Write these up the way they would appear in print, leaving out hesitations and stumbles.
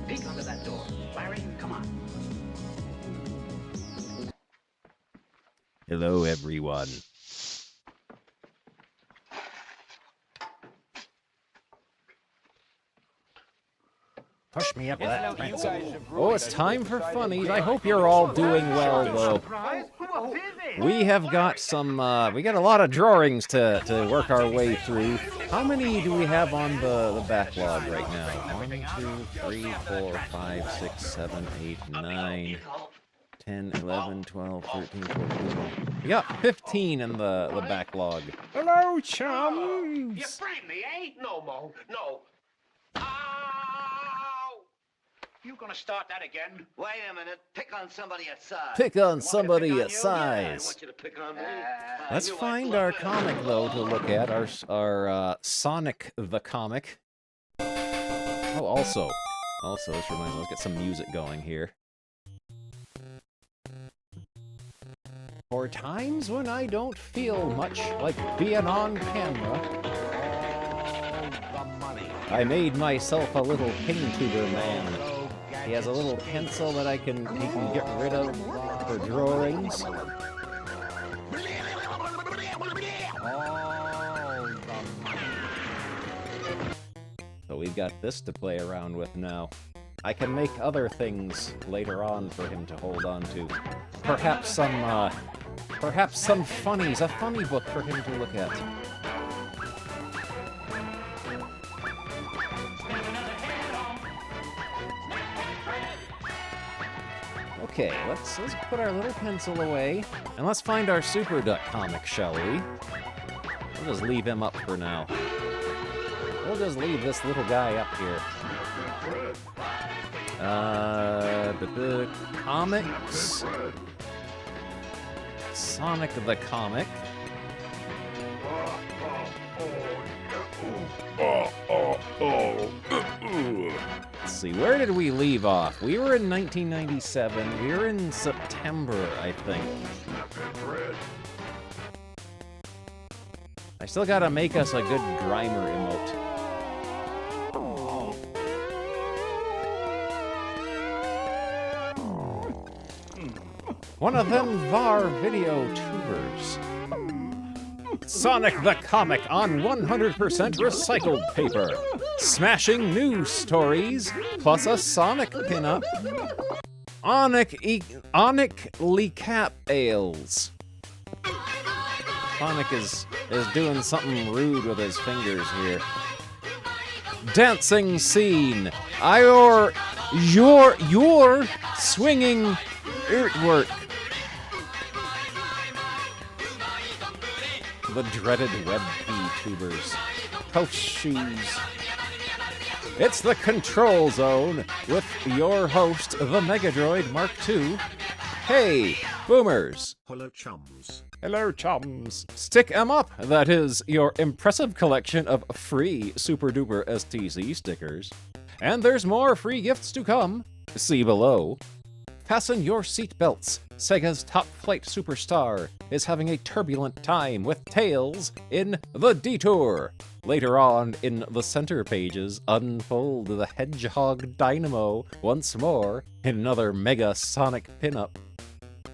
Peek under that door. Larry, come on. Hello, everyone. Push me up that fence. Oh, it's time for funnies. I hope you're all doing well, though. We have got some, we got a lot of drawings to work our way through. How many do we have on the backlog right now? 1, 2, 3, 4, 5, 6, 7, 8, 9, 10, 11, 12, 13, 14. We got 15 in the backlog. Hello, chums! You framed me, eh? No, Mo. No. Ow! You gonna start that again? Wait a minute. Pick on somebody at size. Pick on to somebody pick on at you? I size. want you to pick on me. Let's find our comic, though, to look at. Our Sonic the Comic. Oh, also, this reminds me, let's get some music going here. For times when I don't feel much like being on camera, I made myself a little ping tuber man. He has a little pencil that he can get rid of for drawings. So we've got this to play around with now. I can make other things later on for him to hold on to. Perhaps some funnies, a funny book for him to look at. Okay, let's put our little pencil away, and let's find our Super Duck comic, shall we? We'll just leave him up for now. We'll just leave this little guy up here. The comics. Sonic the Comic. Let's see, where did we leave off? We were in 1997. We were in September, I think. I still gotta make us a good Grimer emote. One of them var video tubers. Sonic the Comic on 100% recycled paper. Smashing news stories, plus a Sonic pinup. Onic Lecap Ales. Sonic is doing something rude with his fingers here. Dancing scene. Your swinging artwork. The dreaded web VTubers. House shoes. It's the Control Zone with your host, the Megadroid Mark II. Hey, boomers. Hello, chums. Hello, chums. Stick 'em up. That is your impressive collection of free Super Duper STC stickers. And there's more free gifts to come. See below. Fasten your seatbelts. Sega's top flight superstar is having a turbulent time with Tails in The Detour. Later on in the center pages, unfold the Hedgehog Dynamo once more in another Mega Sonic pinup.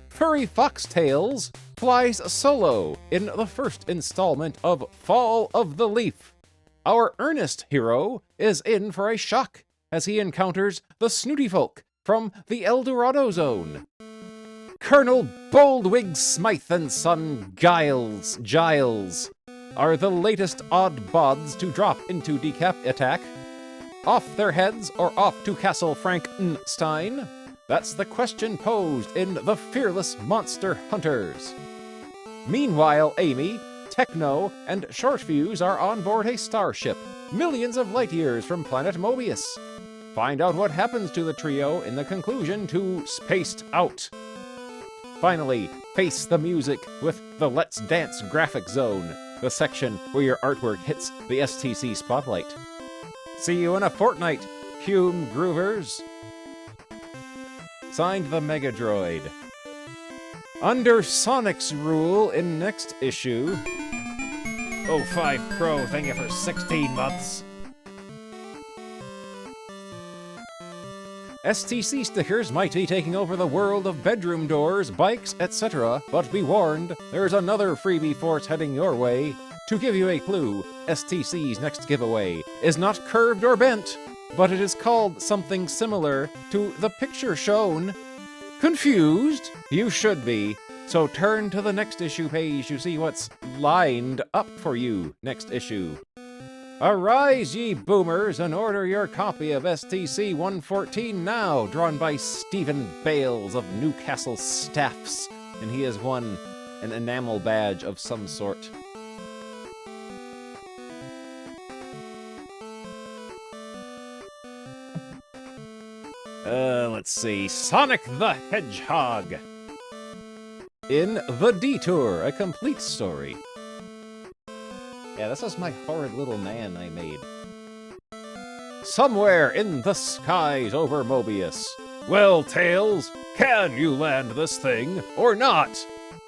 Furry Foxtails flies solo in the first installment of Fall of the Leaf. Our Ernest hero is in for a shock as he encounters the Snooty Folk from the El Dorado Zone. Colonel Boldwig Smythe and son Giles are the latest odd bods to drop into Decap Attack. Off their heads or off to Castle Frankenstein? That's the question posed in The Fearless Monster Hunters. Meanwhile, Amy, Techno, and Shortfuse are on board a starship, millions of light years from planet Mobius. Find out what happens to the trio in the conclusion to Spaced Out. Finally, face the music with the Let's Dance Graphic Zone, the section where your artwork hits the STC spotlight. See you in a fortnight, Hume Groovers. Signed, the Megadroid. Under Sonic's rule in next issue... 05 Pro, thank you for 16 months. STC stickers might be taking over the world of bedroom doors, bikes, etc., but be warned, there's another freebie force heading your way. To give you a clue, STC's next giveaway is not curved or bent, but it is called something similar to the picture shown. Confused? You should be. So turn to the next issue page to see what's lined up for you next issue. Arise, ye boomers, and order your copy of STC 114 now, drawn by Stephen Bales of Newcastle Staffs, and he has won an enamel badge of some sort. Let's see. Sonic the Hedgehog. In The Detour, a complete story. Yeah, this is my horrid little man I made. Somewhere in the skies over Mobius. Well, Tails, can you land this thing, or not?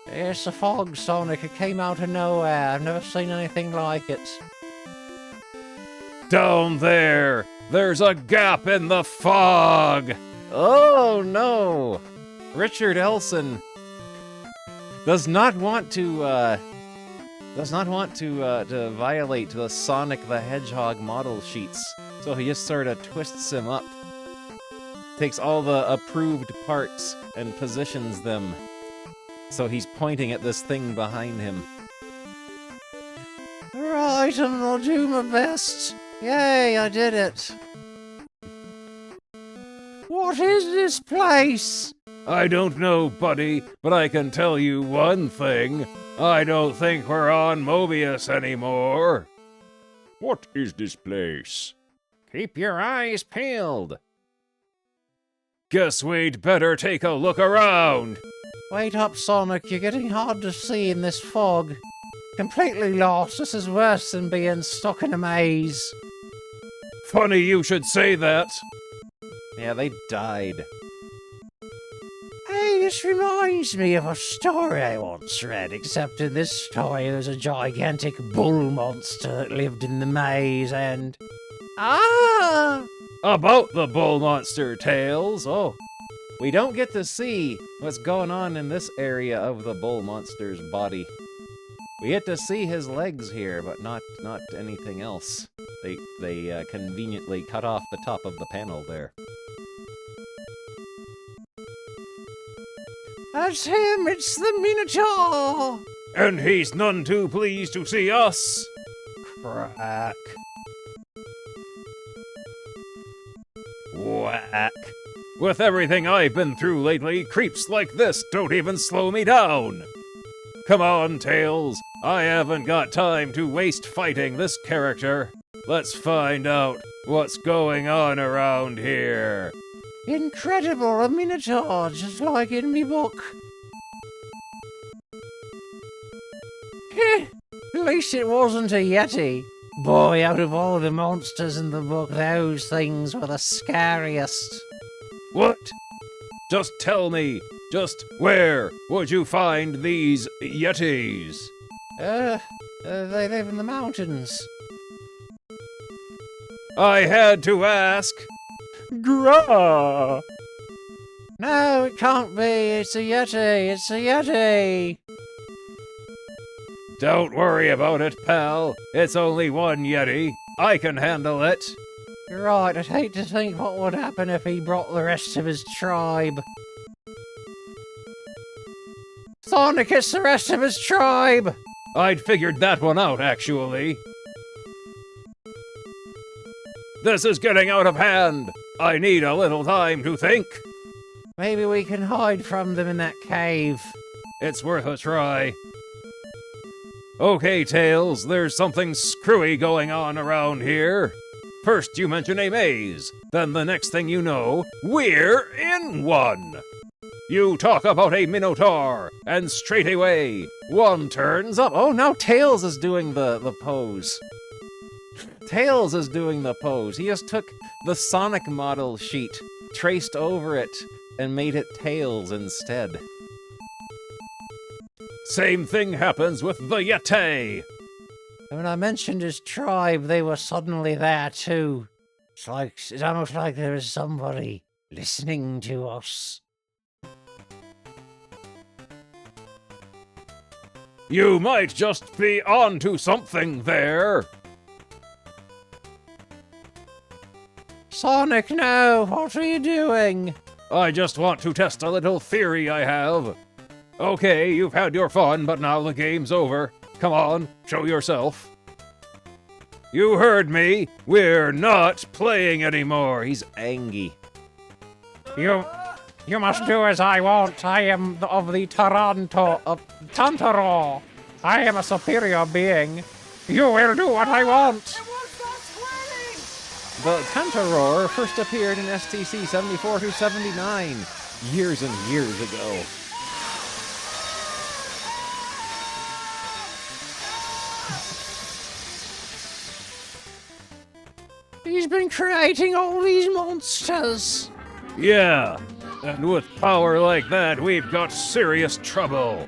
It's a fog, Sonic. It came out of nowhere. I've never seen anything like it. Down there, there's a gap in the fog. Oh, no. Richard Elson does not want to violate the Sonic the Hedgehog model sheets, so he just sort of twists him up. Takes all the approved parts and positions them, so he's pointing at this thing behind him. Right, and I'll do my best. Yay, I did it. What is this place? I don't know, buddy, but I can tell you one thing. I don't think we're on Mobius anymore. What is this place? Keep your eyes peeled. Guess we'd better take a look around. Wait up, Sonic. You're getting hard to see in this fog. Completely lost. This is worse than being stuck in a maze. Funny you should say that. Yeah, they died. Hey, this reminds me of a story I once read, except in this story there's a gigantic bull monster that lived in the maze and... Ah! About the bull monster, Tails. Oh, we don't get to see what's going on in this area of the bull monster's body. We get to see his legs here, but not anything else. They conveniently cut off the top of the panel there. That's him! It's the Minotaur! And he's none too pleased to see us. Crack. Whack. With everything I've been through lately, creeps like this don't even slow me down. Come on, Tails. I haven't got time to waste fighting this character. Let's find out what's going on around here. Incredible, a Minotaur, just like in me book. Heh, at least it wasn't a Yeti. Boy, out of all the monsters in the book, those things were the scariest. What? Just tell me, just where would you find these Yetis? They live in the mountains. I had to ask. Grah! No, it can't be. It's a Yeti. It's a Yeti. Don't worry about it, pal. It's only one Yeti. I can handle it. You're right. I'd hate to think what would happen if he brought the rest of his tribe. Sonic, it's the rest of his tribe. I'd figured that one out, actually. This is getting out of hand. I need a little time to think. Maybe we can hide from them in that cave. It's worth a try. Okay, Tails, there's something screwy going on around here. First you mention a maze, then the next thing you know, we're in one. You talk about a Minotaur, and straight away, one turns up. Oh, now Tails is doing the pose. Tails is doing the pose. He just took the Sonic model sheet, traced over it, and made it Tails instead. Same thing happens with the Yeti. When I mentioned his tribe, they were suddenly there too. It's almost like there was somebody listening to us. You might just be onto something there. Sonic, no! What are you doing? I just want to test a little theory I have. Okay, you've had your fun, but now the game's over. Come on, show yourself. You heard me. We're not playing anymore. He's angry. You must do as I want. I am of the Tantaro. I am a superior being. You will do what I want. The Tantaror first appeared in STC 74 to 79, years and years ago. He's been creating all these monsters. Yeah, and with power like that, we've got serious trouble.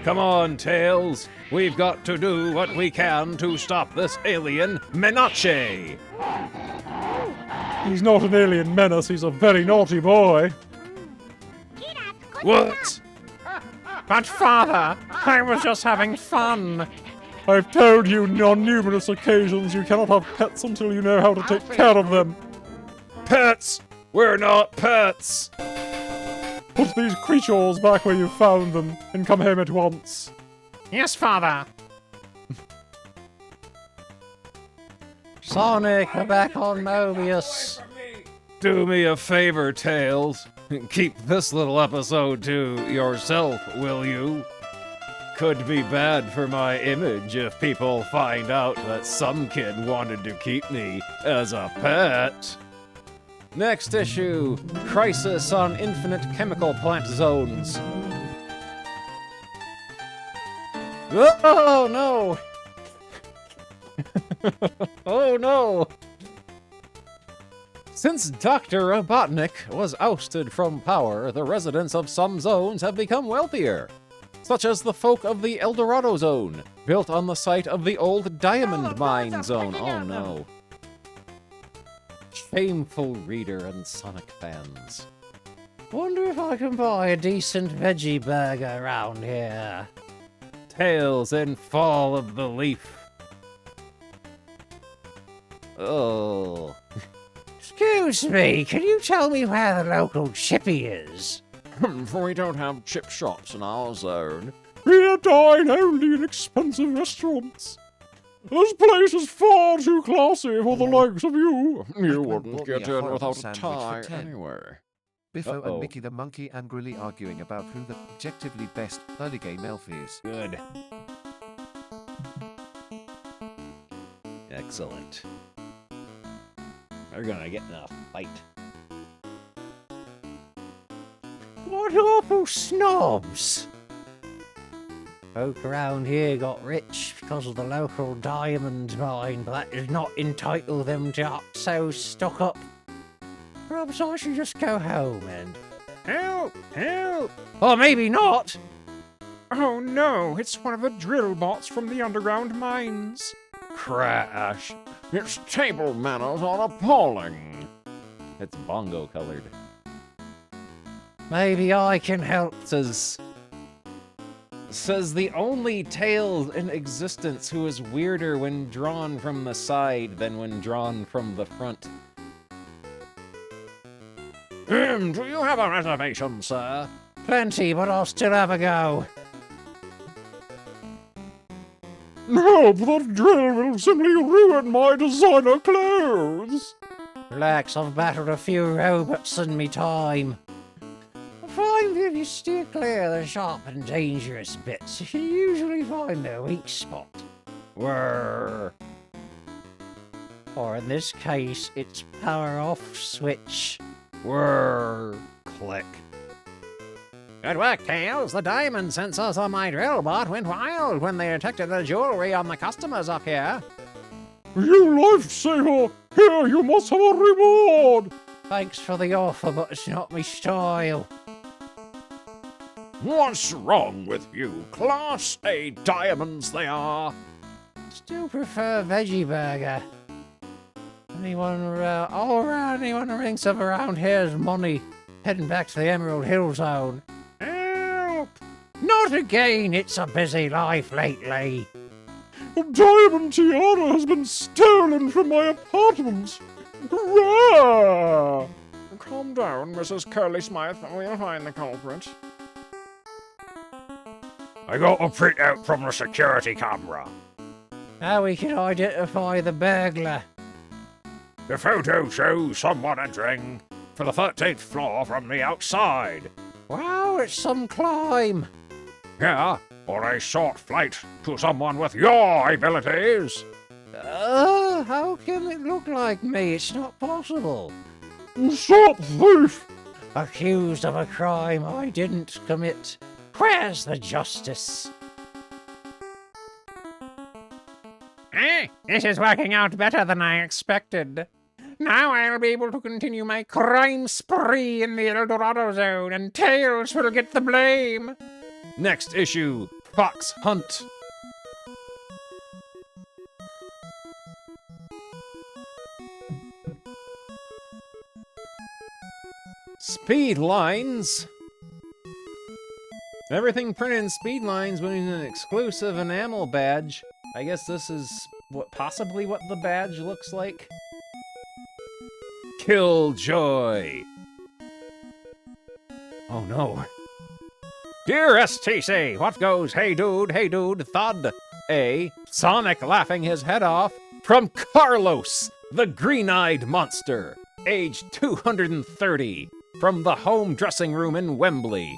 Come on, Tails. We've got to do what we can to stop this alien menace. He's not an alien menace, he's a very naughty boy. What? But father, I was just having fun. I've told you on numerous occasions you cannot have pets until you know how to take care of them. Pets? We're not pets. Put these creatures back where you found them and come home at once. Yes, father. Sonic, we're back on Mobius. Do me a favor, Tails. Keep this little episode to yourself, will you? Could be bad for my image if people find out that some kid wanted to keep me as a pet. Next issue, Crisis on Infinite Chemical Plant Zones. Oh no! Oh no! Since Dr. Robotnik was ousted from power, the residents of some zones have become wealthier, such as the folk of the El Dorado Zone, built on the site of the old Diamond Mine Zone. Oh no. Shameful reader and Sonic fans. Wonder if I can buy a decent veggie burger around here. Tales in Fall of the Leaf. Oh. Excuse me, can you tell me where the local chippy is? We don't have chip shops in our zone. We dine only in expensive restaurants. This place is far too classy for the likes of you. You Beckman wouldn't bought get me a in horrible without a sandwich tie for 10. anyway. Biffo Uh-oh. and Mickey the monkey angrily arguing about who the objectively best early game elf is. Good. Excellent. We're gonna get in a fight. What awful snobs! Folk around here got rich because of the local diamond mine, but that does not entitle them to so stock up. Perhaps I should just go home and... Help! Help! Or maybe not! Oh no, it's one of the drill bots from the underground mines. Crash! Its table manners are appalling! It's bongo colored. Maybe I can help. Says the only Tails in existence who is weirder when drawn from the side than when drawn from the front. Do you have a reservation, sir? Plenty, but I'll still have a go. Help! That drill will simply ruin my designer clothes! Relax, I've battled a few robots in me time. I find if you steer clear of the sharp and dangerous bits, you can usually find their weak spot. Whirr. Or in this case, it's power off switch. Whirr. Click. Good work, Tails. The diamond sensors on my drill bot went wild when they detected the jewelry on the customers up here. You lifesaver! Here, you must have a reward! Thanks for the offer, but it's not me style. What's wrong with you? Class A diamonds they are. Still prefer veggie burger. Anyone who thinks of around here's money heading back to the Emerald Hill Zone. Help! Not again, it's a busy life lately. A diamond tiara has been stolen from my apartment. Hurrah! Calm down, Mrs. Curly Smythe, and we'll find the culprit. I got a printout from the security camera. How we can identify the burglar. The photo shows someone entering for the 13th floor from the outside. Wow, it's some climb. Yeah, or a short flight to someone with your abilities. How can it look like me? It's not possible. Stop thief! Accused of a crime I didn't commit. Where's the justice? This is working out better than I expected. Now I'll be able to continue my crime spree in the El Dorado Zone, and Tails will get the blame. Next issue, Fox Hunt. Speed lines. Everything printed in speed lines with an exclusive enamel badge. I guess this is possibly what the badge looks like. Killjoy. Oh no. Dear STC, what goes hey dude, thud? A. Sonic laughing his head off from Carlos, the green-eyed monster, age 230, from the home dressing room in Wembley.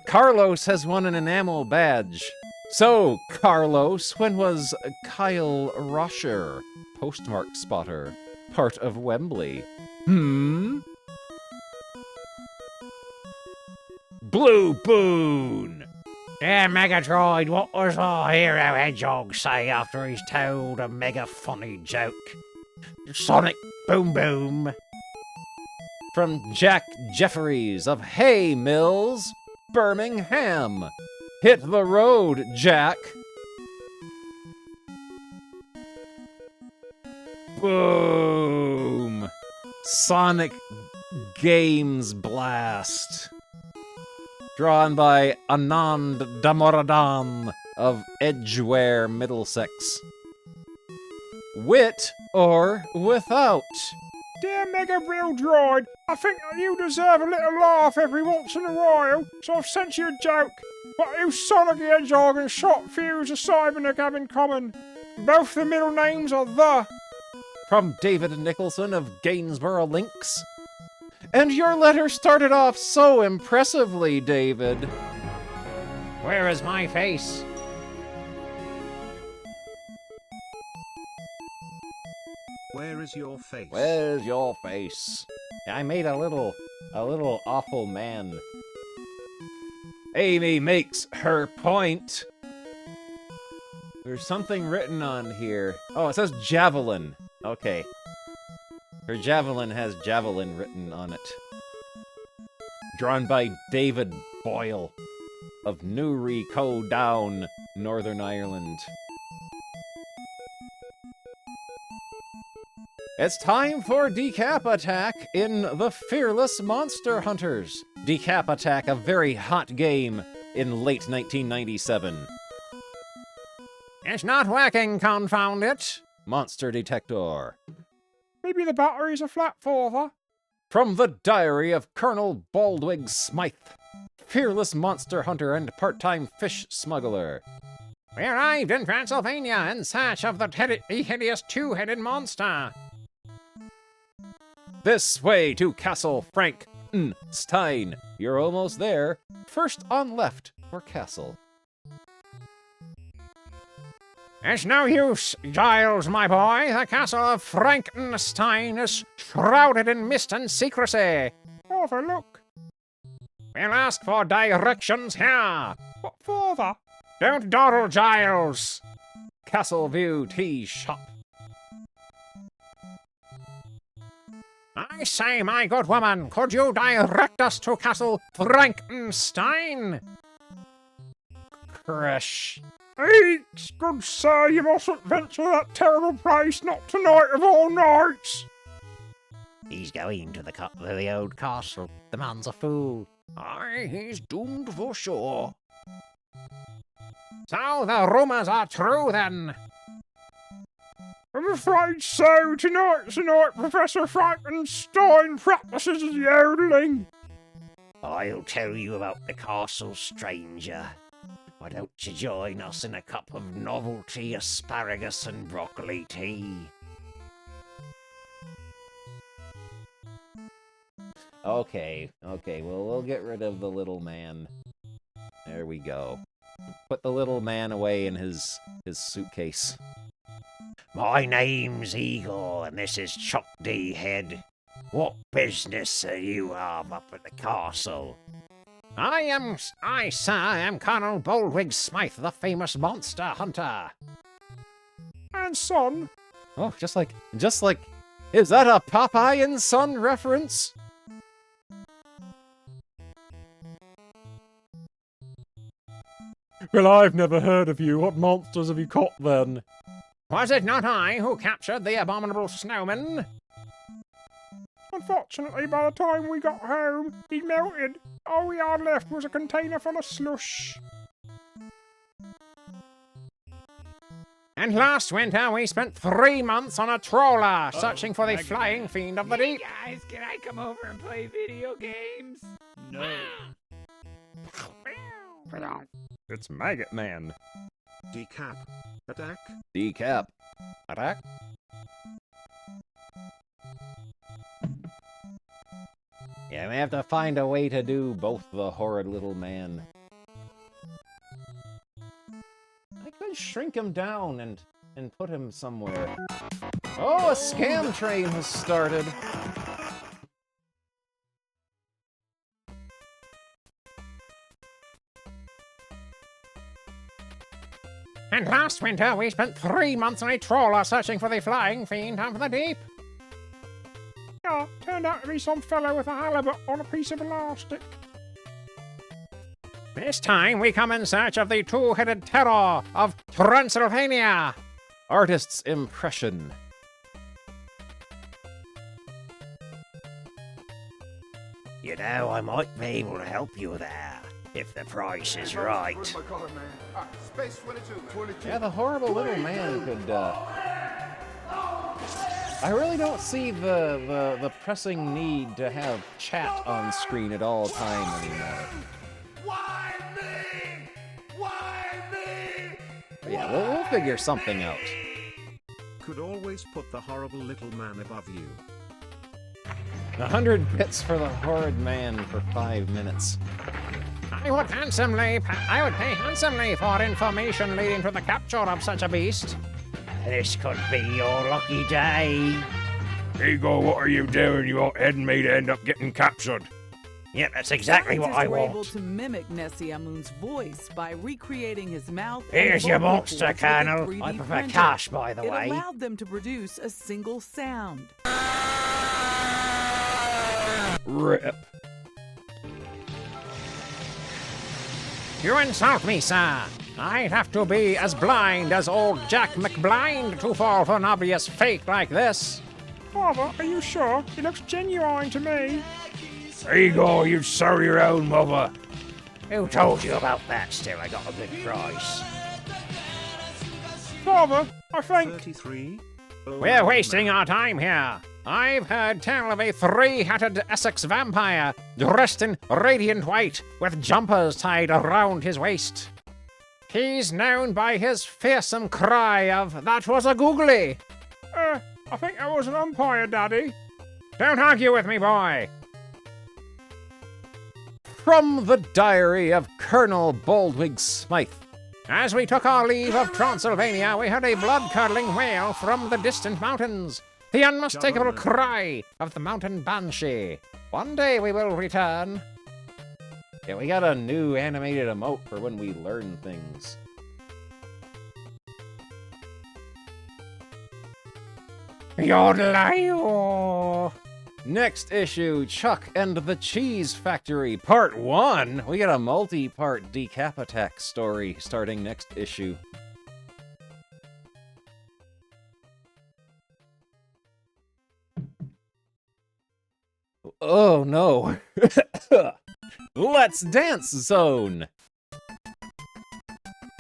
Carlos has won an enamel badge. So, Carlos, when was Kyle Rosher, postmark spotter, part of Wembley? Blue Boon! Yeah, Megadroid, what was our hero Hedgehog say after he's told a mega funny joke? Sonic Boom Boom. From Jack Jefferies of Hay Mills, Birmingham. Hit the road, Jack. Boom. Sonic Games Blast. Drawn by Anand Damoradan of Edgeware, Middlesex. Wit or without? Dear Mega Real Droid, I think that you deserve a little laugh every once in a while, so I've sent you a joke. What do Sonic the Hedgehog and Shot Fuse the Cyberneck have in common? Both the middle names are the. From David Nicholson of Gainsborough Links. And your letter started off so impressively, David. Where is my face? Where is your face? Where's your face? I made a little awful man. Amy makes her point. There's something written on here. Oh, it says javelin. Okay. Her javelin has javelin written on it. Drawn by David Boyle of Newry Co Down, Northern Ireland. It's time for Decap Attack in The Fearless Monster Hunters. Decap Attack, a very hot game in late 1997. It's not working, confound it. Monster Detector. Maybe the batteries are flat, father. From the Diary of Colonel Baldwig Smythe, fearless monster hunter and part-time fish smuggler. We arrived in Transylvania in search of the hideous two-headed monster. This way to Castle Frankenstein. You're almost there. First on left for Castle. It's no use, Giles, my boy. The castle of Frankenstein is shrouded in mist and secrecy. Father, look. We'll ask for directions here. What, father? Don't dawdle, Giles. Castle View Tea Shop. I say, my good woman, could you direct us to Castle Frankenstein? Crush. Eeks, good sir, you mustn't venture that terrible place, not tonight of all nights. He's going to the old castle. The man's a fool. Aye, he's doomed for sure. So the rumours are true then. I'm afraid so. Tonight's the night Professor Frankenstein practices his yodeling. I'll tell you about the castle, stranger. Why don't you join us in a cup of novelty asparagus and broccoli tea? Okay, well, we'll get rid of the little man. There we go. Put the little man away in his suitcase. My name's Igor, and this is Chuck D. Head. What business are you of up at the castle? I, sir, am Colonel Boldwig Smythe, the famous monster hunter. And son, Oh, just like, is that a Popeye and Son reference? well, I've never heard of you. What monsters have you caught then? Was it not I who captured the abominable snowman? Unfortunately, by the time we got home, he'd melted. All we had left was a container full of slush. And last winter we spent 3 months on a trawler searching for the flying fiend of the deep. Guys, can I come over and play video games? No. It's Maggot Man. Decap. Attack. Decap. Attack. Yeah, we have to find a way to do both the horrid little man. I could shrink him down and put him somewhere. Oh, a scam train has started. And last winter we spent 3 months on a trawler searching for the flying fiend of the deep. Yeah, turned out to be some fellow with a halibut on a piece of elastic. This time we come in search of the two-headed terror of Transylvania. Artist's impression. You know, I might be able to help you there, if the price is right. Yeah, the horrible little man could, I really don't see the pressing need to have chat on screen at all time anymore. Why me? Why me? But yeah, we'll figure something out. Could always put the horrible little man above you. 100 bits for the horrid man for 5 minutes. I would pay handsomely for information leading to the capture of such a beast. This could be your lucky day. Igor, what are you doing? You aren't heading me to end up getting captured. Yeah, that's exactly what I Scientists were able want. to mimic Nessie Amun's voice by recreating his mouth. Here's and your vocal monster, cords with a Colonel. 3D I prefer printer. cash, by the It way. allowed them to produce a single sound. Rip. You insult me, sir. I'd have to be as blind as old Jack McBlind to fall for an obvious fake like this. Father, are you sure? He looks genuine to me. Igor, you'd serve your own mother. Who told you about that? Still, I got a good price. Father, I think... 33. We're wasting our time here. I've heard tell of a 3-headed Essex vampire dressed in radiant white with jumpers tied around his waist. He's known by his fearsome cry of, "That was a googly!" I think I was an umpire, Daddy. Don't argue with me, boy. From the diary of Colonel Boldwig Smythe. As we took our leave of Transylvania, we heard a blood-curdling wail from the distant mountains. The unmistakable cry of the mountain banshee. One day we will return. Yeah, we got a new animated emote for when we learn things. Yodelay-o. Next issue, Chuck and the Cheese Factory, Part 1. We got a multi-part Decap Attack story starting next issue. Oh no. Let's Dance Zone.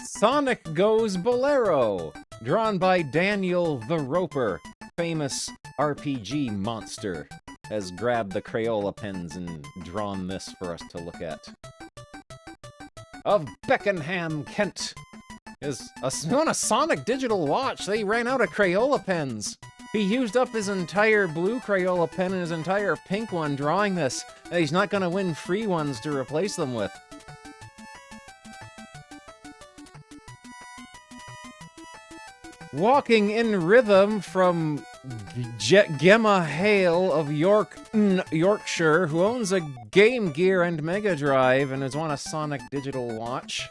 Sonic Goes Bolero, drawn by Daniel the Roper, famous RPG monster, has grabbed the Crayola pens and drawn this for us to look at. Of Beckenham, Kent, is on a Sonic digital watch. They ran out of Crayola pens. He used up his entire blue Crayola pen and his entire pink one drawing this, and he's not going to win free ones to replace them with. Walking in Rhythm from Gemma Hale of Yorkshire, who owns a Game Gear and Mega Drive and is on a Sonic digital watch.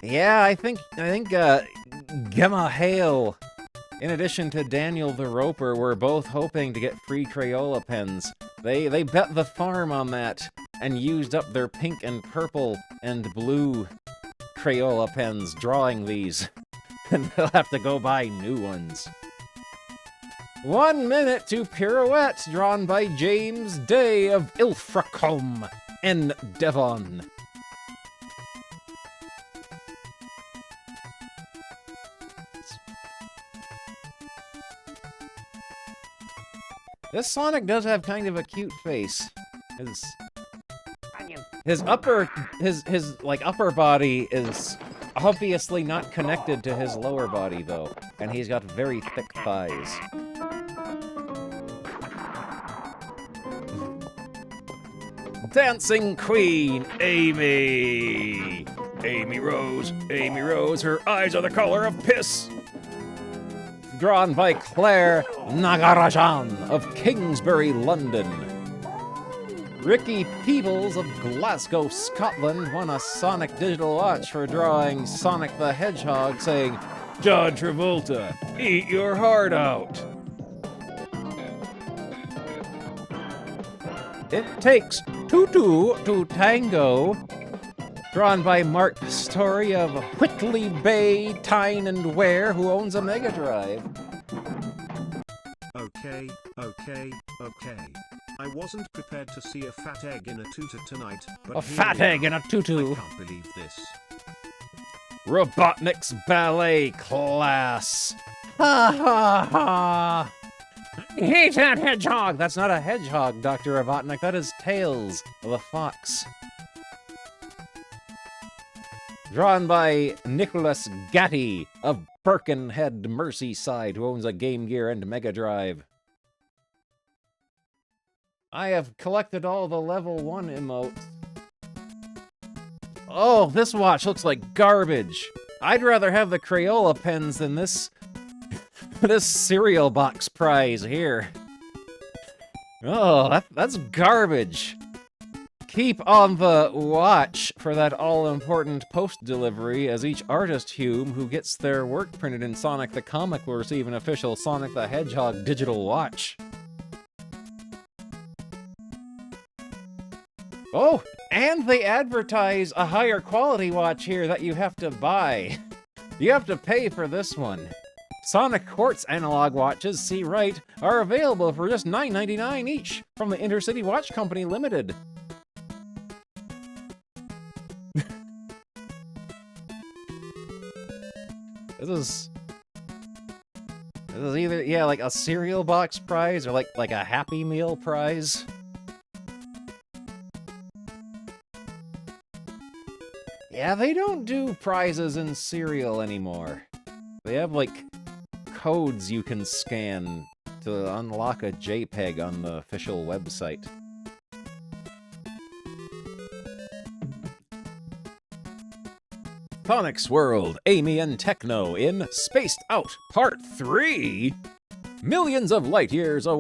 Yeah, I think Gemma Hale, in addition to Daniel the Roper, were both hoping to get free Crayola pens. They bet the farm on that and used up their pink and purple and blue Crayola pens drawing these. And they'll have to go buy new ones. 1 Minute to Pirouette, drawn by James Day of Ilfracombe in Devon. This Sonic does have kind of a cute face. His upper body is obviously not connected to his lower body, though, and he's got very thick thighs. Dancing Queen, Amy! Amy Rose, her eyes are the color of piss! Drawn by Claire Nagarajan of Kingsbury, London. Ricky Peebles of Glasgow, Scotland won a Sonic digital watch for drawing Sonic the Hedgehog saying, "John Travolta, eat your heart out." It Takes Tutu to Tango, drawn by Mark Story of Whitley Bay, Tyne and Ware, who owns a Mega Drive. Okay. I wasn't prepared to see a fat egg in a tutu tonight, but A fat egg in a tutu. I can't believe this. Robotnik's ballet class. Ha ha ha! I hate that hedgehog! That's not a hedgehog, Dr. Robotnik. That is Tails, the fox. Drawn by Nicholas Gatti of Birkenhead, Merseyside, who owns a Game Gear and Mega Drive. I have collected all the level 1 emotes. Oh, this watch looks like garbage. I'd rather have the Crayola pens than this cereal box prize here. Oh, that's garbage. Keep on the watch for that all-important post-delivery, as each artist Hume who gets their work printed in Sonic the Comic will receive an official Sonic the Hedgehog digital watch. Oh, and they advertise a higher quality watch here that you have to buy. You have to pay for this one. Sonic Quartz analog watches, see right, are available for just $9.99 each from the Intercity Watch Company Limited. This is either, yeah, like a cereal box prize or like a Happy Meal prize. Yeah, they don't do prizes in cereal anymore. They have, like, codes you can scan to unlock a JPEG on the official website. Sonic's World, Amy and Techno in Spaced Out Part 3! Millions of light years from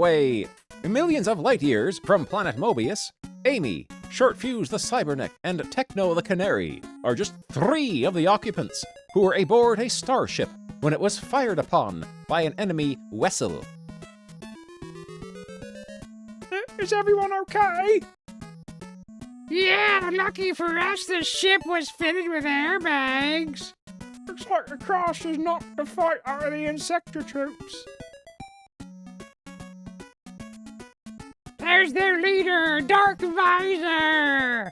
planet Mobius, Amy, Short Fuse the Cyberneck, and Techno the Canary are just 3 of the occupants who were aboard a starship when it was fired upon by an enemy vessel. Is everyone okay? Yeah, lucky for us, the ship was fitted with airbags. Looks like the crash has knocked the fight out of the Insector troops. There's their leader, Dark Visor.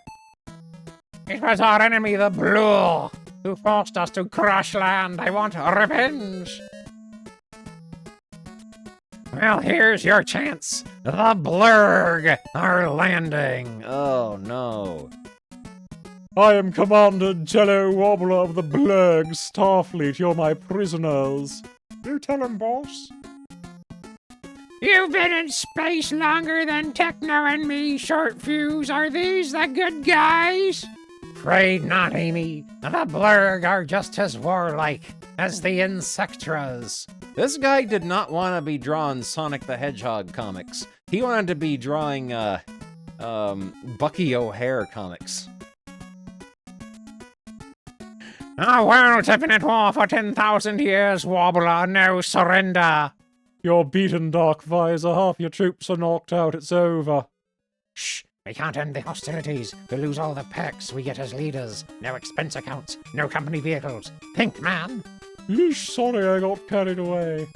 It was our enemy, the Blue, who forced us to crash land. I want revenge. Well, here's your chance. The Blurg are landing. Oh no. I am Commander Jello Wobbler of the Blurg Starfleet. You're my prisoners. You tell him, boss. You've been in space longer than Techno and me, Short Fuse. Are these the good guys? Afraid not, Amy. The Blurg are just as warlike as the Insectras. This guy did not want to be drawing Sonic the Hedgehog comics. He wanted to be drawing, Bucky O'Hare comics. Our world's been at war for 10,000 years, Wobbler. No surrender. You're beaten, Dark Visor. Half your troops are knocked out. It's over. Shh! We can't end the hostilities. We lose all the perks we get as leaders. No expense accounts. No company vehicles. Think, man. Yeesh, sorry I got carried away.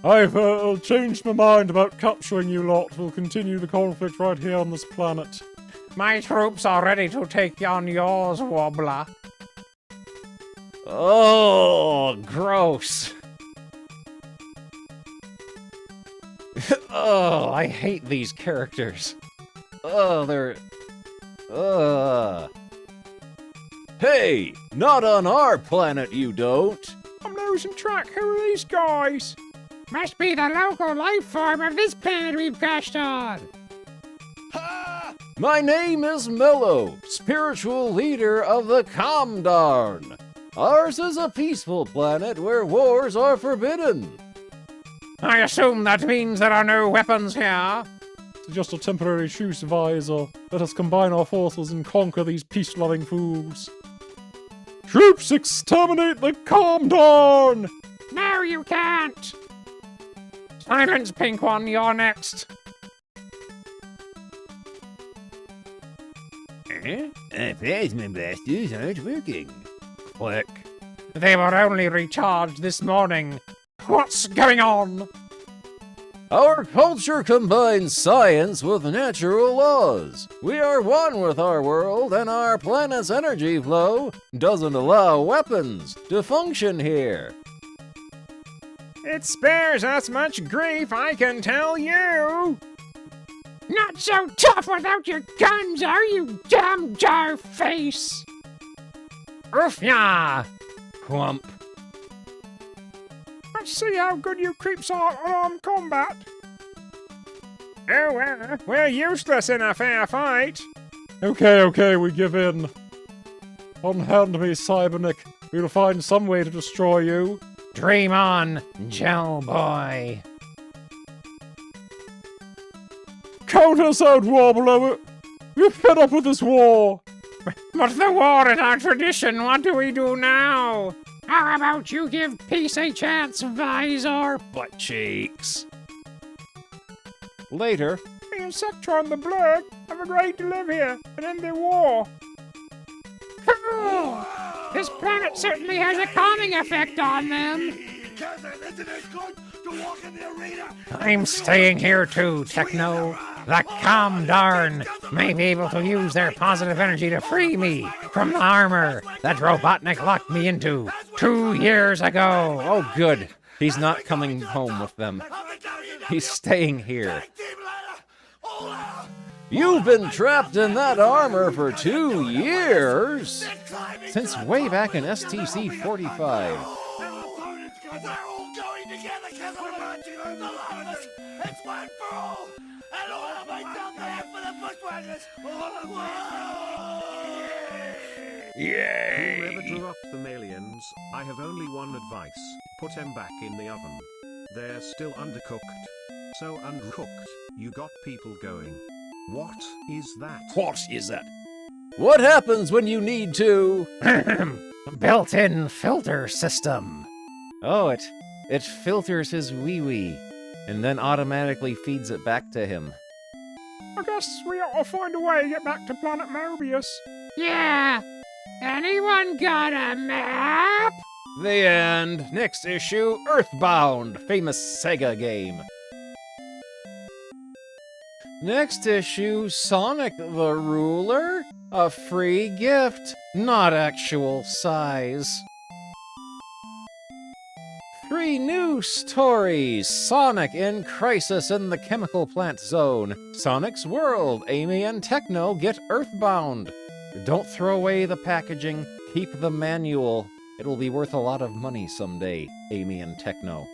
I've changed my mind about capturing you lot. We'll continue the conflict right here on this planet. My troops are ready to take on yours, Wobbler. Oh, gross. Oh, I hate these characters. Oh, they're... Hey, not on our planet, you don't. I'm losing track. Who are these guys? Must be the local life form of this planet we've crashed on. My name is Mello, spiritual leader of the Comdarn. Ours is a peaceful planet where wars are forbidden. I assume that means there are no weapons here. It's just a temporary truce, Visor. Let us combine our forces and conquer these peace-loving fools. Troops, exterminate the Comdarn! No, you can't. Silence, Pink One, you're next. Plasma blasters aren't working. Click. They were only recharged this morning. What's going on? Our culture combines science with natural laws. We are one with our world, and our planet's energy flow doesn't allow weapons to function here. It spares us much grief, I can tell you! Not so tough without your guns, are you, damn jar face? Oof ya! Clump. Let's see how good you creeps are at armed combat. Oh well, we're useless in a fair fight. Okay, we give in. Unhand me, Cybernick. We'll find some way to destroy you. Dream on, Gel Boy. Count us out, Wobbler. We're fed up with this war. But the war is our tradition. What do we do now? How about you give peace a chance, Visor? Butt cheeks. Later. Me and Sector and the Blurg have agreed to live here and end the war. Cool. This planet certainly has a calming effect on them. I'm staying here too, Techno. The Comdarn may be able to use their positive energy to free me from the armor that Robotnik locked me into 2 years ago. Oh, good. He's not coming home with them. He's staying here. You've been trapped in that armor for 2 years! Since way back in STC 45. Yay! Whoever drew up the aliens, I have only one advice. Put them back in the oven. They're still undercooked. So undercooked, you got people going. What is that? What is that? What happens when you need to... Built-in filter system. Oh, it filters his wee-wee. and then automatically feeds it back to him. I guess we ought to find a way to get back to Planet Mobius. Yeah. Anyone got a map? The end. Next issue, Earthbound, famous Sega game. Next issue, Sonic the Ruler, a free gift, not actual size. 3 new stories, Sonic in Crisis in the Chemical Plant Zone, Sonic's World, Amy and Techno get Earthbound. Don't throw away the packaging, keep the manual. It'll be worth a lot of money someday, Amy and Techno.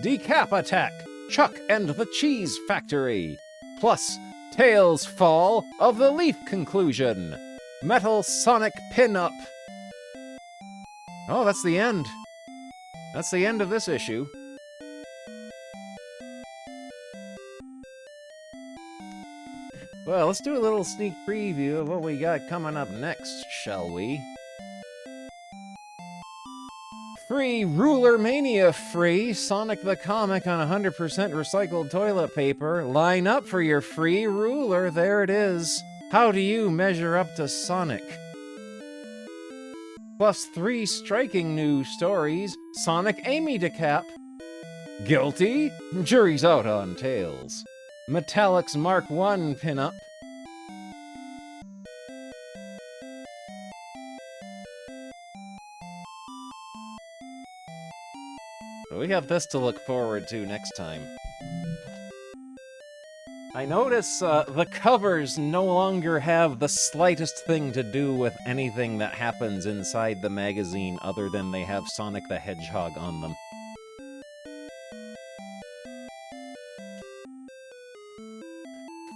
Decap Attack, Chuck and the Cheese Factory. Plus, Tails Fall of the Leaf Conclusion. Metal Sonic Pin-Up. Oh, that's the end. That's the end of this issue. Well, let's do a little sneak preview of what we got coming up next, shall we? Free Ruler Mania free, Sonic the Comic on 100% recycled toilet paper. Line up for your free ruler, there it is. How do you measure up to Sonic? Plus 3 striking new stories, Sonic Amy Decap. Guilty? Jury's out on Tails. Metallics Mark I pinup. So we have this to look forward to next time. I notice the covers no longer have the slightest thing to do with anything that happens inside the magazine other than they have Sonic the Hedgehog on them.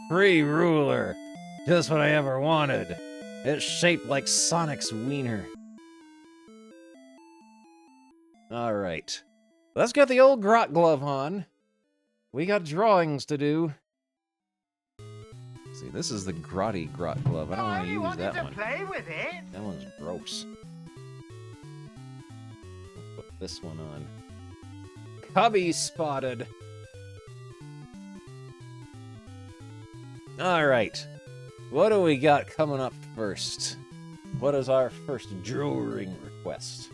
Free ruler. Just what I ever wanted. It's shaped like Sonic's wiener. Alright. Let's get the old grot glove on. We got drawings to do. See, this is the grotty grot glove. I don't want to use that one. Play with it. That one's gross. Let's put this one on. Cubby spotted. Alright. What do we got coming up first? What is our first drawing request?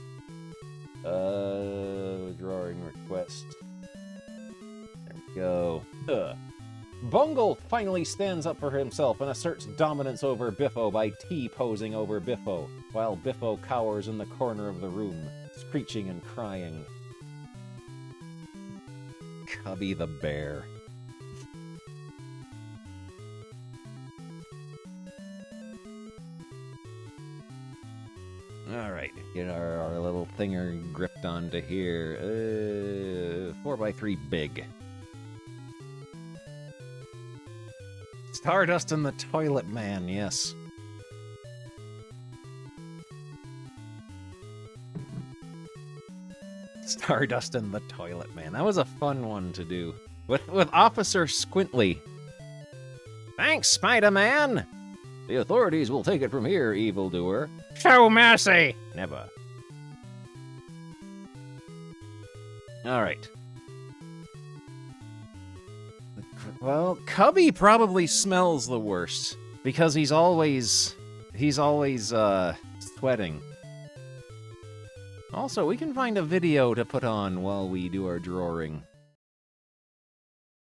Drawing request. There we go. Bungle finally stands up for himself and asserts dominance over Biffo by T-posing over Biffo, while Biffo cowers in the corner of the room, screeching and crying. Cubby the bear. Alright, get our little thinger gripped onto here. 4x3 big. Stardust and the Toilet Man, yes. Stardust and the Toilet Man. That was a fun one to do. With Officer Squintley. Thanks, Spider-Man! The authorities will take it from here, evildoer. Show mercy! Never. Alright. Well, Cubby probably smells the worst. Because he's always sweating. Also, we can find a video to put on while we do our drawing.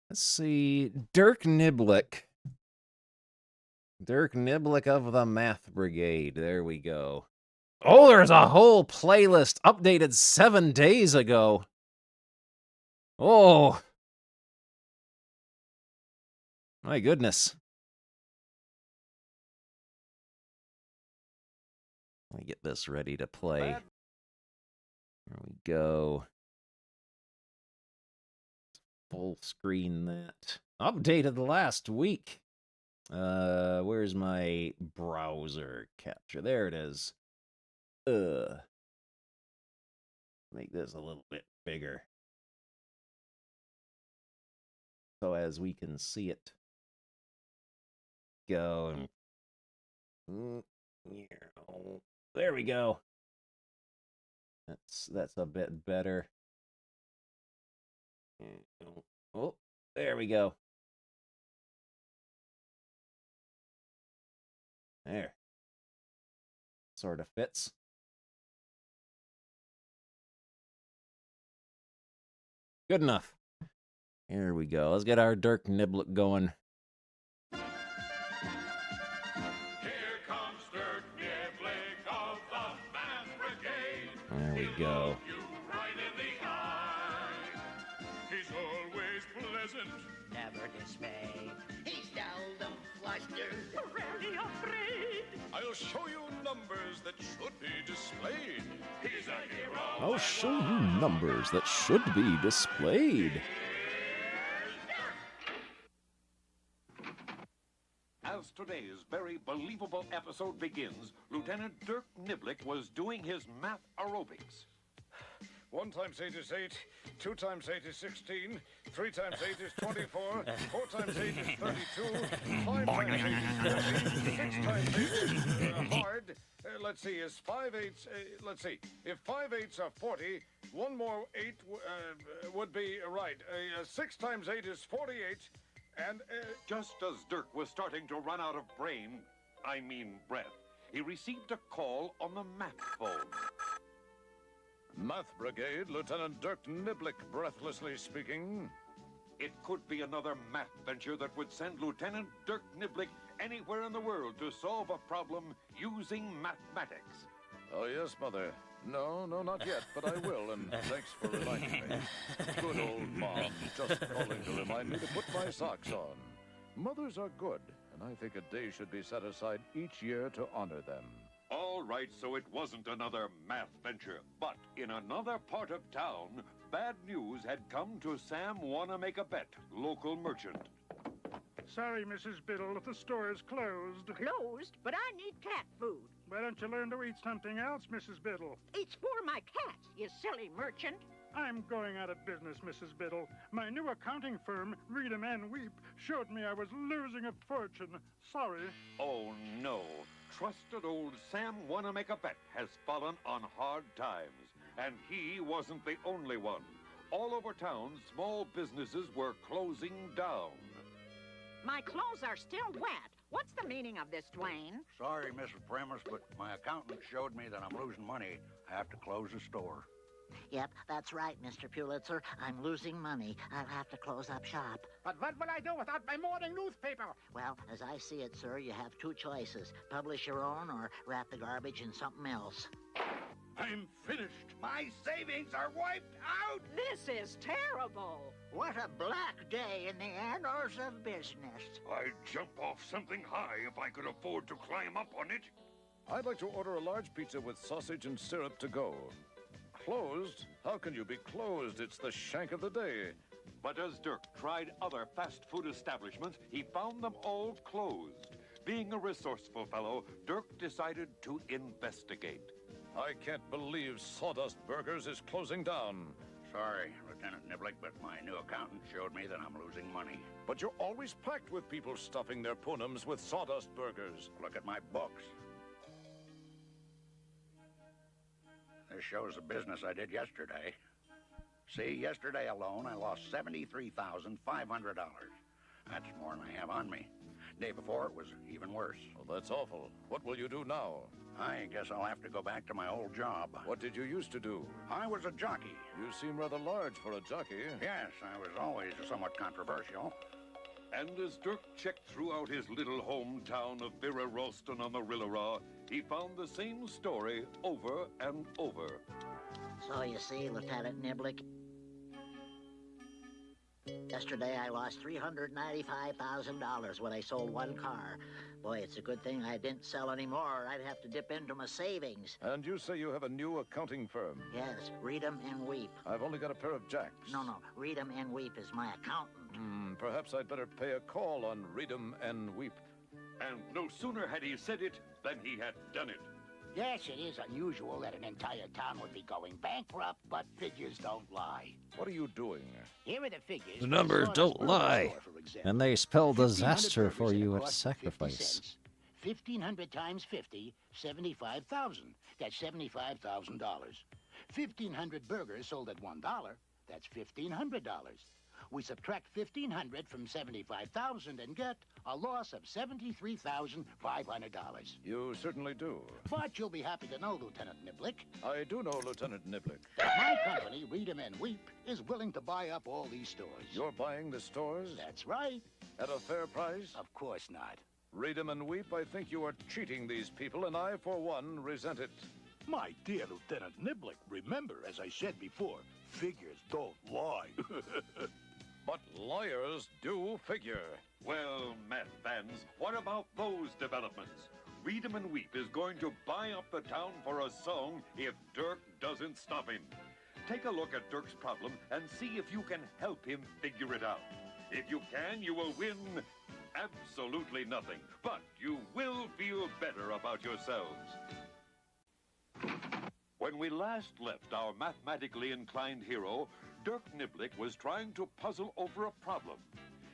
Let's see. Dirk Niblick. Dirk Niblick of the Math Brigade. There we go. Oh, there's a whole playlist updated 7 days ago. Oh. My goodness. Let me get this ready to play. There we go. Full screen that. Updated last week. Where's my browser capture? There it is. Make this a little bit bigger. So as we can see it. Go. There we go. That's a bit better. Oh, we go. There. Sort of fits. Good enough. Here we go. Let's get our Dirk Niblet going. Here comes Dirk Niblick of the Math Brigade. There we go. You right in the eye. He's always pleasant, Never dismayed. He's seldom flustered. rarely afraid. I'll show you numbers that should be displayed. He's a hero. I'll show you numbers that should be displayed. As today's very believable episode begins, Lieutenant Dirk Niblick was doing his math aerobics. 1 times 8 is 8, 2 times 8 is 16, 3 times 8 is 24, 4 times 8 is 32, 5 times 8 is 40, 6 times 8 is hard. Let's see, is 5 eighths, let's see, if 5 eighths are 40, one more 8 would be right. 6 times 8 is 48, and... Just as Dirk was starting to run out of breath, he received a call on the math phone. Math Brigade, Lieutenant Dirk Niblick breathlessly speaking. It could be another math venture that would send Lieutenant Dirk Niblick anywhere in the world to solve a problem using mathematics. Oh, yes, Mother. No, not yet, but I will, and thanks for reminding me. Good old Mom, just calling to remind me to put my socks on. Mothers are good, and I think a day should be set aside each year to honor them. All right, so it wasn't another math venture, but in another part of town, bad news had come to Sam Wanna-Make-A-Bet, local merchant. Sorry, Mrs. Biddle, the store is closed. Closed, but I need cat food. Why don't you learn to eat something else, Mrs. Biddle? It's for my cats, you silly merchant. I'm going out of business, Mrs. Biddle. My new accounting firm, Read 'em and Weep, showed me I was losing a fortune. Sorry. Oh, no. Trusted old Sam Wanna-Make-A-Bet has fallen on hard times, and he wasn't the only one. All over town, small businesses were closing down. My clothes are still wet. What's the meaning of this, Dwayne? Sorry, Mrs. Primus, but my accountant showed me that I'm losing money. I have to close the store. Yep, that's right, Mr. Pulitzer. I'm losing money. I'll have to close up shop. But what will I do without my morning newspaper? Well, as I see it, sir, you have two choices. Publish your own or wrap the garbage in something else. I'm finished. My savings are wiped out! This is terrible. What a black day in the annals of business. I'd jump off something high if I could afford to climb up on it. I'd like to order a large pizza with sausage and syrup to go. Closed? How can you be closed? It's the shank of the day. But as Dirk tried other fast food establishments, he found them all closed. Being a resourceful fellow, Dirk decided to investigate. I can't believe Sawdust Burgers is closing down. Sorry, Lieutenant Niblick, but my new accountant showed me that I'm losing money. But you're always packed with people stuffing their punums with Sawdust Burgers. Look at my books. This shows the business I did yesterday. See, yesterday alone, I lost $73,500. That's more than I have on me. Day before, it was even worse. Well, that's awful. What will you do now? I guess I'll have to go back to my old job. What did you used to do? I was a jockey. You seem rather large for a jockey. Yes, I was always somewhat controversial. And as Dirk checked throughout his little hometown of Vera Ralston on the Rilleraw, he found the same story over and over. So you see, Lieutenant Niblick, yesterday I lost $395,000 when I sold one car. Boy, it's a good thing I didn't sell any more. I'd have to dip into my savings. And you say you have a new accounting firm? Yes, Read 'em and Weep. I've only got a pair of jacks. No, Read 'em and Weep is my accountant. Perhaps I'd better pay a call on Read 'em and Weep. And no sooner had he said it than he had done it. Yes, it is unusual that an entire town would be going bankrupt, but figures don't lie. What are you doing? Here are the figures. The numbers don't lie. And they spell disaster for you at at sacrifice. 1,500 times 50, 75,000. That's $75,000. 1,500 burgers sold at $1. That's $1,500. We subtract 1,500 from 75,000 and get a loss of $73,500. You certainly do. But you'll be happy to know, Lieutenant Niblick, I do know, Lieutenant Niblick. that my company, Read 'em and Weep, is willing to buy up all these stores. You're buying the stores? That's right. At a fair price? Of course not. Read 'em and weep, I think you are cheating these people, and I, for one, resent it. My dear Lieutenant Niblick, remember, as I said before, figures don't lie. But liars do figure. Well, math fans, what about those developments? Read 'em and Weep is going to buy up the town for a song if Dirk doesn't stop him. Take a look at Dirk's problem and see if you can help him figure it out. If you can, you will win absolutely nothing, but you will feel better about yourselves. When we last left our mathematically inclined hero, Dirk Niblick was trying to puzzle over a problem.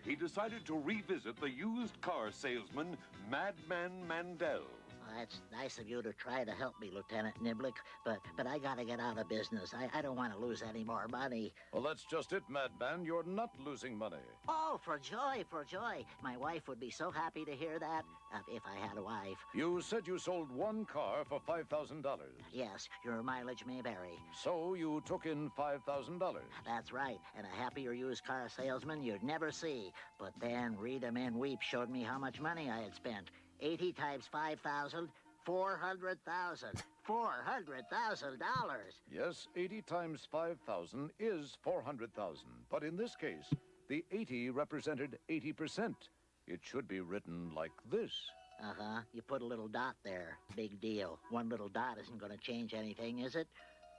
He decided to revisit the used car salesman, Madman Mandel. Well, that's nice of you to try to help me, Lieutenant Niblick, but I gotta get out of business. I don't want to lose any more money. Well, that's just it, Madman. You're not losing money. Oh, for joy, for joy. My wife would be so happy to hear that, if I had a wife. You said you sold one car for $5,000. Yes, your mileage may vary. So you took in $5,000. That's right, and a happier used car salesman you'd never see. But then Read 'em and Weep showed me how much money I had spent. 80 times 5,000, 400,000. $400,000. Yes, 80 times 5,000 is 400,000. But in this case, the 80 represented 80%. It should be written like this. Uh-huh. You put a little dot there. Big deal. One little dot isn't going to change anything, is it?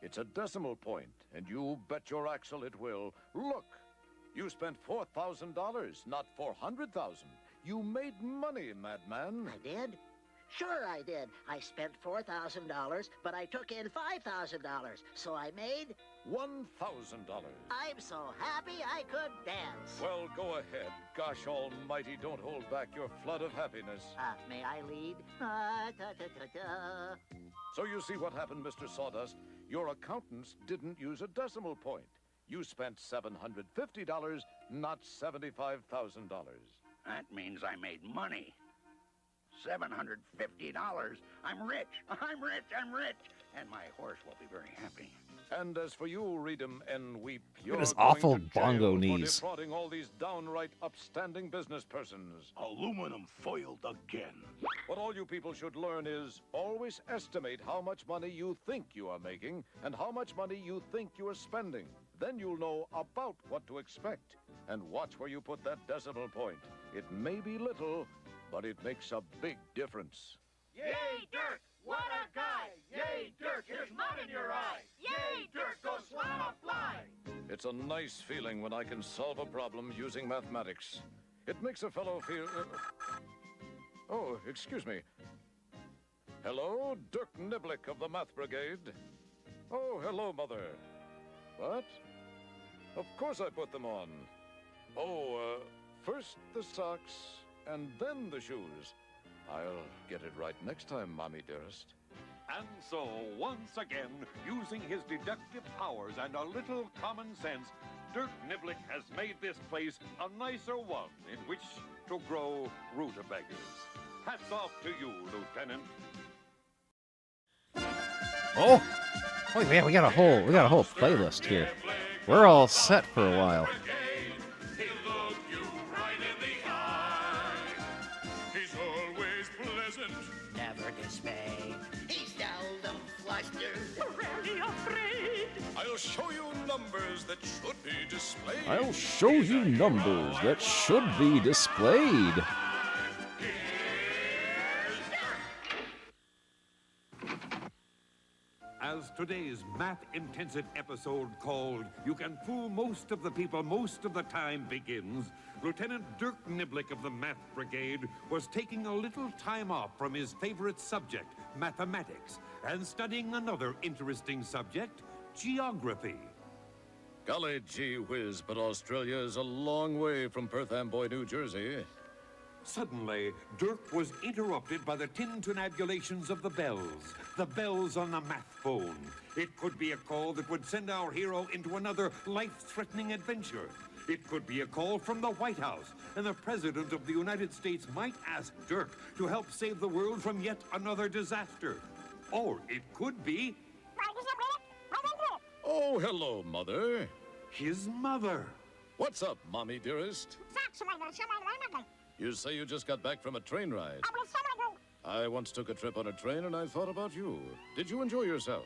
It's a decimal point, and you bet your axle it will. Look, you spent $4,000, not 400,000. You made money, Madman. I did? Sure I did. I spent $4,000, but I took in $5,000, so I made $1,000. I'm so happy I could dance. Well, go ahead. Gosh almighty, don't hold back your flood of happiness. May I lead? So you see what happened, Mr. Sawdust? Your accountants didn't use a decimal point. You spent $750, not $75,000. That means I made money. $750. I'm rich. I'm rich. I'm rich. And my horse will be very happy. And as for you, Read 'em and Weep, Look at his going awful to jail bongo for knees. defrauding all these downright upstanding business persons. Aluminum foiled again. What all you people should learn is always estimate how much money you think you are making and how much money you think you are spending. Then you'll know about what to expect. And watch where you put that decimal point. It may be little, but it makes a big difference. Yay, Dirk! What a guy! Yay, Dirk! Here's mud in your eye! Yay, Dirk! Go swat a fly! It's a nice feeling when I can solve a problem using mathematics. It makes a fellow feel... Oh, excuse me. Hello, Dirk Niblick of the Math Brigade. Oh, hello, Mother. What? Of course I put them on. Oh, first the socks, and then the shoes. I'll get it right next time, Mommy dearest. And so, once again, using his deductive powers and a little common sense, Dirk Niblick has made this place a nicer one in which to grow rutabagas. Hats off to you, Lieutenant. Oh yeah, we got a whole playlist here. We're all set for a while. Never dismayed. He's seldom flustered. Rarely afraid. I'll show you numbers that should be displayed. I'll show you numbers that should be displayed. As today's math-intensive episode called You Can Fool Most of the People Most of the Time begins, Lieutenant Dirk Niblick of the Math Brigade was taking a little time off from his favorite subject, mathematics, and studying another interesting subject, geography. Golly gee whiz, but Australia is a long way from Perth Amboy, New Jersey. Suddenly, Dirk was interrupted by the tintinnabulations of the bells on the math phone. It could be a call that would send our hero into another life-threatening adventure. It could be a call from the White House, and the President of the United States might ask Dirk to help save the world from yet another disaster. Or it could be... Oh, hello, Mother. His mother. What's up, Mommy dearest? You say you just got back from a train ride. I once took a trip on a train and I thought about you. Did you enjoy yourself?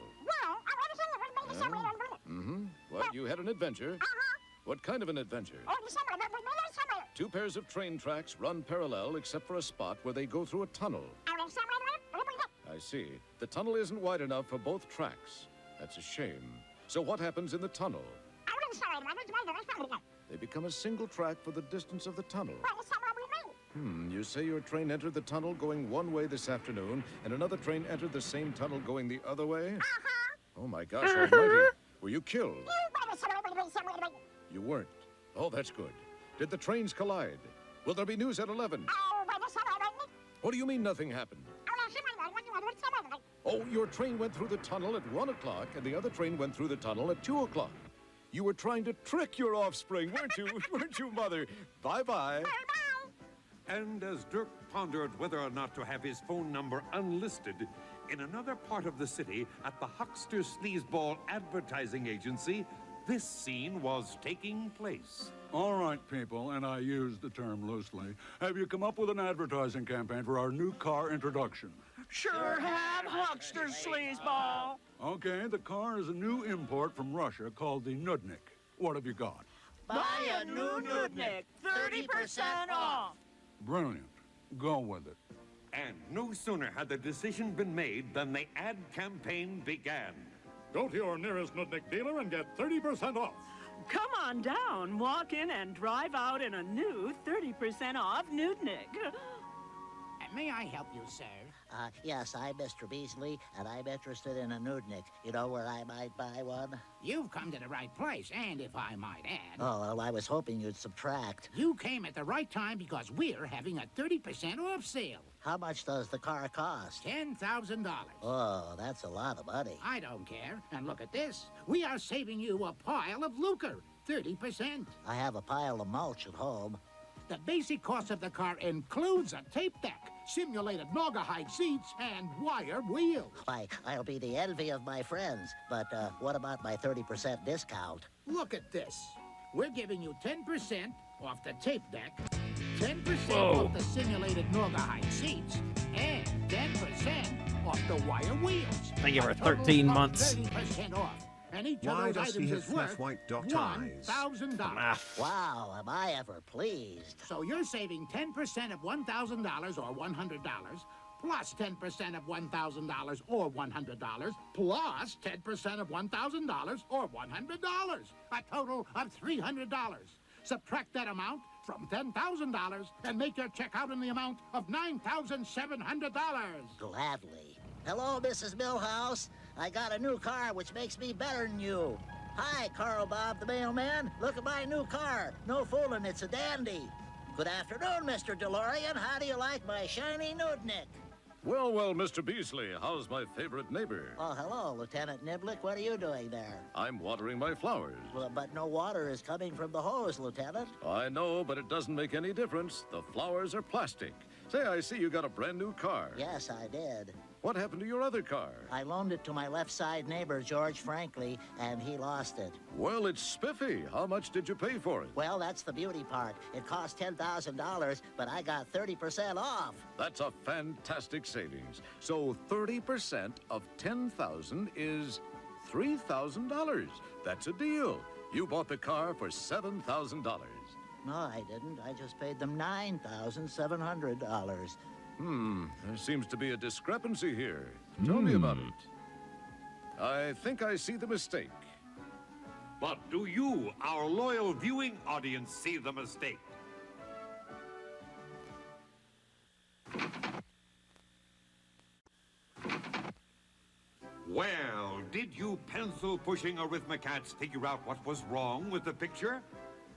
Mm-hmm. What, you had an adventure? What kind of an adventure? 2 pairs of train tracks run parallel except for a spot where they go through a tunnel. I see. The tunnel isn't wide enough for both tracks. That's a shame. So what happens in the tunnel? They become a single track for the distance of the tunnel. You say your train entered the tunnel going one way this afternoon, and another train entered the same tunnel going the other way? Oh my gosh almighty. Were you killed? You weren't. Oh, that's good. Did the trains collide? Will there be news at 11? What do you mean nothing happened? Oh, your train went through the tunnel at 1 o'clock, and the other train went through the tunnel at 2 o'clock. You were trying to trick your offspring, weren't you? Weren't you, Mother? Bye-bye. And as Dirk pondered whether or not to have his phone number unlisted, in another part of the city, at the Huckster Sleazeball Advertising Agency, this scene was taking place. All right, people, and I use the term loosely. Have you come up with an advertising campaign for our new car introduction? Sure have, Huckster Sleazeball. Okay, the car is a new import from Russia called the Nudnik. What have you got? Buy a new Nudnik, 30% off. Brilliant. Go with it. And no sooner had the decision been made than the ad campaign began. Go to your nearest Nudnik dealer and get 30% off. Come on down, walk in and drive out in a new 30% off Nudnik. May I help you, sir? Yes, I'm Mr. Beasley, and I'm interested in a Nudnik. You know where I might buy one? You've come to the right place, and if I might add... Oh, well, I was hoping you'd subtract. You came at the right time because we're having a 30% off sale. How much does the car cost? $10,000. Oh, that's a lot of money. I don't care. And look at this. We are saving you a pile of lucre. 30%. I have a pile of mulch at home. The basic cost of the car includes a tape deck, simulated Naugahyde seats, and wire wheels. Why, I'll be the envy of my friends. But what about my 30% discount? Look at this. We're giving you 10% off the tape deck, 10% off the simulated Naugahyde seats, and 10% off the wire wheels. Thank you for 13 months. 30% off. And each Why of those does he items have is flat worth white dot eyes? $1,000. Wow, am I ever pleased. So you're saving 10% of $1,000 or $100, plus 10% of $1,000 or $100, plus 10% of $1,000 or $100. A total of $300. Subtract that amount from $10,000 and make your check out in the amount of $9,700. Gladly. Hello, Mrs. Millhouse. I got a new car which makes me better than you. Hi, Carl Bob the mailman. Look at my new car. No fooling, it's a dandy. Good afternoon, Mr. DeLorean. How do you like my shiny Nudnik? Well, well, Mr. Beasley, how's my favorite neighbor? Oh, hello, Lieutenant Niblick. What are you doing there? I'm watering my flowers. Well, but no water is coming from the hose, Lieutenant. I know, but it doesn't make any difference. The flowers are plastic. Say, I see you got a brand new car. Yes, I did. What happened to your other car? I loaned it to my left side neighbor, George Franklin, and he lost it. Well, it's spiffy. How much did you pay for it? Well, that's the beauty part. It cost $10,000, but I got 30% off. That's a fantastic savings. So 30% of $10,000 is $3,000. That's a deal. You bought the car for $7,000. No, I didn't. I just paid them $9,700. There seems to be a discrepancy here. Tell me about it. I think I see the mistake. But do you, our loyal viewing audience, see the mistake? Well, did you pencil-pushing arithmocats figure out what was wrong with the picture?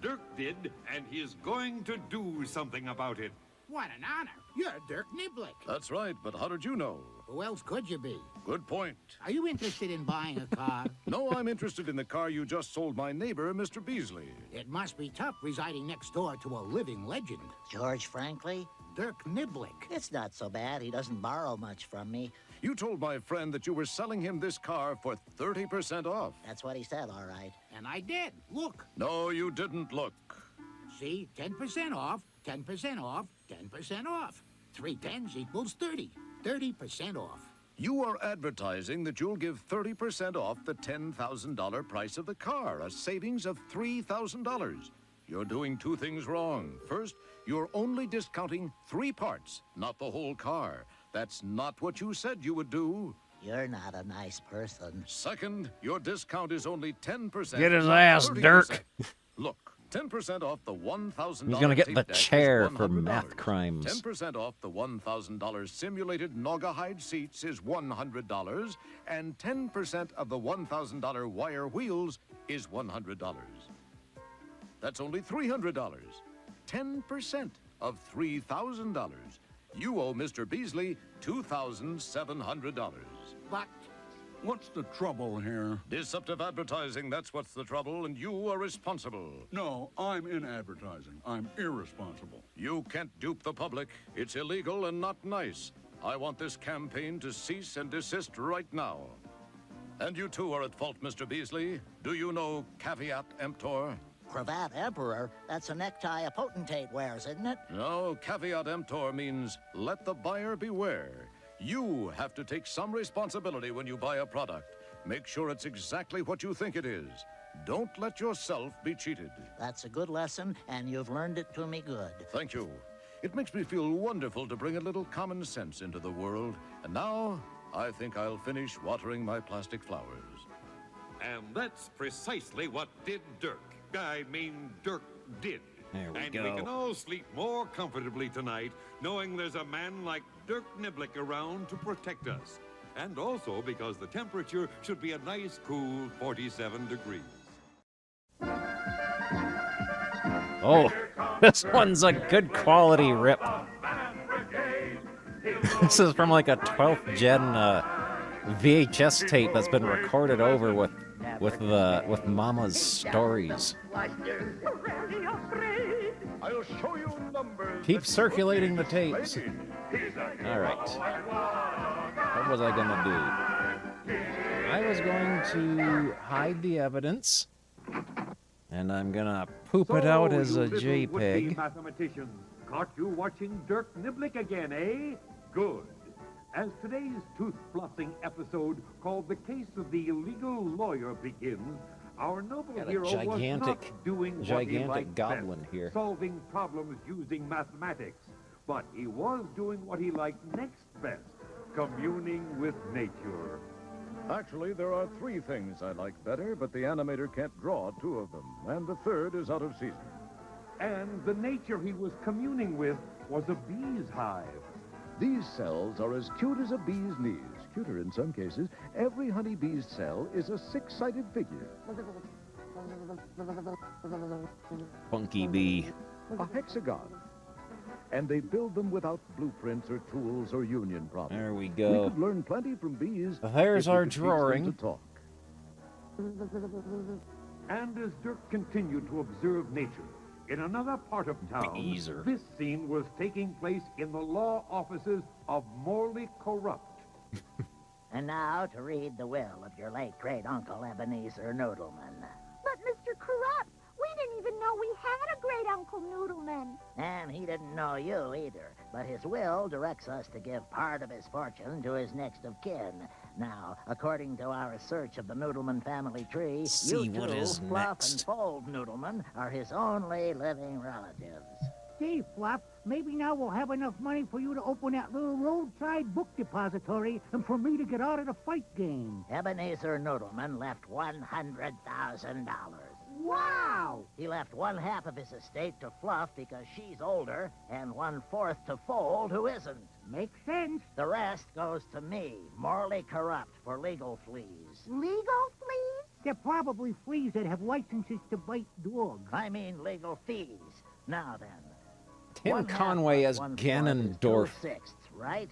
Dirk did, and he's going to do something about it. What an honor. You're Dirk Niblick. That's right, but how did you know? Who else could you be? Good point. Are you interested in buying a car? No, I'm interested in the car you just sold my neighbor, Mr. Beasley. It must be tough residing next door to a living legend. George Franklin? Dirk Niblick. It's not so bad. He doesn't borrow much from me. You told my friend that you were selling him this car for 30% off. That's what he said, all right. And I did. Look. No, you didn't look. See? 10% off, 10% off, 10% off. 3 10s equals 30. 30% off. You are advertising that you'll give 30% off the $10,000 price of the car, a savings of $3,000. You're doing 2 things wrong. First, you're only discounting 3 parts, not the whole car. That's not what you said you would do. You're not a nice person. Second, your discount is only 10%. Get his not ass, 30%. Dirk. Look, 10% off the $1,000 He's gonna get tape the deck is chair for $100. math crimes. 10% off the $1,000 simulated Naugahyde seats is $100, and 10% of the $1,000 wire wheels is $100. That's only $300. 10% of $3,000. You owe Mr. Beasley $2,700. But What's the trouble here? Deceptive advertising, that's what's the trouble, and you are responsible. No, I'm in advertising. I'm irresponsible. You can't dupe the public. It's illegal and not nice. I want this campaign to cease and desist right now. And you too are at fault, Mr. Beasley. Do you know caveat emptor? Cravat Emperor? That's a necktie a potentate wears, isn't it? No, caveat emptor means let the buyer beware. You have to take some responsibility when you buy a product. Make sure it's exactly what you think it is. Don't let yourself be cheated. That's a good lesson, and you've learned it to me good. Thank you. It makes me feel wonderful to bring a little common sense into the world. And now, I think I'll finish watering my plastic flowers. And that's precisely what did Dirk. I mean, Dirk did. There we and go. we can all sleep more comfortably tonight knowing there's a man like Dirk Niblick around to protect us. And also because the temperature should be a nice, cool 47 degrees. Oh, this one's a good quality rip. This is from like a 12th gen VHS tape that's been recorded over with Mama's stories. I'll show you numbers. Keep circulating the tapes. All right. What was I gonna do? I was going to hide the evidence, and I'm gonna poop it out as a JPEG. Mathematicians, caught you watching Dirk Niblick again, eh? Good. As today's tooth-flossing episode called The Case of the Illegal Lawyer begins, our noble Got a hero was gigantic not doing what he liked goblin best, here. solving problems using mathematics, but he was doing what he liked next best, communing with nature. Actually, there are 3 things I like better, but the animator can't draw 2 of them, and the third is out of season. And the nature he was communing with was a bee's hive. These cells are as cute as a bee's knees, cuter in some cases. Every honeybee's cell is a 6-sided figure. Funky bee. A hexagon. And they build them without blueprints or tools or union problems. There we We go. could learn plenty from bees. There's if we our could teach them drawing. to talk. And as Dirk continued to observe nature, in another part of town, Beezer. this scene was taking place in the law offices of Morley Corrupt. And now to read the will of your late great-uncle Ebenezer Noodleman. But, Mr. Corrupt, we didn't even know we had a great-uncle Noodleman. And he didn't know you either, but his will directs us to give part of his fortune to his next of kin. Now, according to our search of the Noodleman family tree, See you what two, is Fluff next. and Fold Noodleman, are his only living relatives. Gee, Fluff, maybe now we'll have enough money for you to open that little roadside book depository and for me to get out of the fight game. Ebenezer Noodleman left $100,000. Wow! He left 1/2 of his estate to Fluff because she's older, and 1/4 to Fold, who isn't. Makes sense. The rest goes to me, Morley Corrupt, for legal fleas. Legal fleas? They're probably fleas that have licenses to bite dogs. I mean legal fees. Now then. Tim 1/2 Conway plus as 1/4 is Ganondorf. 2/6, right?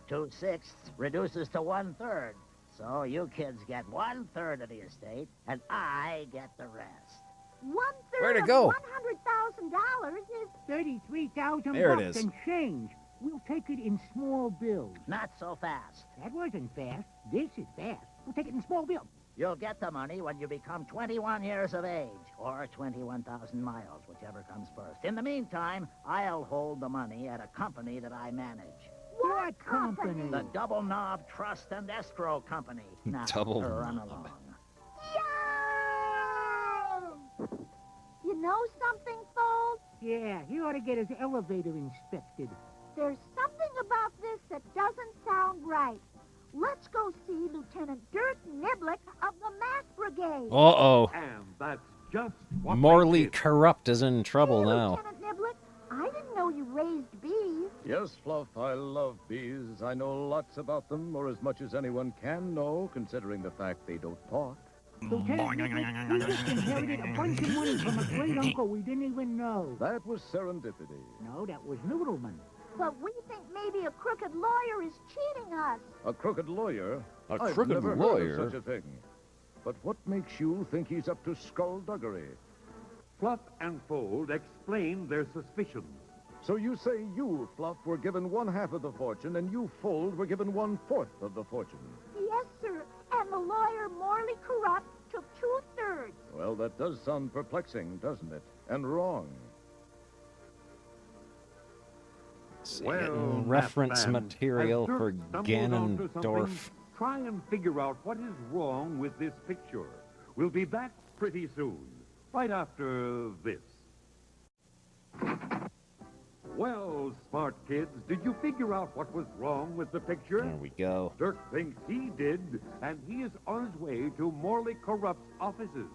2/6 reduces to 1/3. So you kids get 1/3 of the estate, and I get the rest. 1/3 Where'd it of go? $100,000 is 33,000 There it bucks is. and change. We'll take it in small bills. Not so fast. That wasn't fast. This is fast. We'll take it in small bills. You'll get the money when you become 21 years of age, or 21,000 miles, whichever comes first. In the meantime, I'll hold the money at a company that I manage. What company? The Double Knob Trust and Escrow Company. Now, Double run Knob. along. You know something, Fold? Yeah, he ought to get his elevator inspected. There's something about this that doesn't sound right. Let's go see Lieutenant Dirk Niblick of the Mass Brigade. Uh-oh. And that's just what Morley they did. Corrupt is in trouble now. Lieutenant Niblick, I didn't know you raised bees. Yes, Fluff, I love bees. I know lots about them, or as much as anyone can know, considering the fact they don't talk. Lieutenant Niblick, we just inherited a bunch of money from a great uncle we didn't even know. That was serendipity. No, that was Noodleman. But we think maybe a crooked lawyer is cheating us. A crooked lawyer? A I've crooked never lawyer? heard of such a thing. But what makes you think he's up to skullduggery? Fluff and Fold explained their suspicions. So you say you, Fluff, were given 1/2 of the fortune, and you, Fold, were given 1/4 of the fortune. Yes, sir. And the lawyer Morley Corrupt took 2/3. Well, that does sound perplexing, doesn't it? And wrong. Well, reference Matt material Van, for as Dirk stumbled onto something, Ganondorf. Try and figure out what is wrong with this picture. We'll be back pretty soon, right after this. Well, smart kids, did you figure out what was wrong with the picture? There we go. Dirk thinks he did, and he is on his way to Morley Corrupt's offices.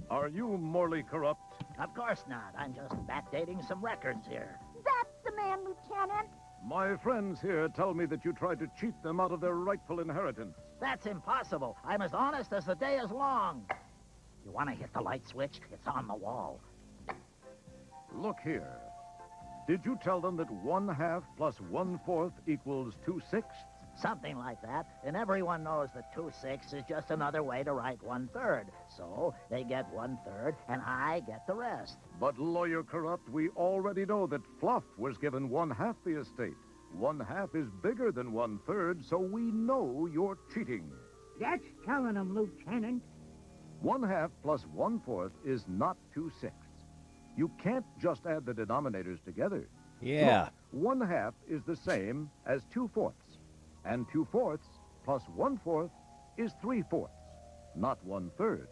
Are you Morley Corrupt? Of course not. I'm just backdating some records here. That's the man, Lieutenant. My friends here tell me that you tried to cheat them out of their rightful inheritance. That's impossible. I'm as honest as the day is long. You want to hit the light switch? It's on the wall. Look here. Did you tell them that 1/2 plus 1/4 equals 2/6? Something like that. And everyone knows that 2/6 is just another way to write 1/3. So they get 1/3, and I get the rest. But, Lawyer Corrupt, we already know that Fluff was given 1/2 the estate. 1/2 is bigger than 1/3, so we know you're cheating. That's telling him, Lieutenant. 1/2 plus 1/4 is not 2/6. You can't just add the denominators together. Yeah. Look, 1/2 is the same as 2/4. And 2/4 plus 1/4 is 3/4, not 1/3.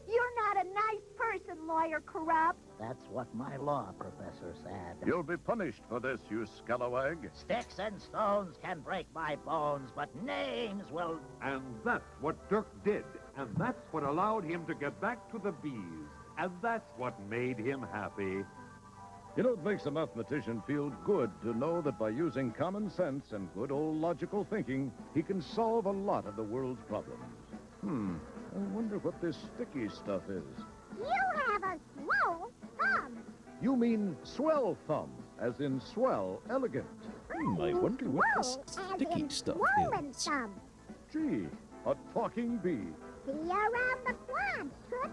You're not a nice person, Lawyer Corrupt. That's what my law professor said. You'll be punished for this, you scalawag. Sticks and stones can break my bones, but names will... And that's what Dirk did, and that's what allowed him to get back to the bees, and that's what made him happy. You know, it makes a mathematician feel good to know that by using common sense and good old logical thinking, he can solve a lot of the world's problems. I wonder what this sticky stuff is. You have a swole thumb. You mean swell thumb, as in swell, elegant. I wonder what this sticky stuff Swollen is. thumb. Gee, a talking bee. See you around the plant, Toot.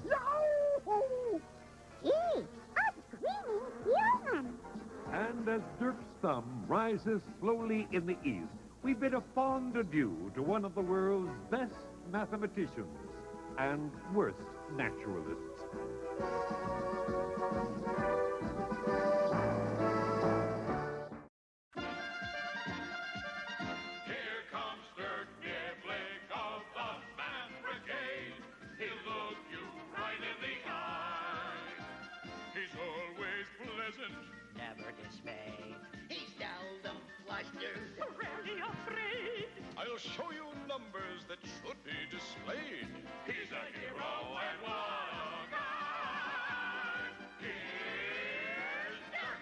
Yo! Gee, a screaming human. And as Dirk's thumb rises slowly in the east, we bid a fond adieu to one of the world's best mathematicians and worst naturalists. Here comes Dirk Niblick of the Man Brigade. He'll look you right in the eye. He's always pleasant, never dismayed. He's seldom flustered, rarely afraid. I'll show you numbers that should be displayed. He's a hero and what a guy. Here's Dirk.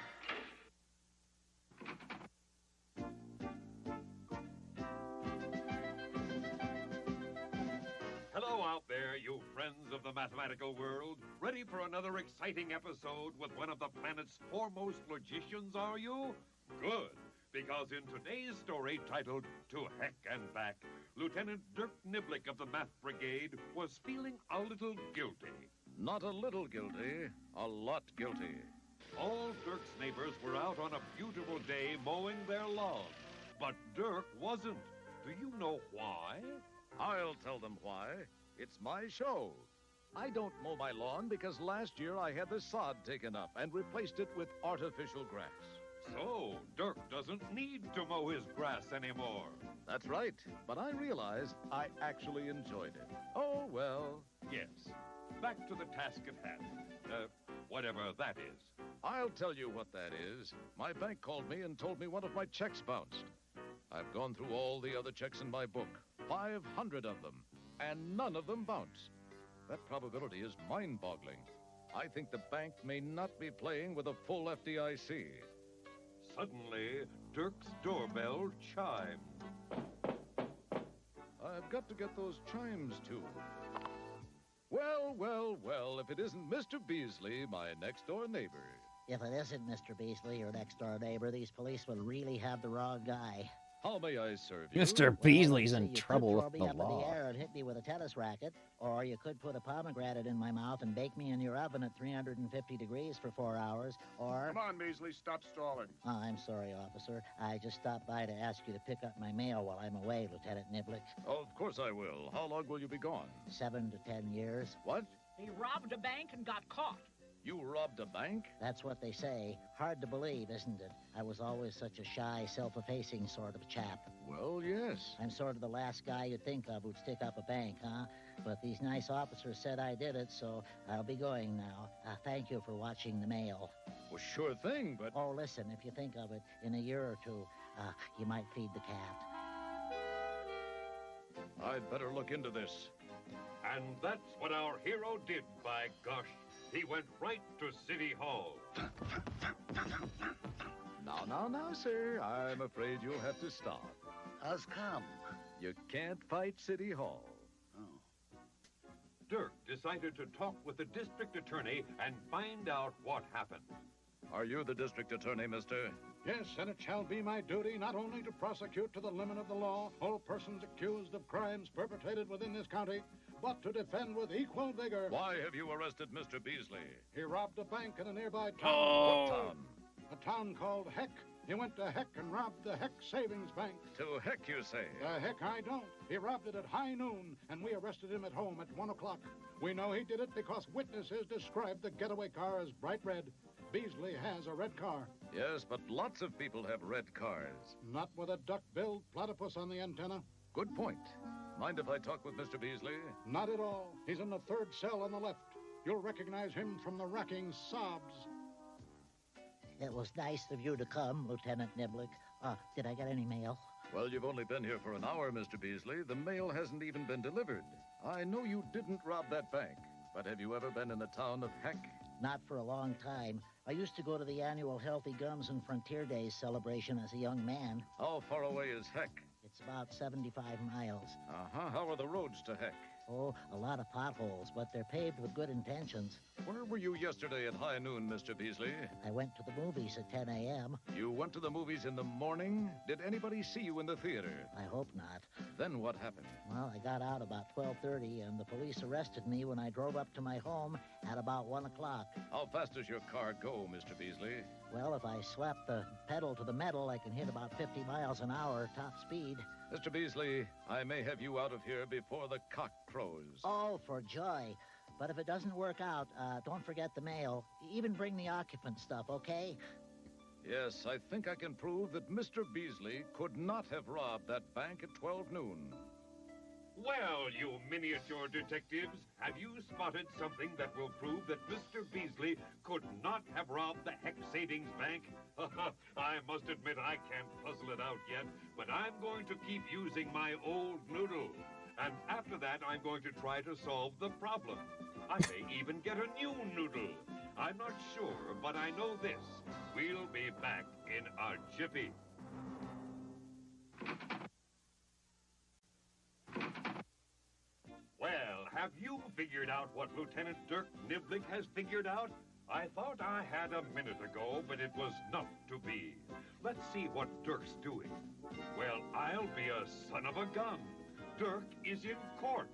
Hello out there, you friends of the mathematical world. Ready for another exciting episode with one of the planet's foremost logicians, are you? Good, because in today's story titled To Heck and Back, Lieutenant Dirk Niblick of the Math Brigade was feeling a little guilty. Not a little guilty, a lot guilty. All Dirk's neighbors were out on a beautiful day mowing their lawn, but Dirk wasn't. Do you know why? I'll tell them why. It's my show. I don't mow my lawn because last year I had the sod taken up and replaced it with artificial grass. So, Dirk doesn't need to mow his grass anymore. That's right, but I realized I actually enjoyed it. Oh, well. Yes, back to the task at hand. Whatever that is. I'll tell you what that is. My bank called me and told me one of my checks bounced. I've gone through all the other checks in my book, 500 of them, and none of them bounced. That probability is mind-boggling. I think the bank may not be playing with a full FDIC. Suddenly, Dirk's doorbell chimed. I've got to get those chimes, too. Well, well, well, if it isn't Mr. Beasley, my next-door neighbor. If it isn't Mr. Beasley, your next-door neighbor, these policemen really have the wrong guy. How may I serve you? Mr. Beasley's in You trouble could with throw the me up in law. the air and hit me with a tennis racket, or you could put a pomegranate in my mouth and bake me in your oven at 350 degrees for 4 hours, or... Come on, Beasley, stop stalling. Oh, I'm sorry, officer. I just stopped by to ask you to pick up my mail while I'm away, Lieutenant Niblick. Of course I will. How long will you be gone? 7 to 10 years. What? He robbed a bank and got caught. You robbed a bank? That's what they say. Hard to believe, isn't it? I was always such a shy, self-effacing sort of chap. Well, yes. I'm sort of the last guy you'd think of who'd stick up a bank, huh? But these nice officers said I did it, so I'll be going now. Thank you for watching the mail. Well, sure thing, but... Oh, listen, if you think of it, in a year or two, you might feed the cat. I'd better look into this. And that's what our hero did, by gosh. He went right to City Hall. Now, sir. I'm afraid you'll have to stop. How's come? You can't fight City Hall. Dirk decided to talk with the district attorney and find out what happened. Are you the district attorney, mister? Yes, and it shall be my duty not only to prosecute to the limit of the law all persons accused of crimes perpetrated within this county, but to defend with equal vigor. Why have you arrested Mr. Beasley? He robbed a bank in a nearby town. What town? A town called Heck. He went to Heck and robbed the Heck Savings Bank. To Heck, you say? The heck I don't. He robbed it at high noon, and we arrested him at home at 1 o'clock. We know he did it because witnesses described the getaway car as bright red. Beasley has a red car. Yes, but lots of people have red cars. Not with a duck-billed platypus on the antenna. Good point. Mind if I talk with Mr. Beasley? Not at all. He's in the third cell on the left. You'll recognize him from the racking sobs. It was nice of you to come, Lieutenant Niblick. Did I get any mail? Well, you've only been here for an hour, Mr. Beasley. The mail hasn't even been delivered. I know you didn't rob that bank, but have you ever been in the town of Heck? Not for a long time. I used to go to the annual Healthy Guns and Frontier Days celebration as a young man. How far away is Heck? It's about 75 miles. Uh-huh. How are the roads to Heck? Oh, a lot of potholes, but they're paved with good intentions. Where were you yesterday at high noon, Mr. Beasley? I went to the movies at 10 a.m. You went to the movies in the morning? Did anybody see you in the theater? I hope not. Then what happened? Well, I got out about 12:30, and the police arrested me when I drove up to my home at about 1 o'clock. How fast does your car go, Mr. Beasley? Well, if I slap the pedal to the metal, I can hit about 50 miles an hour top speed. Mr. Beasley, I may have you out of here before the cock crows. Oh, for joy. But if it doesn't work out, don't forget the mail. Even bring the occupant stuff, okay? Yes, I think I can prove that Mr. Beasley could not have robbed that bank at 12 noon. Well, you miniature detectives, have you spotted something that will prove that Mr. Beasley could not have robbed the Heck Savings Bank? I must admit I can't puzzle it out yet, but I'm going to keep using my old noodle. And after that, I'm going to try to solve the problem. I may even get a new noodle. I'm not sure, but I know this. We'll be back in a jiffy. Well, Have you figured out what Lieutenant Dirk Niblick has figured out? I thought I had a minute ago, but it was not to be. Let's see what Dirk's doing. Well, I'll be a son of a gun. Dirk is in court.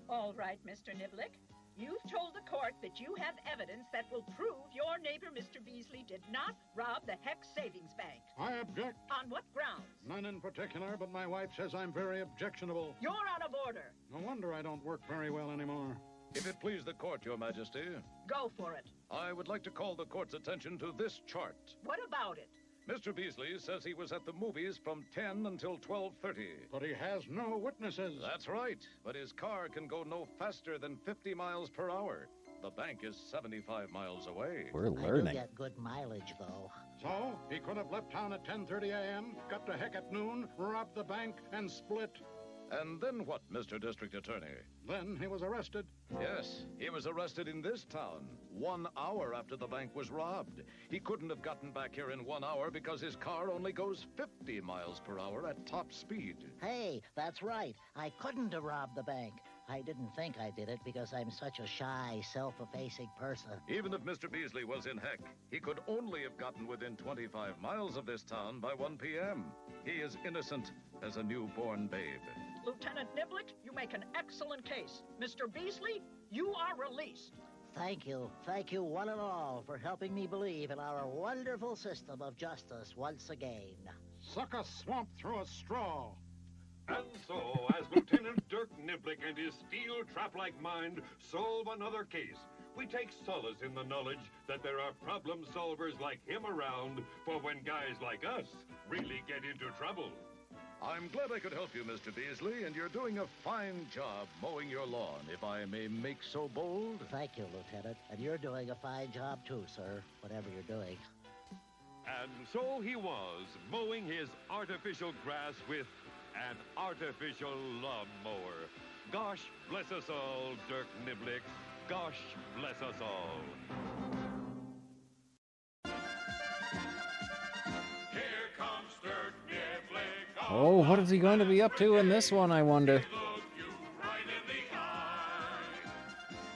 All right, Mr. Niblick. You've told the court that you have evidence that will prove your neighbor, Mr. Beasley, did not rob the Hex Savings Bank. I object. On what grounds? None in particular, but my wife says I'm very objectionable. You're out of order. No wonder I don't work very well anymore. If it please the court, Your Majesty, Go for it. I would like to call the court's attention to this chart. What about it? Mr. Beasley says he was at the movies from 10 until 12:30. But he has no witnesses. That's right, but his car can go no faster than 50 miles per hour. The bank is 75 miles away. We're I do learning. get good mileage, though. So, he could have left town at 10:30 a.m., got to Heck at noon, robbed the bank, and split. And then what, Mr. District Attorney? Then he was arrested. Yes, he was arrested in this town 1 hour after the bank was robbed. He couldn't have gotten back here in 1 hour because his car only goes 50 miles per hour at top speed. Hey, that's right. I couldn't have robbed the bank. I didn't think I did it because I'm such a shy, self-effacing person. Even if Mr. Beasley was in Heck, he could only have gotten within 25 miles of this town by 1 p.m. He is innocent as a newborn babe. Lieutenant Niblick, you make an excellent case. Mr. Beasley, you are released. Thank you, one and all, for helping me believe in our wonderful system of justice once again. Suck a swamp through a straw. And so, as Lieutenant Dirk Niblick and his steel trap-like mind solve another case, we take solace in the knowledge that there are problem solvers like him around for when guys like us really get into trouble. I'm glad I could help you, Mr. Beasley, and you're doing a fine job mowing your lawn, if I may make so bold. Thank you, Lieutenant. And you're doing a fine job too, sir, whatever you're doing. And so he was, mowing his artificial grass with an artificial lawnmower. Gosh bless us all, Dirk Niblick. Gosh bless us all. Here comes Dirk Niblick. Oh, what is he going to be up to in this one, I wonder? Look you right in the eye.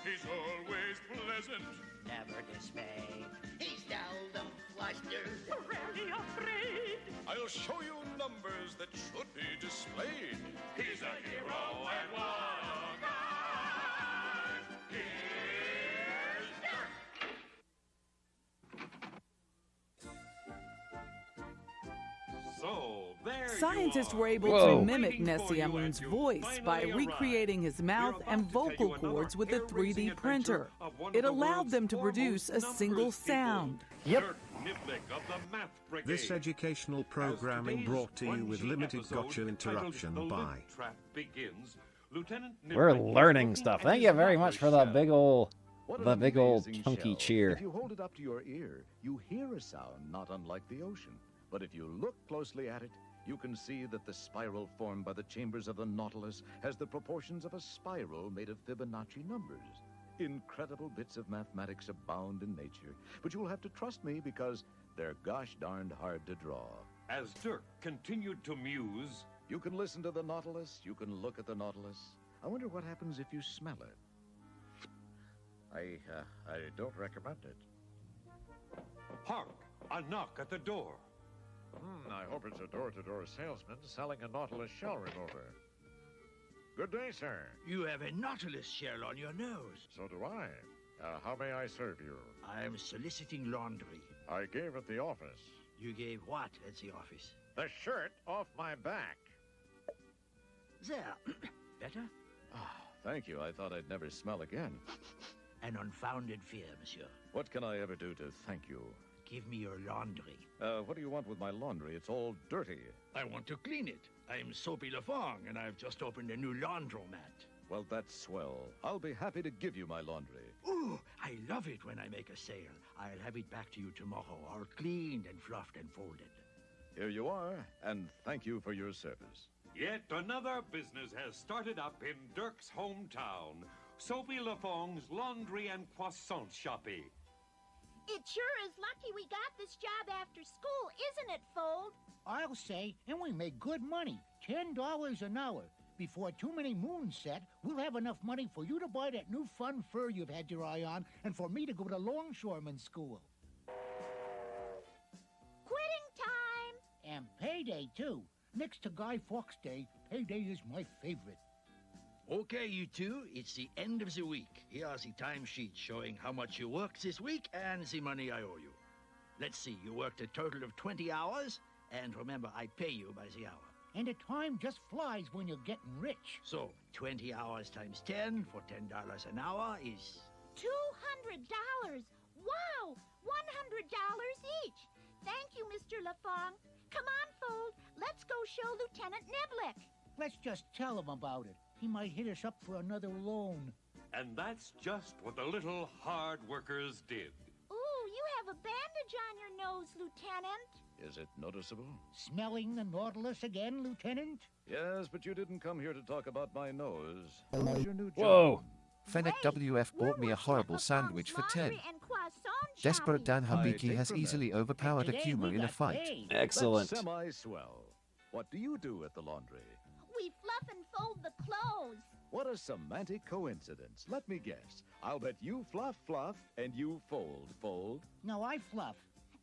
He's always pleasant. Never dismay. He's seldom flustered. Rarely afraid. I'll show you numbers that should be displayed. He's a hero and one of kind. Here's Dirk. So, there Scientists you were are. able Whoa. to mimic Waiting for Nessie you Emeren's as you voice by finally recreating his mouth We're and about to tell vocal you another cords with a hair-raising 3D printer. adventure of one of It the allowed world's them to foremost produce a single numbers people. sound. Dirk Niblick of the Math Brigade. This educational programming As brought to you with today's limited episode, gotcha interruption titled The by. Lip Trap begins, Lieutenant We're Niblick is learning looking stuff. at Thank his you very number much for the shell. big old, What the an big old amazing chunky shell. cheer. If you hold it up to your ear, you hear a sound not unlike the ocean. But if you look closely at it, you can see that the spiral formed by the chambers of the Nautilus has the proportions of a spiral made of Fibonacci numbers. Incredible bits of mathematics abound in nature, but you'll have to trust me because they're gosh darned hard to draw. As Dirk continued to muse, You can listen to the Nautilus, you can look at the Nautilus. I wonder what happens if you smell it. I don't recommend it. hark, a knock at the door. I hope it's a door-to-door salesman selling a Nautilus shell remover. Good day, sir. You have a Nautilus shell on your nose. So do I. How may I serve you? I'm soliciting laundry. I gave at the office. You gave what at the office? The shirt off my back. There. Better? Thank you. I thought I'd never smell again. An unfounded fear, monsieur. What can I ever do to thank you? Give me your laundry. What do you want with my laundry? It's all dirty. I want to clean it. I'm Soapy Lafong, and I've just opened a new laundromat. Well, that's swell. I'll be happy to give you my laundry. Ooh, I love it when I make a sale. I'll have it back to you tomorrow, all cleaned and fluffed and folded. Here you are, and thank you for your service. Yet another business has started up in Dirk's hometown. Soapy Lafong's Laundry and Croissant Shoppy. It sure is lucky we got this job after school, isn't it, Fold? I'll say, and we make good money, $10 an hour. Before too many moons set, we'll have enough money for you to buy that new fun fur you've had your eye on, and for me to go to longshoreman school. Quitting time! And payday, too. Next to Guy Fawkes Day, payday is my favorite. Okay, you two, it's the end of the week. Here are the timesheets showing how much you worked this week and the money I owe you. Let's see, you worked a total of 20 hours, and remember, I pay you by the hour. And the time just flies when you're getting rich. So, 20 hours times 10 for $10 an hour is... $200! Wow! $100 each! Thank you, Mr. LaFong. Come on, Fold. Let's go show Lieutenant Niblick. Let's just tell him about it. He might hit us up for another loan. And that's just what the little hard workers did. Ooh, you have a bandage on your nose, Lieutenant. Is it noticeable? Smelling the Nautilus again, Lieutenant? Yes, but you didn't come here to talk about my nose. How's your new job? Whoa. Fennec WF bought me a horrible sandwich for 10. Desperate Dan Habiki has easily overpowered a Kuma in a fight. Excellent. That's semi-swell. What do you do at the laundry? We fluff and fold the clothes. What a semantic coincidence. Let me guess. I'll bet you fluff, and you fold. No, I fluff.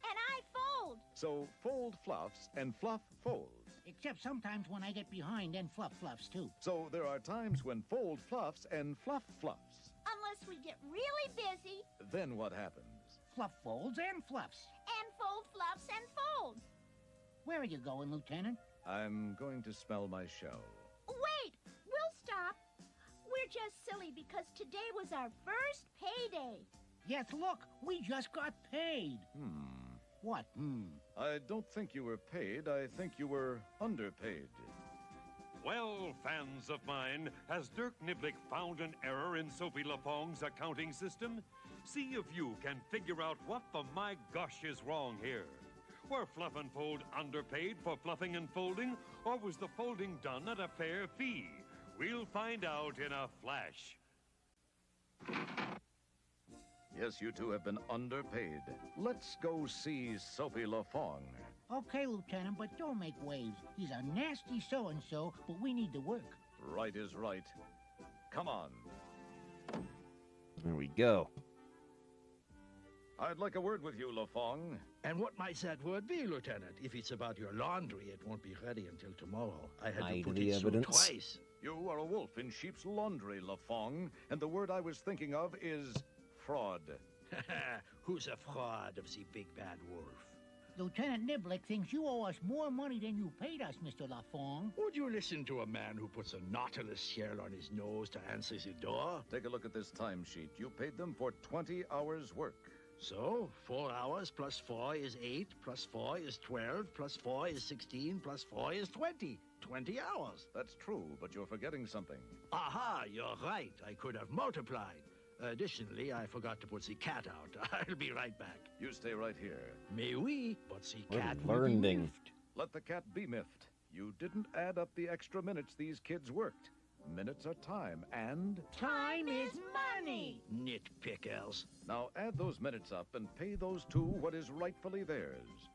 And I fold. So fold fluffs and fluff folds. Except sometimes when I get behind, then fluff fluffs too. So there are times when fold fluffs and fluff fluffs. Unless we get really busy. Then what happens? Fluff folds and fluffs. And fold fluffs and folds. Where are you going, Lieutenant? I'm going to smell my show. Wait, we'll stop. We're just silly because today was our first payday. Yes, look, we just got paid. What? I don't think you were paid. I think you were underpaid. Well, fans of mine, has Dirk Niblick found an error in Sophie LaFong's accounting system? See if you can figure out what the my gosh is wrong here. Were Fluff and Fold underpaid for fluffing and folding, or was the folding done at a fair fee? We'll find out in a flash. Yes, you two have been underpaid. Let's go see Sophie LaFong. Okay, Lieutenant, but don't make waves. He's a nasty so-and-so, but we need to work. Right is right. Come on. There we go. I'd like a word with you, LaFong. And what might that word be, Lieutenant? If it's about your laundry, it won't be ready until tomorrow. I had to put it through twice. You are a wolf in sheep's laundry, LaFong, and the word I was thinking of is fraud. Who's a fraud of the big bad wolf? Lieutenant Niblick thinks you owe us more money than you paid us, Mr. LaFong. Would you listen to a man who puts a Nautilus shell on his nose to answer the door? Take a look at this timesheet. You paid them for 20 hours' work. So, 4 hours plus 4 is 8, plus 4 is 12, plus 4 is 16, plus 4 is 20. 20 hours. That's true, but you're forgetting something. Aha, you're right. I could have multiplied. Additionally, I forgot to put the cat out. I'll be right back. You stay right here. Mais oui, but the We're cat will be learning. miffed. Let the cat be miffed. You didn't add up the extra minutes these kids worked. Minutes are time, and... Time is money. Nitpickers. Now add those minutes up and pay those two what is rightfully theirs.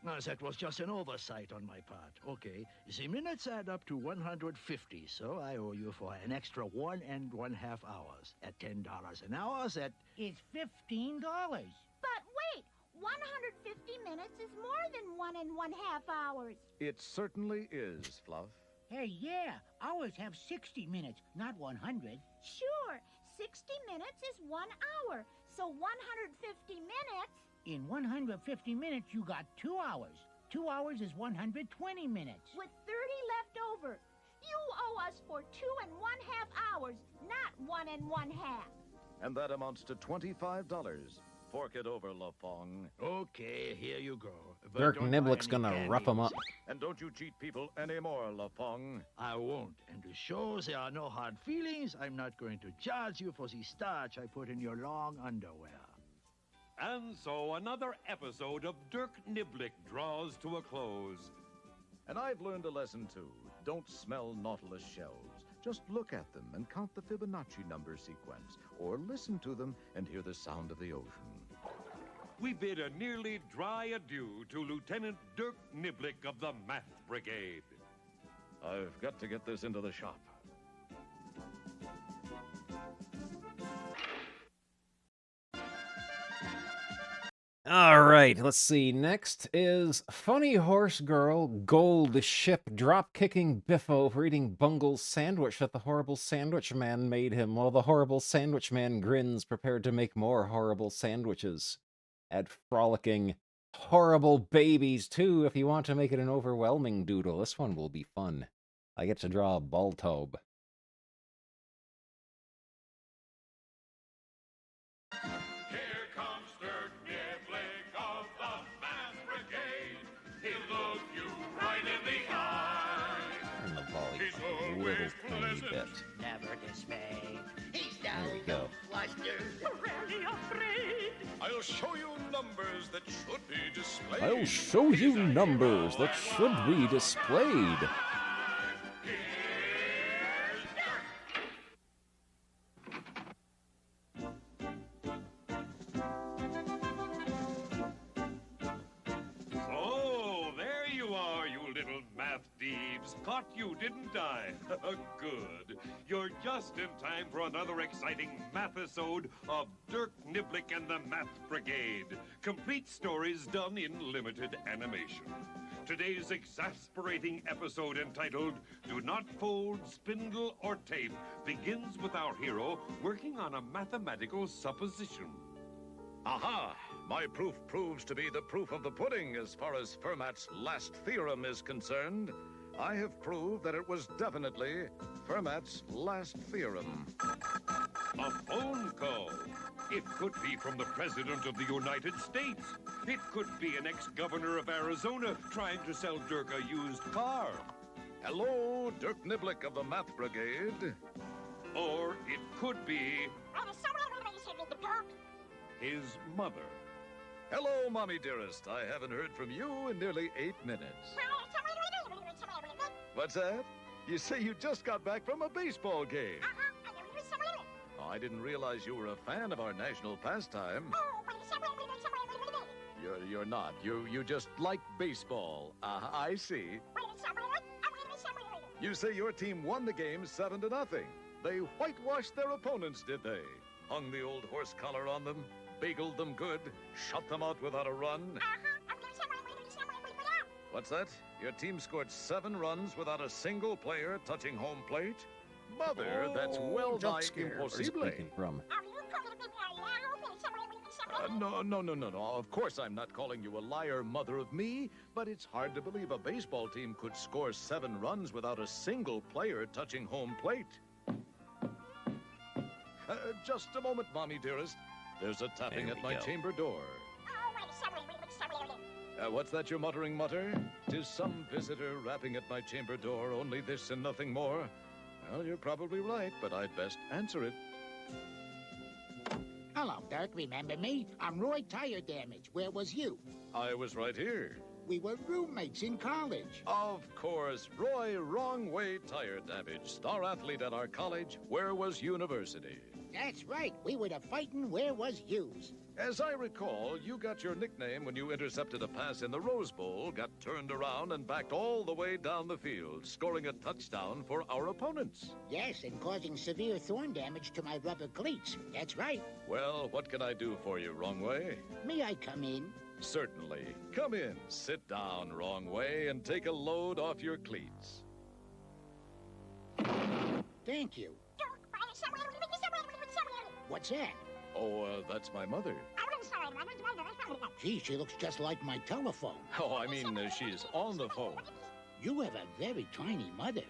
No, that was just an oversight on my part. Okay, the minutes add up to 150, so I owe you for an extra 1 1/2 hours. At $10 an hour, that... It's $15. But wait, 150 minutes is more than 1 1/2 hours. It certainly is, Fluff. Hey, yeah, ours have 60 minutes, not 100. Sure, 60 minutes is 1 hour, so 150 minutes... In 150 minutes, you got 2 hours. 2 hours is 120 minutes. With 30 left over. You owe us for 2 1/2 hours, not 1 1/2. And that amounts to $25. Fork it over, LaFong. Okay, here you go. But Dirk don't buy Niblick's any gonna candy rough him or up. And don't you cheat people anymore, LaFong. I won't. And to show there are no hard feelings, I'm not going to charge you for the starch I put in your long underwear. And so another episode of Dirk Niblick draws to a close. And I've learned a lesson, too. Don't smell Nautilus shells. Just look at them and count the Fibonacci number sequence, or listen to them and hear the sound of the ocean. We bid a nearly dry adieu to Lieutenant Dirk Niblick of the Math Brigade. I've got to get this into the shop. All right, let's see. Next is Funny Horse Girl, Gold Ship, drop-kicking Biffo for eating Bungle's sandwich that the horrible sandwich man made him, while the horrible sandwich man grins, prepared to make more horrible sandwiches. Add frolicking, horrible babies, too, if you want to make it an overwhelming doodle. This one will be fun. I get to draw a Baltob. Never dismay. He's down There we go. Rarely afraid. I'll show you numbers that should be displayed. I'll show you numbers that should be displayed. Oh, there you are, you little math thieves. Caught you, didn't I? Good. You're just in time for another exciting math-isode of Dirk Niblick and the Math Brigade. Complete stories done in limited animation. Today's exasperating episode, entitled Do Not Fold, Spindle, or Tape, begins with our hero working on a mathematical supposition. Aha! My proof proves to be the proof of the pudding as far as Fermat's last theorem is concerned. I have proved that it was definitely Fermat's last theorem. A phone call. It could be from the President of the United States. It could be an ex-governor of Arizona trying to sell Dirk a used car. Hello, Dirk Niblick of the Math Brigade. Or it could be his mother. Hello, Mommy dearest. I haven't heard from you in nearly 8 minutes. What's that? You say you just got back from a baseball game. Oh, I didn't realize you were a fan of our national pastime. You're not. You just like baseball. I see. You say your team won the game 7-0. They whitewashed their opponents, did they? Hung the old horse collar on them, bageled them good, shut them out without a run. What's that? Your team scored 7 runs without a single player touching home plate? Mother, that's well-nigh impossible. From? No. Of course I'm not calling you a liar, mother of me, but it's hard to believe a baseball team could score 7 runs without a single player touching home plate. Just a moment, Mommy dearest. There's a tapping at my chamber door. What's that you're muttering, Mutter? 'Tis some visitor rapping at my chamber door, only this and nothing more. Well, you're probably right, but I'd best answer it. Hello, Dirk. Remember me? I'm Roy Tire Damage. Where was you? I was right here. We were roommates in college. Of course, Roy Wrong Way Tire Damage, star athlete at our college. Where was university? That's right. We were the fighting Where Was Yous. As I recall, you got your nickname when you intercepted a pass in the Rose Bowl, got turned around and backed all the way down the field, scoring a touchdown for our opponents. Yes, and causing severe thorn damage to my rubber cleats. That's right. Well, what can I do for you, Wrong Way? May I come in? Certainly. Come in, sit down, Wrong Way, and take a load off your cleats. Thank you. What's that? Oh, that's my mother. Gee, she looks just like my telephone. Oh, I mean, she's on the phone. You have a very tiny mother.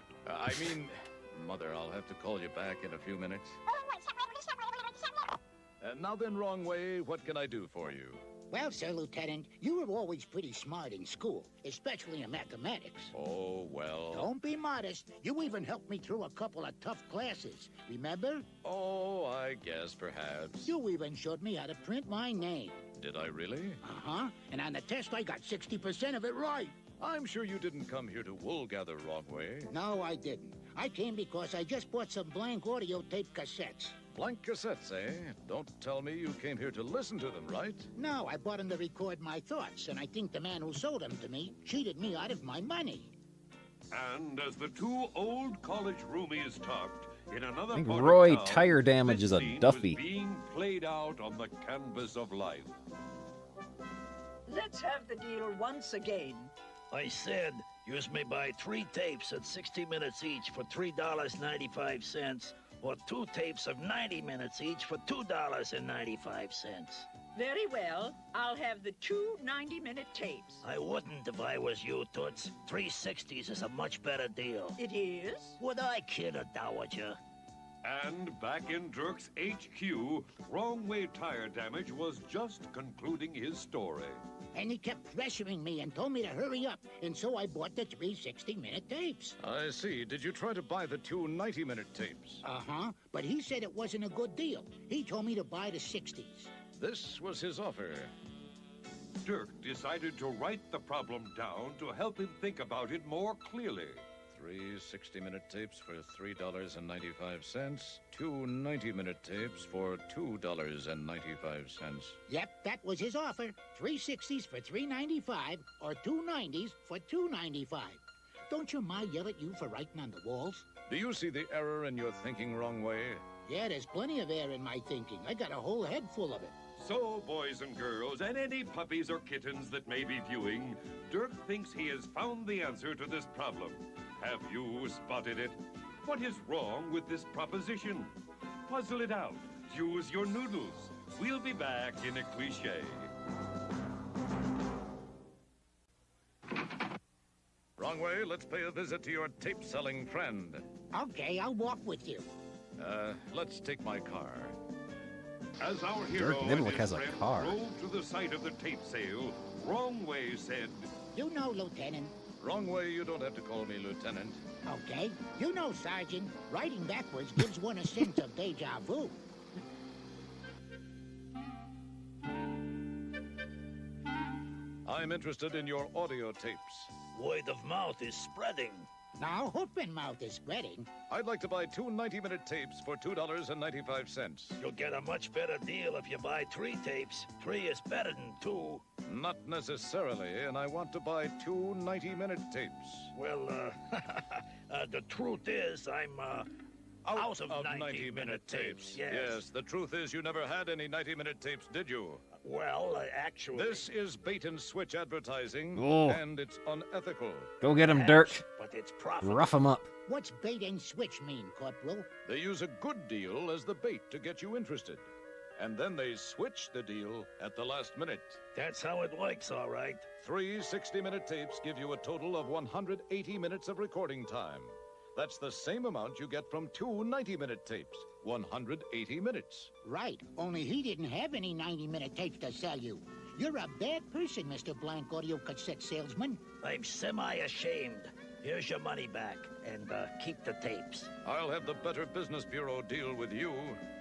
Mother, I'll have to call you back in a few minutes. Now then, Wrong Way, what can I do for you? Well, Sir Lieutenant, you were always pretty smart in school, especially in mathematics. Oh, well... Don't be modest. You even helped me through a couple of tough classes. Remember? Oh, I guess perhaps. You even showed me how to print my name. Did I really? Uh-huh. And on the test, I got 60% of it right. I'm sure you didn't come here to wool gather, Wrong Way. No, I didn't. I came because I just bought some blank audio tape cassettes. Blank cassettes, eh? Don't tell me you came here to listen to them, right? No, I bought them to record my thoughts, and I think the man who sold them to me cheated me out of my money. And as the two old college roomies talked, in another I think part Roy of town, tire damage is a this scene Duffy. was being played out on the canvas of life. Let's have the deal once again. I said, you may buy 3 tapes at 60 minutes each for $3.95, or 2 tapes of 90 minutes each for $2.95. Very well. I'll have the 2 90-minute tapes. I wouldn't if I was you, Toots. 360s is a much better deal. It is? Would I kid a dowager? And back in Dirk's HQ, Wrong Way Tire Damage was just concluding his story. And he kept pressuring me and told me to hurry up, and so I bought the 3 60-minute tapes. I see. Did you try to buy the 2 90-minute tapes? Uh-huh, but he said it wasn't a good deal. He told me to buy the 60s. This was his offer. Dirk decided to write the problem down to help him think about it more clearly. 3 60-minute tapes for $3.95, 2 90-minute tapes for $2.95. Yep, that was his offer. 3 60s for $3.95 or 2 90s for $2.95. Don't your ma yell at you for writing on the walls? Do you see the error in your thinking, Wrong Way? Yeah, there's plenty of air in my thinking. I got a whole head full of it. So, boys and girls, and any puppies or kittens that may be viewing, Dirk thinks he has found the answer to this problem. Have you spotted it? What is wrong with this proposition? Puzzle it out. Use your noodles. We'll be back in a cliche. Wrong Way, let's pay a visit to your tape-selling friend. Okay, I'll walk with you. Let's take my car. As our hero Dirk and Niblick his has a friend car. drove to the site of the tape sale, Wrong Way said, You know, Lieutenant. Wrong Way, you don't have to call me Lieutenant. Okay. You know, Sergeant, writing backwards gives one a sense of deja vu. I'm interested in your audio tapes. Word of mouth is spreading. Now, open mouth is spreading. I'd like to buy 2 90-minute tapes for $2.95. You'll get a much better deal if you buy 3 tapes. 3 is better than 2. Not necessarily, and I want to buy 2 90-minute tapes. Well, the truth is, I'm, out of 90-minute tapes. Yes, the truth is you never had any 90-minute tapes, did you? Well, actually... This is bait-and-switch advertising, Oh. and it's unethical. Go get him, Dirk. But it's profitable. Rough him up. What's bait and switch mean, Corporal? They use a good deal as the bait to get you interested. And then they switch the deal at the last minute. That's how it works, all right. 3 60-minute tapes give you a total of 180 minutes of recording time. That's the same amount you get from 2 90-minute tapes. 180 minutes. Right, only he didn't have any 90-minute tapes to sell you. You're a bad person, Mr. Blank Audio Cassette Salesman. I'm semi-ashamed. Here's your money back, and keep the tapes. I'll have the Better Business Bureau deal with you.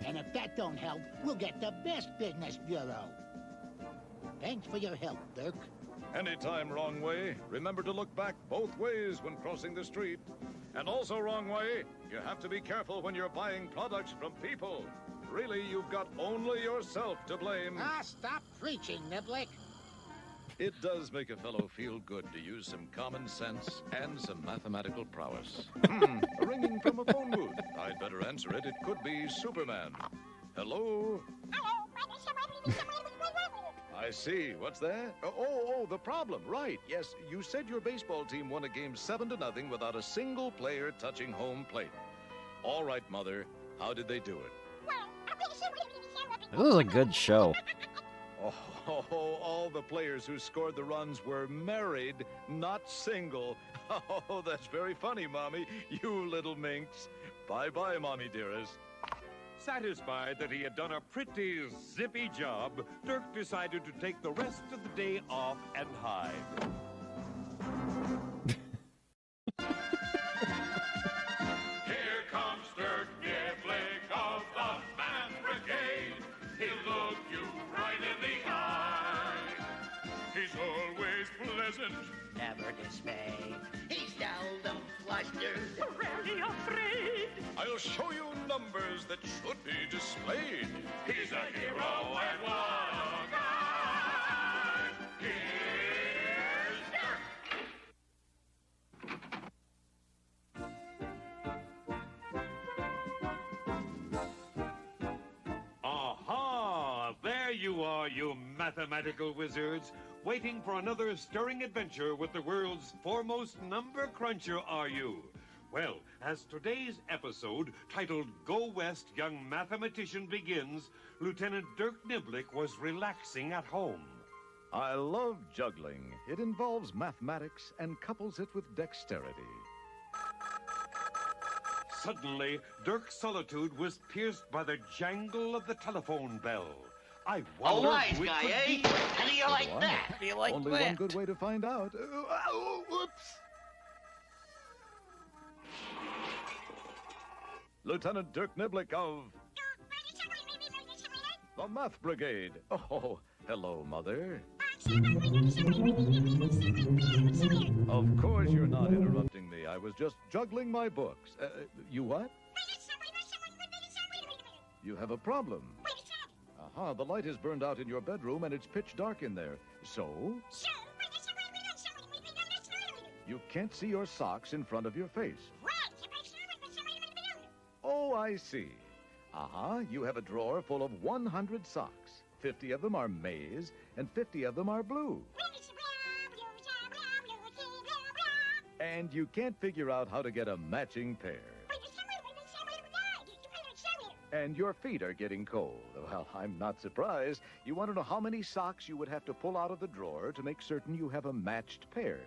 And if that don't help, we'll get the best business bureau. Thanks for your help, Dirk. Anytime, Wrong Way. Remember to look back both ways when crossing the street. And also, Wrong Way, you have to be careful when you're buying products from people. Really, you've got only yourself to blame. Ah, stop preaching, Niblick. It does make a fellow feel good to use some common sense and some mathematical prowess. Ringing from a phone booth. I'd better answer it. It could be Superman. Hello? I see. What's that? Oh, the problem. Right. Yes, you said your baseball team won a game 7-0 without a single player touching home plate. All right, Mother. How did they do it? This is a good show. Oh, all the players who scored the runs were married, not single. Oh, that's very funny, Mommy. You little minx. Bye-bye, Mommy dearest. Satisfied that he had done a pretty zippy job, Dirk decided to take the rest of the day off and hide. Here comes Dirk Niblick of the Man Brigade. He'll look you right in the eye. He's always pleasant. Never dismay. He's seldom flustered. Really afraid. I'll show you numbers that should be displayed. He's a hero and what a guy. Here's Dirk. you are, you mathematical wizards. Waiting for another stirring adventure with the world's foremost number cruncher, are you? Well, as today's episode, titled Go West, Young Mathematician begins, Lieutenant Dirk Niblick was relaxing at home. I love juggling. It involves mathematics and couples it with dexterity. Suddenly, Dirk's solitude was pierced by the jangle of the telephone bell. I wonder who it could be. How do you like Wow. that? How do you like Only that? one good way to find out. Whoops! Lieutenant Dirk Niblick of the Math Brigade. Oh, hello, Mother. Of course you're not interrupting me. I was just juggling my books. You what? You have a problem. Aha, the light is burned out in your bedroom and it's pitch dark in there. So? You can't see your socks in front of your face. Oh, I see. Aha, you have a drawer full of 100 socks. 50 of them are maize and 50 of them are blue. And you can't figure out how to get a matching pair. And your feet are getting cold. Well, I'm not surprised. You want to know how many socks you would have to pull out of the drawer to make certain you have a matched pair.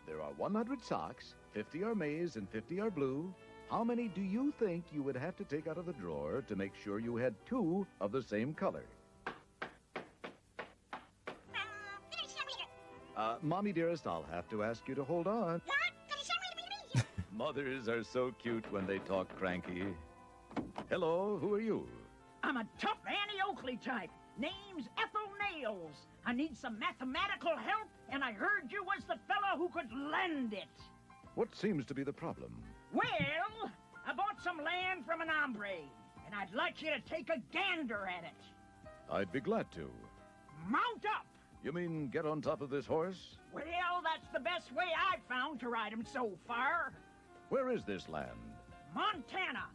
There are 100 socks, 50 are maize and 50 are blue. How many do you think you would have to take out of the drawer to make sure you had 2 of the same color? Mommy dearest, I'll have to ask you to hold on. Mothers are so cute when they talk cranky. Hello, who are you? I'm a tough Annie Oakley type. Name's Ethel Nails. I need some mathematical help, and I heard you was the fella who could lend it. What seems to be the problem? Well, I bought some land from an hombre, and I'd like you to take a gander at it. I'd be glad to. Mount up. You mean get on top of this horse? Well, that's the best way I've found to ride him so far. Where is this land? Montana.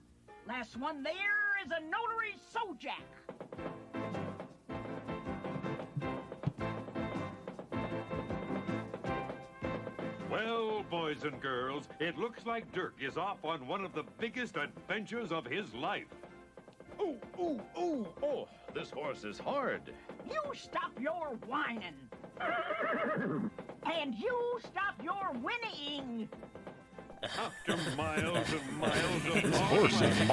Last one there is a notary Sojak. Well, boys and girls, it looks like Dirk is off on one of the biggest adventures of his life. Oh, this horse is hard. You stop your whining. And you stop your whinnying. After miles and miles of This horse is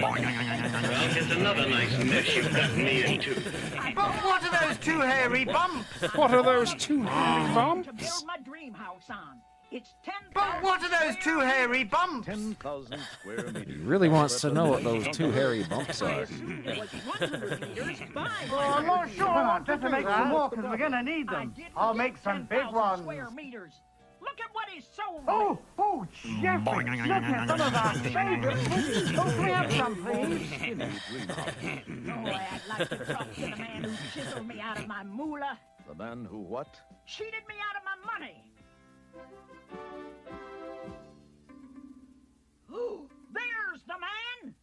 Well, here's another nice mess you've got me into. But what are those 2 hairy bumps? What are those 2 hairy To bumps? build my dream house on. It's 10,000. But what are those 2 hairy bumps? 10,000 square meters. He really wants to know what those 2 hairy bumps are. It was 100 meters by Oh, I'm not sure. Come on, just make some more, because we're going to need them. I'll make some big 10,000 ones. square meters. Look at what he's sold. Oh, Jeffrey, look at some of our favorites. Don't we have some, please? Oh, I'd like to talk to the man who chiseled me out of my moolah. The man who what? Cheated me out of my money. There's the man!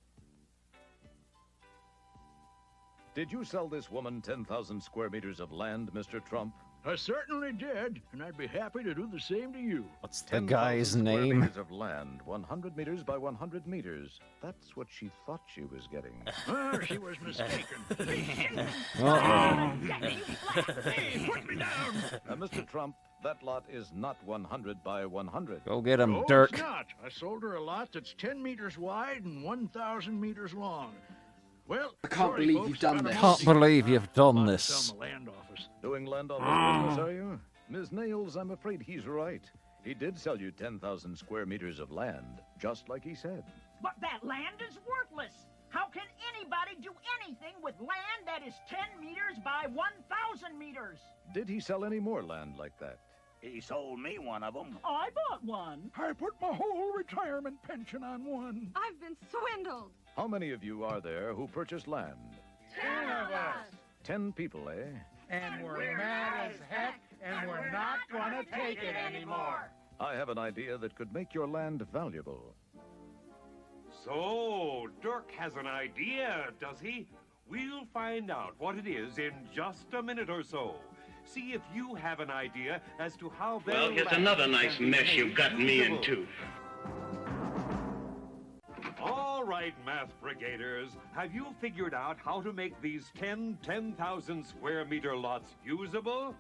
Did you sell this woman 10,000 square meters of land, Mr. Trump? I certainly did, and I'd be happy to do the same to you. What's the guy's 10,000 square name? meters of land, 100 meters by 100 meters. That's what she thought she was getting. Oh, she was mistaken. Uh-oh. Hey, put me down! Mr. Trump, that lot is not 100 by 100. Go get him, No, Dirk. it's not. I sold her a lot that's 10 meters wide and 1,000 meters long. Well, I can't believe you've done this. Can't believe you've done this. Sell my land office. Doing land office business, are you? Ms. Nails, I'm afraid he's right. He did sell you 10,000 square meters of land, just like he said. But that land is worthless. How can anybody do anything with land that is 10 meters by 1,000 meters? Did he sell any more land like that? He sold me one of them. I bought one. I put my whole retirement pension on one. I've been swindled. How many of you are there who purchased land? 10 of us. 10 people, eh? And we're mad as heck, and we're not going to take it anymore. I have an idea that could make your land valuable. So, Dirk has an idea, does he? We'll find out what it is in just a minute or so. See if you have an idea as to how they'll... Well, here's another nice mess you've gotten me into. All right, Math Brigaders, have you figured out how to make these 10,000 square meter lots usable?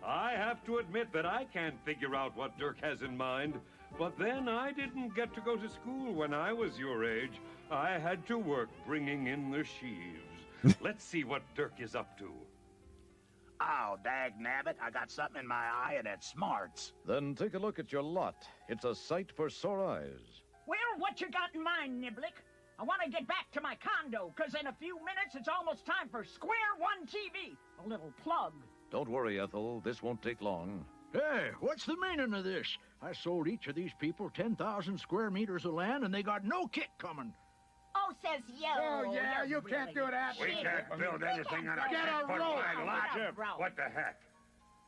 I have to admit that I can't figure out what Dirk has in mind. But then I didn't get to go to school when I was your age. I had to work bringing in the sheaves. Let's see what Dirk is up to. Oh, dag nabbit, I got something in my eye and it smarts. Then take a look at your lot. It's a sight for sore eyes. Well, what you got in mind, Niblick? I want to get back to my condo, because in a few minutes it's almost time for Square One TV. A little plug. Don't worry, Ethel. This won't take long. Hey, what's the meaning of this? I sold each of these people 10,000 square meters of land, and they got no kick coming. Oh, says yo. Oh, yeah, you can't do that. We can't build anything on a 10-foot wide lot. What the heck?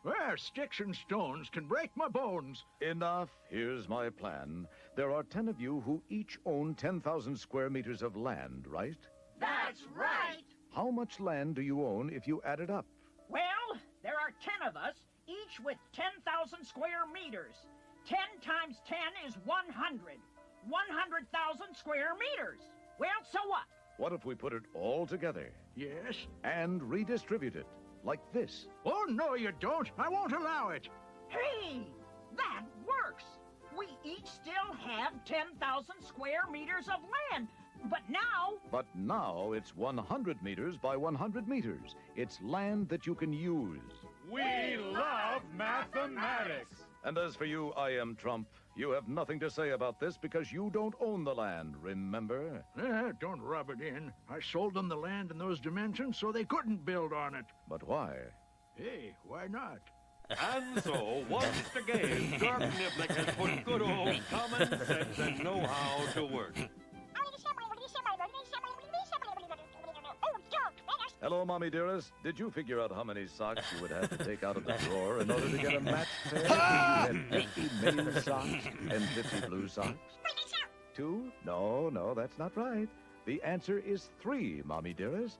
Well, sticks and stones can break my bones. Enough. Here's my plan. There are 10 of you who each own 10,000 square meters of land, right? That's right. How much land do you own if you add it up? Well, there are 10 of us, each with 10,000 square meters. 10 times 10 is 100. 100,000 square meters. Well, so what? What if we put it all together? Yes? And redistribute it, like this. Oh, no, you don't. I won't allow it. Hey, that works. We each still have 10,000 square meters of land. But now it's 100 meters by 100 meters. It's land that you can use. We love mathematics. And as for you, I am Trump. You have nothing to say about this because you don't own the land, remember? Don't rub it in. I sold them the land in those dimensions so they couldn't build on it. But why? Hey, why not? And so, once again, Dirk Niblick has put good old common sense and know-how to work. Hello, Mommy dearest. Did you figure out how many socks you would have to take out of the drawer in order to get a matched pair? You had 50 maize socks and 50 blue socks? 2? No, that's not right. The answer is 3, Mommy dearest.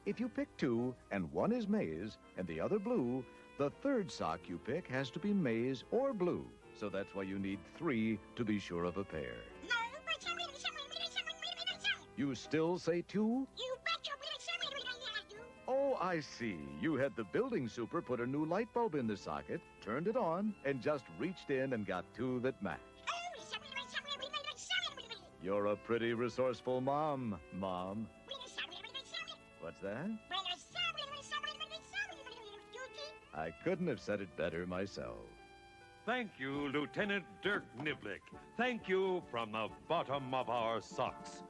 If you pick 2, and 1 is maize, and the other blue, the third sock you pick has to be maize or blue. So that's why you need 3 to be sure of a pair. You still say 2? Oh, I see. You had the building super put a new light bulb in the socket, turned it on, and just reached in and got 2 that matched. You're a pretty resourceful mom, Mom. What's that? I couldn't have said it better myself. Thank you, Lieutenant Dirk Niblick. Thank you from the bottom of our socks.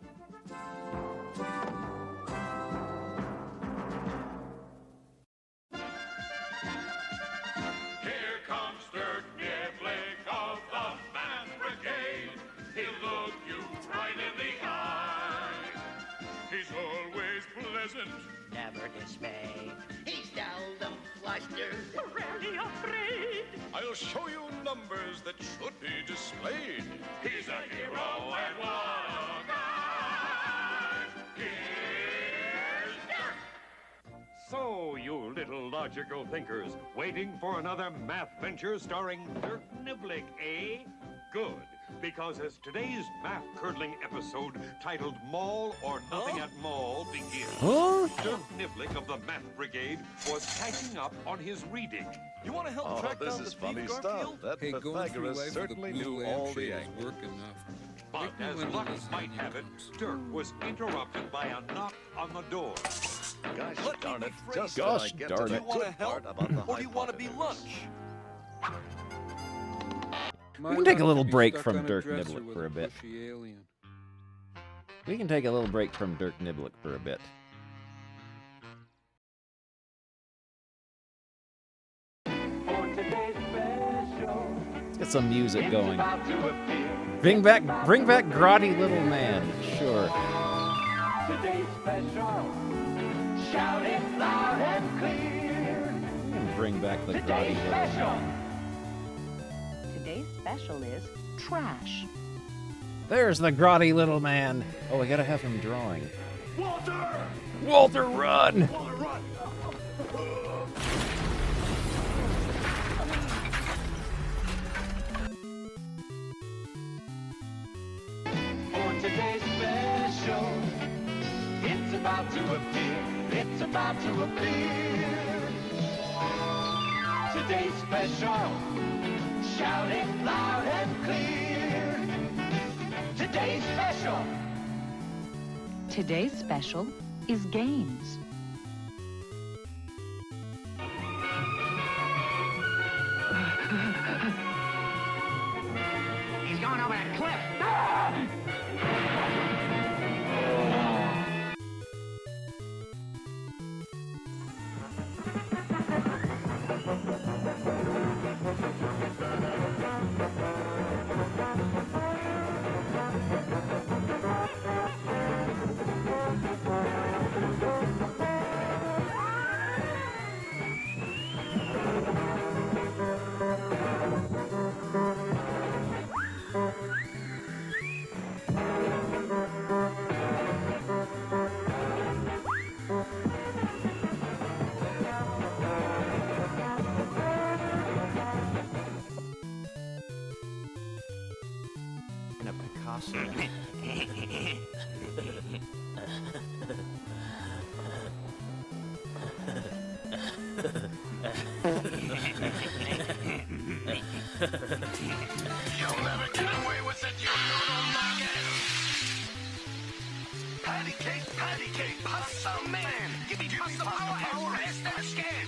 Here comes Dirk Niblick of the Math Brigade. He'll look you right in the eye. He's always pleasant, Never dismay. He's seldom flustered. rarely afraid. I'll show you numbers that should be displayed. He's a hero and what a guy. Here's Dirk. So, you little logical thinkers, waiting for another math venture starring Dirk Niblick, eh? Good, because as today's math-curdling episode titled Mall or Nothing at Mall begins, Dirk Niblick of the Math Brigade was catching up on his reading. You want to help track this down is the funny thief, stuff. Garfield? That Pythagoras certainly knew all the angles. But as luck might have it, Dirk was interrupted by a knock on the door. Gosh darn it, just Gosh when I get darn to the it. good part about the Or do you want to be lunch? We can take a little break from Dirk Niblick for a bit. We can take a little break from Dirk Niblick for a bit. Let's get some music going. Bring back grotty little man. Sure. Today's special. Shout it loud and clear. We can bring back the grotty little man. Today's special is trash. There's the grotty little man. Oh, we gotta have him drawing. Walter! Walter, run! Walter, run! For today's special, it's about to appear. It's about to appear. Today's special, shout it loud and clear. Today's special. Today's special is games. He's going over that cliff. In a Picasso. You'll never get away with it, you little nugget. Patty cake, pasta man. Give me pasta power and that scan.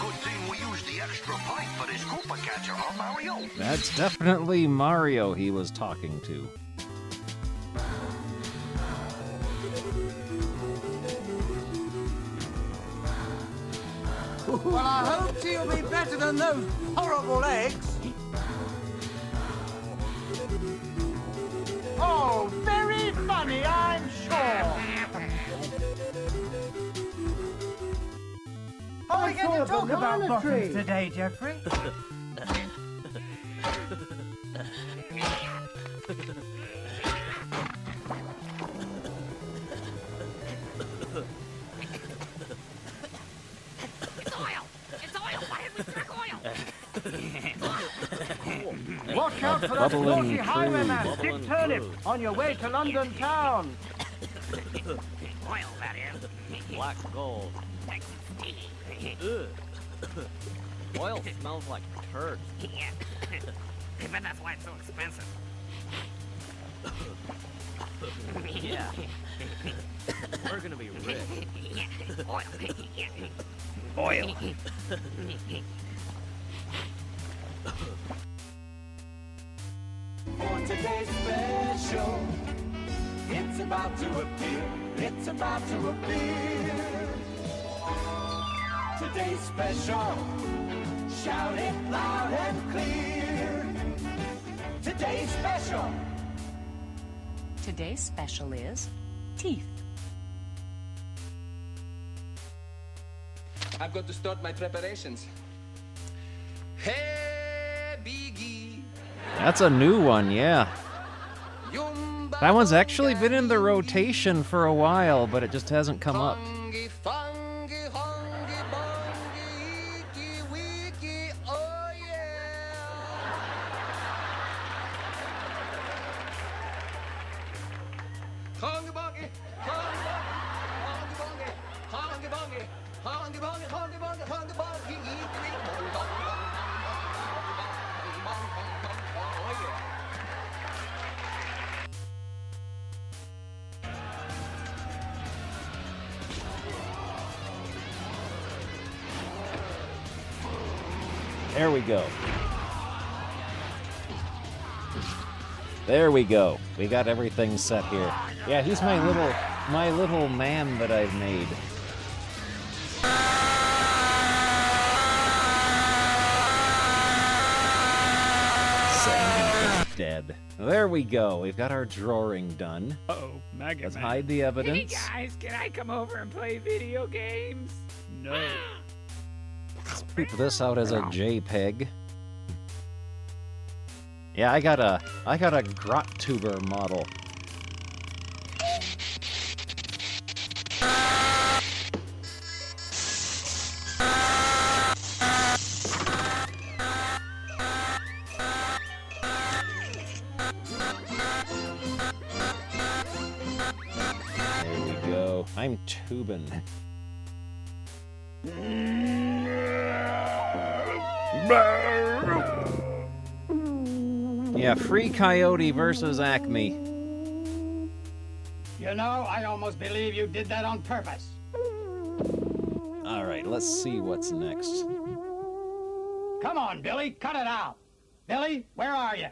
Good thing we used the extra pipe for this Koopa catcher, huh, Mario? That's definitely Mario he was talking to. Well, I hope you'll be better than those horrible eggs. Oh, very funny, I'm sure. Are we going to talk about banana tree. bottoms today, Jeffrey? Watch out for that Bubbling naughty highwayman, tree. Dick Turnip, on your way to London town. Oil, that is. Black gold. Ugh. Oil smells like turd. Yeah. I bet that's why it's so expensive. Yeah. We're gonna be rich. Yeah. Oil. Yeah. Oil. For today's special, it's about to appear. It's about to appear. Today's special, shout it loud and clear. Today's special. Today's special is teeth. I've got to start my preparations. Hey, Biggie. That's a new one, yeah. That one's actually been in the rotation for a while, but it just hasn't come up. There we go. There we go. We got everything set here. Yeah, he's my little man that I've made. Sandy is dead. There we go. We've got our drawing done. Uh-oh, maggot Let's man. hide the evidence. Hey guys, can I come over and play video games? No. Let's poop this out as a JPEG. Yeah, I got a grot tuber model. There we go. I'm tubing. Yeah, Free Coyote versus Acme. You know, I almost believe you did that on purpose. All right, let's see what's next. Come on, Billy, cut it out. Billy, where are you?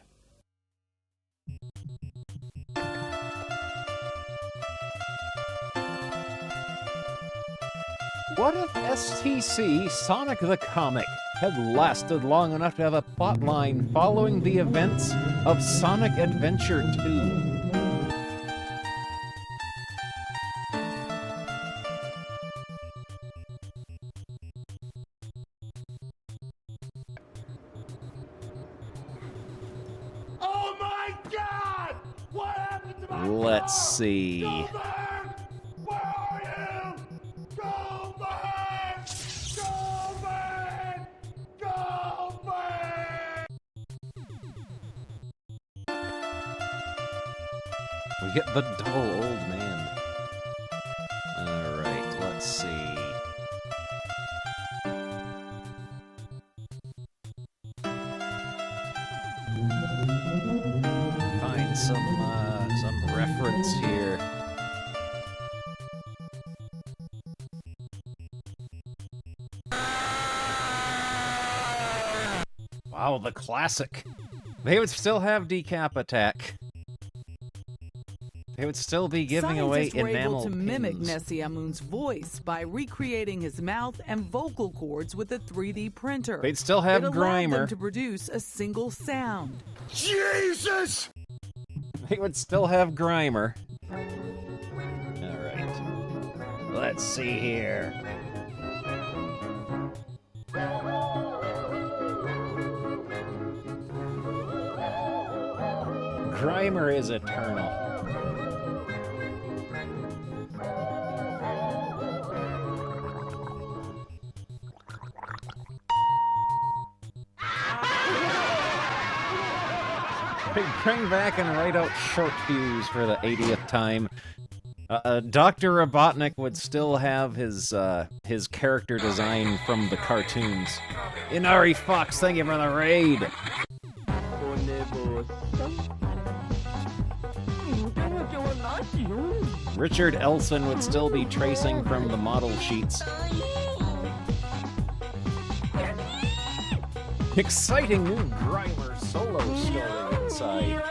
What if STC Sonic the Comic had lasted long enough to have a plotline following the events of Sonic Adventure 2? Oh my God! What happened to my Let's see. Goldberg? Where are you? Goldberg! Goldberg! Goldberg! We get the double old man. Alright, let's see. Find some reference here. Wow, the classic. They would still have Decap Attack. They would still be giving away Scientists were able enamel to mimic pins. Nessie Amun's voice by recreating his mouth and vocal cords with a 3D printer. They'd still have it allowed Grimer. them to produce a single sound. Jesus! They would still have Grimer. Alright. Let's see here. Grimer is eternal. They bring back and write out short fuse for the 80th time. Dr. Robotnik would still have his character design from the cartoons. Inari Fox, thank you for the raid! Richard Elson would still be tracing from the model sheets. Exciting new Grimer solo story inside.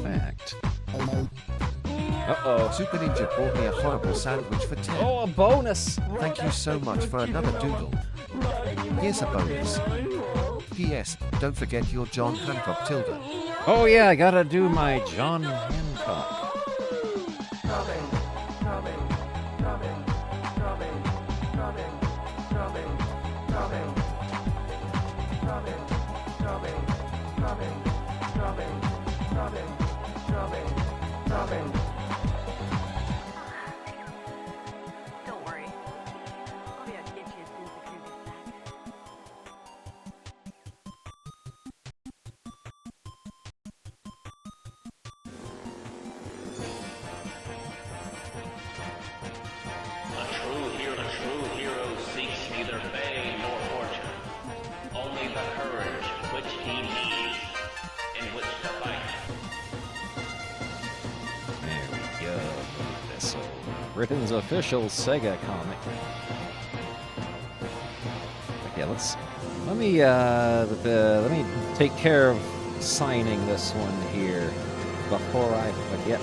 Fact. Uh-oh. Super Ninja bought me a horrible sandwich for 10. Oh, a bonus! Thank you so much for another doodle. Here's a bonus. P.S. Don't forget your John Hancock tilde. Oh yeah, I gotta do my John Hancock. Don't worry. I'll be out to get you as soon as the crew gets back. A true hero seeks neither fame nor fortune, only the courage which he needs in which to fight. There we go. This Britain's official Sega comic. Okay, let me take care of signing this one here before I forget.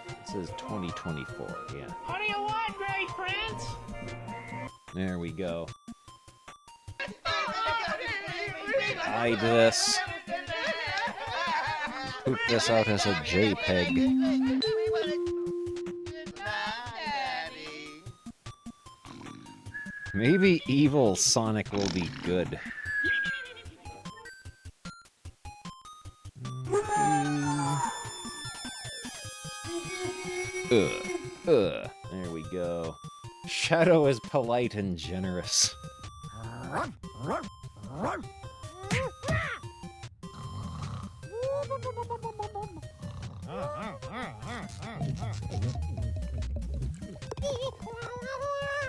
It says 2024, yeah. What do you want, great prince? There we go. Hide this. poop this out as a JPEG. Maybe evil Sonic will be good. There we go. Shadow is polite and generous.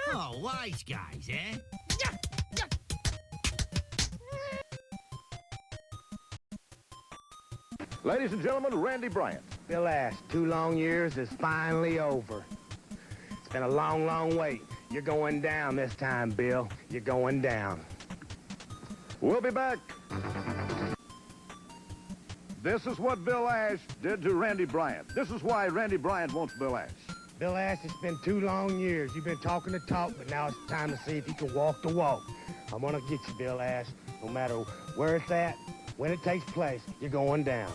Oh, wise guys, eh? Ladies and gentlemen, Randy Bryant. Bill Ash, 2 long years is finally over. It's been a long, long wait. You're going down this time, Bill. You're going down. We'll be back. This is what Bill Ash did to Randy Bryant. This is why Randy Bryant wants Bill Ash. Bill Ash, it's been 2 long years. You've been talking the talk, but now it's time to see if you can walk the walk. I'm gonna get you, Bill Ash. No matter where it's at, when it takes place, you're going down.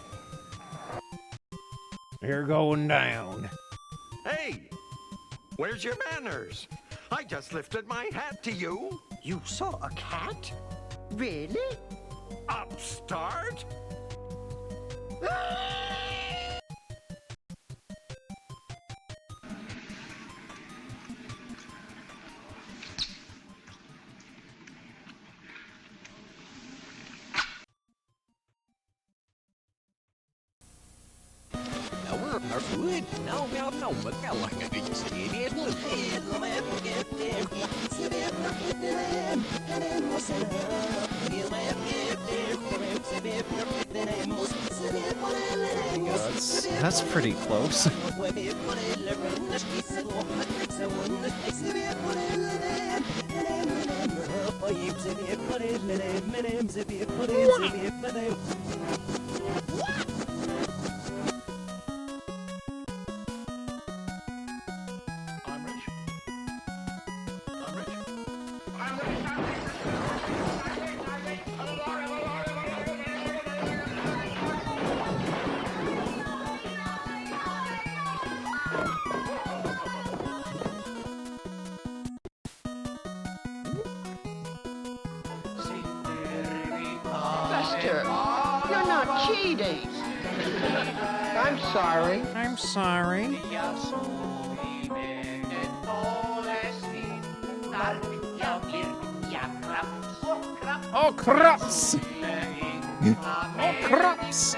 You're going down. Hey, where's your manners? I just lifted my hat to you. You saw a cat? Really? Upstart? That's pretty close. Buster, you're not cheating. I'm sorry. I'm sorry. Oh, crups! Oh, crups!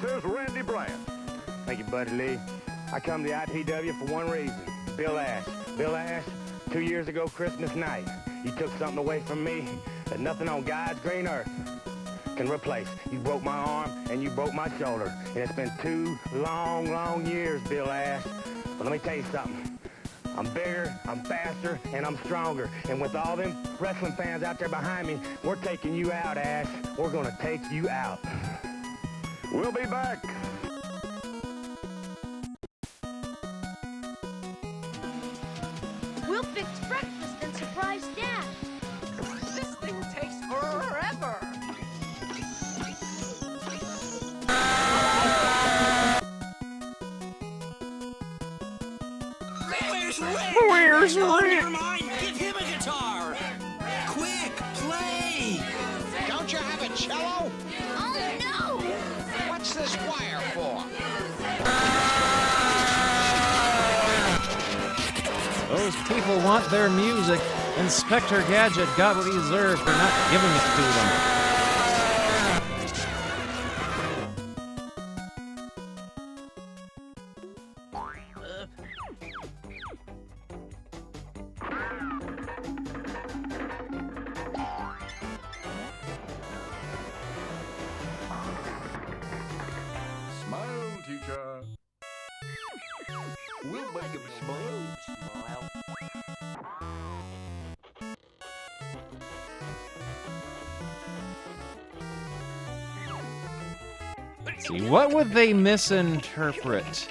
Here's Randy Bryant. Thank you, Buddy Lee. I come to the IPW for one reason. Bill Ash. Bill Ash, 2 years ago Christmas night, you took something away from me that nothing on God's green earth can replace. You broke my arm and you broke my shoulder. And it's been 2 long, long years, Bill Ash. But let me tell you something. I'm bigger, I'm faster, and I'm stronger. And with all them wrestling fans out there behind me, we're taking you out, Ash. We're gonna take you out. We'll be back. We'll fix breakfast and surprise Dad. This thing takes forever. Where's Rick? Where's Oh, Rick? never mind. Give him a guitar. Quick, play. Don't you have a cello? Oh, no! What's this wire for? Those people want their music. Inspector Gadget got what he deserved for not giving it to them. Smile, teacher. We'll make him smile. See, what would they misinterpret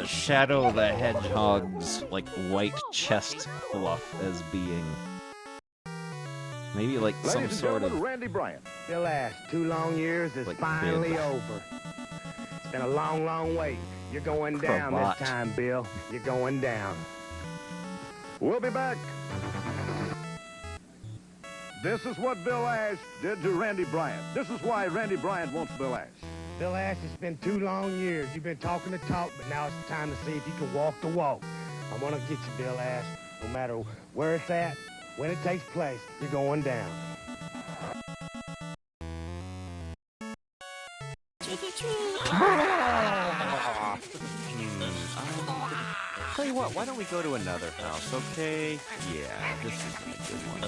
Shadow the Hedgehog's, like, white chest fluff as being? Maybe, like, some Ladies and sort gentlemen, of... Randy Bryant. Bill Ash, 2 long years is Like finally bib. over. It's been a long, long wait. You're going down Cravat. this time, Bill. You're going down. We'll be back. This is what Bill Ash did to Randy Bryant. This is why Randy Bryant wants Bill Ash. Bill Ash, it's been 2 long years. You've been talking the talk, but now it's time to see if you can walk the walk. I'm gonna get you, Bill Ash. No matter where it's at, when it takes place, you're going down. Tell you what, why don't we go to another house, okay? Yeah, this isn't a good one.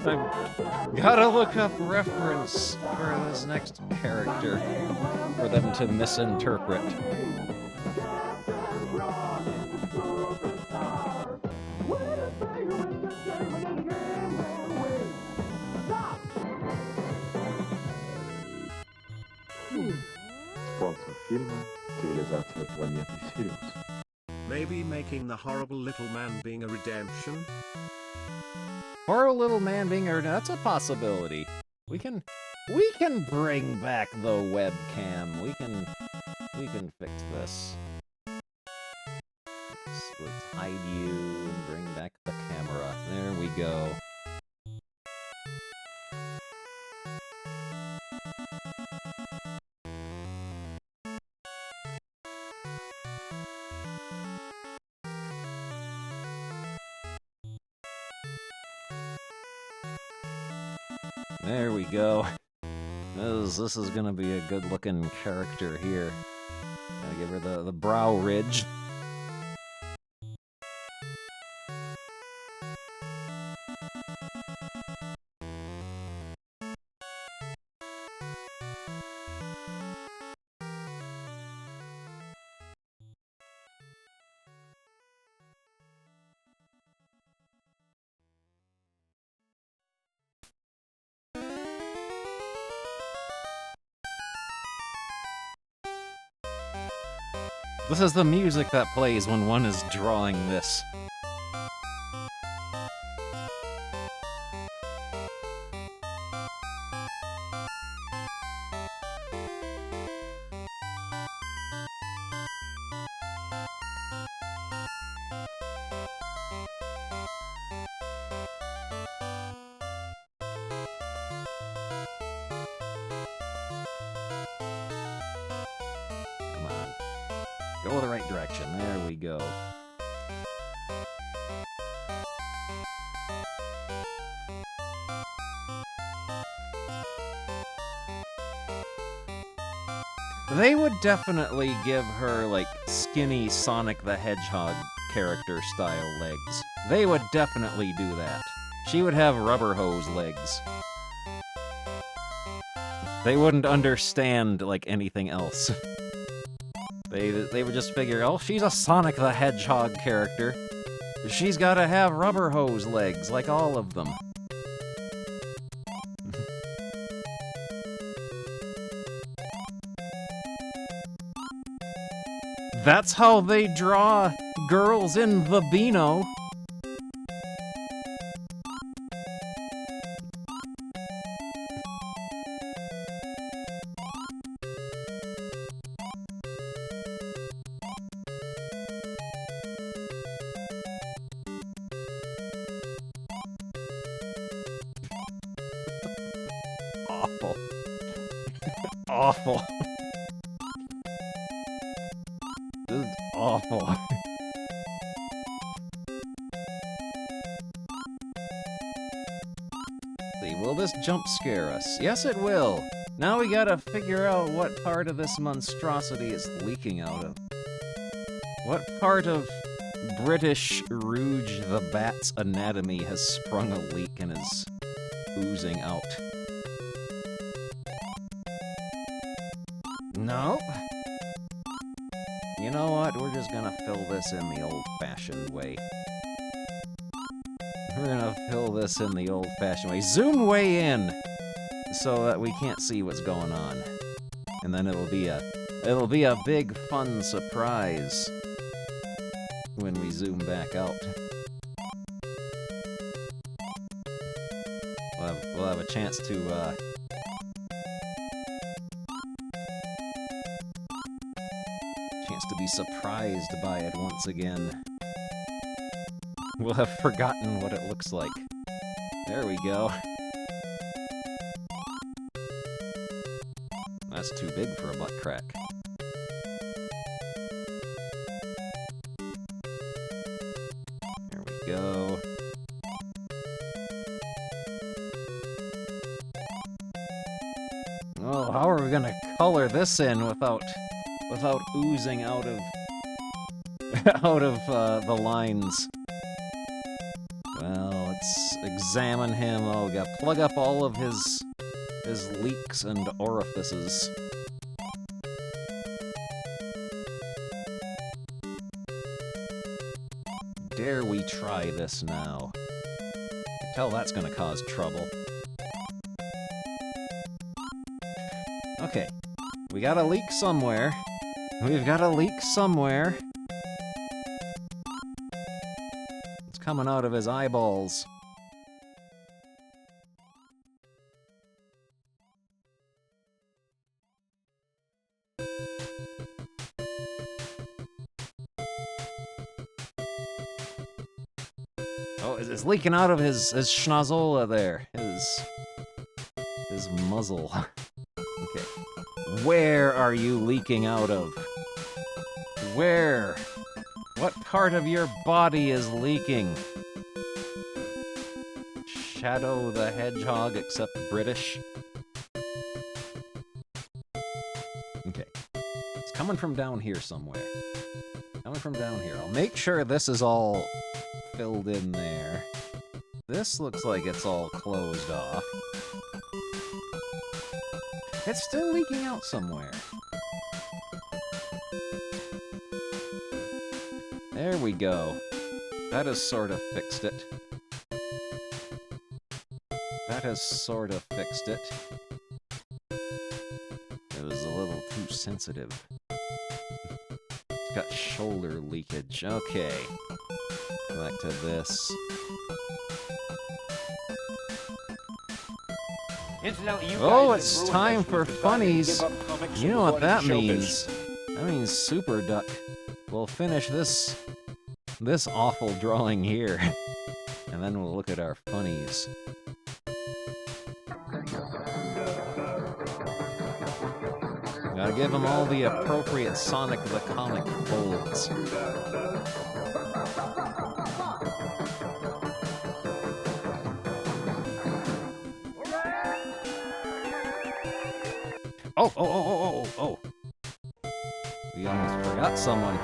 I've gotta look up reference for this next character for them to misinterpret. Спонсор фильма «Цивилизация планеты Сириус». Maybe making the horrible little man being a redemption? Or a little man being that's a possibility. We can bring back the webcam. We can fix this. Let's hide you and bring back the camera. There we go. There we go. This is gonna be a good-looking character here. Gotta give her the brow ridge. This is the music that plays when one is drawing this. Go the right direction. There we go. They would definitely give her, like, skinny Sonic the Hedgehog character style legs. They would definitely do that. She would have rubber hose legs. They wouldn't understand, like, anything else. They would just figure, oh, she's a Sonic the Hedgehog character. She's gotta have rubber hose legs, like all of them. That's how they draw girls in the Beano. Awful. Awful. This is awful. See, will this jump scare us? Yes, it will. Now we gotta figure out what part of this monstrosity it's leaking out of. What part of British Rouge the Bat's anatomy has sprung a leak and is oozing out? No. You know what? We're just gonna fill this in the old-fashioned way. We're gonna fill this in the old-fashioned way. Zoom way in, so that we can't see what's going on, and then it'll be a big fun surprise when we zoom back out. We'll have a chance to be surprised by it once again. We'll have forgotten what it looks like. There we go. That's too big for a butt crack. There we go. Oh, how are we gonna color this in without oozing out of the lines? Well, let's examine him. Oh, we gotta plug up all of his leaks and orifices. Dare we try this now? I can tell that's gonna cause trouble. Okay, we got a leak somewhere. We've got a leak somewhere. It's coming out of his eyeballs. Oh, it's leaking out of his schnozola there. His muzzle. Okay. Where are you leaking out of? Where? What part of your body is leaking? Shadow the Hedgehog, except British? Okay. It's coming from down here somewhere. Coming from down here. I'll make sure this is all filled in there. This looks like it's all closed off. It's still leaking out somewhere. There we go. That has sort of fixed it. That has sort of fixed it. It was a little too sensitive. It's got shoulder leakage. Okay. Back to this. Oh, it's time for funnies. You know what that means. That means Super Duck will finish this awful drawing here. And then we'll look at our funnies. Gotta give them all the appropriate Sonic the Comic folds. Oh. We almost forgot someone.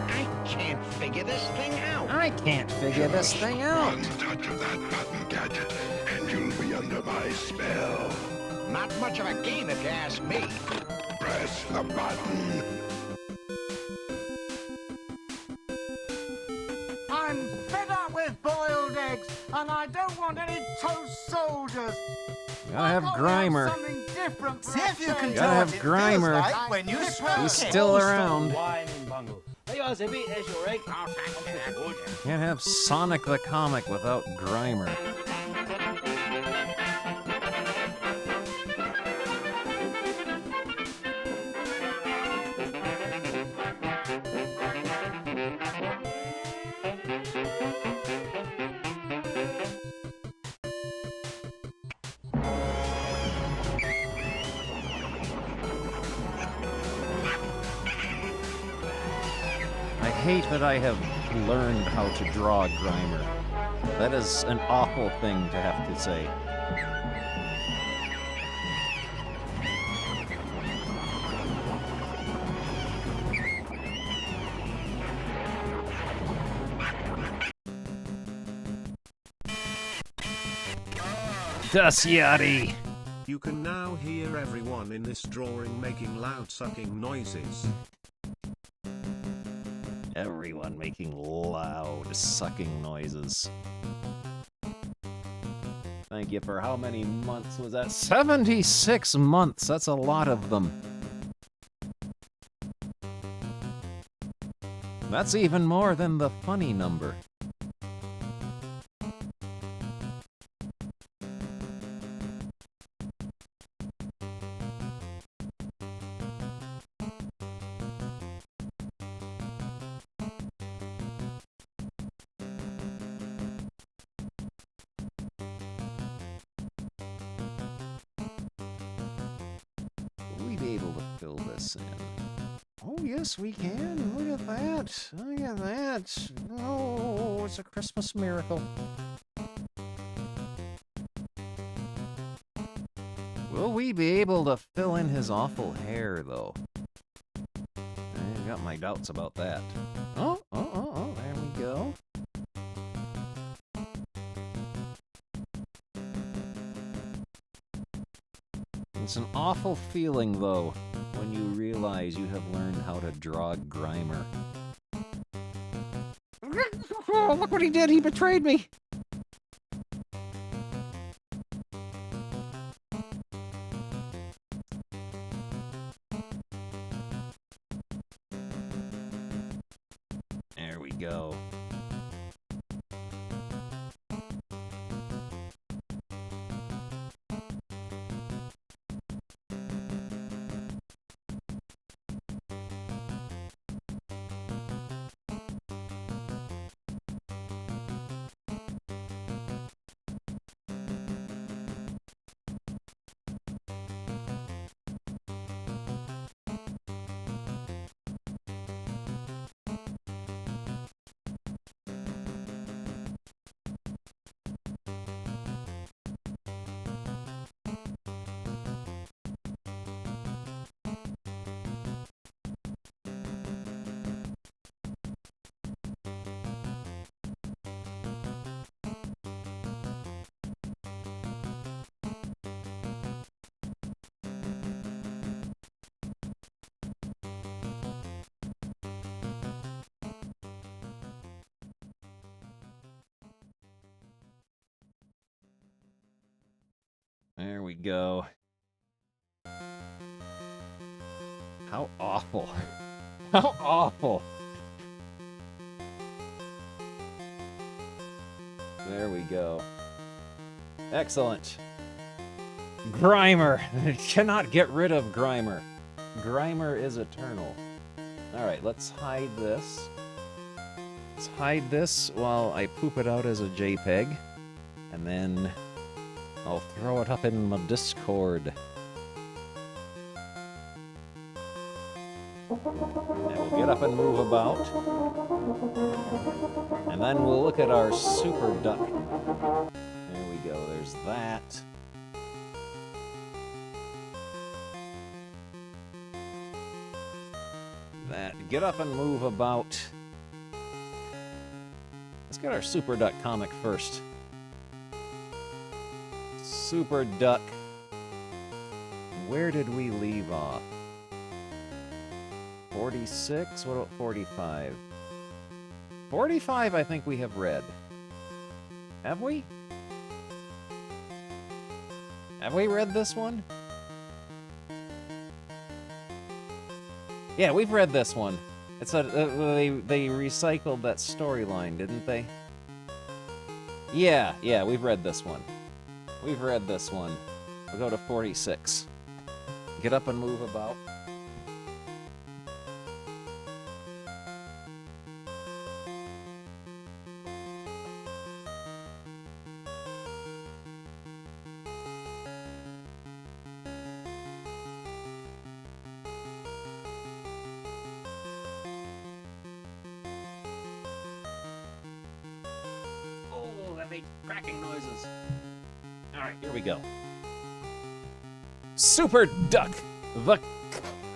I can't figure this thing out. One touch of that button gadget, and you'll be under my spell. Not much of a game if you ask me. Press the button. I'm fed up with boiled eggs, and I don't want any toast soldiers. Gotta have Grimer. Something different. See if you can Gotta have Grimer. like when you smoke He's still around. Can't have Sonic the Comic without Grimer. I hate that I have learned how to draw Grimer. That is an awful thing to have to say. Dasyati! You can now now hear everyone in this drawing making loud sucking noises. Everyone making loud sucking noises. Thank you for how many months was that? 76 months! That's a lot of them. That's even more than the funny number. Will we be able to fill this in? Oh, yes, we can. Look at that. Look at that. Oh, it's a Christmas miracle. Will we be able to fill in his awful hair, though? I've got my doubts about that. Oh, there we go. It's an awful feeling, though, when you realize you have learned how to draw Grimer. Oh, look what he did! He betrayed me! There we go. There we go. How awful. How awful. There we go. Excellent. Grimer. Cannot get rid of Grimer. Grimer is eternal. Alright, let's hide this. Let's hide this while I poop it out as a JPEG. And then I'll throw it up in my Discord. And we'll get up and move about. And then we'll look at our super duck. There we go, there's that. That. Get up and move about. Let's get our super duck comic first. Super Duck. Where did we leave off? 46? What about 45? 45 I think we have read. Have we? Have we read this one? Yeah, we've read this one. It's a they recycled that storyline, didn't they? Yeah, we've read this one. We've read this one. We'll go to 46. Get up and move about. Oh, that made cracking noises. Alright, here we go. Super Duck, the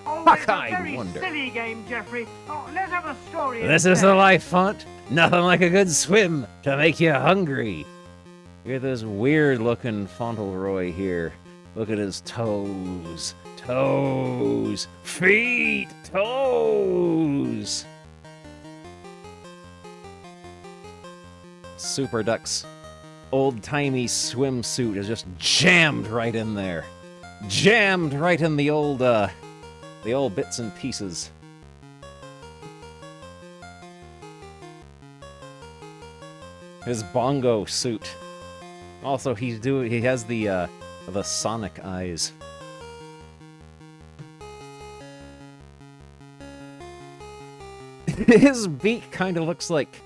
Cockeyed Wonder. Silly game, Jeffrey. Oh, let's have a story. This is the life font. Nothing like a good swim to make you hungry. Look at this weird-looking Fauntleroy here. Look at his toes. Toes. Feet. Toes. Super Duck's old-timey swimsuit is just jammed right in there. Jammed right in the old bits and pieces. His bongo suit. Also, he has the Sonic eyes. His beak kind of looks like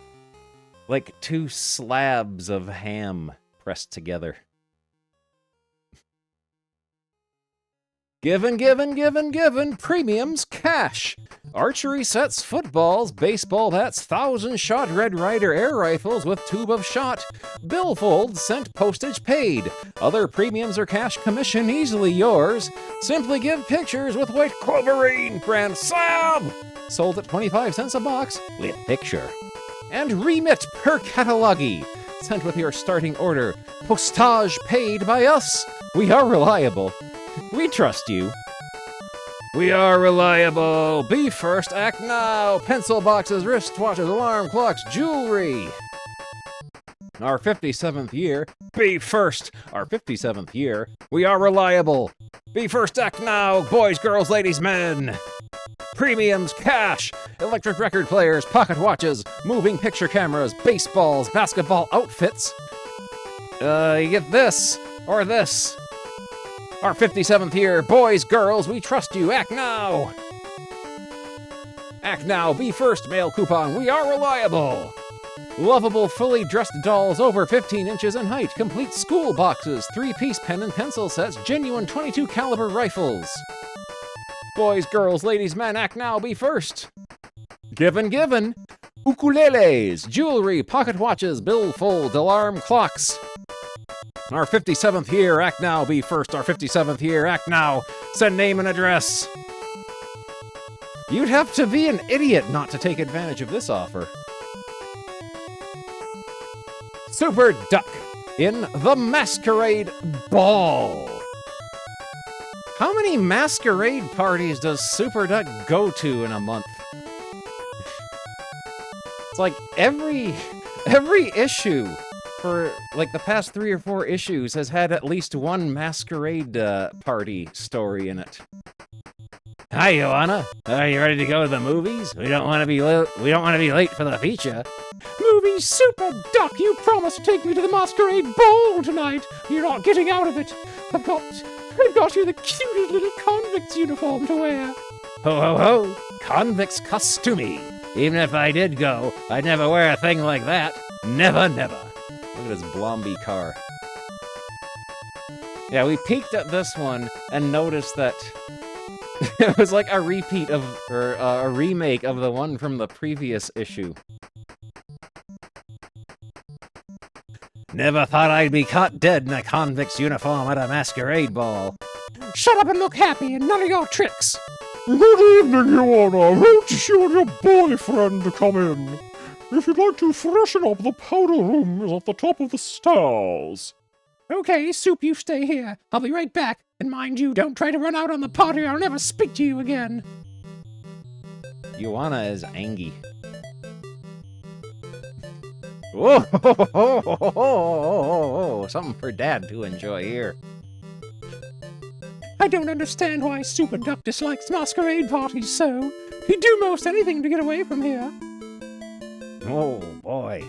two slabs of ham pressed together. Given, premiums, cash. Archery sets, footballs, baseball bats, 1,000-shot Red Ryder air rifles with tube of shot. Billfolds sent, postage paid. Other premiums or cash commission easily yours. Simply give pictures with white Wolverine brand slab. Sold at 25 cents a box with picture. And remit per catalogue. Sent with your starting order. Postage paid by us. We are reliable. We trust you. We are reliable. Be first, act now. Pencil boxes, wristwatches, alarm clocks, jewelry. Our 57th year. Be first. Our 57th year. We are reliable. Be first, act now. Boys, girls, ladies, men. Premiums, cash, electric record players, pocket watches, moving picture cameras, baseballs, basketball outfits. You get this or this. Our 57th year, boys, girls, we trust you, act now! Act now, be first, mail coupon, we are reliable! Lovable, fully dressed dolls over 15 inches in height, complete school boxes, 3-piece pen and pencil sets, genuine 22 caliber rifles. Boys, girls, ladies, men, act now, be first! Given, ukuleles, jewelry, pocket watches, billfold, alarm clocks. Our 57th year, act now, be first. Our 57th year, act now. Send name and address. You'd have to be an idiot not to take advantage of this offer. Super Duck in the Masquerade Ball. How many masquerade parties does Super Duck go to in a month? It's like every issue for like the past 3 or 4 issues has had at least one masquerade party story in it. Hi, Joanna. Are you ready to go to the movies? We don't want to be late for the feature. Movie Super Duck, you promised to take me to the masquerade ball tonight. You're not getting out of it. I've got you the cutest little convict's uniform to wear. Ho ho ho! Convict's costumey. Even if I did go, I'd never wear a thing like that. Never, never. Look at his Blomby car. Yeah, we peeked at this one and noticed that it was like a repeat of, or a remake of the one from the previous issue. Never thought I'd be caught dead in a convict's uniform at a masquerade ball. Shut up and look happy and none of your tricks. Good evening, Joanna. Won't you and your boyfriend to come in? If you'd like to freshen up, the powder room is at the top of the stairs. Okay, Soup, you stay here. I'll be right back. And mind you, don't try to run out on the party or I'll never speak to you again. Joanna is angry. Whoa! Something for Dad to enjoy here. I don't understand why Super Duck dislikes masquerade parties so. He'd do most anything to get away from here. Oh, boy.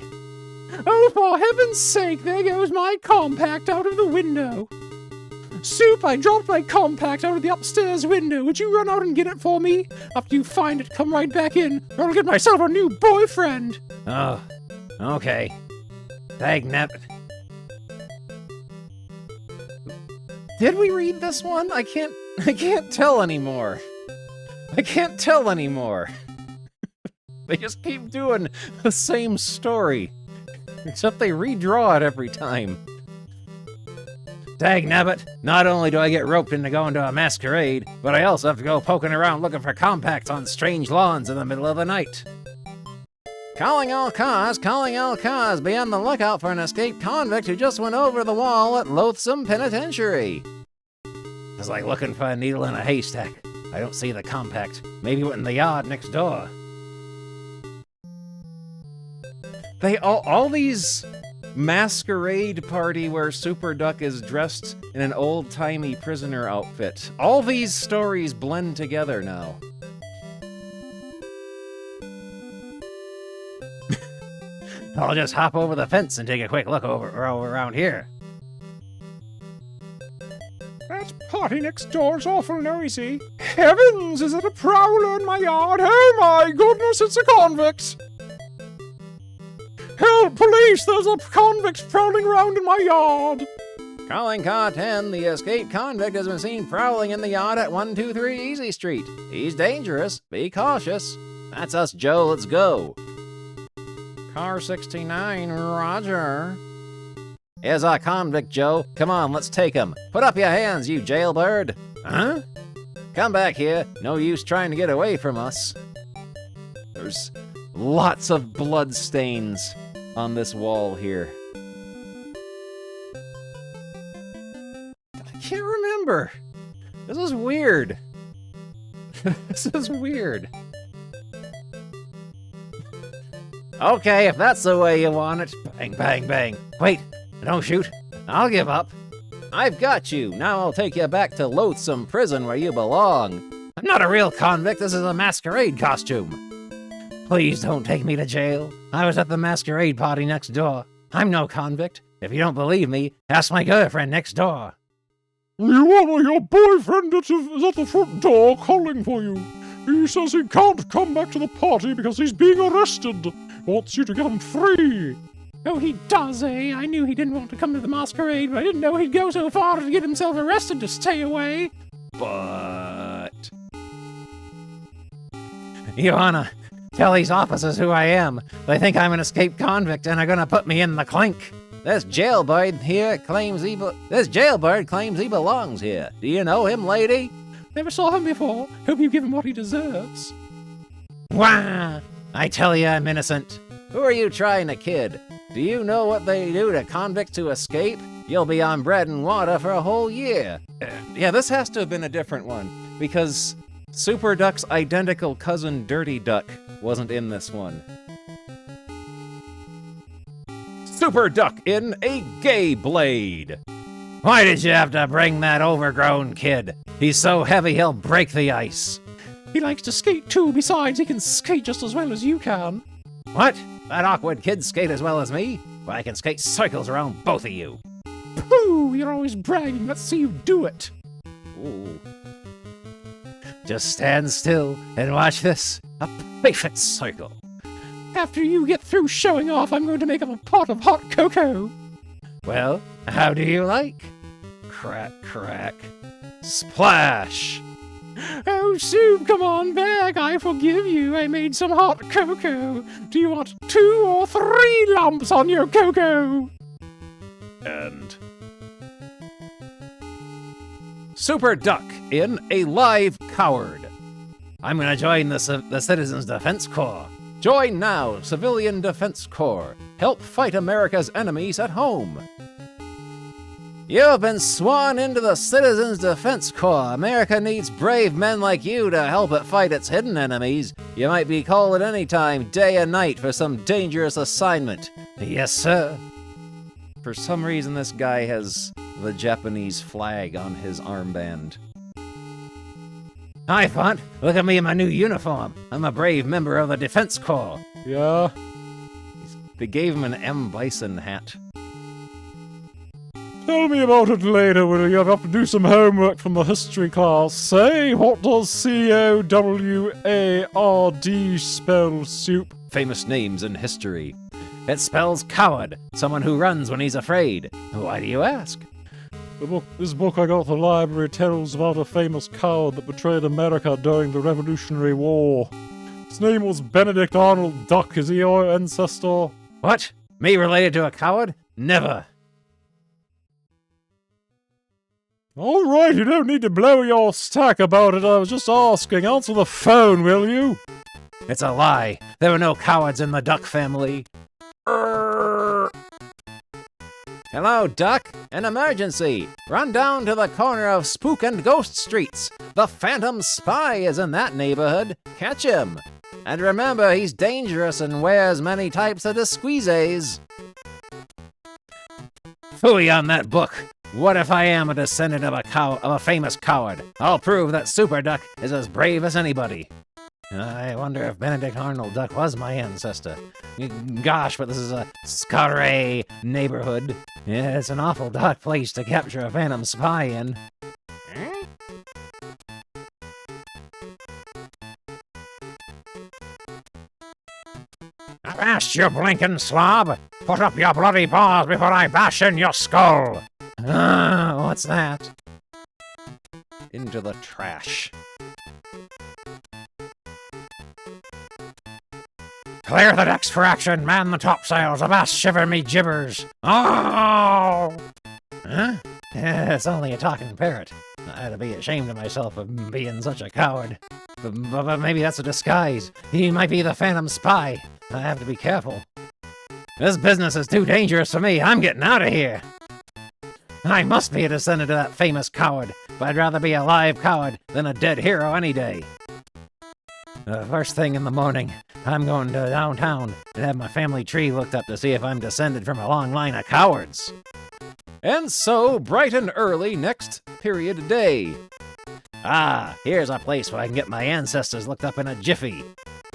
Oh, for heaven's sake, there goes my compact out of the window. Soup, I dropped my compact out of the upstairs window. Would you run out and get it for me? After you find it, come right back in, or I'll get myself a new boyfriend. Oh, okay. Dagnabbit. Did we read this one? I can't tell anymore. I can't tell anymore. They just keep doing the same story. Except they redraw it every time. Dagnabbit, not only do I get roped into going to a masquerade, but I also have to go poking around looking for compacts on strange lawns in the middle of the night. Calling all cars, be on the lookout for an escaped convict who just went over the wall at Loathsome Penitentiary. It's like looking for a needle in a haystack. I don't see the compact. Maybe it went in the yard next door. They all these masquerade party where Super Duck is dressed in an old-timey prisoner outfit. All these stories blend together now. I'll just hop over the fence and take a quick look over around here. That party next door's awful noisy. Heavens, is it a prowler in my yard? Oh my goodness, it's a convict! Help, police! There's a convict prowling around in my yard! Calling Car 10, the escaped convict has been seen prowling in the yard at 123 Easy Street. He's dangerous. Be cautious. That's us, Joe. Let's go. Car 69, Roger. Here's our convict, Joe. Come on, let's take him. Put up your hands, you jailbird. Huh? Come back here. No use trying to get away from us. There's lots of blood stains on this wall here. I can't remember. This is weird. This is weird. Okay, if that's the way you want it. Bang, bang, bang. Wait, don't shoot. I'll give up. I've got you. Now I'll take you back to Loathsome Prison where you belong. I'm not a real convict. This is a masquerade costume. Please don't take me to jail. I was at the masquerade party next door. I'm no convict. If you don't believe me, ask my girlfriend next door. Your boyfriend is at the front door calling for you. He says he can't come back to the party because he's being arrested. Wants you to get him free. Oh, he does, eh? I knew he didn't want to come to the masquerade, but I didn't know he'd go so far to get himself arrested to stay away. But... Your Honor, tell these officers who I am. They think I'm an escaped convict and are gonna put me in the clink. This jailbird claims he belongs here. Do you know him, lady? Never saw him before. Hope you give him what he deserves. Wah! I tell you I'm innocent. Who are you trying to kid? Do you know what they do to convicts to escape? You'll be on bread and water for a whole year. Yeah, this has to have been a different one, because Super Duck's identical cousin Dirty Duck wasn't in this one. Super Duck in a gay blade. Why did you have to bring that overgrown kid? He's so heavy he'll break the ice. He likes to skate too. Besides, he can skate just as well as you can. What? That awkward kid skate as well as me? Well, I can skate circles around both of you. Pooh! You're always bragging. Let's see you do it. Ooh. Just stand still and watch this. A perfect circle. After you get through showing off, I'm going to make up a pot of hot cocoa. Well, how do you like? Crack, crack. Splash! Oh, Soup, come on back. I forgive you. I made some hot cocoa. Do you want 2 or 3 lumps on your cocoa? And... Super Duck in a live coward. I'm gonna join the Citizens Defense Corps. Join now, Civilian Defense Corps. Help fight America's enemies at home. You've been sworn into the Citizens Defense Corps. America needs brave men like you to help it fight its hidden enemies. You might be called at any time, day and night, for some dangerous assignment. Yes, sir. For some reason, this guy has the Japanese flag on his armband. Hi, Font. Look at me in my new uniform. I'm a brave member of the Defense Corps. Yeah? They gave him an M. Bison hat. Tell me about it later when you have to do some homework from the history class. Say, what does C-O-W-A-R-D spell, Soup? Famous names in history. It spells coward, someone who runs when he's afraid. Why do you ask? This book I got at the library tells about a famous coward that betrayed America during the Revolutionary War. His name was Benedict Arnold Duck. Is he your ancestor? What? Me related to a coward? Never. All right, you don't need to blow your stack about it. I was just asking. Answer the phone, will you? It's a lie. There were no cowards in the Duck family. Hello, Duck. An emergency. Run down to the corner of Spook and Ghost Streets. The Phantom Spy is in that neighborhood. Catch him. And remember, he's dangerous and wears many types of disguises. Phooey on that book. What if I am a descendant of a famous coward? I'll prove that Super Duck is as brave as anybody. I wonder if Benedict Arnold Duck was my ancestor. Gosh, but this is a scary neighborhood. Yeah, it's an awful dark place to capture a phantom spy in. Avast, you blinking slob! Put up your bloody paws before I bash in your skull! What's that? Into the trash. Clear the decks for action, man the topsails, avast shiver me gibbers! Oh! Huh? It's only a talking parrot. I ought to be ashamed of myself for being such a coward. But maybe that's a disguise. He might be the Phantom Spy. I have to be careful. This business is too dangerous for me. I'm getting out of here. I must be a descendant of that famous coward, but I'd rather be a live coward than a dead hero any day. First thing in the morning, I'm going to downtown to have my family tree looked up to see if I'm descended from a long line of cowards. And so, bright and early next period day. Ah, here's a place where I can get my ancestors looked up in a jiffy.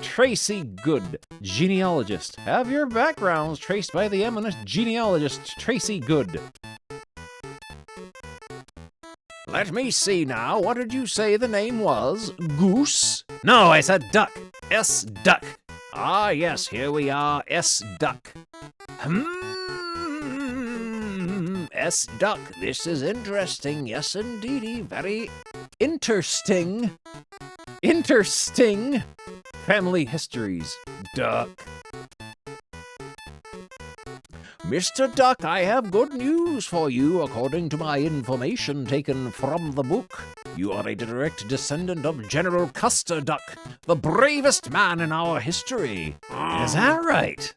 Tracy Good, genealogist. Have your backgrounds traced by the eminent genealogist Tracy Good. Let me see now. What did you say the name was? Goose? No, I said duck. S. Duck. Ah, yes, here we are. S. Duck. S. Duck. This is interesting. Yes, indeedy. Very interesting. Interesting. Family histories. Duck. Mr. Duck, I have good news for you. According to my information taken from the book, you are a direct descendant of General Custer Duck, the bravest man in our history. Is that right?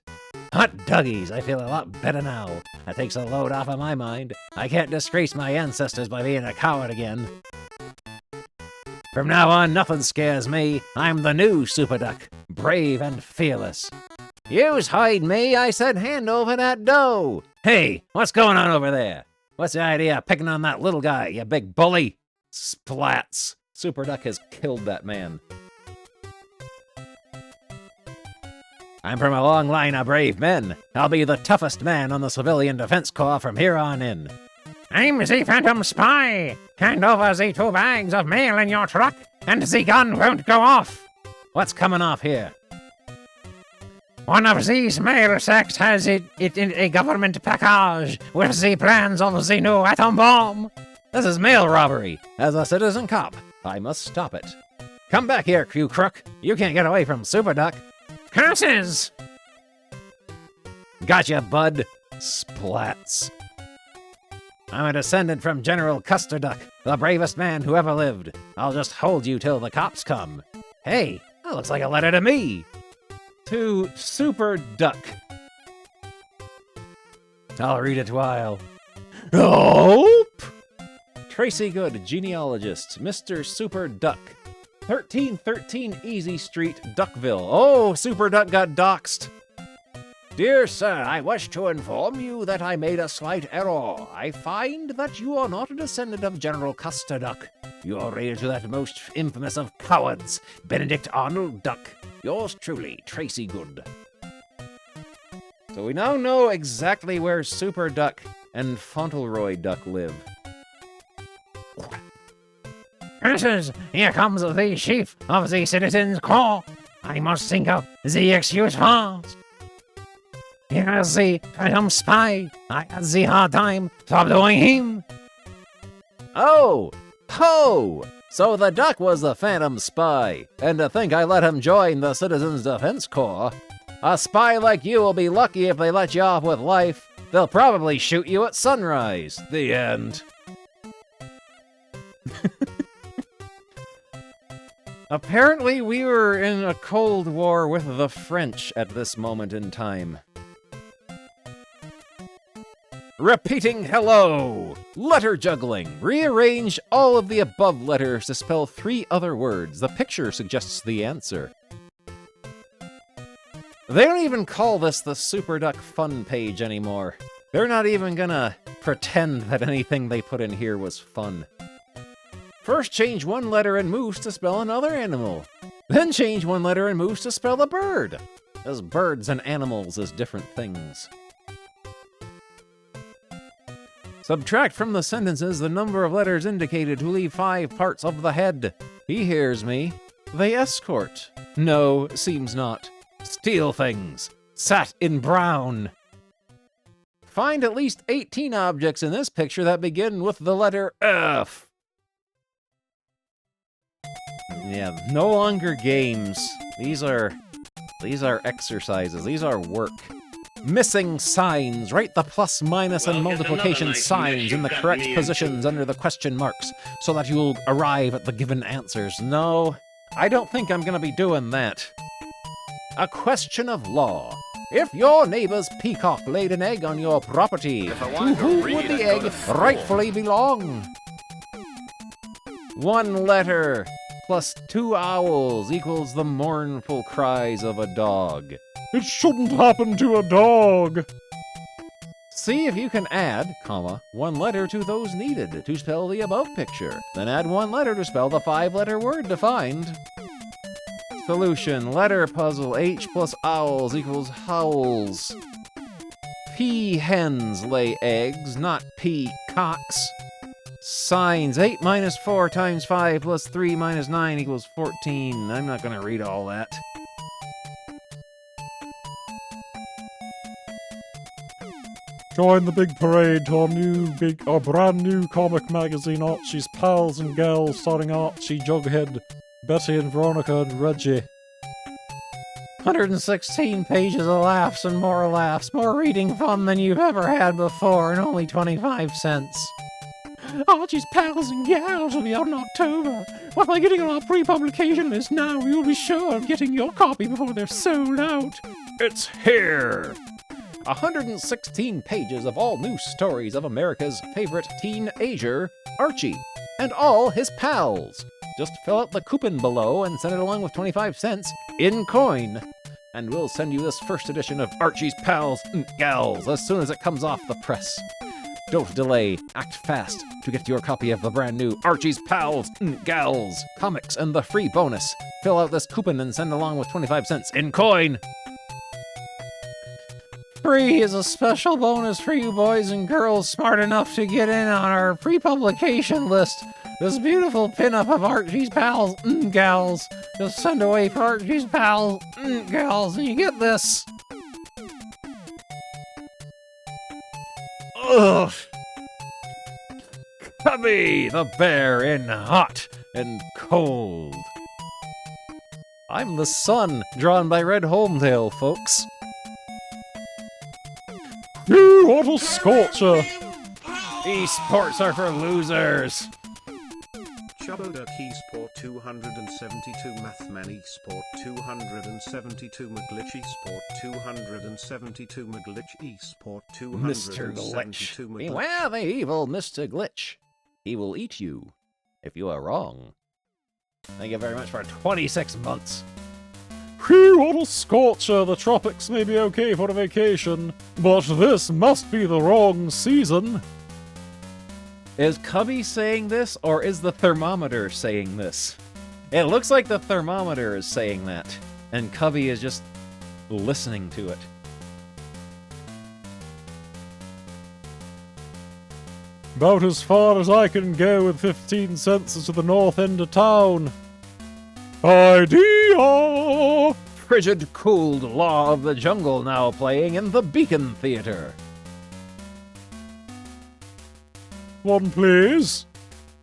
Hot doggies, I feel a lot better now. That takes a load off of my mind. I can't disgrace my ancestors by being a coward again. From now on, nothing scares me. I'm the new Super Duck, brave and fearless. Yous hide me, I said hand over that dough. Hey, what's going on over there? What's the idea of picking on that little guy, you big bully? Splats. Super Duck has killed that man. I'm from a long line of brave men. I'll be the toughest man on the Civilian Defense Corps from here on in. I'm the Phantom Spy. Hand over the 2 bags of mail in your truck, and the gun won't go off. What's coming off here? One of these mail sacks has it in a government package with the plans of the new atom bomb. This is mail robbery. As a citizen cop, I must stop it. Come back here, you crook. You can't get away from Super Duck. Curses! Gotcha, bud. Splats. I'm a descendant from General Custer Duck, the bravest man who ever lived. I'll just hold you till the cops come. Hey, that looks like a letter to me. To Super Duck. I'll read it while. Nope! Tracy Good, genealogist, Mr. Super Duck. 1313 Easy Street, Duckville. Oh, Super Duck got doxxed. Dear sir, I wish to inform you that I made a slight error. I find that you are not a descendant of General Custer Duck. You are related to that most infamous of cowards, Benedict Arnold Duck. Yours truly, Tracy Good. So we now know exactly where Super Duck and Fauntleroy Duck live. Curses! Here comes the chief of the Citizens Corps. I must think of the excuse fast. Here's the Phantom Spy. I had the hard time subduing him. Oh! Ho! So the Duck was the Phantom Spy, and to think I let him join the Citizens Defense Corps. A spy like you will be lucky if they let you off with life. They'll probably shoot you at sunrise. The end. Apparently we were in a Cold War with the French at this moment in time. Repeating hello. Letter juggling. Rearrange all of the above letters to spell 3 other words. The picture suggests the answer. They don't even call this the Super Duck Fun page anymore. They're not even gonna pretend that anything they put in here was fun. First, change one letter in moose to spell another animal. Then change one letter in moose to spell a bird, as birds and animals is different things. Subtract from the sentences the number of letters indicated to leave 5 parts of the head. He hears me. They escort. No, seems not. Steal things. Sat in brown. Find at least 18 objects in this picture that begin with the letter F. Yeah, no longer games. These are exercises. These are work. Missing signs. Write the plus, minus, and multiplication signs in the correct positions under the question marks so that you'll arrive at the given answers. No, I don't think I'm gonna be doing that. A question of law. If your neighbor's peacock laid an egg on your property, to whom would the egg rightfully belong? 1 letter plus 2 owls equals the mournful cries of a dog. It shouldn't happen to a dog. See if you can add, 1 letter to those needed to spell the above picture. Then add 1 letter to spell the 5-letter word defined. Solution. Letter puzzle. H plus owls equals howls. Peahens lay eggs, not peacocks. Signs. 8 minus 4 times 5 plus 3 minus 9 equals 14. I'm not going to read all that. Join the big parade to our brand new comic magazine, Archie's Pals and Gals, starring Archie, Jughead, Betty and Veronica and Reggie. 116 pages of laughs and more laughs, more reading fun than you've ever had before, and only 25 cents. Archie's Pals and Gals will be out in October. Well, by getting on our pre-publication list now, you'll be sure of getting your copy before they're sold out. It's here! 116 pages of all new stories of America's favorite teenager, Archie, and all his pals. Just fill out the coupon below and send it along with 25 cents in coin. And we'll send you this first edition of Archie's Pals and Gals as soon as it comes off the press. Don't delay, act fast to get your copy of the brand new Archie's Pals and Gals comics and the free bonus. Fill out this coupon and send along with 25 cents in coin. Free is a special bonus for you boys and girls smart enough to get in on our pre-publication list. This beautiful pinup of Archie's Pals and Gals. Just send away for Archie's Pals and Gals and you get this. Ugh! Cubby the bear in hot and cold. I'm the sun, drawn by Red Holmdale, folks. What a scorcher! Esports are for losers. Chuboda Keysport 272 Mathman Esport 272 McGlitch Esport 272 McGlitch Esport 272 Mr. Glitch. McGlitch. Beware the evil Mr. Glitch. He will eat you if you are wrong. Thank you very much for 26 months. Phew, what a scorcher! The tropics may be okay for a vacation, but this must be the wrong season. Is Cubby saying this, or is the thermometer saying this? It looks like the thermometer is saying that, and Cubby is just listening to it. About as far as I can go with 15 cents to the north end of town. Idea! Frigid cooled Law of the Jungle now playing in the Beacon Theater. One, please.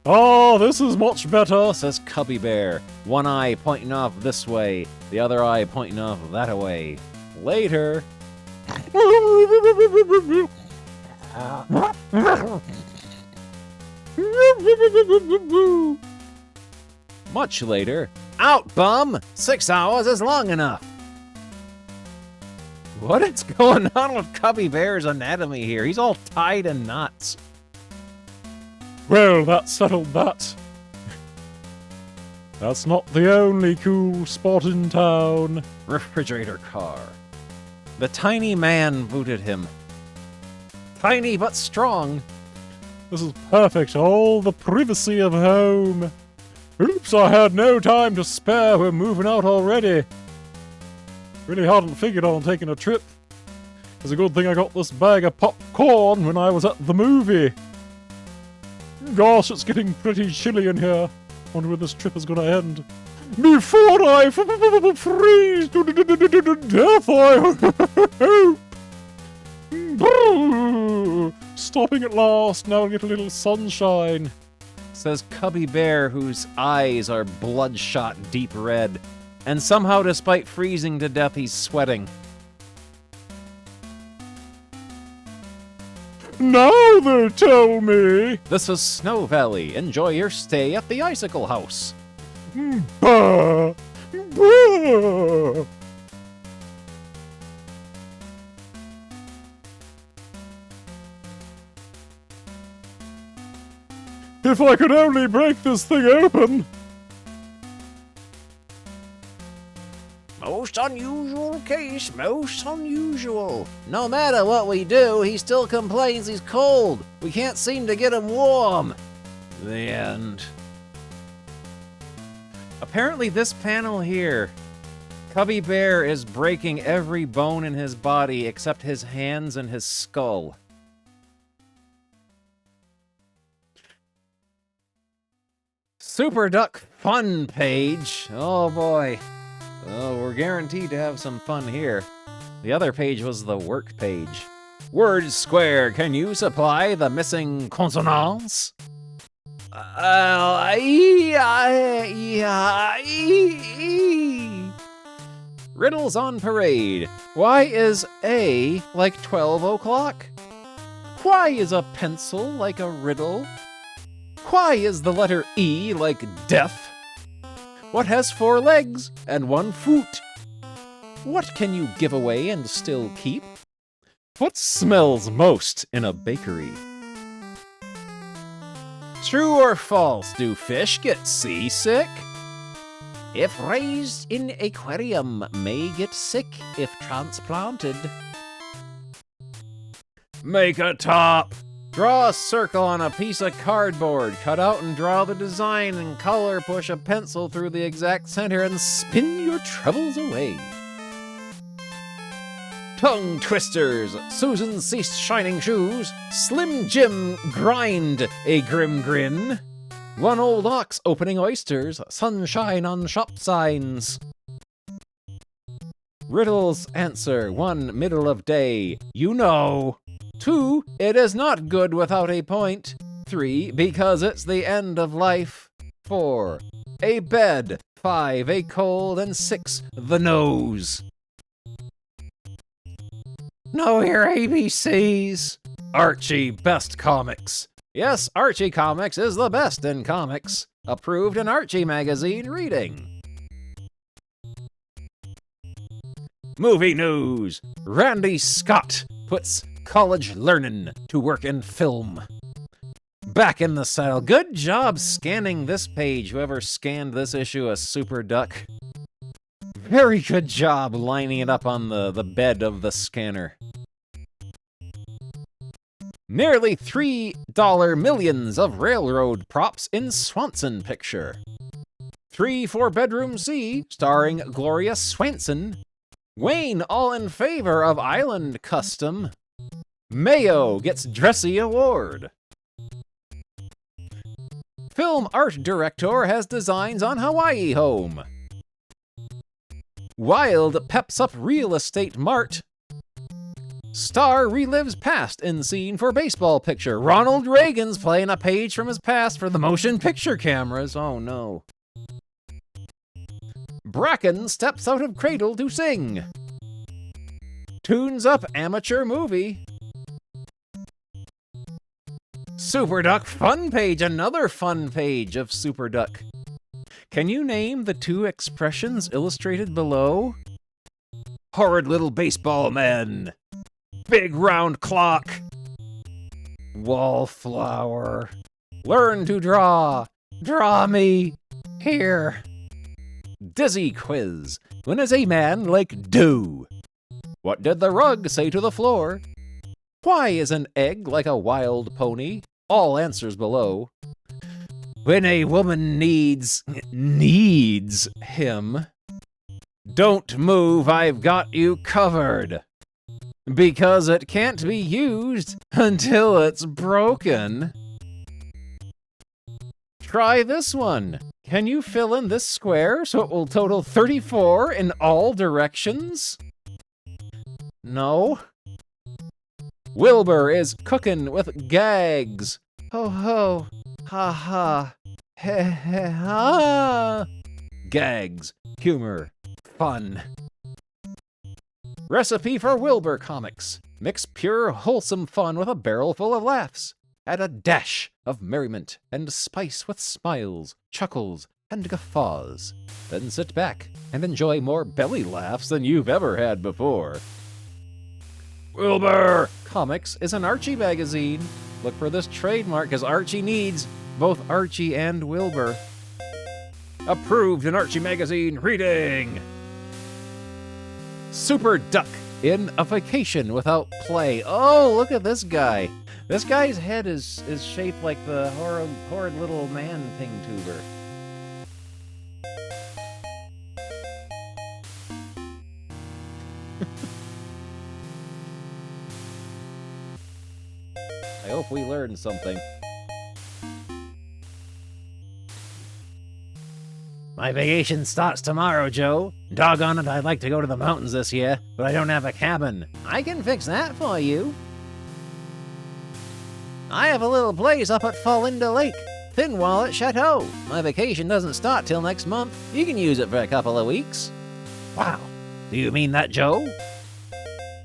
Ah, this is much better, says Cubby Bear. One eye pointing off this way, the other eye pointing off that way. Later. Much later. Out, bum! 6 hours is long enough. What is going on with Cubby Bear's anatomy here? He's all tied in knots. Well, that settled that. That's not the only cool spot in town. Refrigerator car. The tiny man booted him. Tiny but strong. This is perfect. All the privacy of home. Oops, I had no time to spare. We're moving out already. Really hadn't figured on taking a trip. It's a good thing I got this bag of popcorn when I was at the movie. Gosh, it's getting pretty chilly in here. Wonder when this trip is gonna end. Before I freeze to death, I hope. Stopping at last. Now I get a little sunshine. Says Cubby Bear, whose eyes are bloodshot deep red. And somehow, despite freezing to death, he's sweating. Now they tell me. This is Snow Valley. Enjoy your stay at the Icicle House. Bah! Bah! If I could only break this thing open! Most unusual case, most unusual. No matter what we do, he still complains he's cold. We can't seem to get him warm. The end. Apparently this panel here, Cubby Bear is breaking every bone in his body except his hands and his skull. Super Duck Fun page. Oh boy. Oh, we're guaranteed to have some fun here. The other page was the work page. Word square, can you supply the missing consonants? Riddles on parade. Why is A like 12 o'clock? Why is a pencil like a riddle? Why is the letter E like death? What has 4 legs and 1 foot? What can you give away and still keep? What smells most in a bakery? True or false, do fish get seasick? If raised in aquarium, may get sick if transplanted. Make a top. Draw a circle on a piece of cardboard, cut out and draw the design in color, push a pencil through the exact center and spin your troubles away. Tongue twisters, Susan ceased shining shoes, Slim Jim grind a grim grin. 1 old ox opening oysters, sunshine on shop signs. Riddles answer, 1 middle of day, you know. 2, it is not good without a point. 3, because it's the end of life. 4, a bed. 5, a cold. And 6, the nose. Know your ABCs. Archie Best Comics. Yes, Archie Comics is the best in comics. Approved in Archie Magazine reading. Movie news. Randy Scott puts college learning to work in film. Back in the saddle. Good job scanning this page, whoever scanned this issue of Super Duck. Very good job lining it up on the bed of the scanner. Nearly $3 millions of railroad props in Swanson picture. 3 4-bedroom C, starring Gloria Swanson. Wayne all in favor of island custom. Mayo gets Dressy Award. Film art director has designs on Hawaii home. Wild peps up real estate mart. Star relives past in scene for baseball picture. Ronald Reagan's playing a page from his past for the motion picture cameras. Oh no. Bracken steps out of cradle to sing. Tunes up amateur movie. Super Duck fun page, another fun page of Super Duck. Can you name the 2 expressions illustrated below? Horrid little baseball man. Big round clock. Wallflower. Learn to draw. Draw me. Here. Dizzy quiz. When is a man like do? What did the rug say to the floor? Why is an egg like a wild pony? All answers below. When a woman needs him. Don't move, I've got you covered. Because it can't be used until it's broken. Try this one. Can you fill in this square so it will total 34 in all directions? No. Wilbur is cooking with gags. Ho ho. Ha ha. He he ha. Gags. Humor. Fun. Recipe for Wilbur comics. Mix pure, wholesome fun with a barrel full of laughs. Add a dash of merriment and spice with smiles, chuckles, and guffaws. Then sit back and enjoy more belly laughs than you've ever had before. Wilbur Comics is an Archie magazine. Look for this trademark because Archie needs both Archie and Wilbur. Approved in Archie magazine reading. Super Duck in a vacation without play. Oh, look at this guy. This guy's head is shaped like the horrid little man thing tuber. I hope we learned something. My vacation starts tomorrow, Joe. Doggone it, I'd like to go to the mountains this year, but I don't have a cabin. I can fix that for you. I have a little place up at Fallinda Lake, Thin Wallet Chateau. My vacation doesn't start till next month. You can use it for a couple of weeks. Wow, do you mean that, Joe?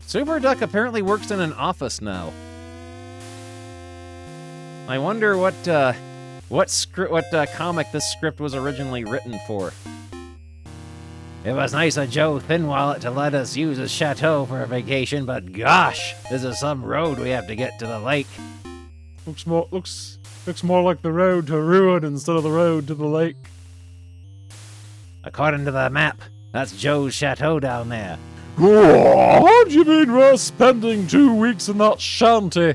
Super Duck apparently works in an office now. I wonder what comic this script was originally written for. It was nice of Joe Thinwallet to let us use his chateau for a vacation, but gosh, this is some road we have to get to the lake. Looks more like the road to ruin instead of the road to the lake. According to the map, that's Joe's chateau down there. What do you mean we're spending 2 weeks in that shanty?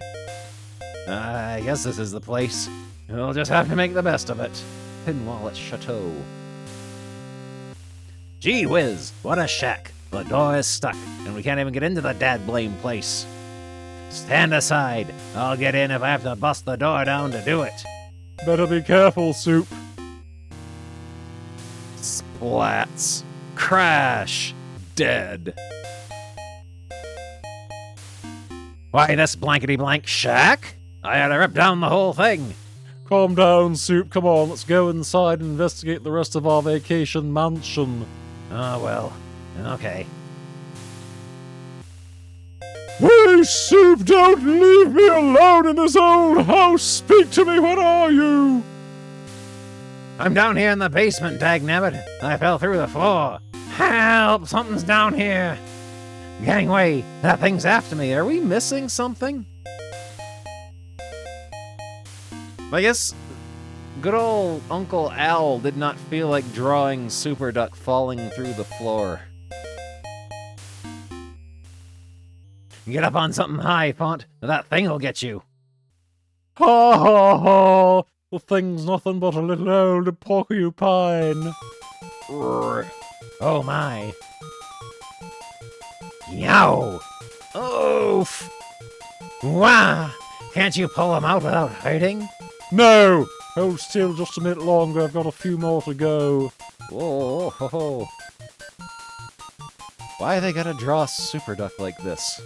I guess this is the place. We'll just have to make the best of it. Thinwallet Chateau. Gee whiz, what a shack. The door is stuck, and we can't even get into the dad-blame place. Stand aside. I'll get in if I have to bust the door down to do it. Better be careful, Soup. Splats. Crash. Dead. Why, this blankety-blank shack? I had to rip down the whole thing. Calm down, Soup. Come on, let's go inside and investigate the rest of our vacation mansion. Oh, well. Okay. Hey, Soup, don't leave me alone in this old house! Speak to me, where are you? I'm down here in the basement, dagnabbit. I fell through the floor. Help! Something's down here. Gangway, that thing's after me. Are we missing something? I guess good old Uncle Al did not feel like drawing Super Duck falling through the floor. Get up on something high, Font. That thing'll get you. Ha ha ha! The thing's nothing but a little old porcupine. Oh my. Yow! Oof! Wah! Can't you pull him out without hurting? No! Hold still just a minute longer, I've got a few more to go. Whoa, ho, ho. Why they gotta draw Super Duck like this?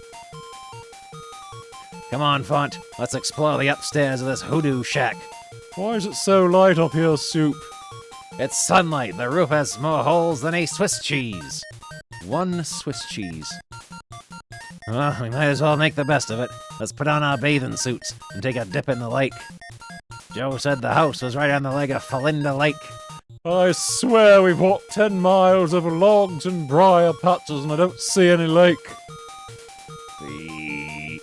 Come on, Font. Let's explore the upstairs of this hoodoo shack. Why is it so light up here, Soup? It's sunlight. The roof has more holes than a Swiss cheese. 1 Swiss cheese. Well, we might as well make the best of it. Let's put on our bathing suits and take a dip in the lake. Joe said the house was right on the leg of Fallinda Lake. I swear we've walked 10 miles over logs and briar patches and I don't see any lake. Feet,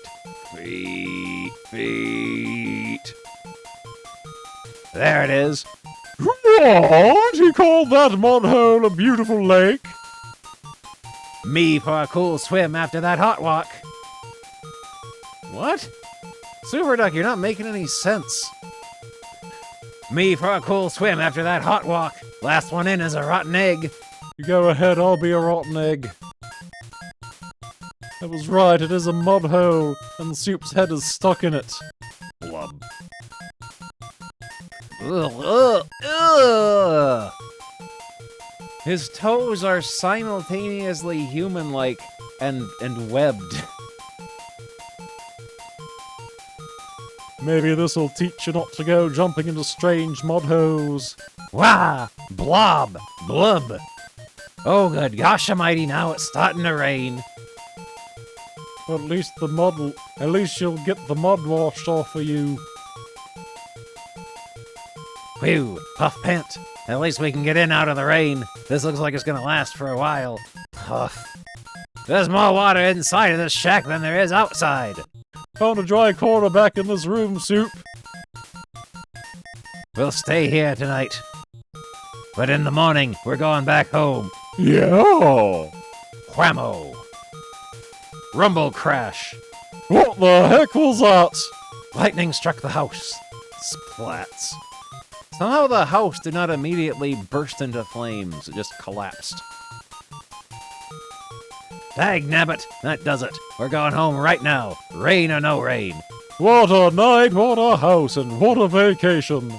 feet, feet. There it is. What? You call that mud hole a beautiful lake? Me for a cool swim after that hot walk. What? Super Duck, you're not making any sense. Me for a cool swim after that hot walk. Last one in is a rotten egg. You go ahead, I'll be a rotten egg. I was right, it is a mud hole, and Soup's head is stuck in it. Blub. Ugh, ugh, ugh. His toes are simultaneously human-like and webbed. Maybe this'll teach you not to go jumping into strange mud holes. Wah! Blob! Blub! Oh, good gosh almighty, now it's starting to rain. Well, at least you'll get the mud washed off of you. Whew! Puff pant! At least we can get in out of the rain. This looks like it's gonna last for a while. Puff. There's more water inside of this shack than there is outside. Found a dry corner back in this room, Soup. We'll stay here tonight. But in the morning, we're going back home. Yeah! Whammo! Rumble crash! What the heck was that? Lightning struck the house. Splats. Somehow the house did not immediately burst into flames. It just collapsed. Dag nabbit, that does it. We're going home right now, rain or no rain. What a night, what a house, and what a vacation.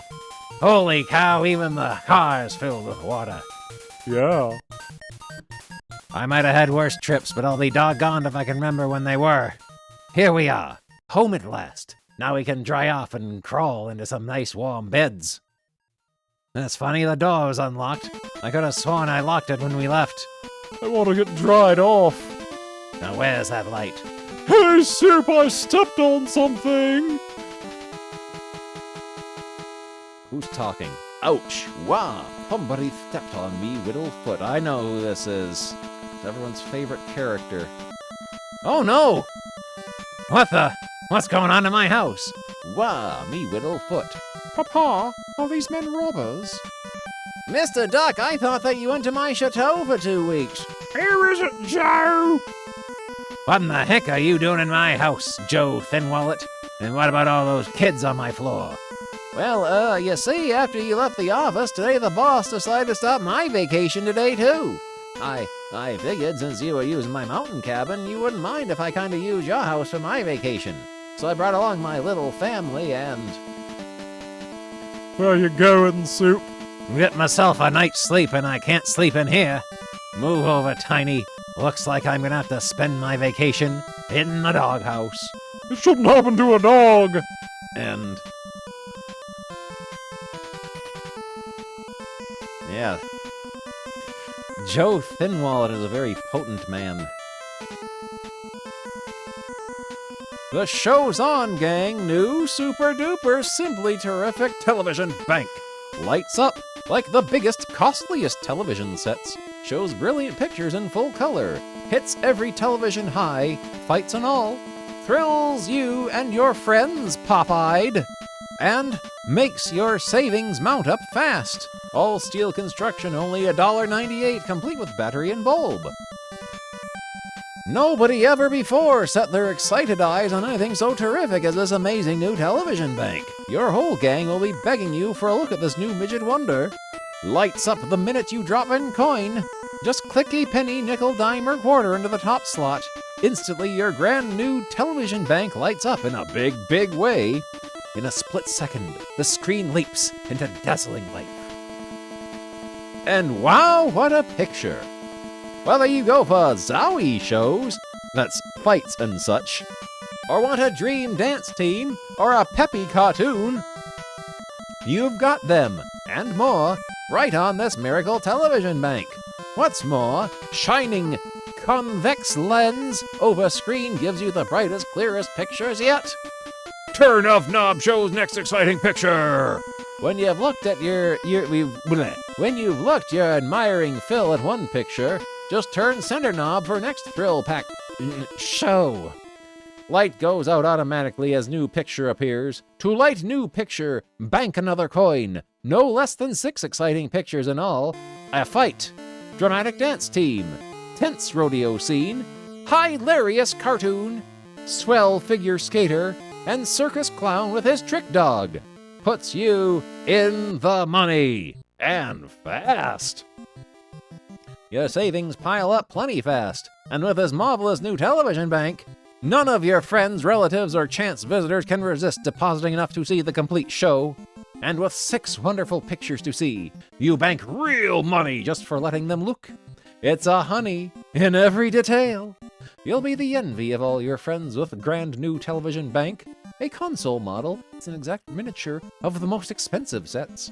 Holy cow, even the car is filled with water. Yeah. I might have had worse trips, but I'll be doggone if I can remember when they were. Here we are, home at last. Now we can dry off and crawl into some nice warm beds. That's funny, the door was unlocked. I could have sworn I locked it when we left. I want to get dried off. Now where's that light? Hey, Soup, I stepped on something. Who's talking? Ouch! Wah! Somebody stepped on me whittle foot. I know who this is. It's everyone's favorite character. Oh no! What the? What's going on in my house? Wah! Me whittle foot. Papa, are these men robbers? Mr. Duck, I thought that you went to my chateau for 2 weeks. Here is it, Joe! What in the heck are you doing in my house, Joe Thinwallet? And what about all those kids on my floor? Well, you see, after you left the office, today the boss decided to stop my vacation today, too. I figured since you were using my mountain cabin, you wouldn't mind if I kind of used your house for my vacation. So I brought along my little family and... Where you going, Soup? Get myself a night's sleep and I can't sleep in here. Move over, Tiny. Looks like I'm gonna have to spend my vacation in the doghouse. It shouldn't happen to a dog. And... yeah. Joe Thinwallet is a very potent man. The show's on, gang! New super duper simply terrific television bank. Lights up like the biggest, costliest television sets. Shows brilliant pictures in full color. Hits every television high, fights and all. Thrills you and your friends pop-eyed. And makes your savings mount up fast. All steel construction, only $1.98, complete with battery and bulb. Nobody ever before set their excited eyes on anything so terrific as this amazing new television bank. Your whole gang will be begging you for a look at this new midget wonder. Lights up the minute you drop in coin. Just click a penny, nickel, dime, or quarter into the top slot. Instantly, your brand new television bank lights up in a big, big way. In a split second, the screen leaps into dazzling light. And wow, what a picture! Whether you go for Zowie shows, that's fights and such, or want a dream dance team, or a peppy cartoon, you've got them, and more, right on this miracle television bank. What's more, shining convex lens over screen gives you the brightest, clearest pictures yet. Turn off Knob Show's next exciting picture! When you've looked at when you've looked your admiring fill at one picture, just turn center knob for next thrill pack show. Light goes out automatically as new picture appears. To light new picture, bank another coin. No less than 6 exciting pictures in all. A fight, dramatic dance team, tense rodeo scene, hilarious cartoon, swell figure skater, and circus clown with his trick dog. Puts you in the money, and fast. Your savings pile up plenty fast, and with this marvelous new television bank, none of your friends, relatives, or chance visitors can resist depositing enough to see the complete show. And with 6 wonderful pictures to see, you bank real money just for letting them look. It's a honey in every detail. You'll be the envy of all your friends with grand new television bank. A console model, it's an exact miniature of the most expensive sets.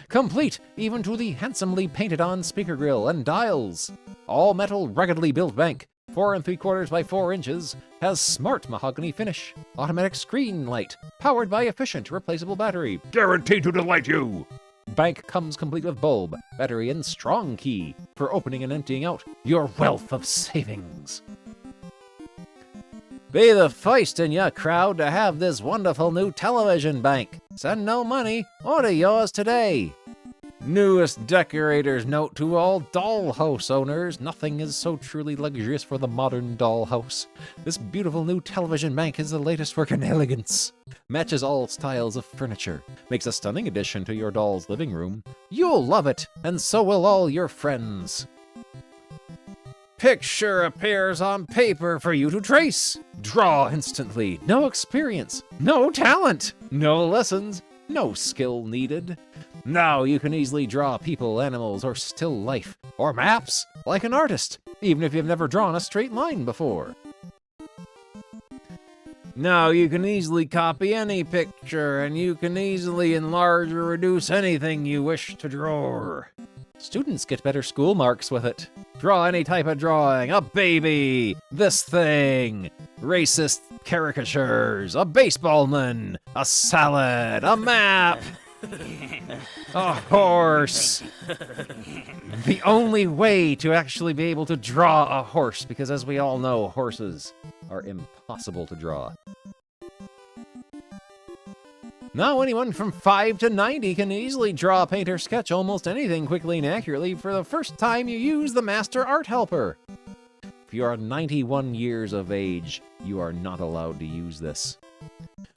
Complete even to the handsomely painted-on speaker grill and dials. All metal, ruggedly built bank, 4 3/4 by 4 inches, has smart mahogany finish, automatic screen light, powered by efficient replaceable battery, guaranteed to delight you. Bank comes complete with bulb, battery, and strong key for opening and emptying out your wealth of savings. Be the first in your crowd to have this wonderful new television bank. Send no money, order yours today. Newest decorator's note to all dollhouse owners. Nothing is so truly luxurious for the modern dollhouse. This beautiful new television bank is the latest work in elegance. Matches all styles of furniture. Makes a stunning addition to your doll's living room. You'll love it, and so will all your friends. Picture appears on paper for you to trace. Draw instantly. No experience. No talent. No lessons. No skill needed. Now you can easily draw people, animals, or still life, or maps, like an artist, even if you've never drawn a straight line before. Now you can easily copy any picture, and you can easily enlarge or reduce anything you wish to draw. Students get better school marks with it. Draw any type of drawing, a baby, this thing, racist caricatures, a baseballman, a salad, a map, a horse. The only way to actually be able to draw a horse, because as we all know, horses are impossible to draw. Now anyone from 5 to 90 can easily draw, paint, or sketch almost anything quickly and accurately for the first time you use the Master Art Helper. If you are 91 years of age, you are not allowed to use this.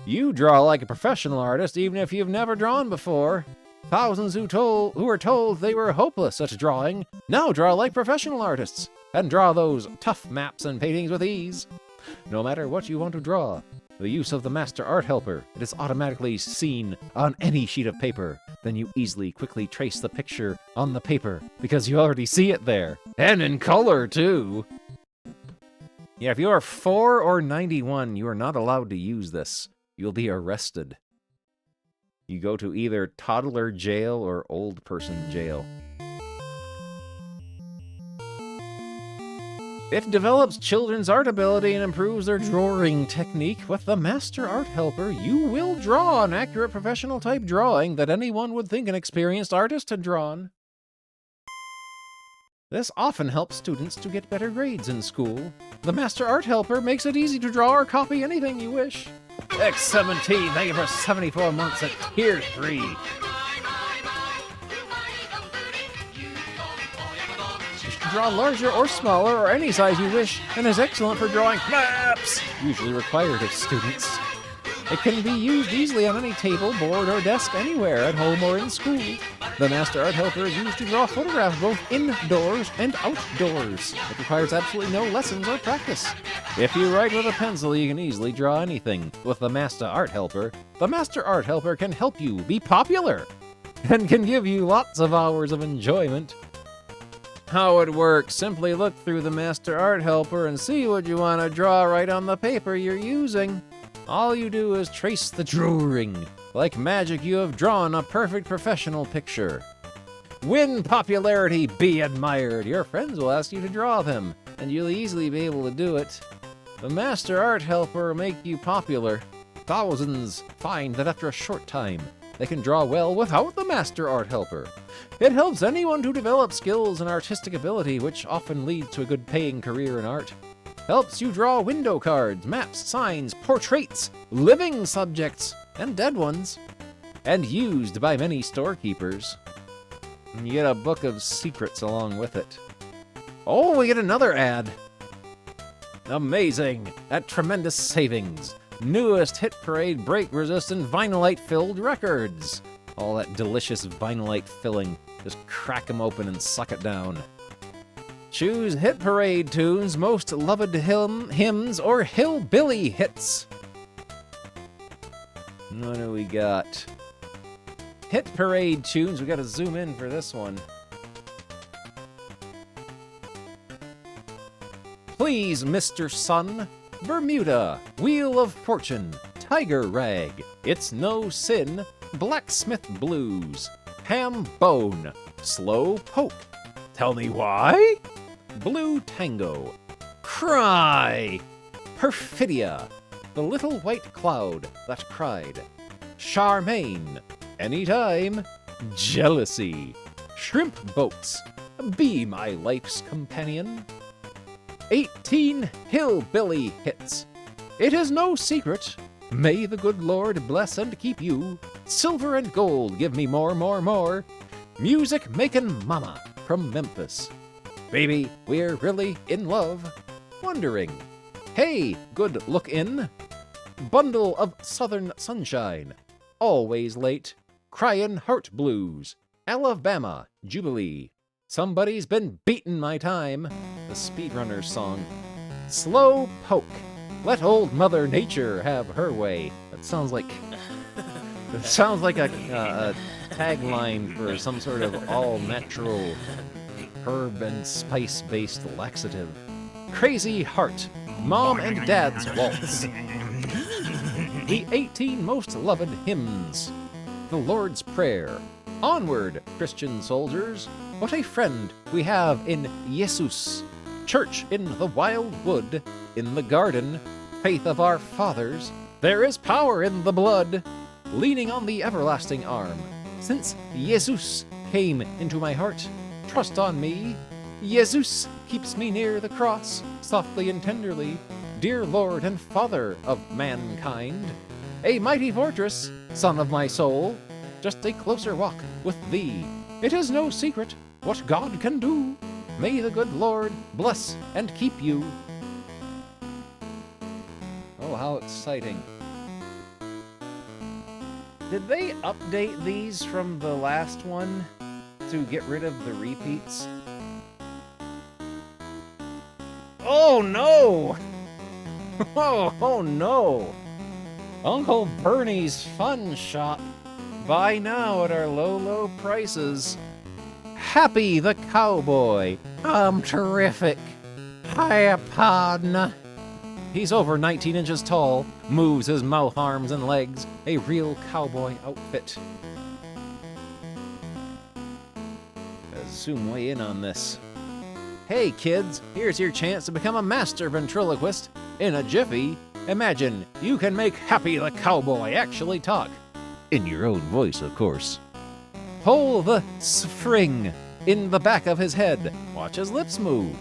You draw like a professional artist even if you've never drawn before. Thousands who were told they were hopeless at drawing now draw like professional artists and draw those tough maps and paintings with ease. No matter what you want to draw, the use of the Master Art Helper, it is automatically seen on any sheet of paper. Then you quickly trace the picture on the paper because you already see it there. And in color, too. Yeah, if you are 4 or 91, you are not allowed to use this. You'll be arrested. You go to either toddler jail or old person jail. It develops children's art ability and improves their drawing technique. With the Master Art Helper, you will draw an accurate professional type drawing that anyone would think an experienced artist had drawn. This often helps students to get better grades in school. The Master Art Helper makes it easy to draw or copy anything you wish. X17, thank you for 74 months at Tier 3. Draw larger or smaller or any size you wish, and is excellent for drawing maps, usually required of students. It can be used easily on any table, board, or desk anywhere, at home or in school. The Master Art Helper is used to draw photographs both indoors and outdoors. It requires absolutely no lessons or practice. If you write with a pencil, you can easily draw anything. With the Master Art Helper can help you be popular and can give you lots of hours of enjoyment. How it works: simply look through the Master Art Helper and see what you want to draw right on the paper you're using. All you do is trace the drawing. Like magic, you have drawn a perfect professional picture. Win popularity, be admired. Your friends will ask you to draw them, and you'll easily be able to do it. The Master Art Helper will make you popular. Thousands find that after a short time, they can draw well without the master art helper. It helps anyone to develop skills and artistic ability, which often leads to a good paying career in art. Helps you draw window cards, maps, signs, portraits, living subjects, and dead ones. And used by many storekeepers. And you get a book of secrets along with it. Oh, we get another ad. Amazing! At tremendous savings. Newest Hit Parade break-resistant vinylite-filled records. All that delicious vinylite filling. Just crack them open and suck it down. Choose Hit Parade tunes, most loved hymns, or hillbilly hits. What do we got? Hit Parade tunes. We gotta zoom in for this one. Please, Mr. Sun. Bermuda, Wheel of Fortune, Tiger Rag, It's No Sin, Blacksmith Blues, Ham Bone, Slow Poke, Tell Me Why, Blue Tango, Cry, Perfidia, The Little White Cloud That Cried, Charmaine, Anytime, Jealousy, Shrimp Boats, Be My Life's Companion, 18 hillbilly hits. It is no secret. May the good Lord bless and keep you. Silver and gold, give me more, more, more. Music makin' mama from Memphis. Baby, we're really in love. Wondering. Hey, good look in. Bundle of southern sunshine. Always late. Cryin' heart blues. Alabama Jubilee. Somebody's been beatin' my time. The Speedrunner's song. Slow Poke. Let old Mother Nature have her way. That sounds like a tagline for some sort of all-natural herb and spice-based laxative. Crazy Heart. Mom and Dad's Waltz. The 18 most loved hymns. The Lord's Prayer. Onward, Christian soldiers. What a friend we have in Jesus. Church in the wild wood, in the garden, faith of our fathers. There is power in the blood, leaning on the everlasting arm. Since Jesus came into my heart, trust on me. Jesus keeps me near the cross, softly and tenderly. Dear Lord and Father of mankind, a mighty fortress, son of my soul, just a closer walk with thee. It is no secret what God can do. May the good Lord bless and keep you. Oh, how exciting. Did they update these from the last one to get rid of the repeats? Oh no! Oh no! Uncle Bernie's Fun Shop. Buy now at our low, low prices. Happy the Cowboy. I'm terrific. Hiya, partner. He's over 19 inches tall, moves his mouth, arms, and legs. A real cowboy outfit. Let's zoom way in on this. Hey kids, here's your chance to become a master ventriloquist. In a jiffy, imagine you can make Happy the Cowboy actually talk. In your own voice, of course. Pull the spring in the back of his head. Watch his lips move.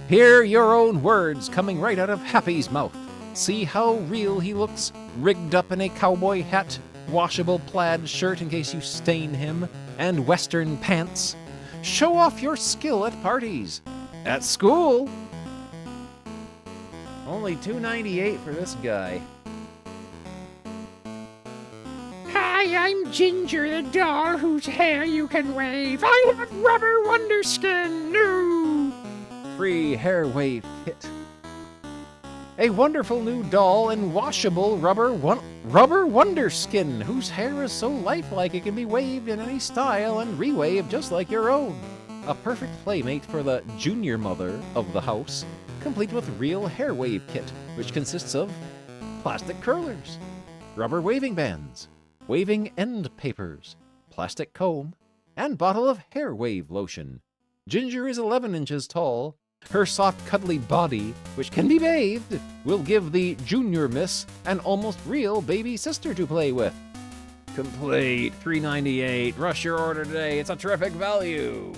Hear your own words coming right out of Happy's mouth. See how real he looks, rigged up in a cowboy hat, washable plaid shirt in case you stain him, and western pants. Show off your skill at parties. At school. Only $2.98 for this guy. Hi, I'm Ginger the doll whose hair you can wave. I have rubber wonder skin. No. Free hair wave kit. A wonderful new doll in washable rubber wonder skin whose hair is so lifelike it can be waved in any style and re-waved just like your own. A perfect playmate for the junior mother of the house, complete with real hair wave kit, which consists of plastic curlers, rubber waving bands, waving end papers, plastic comb, and bottle of hair wave lotion. Ginger is 11 inches tall. Her soft, cuddly body, which can be bathed, will give the junior miss an almost real baby sister to play with. complete. $3.98. Rush your order today. It's a terrific value.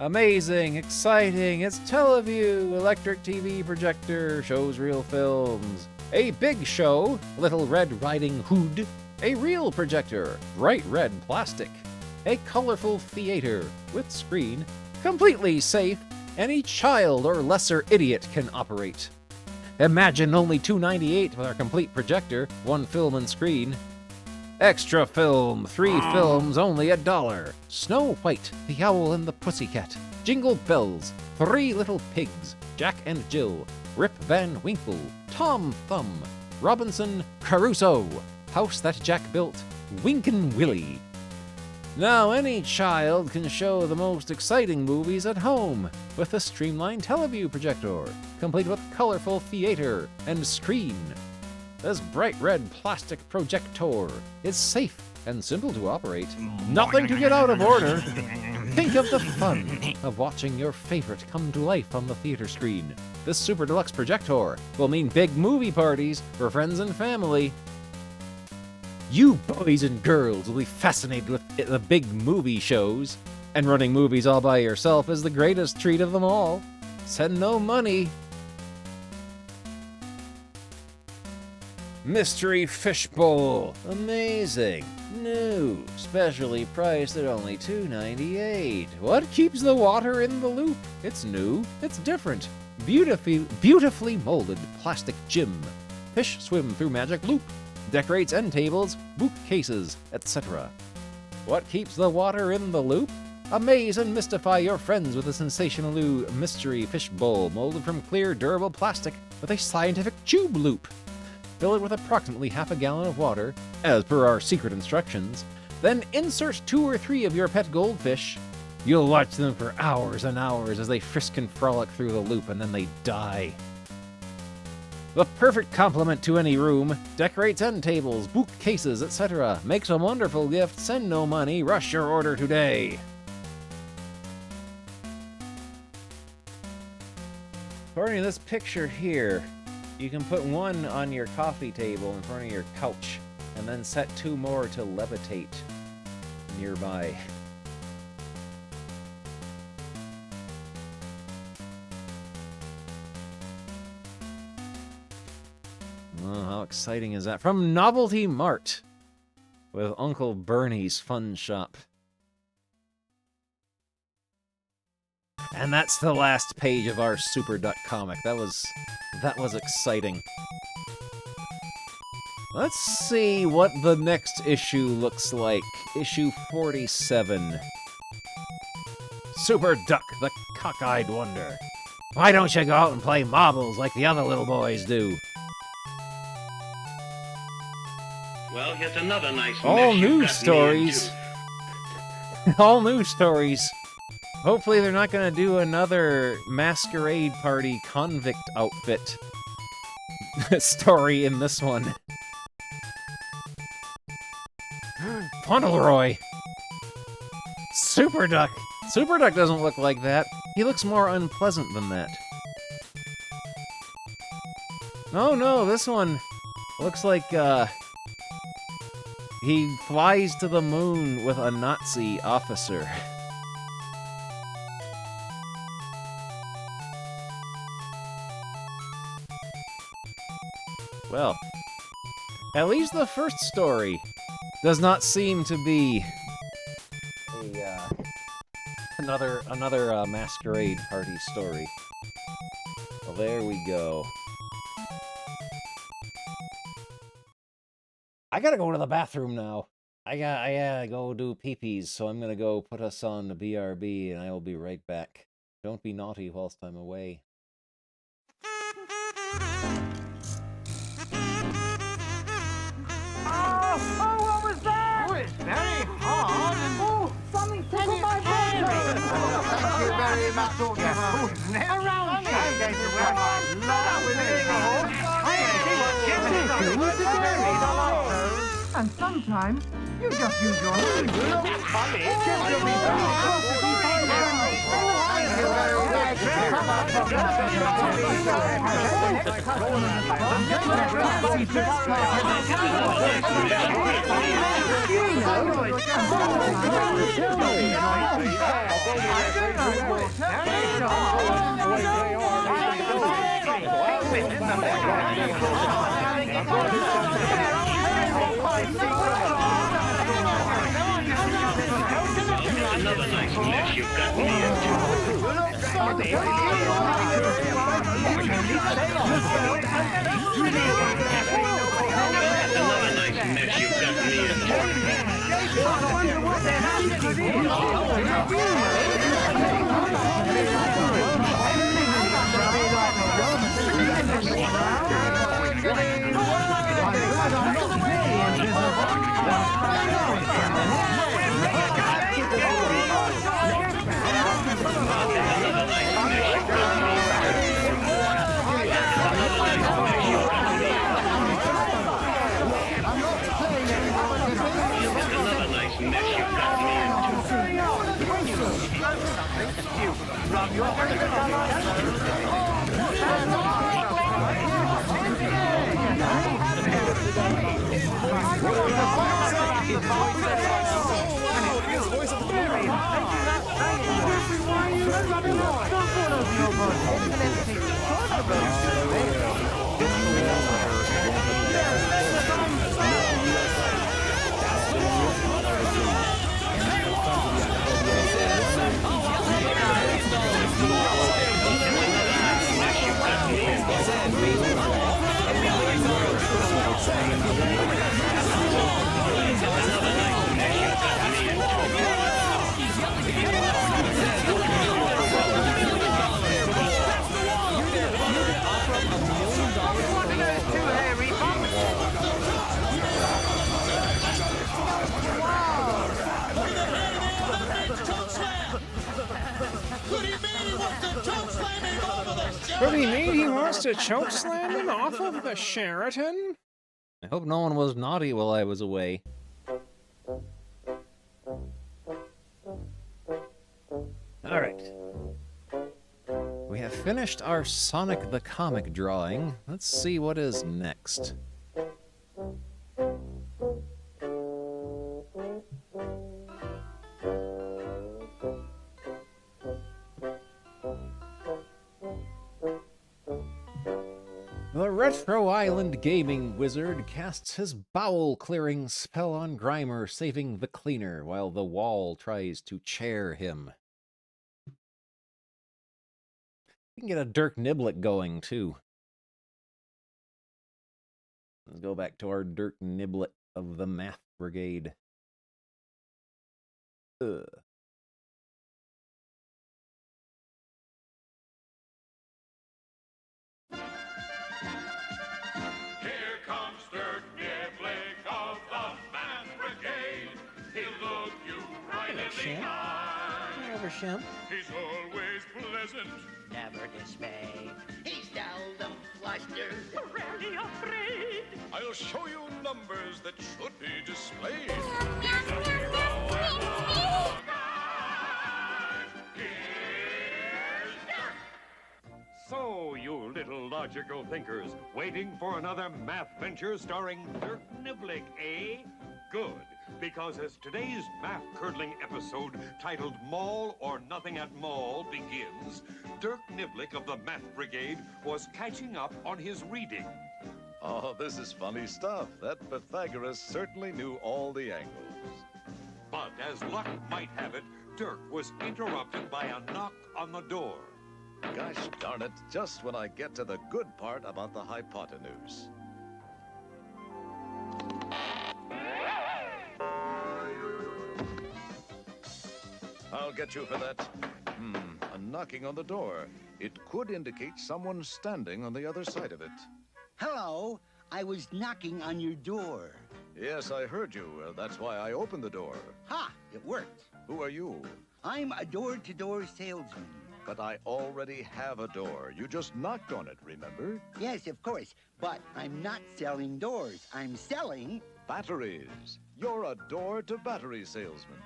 Amazing, exciting, it's Teleview, electric TV projector, shows real films. A big show, Little Red Riding Hood. A real projector, bright red plastic. A colorful theater with screen, completely safe, any child or lesser idiot can operate. Imagine only $2.98 with our complete projector, 1 film and screen. Extra film, 3 films, only $1. Snow White, the Owl and the Pussycat. Jingle Bells, 3 Little Pigs, Jack and Jill, Rip Van Winkle, Tom Thumb, Robinson Crusoe, House That Jack Built, Winkin' Willie. Now any child can show the most exciting movies at home with a streamlined Teleview projector, complete with colorful theater and screen. This bright red plastic projector is safe and simple to operate. Nothing to get out of order. Think of the fun of watching your favorite come to life on the theater screen. This super deluxe projector will mean big movie parties for friends and family. You boys and girls will be fascinated with the big movie shows, and running movies all by yourself is the greatest treat of them all. Send no money. Mystery Fishbowl. Amazing. New. Specially priced at only $2.98. What keeps the water in the loop? It's new. It's different. Beautifully molded plastic gym. Fish swim through magic loop. Decorates end tables, bookcases, etc. What keeps the water in the loop? Amaze and mystify your friends with a sensational new mystery fishbowl molded from clear, durable plastic with a scientific tube loop. Fill it with approximately half a gallon of water, as per our secret instructions. Then insert 2 or 3 of your pet goldfish. You'll watch them for hours and hours as they frisk and frolic through the loop, and then they die. The perfect complement to any room, decorates end tables, bookcases, etc. Makes a wonderful gift. Send no money. Rush your order today. According to this picture here, you can put 1 on your coffee table in front of your couch, and then set 2 more to levitate nearby. Oh, how exciting is that? From Novelty Mart with Uncle Bernie's Fun Shop. And that's the last page of our Super Duck comic. That was exciting. Let's see what the next issue looks like. Issue 47. Super Duck, the Cockeyed Wonder. Why don't you go out and play marbles like the other little boys do? Well, here's another nice All mess you new got stories. All new stories. Hopefully they're not going to do another masquerade party convict outfit story in this one. Fauntleroy. Super Duck. Super Duck doesn't look like that. He looks more unpleasant than that. Oh no, this one looks like, he flies to the moon with a Nazi officer. Well, at least the first story does not seem to be another masquerade party story. Well, there we go. I gotta go to the bathroom now. I gotta go do pee-pees, so I'm gonna go put us on the BRB, and I will be right back. Don't be naughty whilst I'm away. Oh, what was that? Oh, it's very hard. Oh, something tickled my brain. Thank you very much. Around here. I'm going to wear my love with it. And sometimes you just use your hands. That's funny. Thank you very much. Another nice mess you've got me into. Another nice mess you've got me into. What do you mean he wants to choke slam him off of the Sheraton? I hope no one was naughty while I was away. Alright. We have finished our Sonic the Comic drawing. Let's see what is next. The Retro Island gaming wizard casts his bowel-clearing spell on Grimer, saving the cleaner while the wall tries to chair him. We can get a Dirk Niblet going, too. Let's go back to our Dirk Niblet of the Math Brigade. Ugh. Shemp. He's always pleasant, never dismayed. He's seldom flustered, rarely afraid. I'll show you numbers that should be displayed. So, you little logical thinkers, waiting for another math venture starring Dirk Niblick, eh? Good. Because as today's math-curdling episode titled Mall or Nothing at Mall begins, Dirk Niblick of the Math Brigade was catching up on his reading. Oh, this is funny stuff. That Pythagoras certainly knew all the angles. But as luck might have it, Dirk was interrupted by a knock on the door. Gosh darn it, just when I get to the good part about the hypotenuse. I'll get you for that. A knocking on the door. It could indicate someone standing on the other side of it. Hello, I was knocking on your door. Yes, I heard you. That's why I opened the door. Ha! It worked. Who are you? I'm a door-to-door salesman. But I already have a door. You just knocked on it, remember? Yes, of course. But I'm not selling doors. I'm selling... batteries. You're a door-to-battery salesman.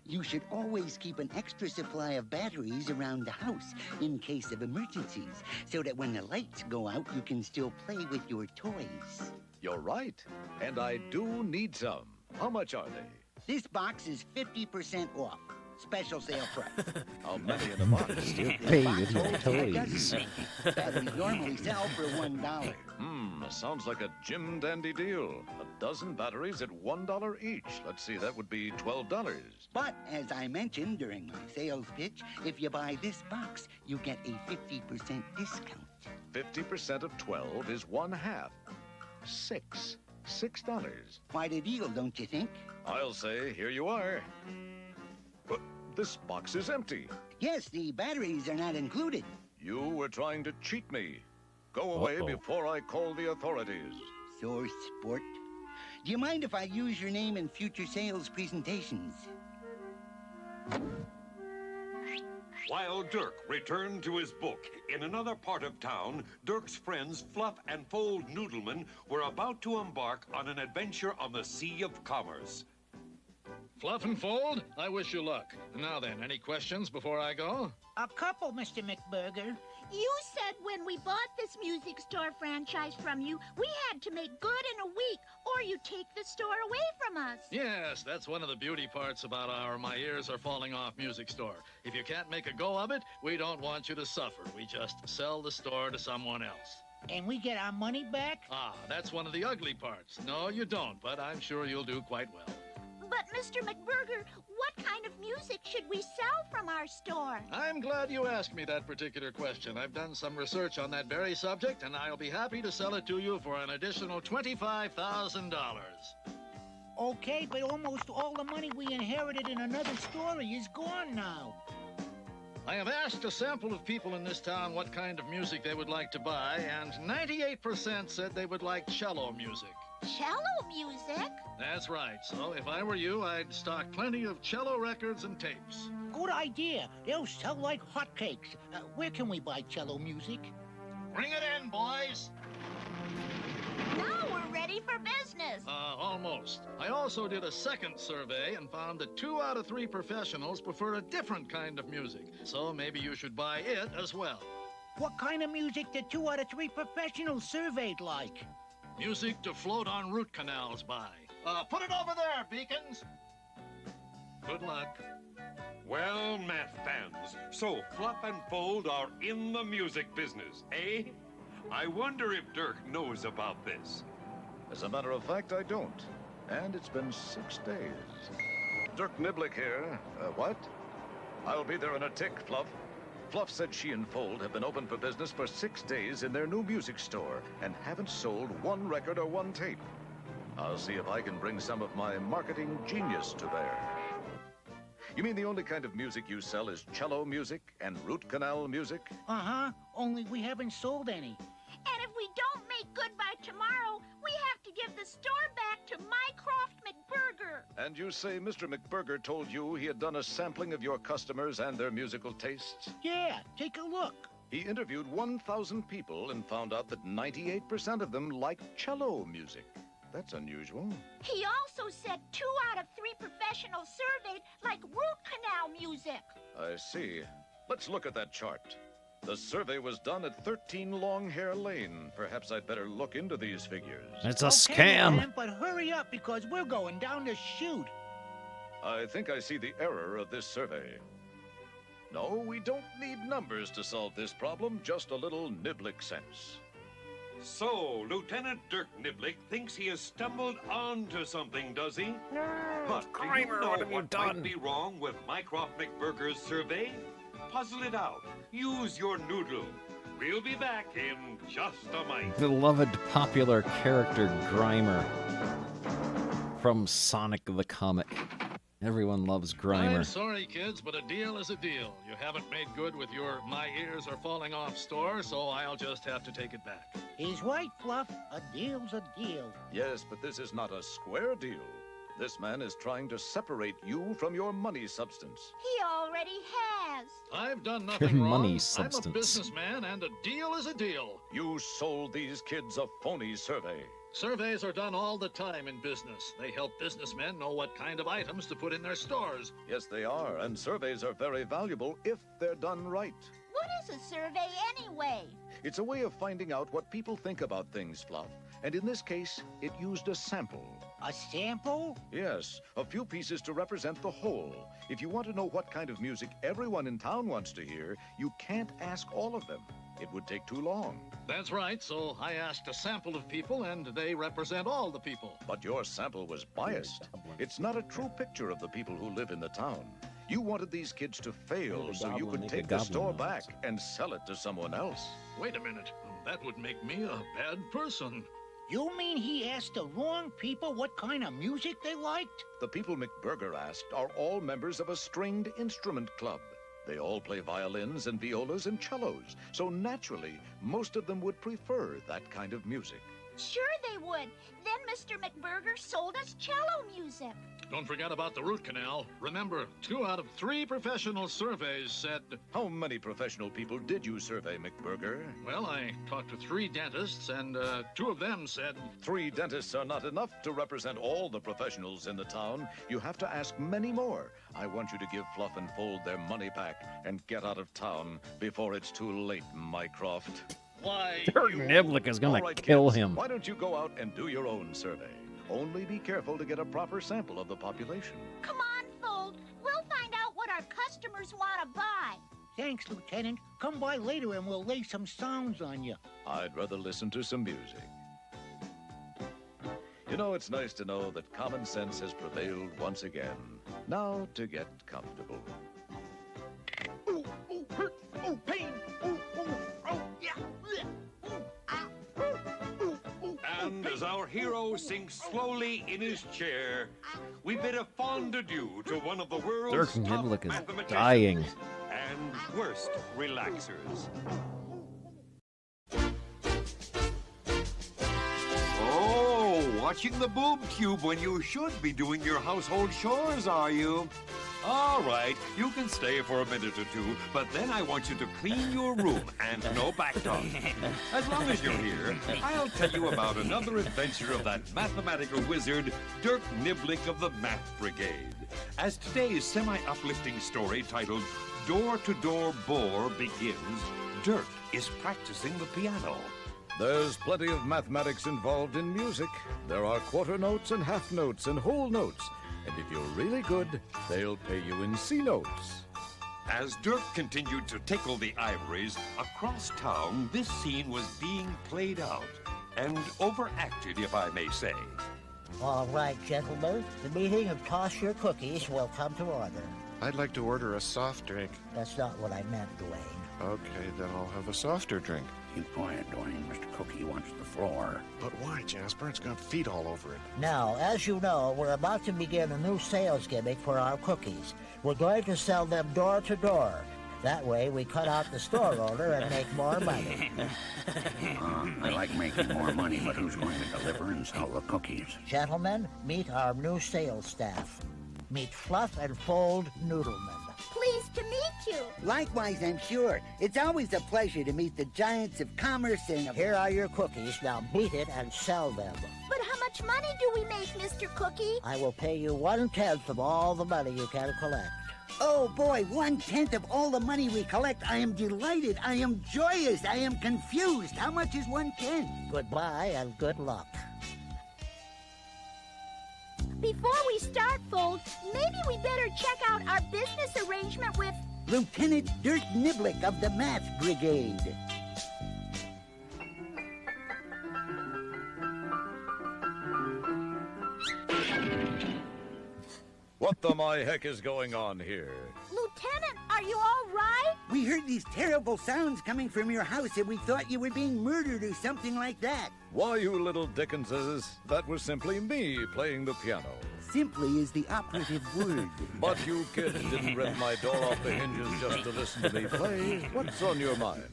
You should always keep an extra supply of batteries around the house in case of emergencies, so that when the lights go out, you can still play with your toys. You're right. And I do need some. How much are they? This box is 50% off. Special sale price. How many in a box? Still pay with your toys. Batteries normally sell for $1. Sounds like a Jim Dandy deal. A dozen batteries at $1 each. Let's see, that would be $12. But, as I mentioned during my sales pitch, if you buy this box, you get a 50% discount. 50% of 12 is 1/2. $6. Quite a deal, don't you think? I'll say, here you are. But this box is empty. Yes, the batteries are not included. You were trying to cheat me. Go away before I call the authorities. Sore sport. Do you mind if I use your name in future sales presentations? While Dirk returned to his book, in another part of town, Dirk's friends Fluff and Fold Noodleman were about to embark on an adventure on the Sea of Commerce. Fluff and Fold, I wish you luck. Now then, any questions before I go? A couple, Mr. McBurger. You said when we bought this music store franchise from you, we had to make good in a week, or you take the store away from us. Yes, that's one of the beauty parts about our My Ears Are Falling Off music store. If you can't make a go of it, we don't want you to suffer. We just sell the store to someone else. And we get our money back? Ah, that's one of the ugly parts. No, you don't, but I'm sure you'll do quite well. But, Mr. McBurger, what kind of music should we sell from our store? I'm glad you asked me that particular question. I've done some research on that very subject, and I'll be happy to sell it to you for an additional $25,000. Okay, but almost all the money we inherited in another story is gone now. I have asked a sample of people in this town what kind of music they would like to buy, and 98% said they would like cello music. Cello music? That's right. So if I were you, I'd stock plenty of cello records and tapes. Good idea. They'll sell like hotcakes. Where can we buy cello music? Bring it in, boys. Now we're ready for business. Almost. I also did a second survey and found that 2 out of 3 professionals prefer a different kind of music. So maybe you should buy it as well. What kind of music did 2 out of 3 professionals surveyed like? Music to float on root canals by. Put it over there, Beacons. Good luck. Well, math fans, so Fluff and Fold are in the music business, eh? I wonder if Dirk knows about this. As a matter of fact, I don't. And it's been 6 days. Dirk Niblick here. What? I'll be there in a tick, Fluff. Fluff said she and Fold have been open for business for 6 days in their new music store and haven't sold 1 record or 1 tape. I'll see if I can bring some of my marketing genius to bear. You mean the only kind of music you sell is cello music and root canal music? Uh-huh, only we haven't sold any. And if we don't make good by tomorrow, we have to give the store back to Mycroft McBurger. And you say Mr. McBurger told you he had done a sampling of your customers and their musical tastes? Yeah, take a look. He interviewed 1,000 people and found out that 98% of them liked cello music. That's unusual. He also said 2 out of 3 professionals surveyed like root canal music. I see. Let's look at that chart. The survey was done at 13 Longhair Lane. Perhaps I'd better look into these figures. It's a Okay, scam. man, but hurry up because we're going down the chute. I think I see the error of this survey. No, we don't need numbers to solve this problem, just a little Niblick sense. So, Lieutenant Dirk Niblick thinks he has stumbled onto something, does he? But do you Kramer, know what have you what done? might be wrong with Mycroft McBurger's survey? Puzzle it out. Use your noodle. We'll be back in just a mite. Beloved popular character Grimer from Sonic the Comic. Everyone loves I'm Grimer. sorry, kids, but a deal is a deal. You haven't made good with your My Ears Are Falling Off store, so I'll just have to take it back. He's right, Fluff. A deal's a deal. Yes, but this is not a square deal. This man is trying to separate you from your money substance. He already has. I've done nothing wrong. Money I'm a substance. businessman, and a deal is a deal. You sold these kids a phony survey. Surveys are done all the time in business. They help businessmen know what kind of items to put in their stores. Yes, they are, and surveys are very valuable if they're done right. What is a survey anyway? It's a way of finding out what people think about things, Fluff. And in this case, it used a sample. A sample? Yes, a few pieces to represent the whole. If you want to know what kind of music everyone in town wants to hear, you can't ask all of them. It would take too long. That's right, so I asked a sample of people, and they represent all the people. But your sample was biased. It's not a true picture of the people who live in the town. You wanted these kids to fail so you could take the store back and sell it to someone else. Wait a minute. That would make me a bad person. You mean he asked the wrong people what kind of music they liked? The people McBurger asked are all members of a stringed instrument club. They all play violins and violas and cellos, so naturally, most of them would prefer that kind of music. Sure they would. Then Mr. McBurger sold us cello music. Don't forget about the root canal. Remember, 2 out of 3 professional surveys said... How many professional people did you survey, McBurger? Well, I talked to 3 dentists, and 2 of them said... 3 dentists are not enough to represent all the professionals in the town. You have to ask many more. I want you to give Fluff and Fold their money back and get out of town before it's too late, Mycroft. Why? Dirk Niblick is gonna All right, kill kids, him. Why don't you go out and do your own survey? Only be careful to get a proper sample of the population. Come on, Fold. We'll find out what our customers want to buy. Thanks, Lieutenant. Come by later and we'll lay some sounds on you. I'd rather listen to some music. You know, it's nice to know that common sense has prevailed once again. Now to get comfortable. Ooh, ooh, hurt, ooh, pain, ooh, ooh, oh, yeah, ooh, ah, ooh, ooh, And as our hero sinks slowly in his chair, we bid a fond adieu to one of the world's Dirk top Niblick is mathematicians dying. and worst relaxers. Oh, watching the boob tube when you should be doing your household chores, are you? All right, you can stay for a minute or 2, but then I want you to clean your room and no back talk. As long as you're here, I'll tell you about another adventure of that mathematical wizard, Dirk Niblick of the Math Brigade. As today's semi-uplifting story titled Door-to-Door Bore begins, Dirk is practicing the piano. There's plenty of mathematics involved in music. There are quarter notes and half notes and whole notes. And if you're really good, they'll pay you in C notes. As Dirk continued to tickle the ivories, across town, this scene was being played out. And overacted, if I may say. All right, gentlemen. The meeting of Toss Your Cookies will come to order. I'd like to order a soft drink. That's not what I meant, Dwayne. Okay, then I'll have a softer drink. Keep quiet, Dwayne. Mr. Cookie wants the floor. But why, Jasper? It's got feet all over it. Now, as you know, we're about to begin a new sales gimmick for our cookies. We're going to sell them door to door. That way, we cut out the store owner and make more money. I like making more money, but who's going to deliver and sell the cookies? Gentlemen, meet our new sales staff. Meet Fluff and Fold Noodleman. Pleased to meet you. Likewise, I'm sure. It's always a pleasure to meet the giants of commerce and... Here are your cookies. Now beat it and sell them. But how much money do we make, Mr. Cookie? I will pay you 1/10 of all the money you can collect. Oh, boy, 1/10 of all the money we collect. I am delighted. I am joyous. I am confused. How much is 1/10? Goodbye and good luck. Before we start, Fold, maybe we better check out our business arrangement with... Lieutenant Dirk Niblick of the Math Brigade. What the my heck is going on here? Lieutenant, are you all right? We heard these terrible sounds coming from your house and we thought you were being murdered or something like that. Why, you little Dickenses, that was simply me playing the piano. Simply is the operative word. But you kids didn't rip my door off the hinges just to listen to me play. What's on your mind?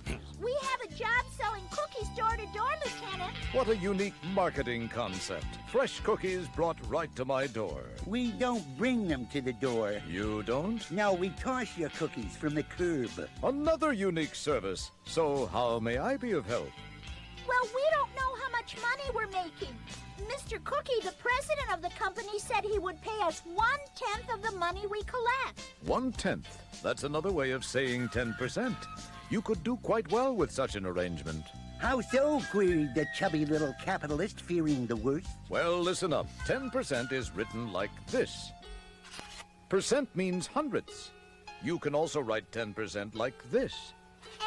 We have a job selling cookies door to door, Lieutenant. What a unique marketing concept. Fresh cookies brought right to my door. We don't bring them to the door. You don't? No, we toss your cookies from the curb. Another unique service. So how may I be of help? Well, we don't know how much much money we're making. Mr. Cookie, the president of the company, said he would pay us 1/10 of the money we collect. 1/10. That's another way of saying 10%. You could do quite well with such an arrangement. How so? Queried the chubby little capitalist, fearing the worst. Well, listen up. 10% is written like this. Percent means hundredths. You can also write 10% like this.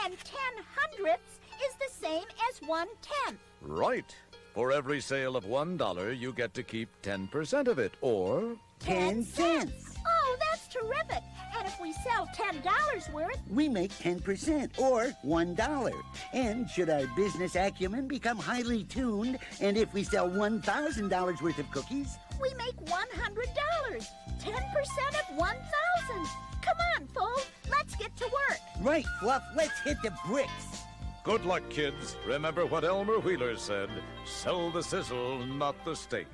And 10 hundredths is the same as 1/10. Right. For every sale of $1, you get to keep 10% of it, or 10 cents. Oh, that's terrific. And if we sell $10 worth, We make 10%, or $1. And should our business acumen become highly tuned, and if we sell $1,000 worth of cookies, we make $100. 10% of 1,000. Come on, Fold. Let's get to work. Right, Fluff, let's hit the bricks. good luck, kids. Remember what Elmer Wheeler said, sell the sizzle, not the steak.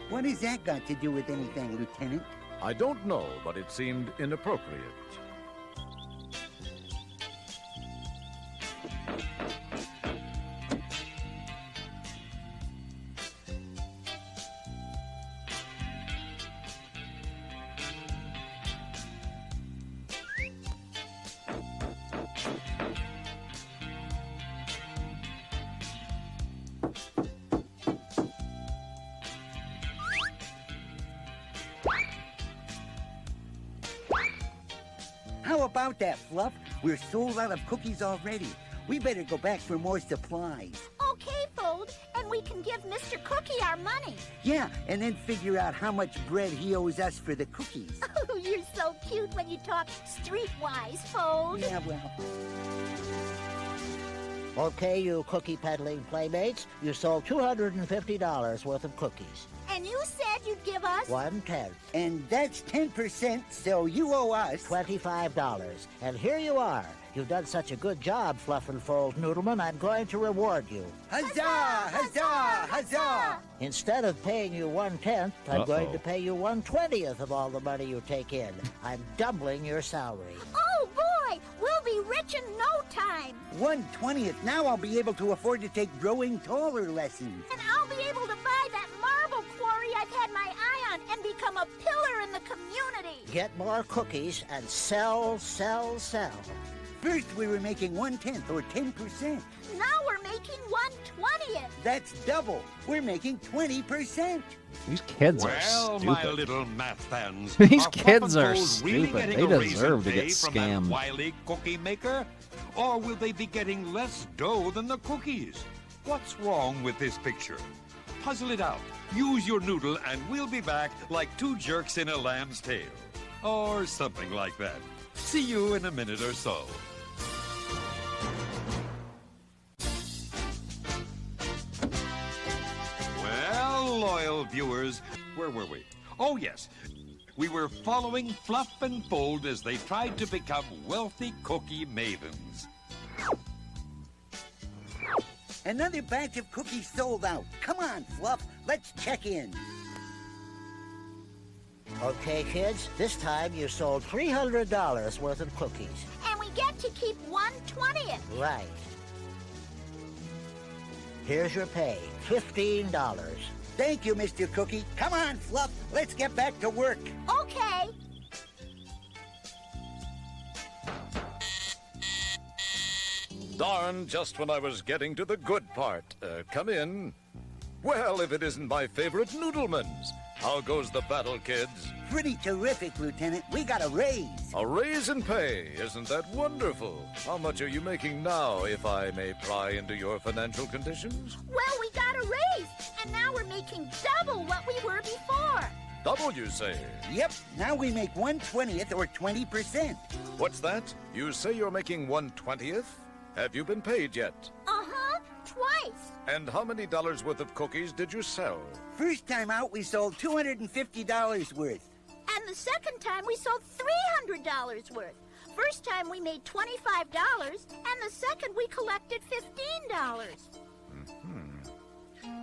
What has that got to do with anything, Lieutenant? I don't know, but it seemed inappropriate. How about that, Fluff? We're sold out of cookies already. We better go back for more supplies. Okay, Fold, and we can give Mr. Cookie our money. Yeah, and then figure out how much bread he owes us for the cookies. Oh, you're so cute when you talk streetwise, Fold. Yeah, well. Okay, you cookie peddling playmates, you sold $250 worth of cookies. And you said you'd give us 1/10. And that's 10%, so you owe us $25. And here you are. You've done such a good job, Fluff and Fold Noodleman, I'm going to reward you. Huzzah! Huzzah! Huzzah! Instead of paying you 1/10, I'm going to pay you 1/20th of all the money you take in. I'm doubling your salary. Oh, boy! We'll be rich in no time. 1/20th. Now I'll be able to afford to take growing taller lessons. And I'll be able to buy that marble quarry I've had my eye on and become a pillar in the community. Get more cookies and sell, sell, sell. First we were making 1/10 or 10%. Now we're making 1/20th. That's double. We're making 20%. These kids are Well, stupid. my little math fans, These are kids Fluff are and Fold really stupid. getting They a raise in deserve to pay get from that scammed. wily cookie maker? Or will they be getting less dough than the cookies? What's wrong with this picture? Puzzle it out. Use your noodle and we'll be back like two jerks in a lamb's tail. Or something like that. See you in a minute or so. Well, loyal viewers, where were we? Oh, yes. We were following Fluff and Fold as they tried to become wealthy cookie mavens. Another batch of cookies sold out. Come on, Fluff. Let's check in. Okay, kids, this time you sold $300 worth of cookies. And we get to keep 1/20th. Right. Here's your pay, $15. Thank you, Mr. Cookie. Come on, Fluff. Let's get back to work. Okay. Darn, just when I was getting to the good part. Come in. Well, if it isn't my favorite Noodlemans. How goes the battle, kids? Pretty terrific, Lieutenant. We got a raise. A raise in pay. Isn't that wonderful? How much are you making now, if I may pry into your financial conditions? Well, we got a raise, and now we're making double what we were before. Double, you say? Yep. Now we make 1/20th or 20%. What's that? You say you're making 1/20th? Have you been paid yet? Uh-huh. Twice. And how many dollars worth of cookies did you sell? First time out, we sold $250 worth. And the second time, we sold $300 worth. First time, we made $25, and the second, we collected $15.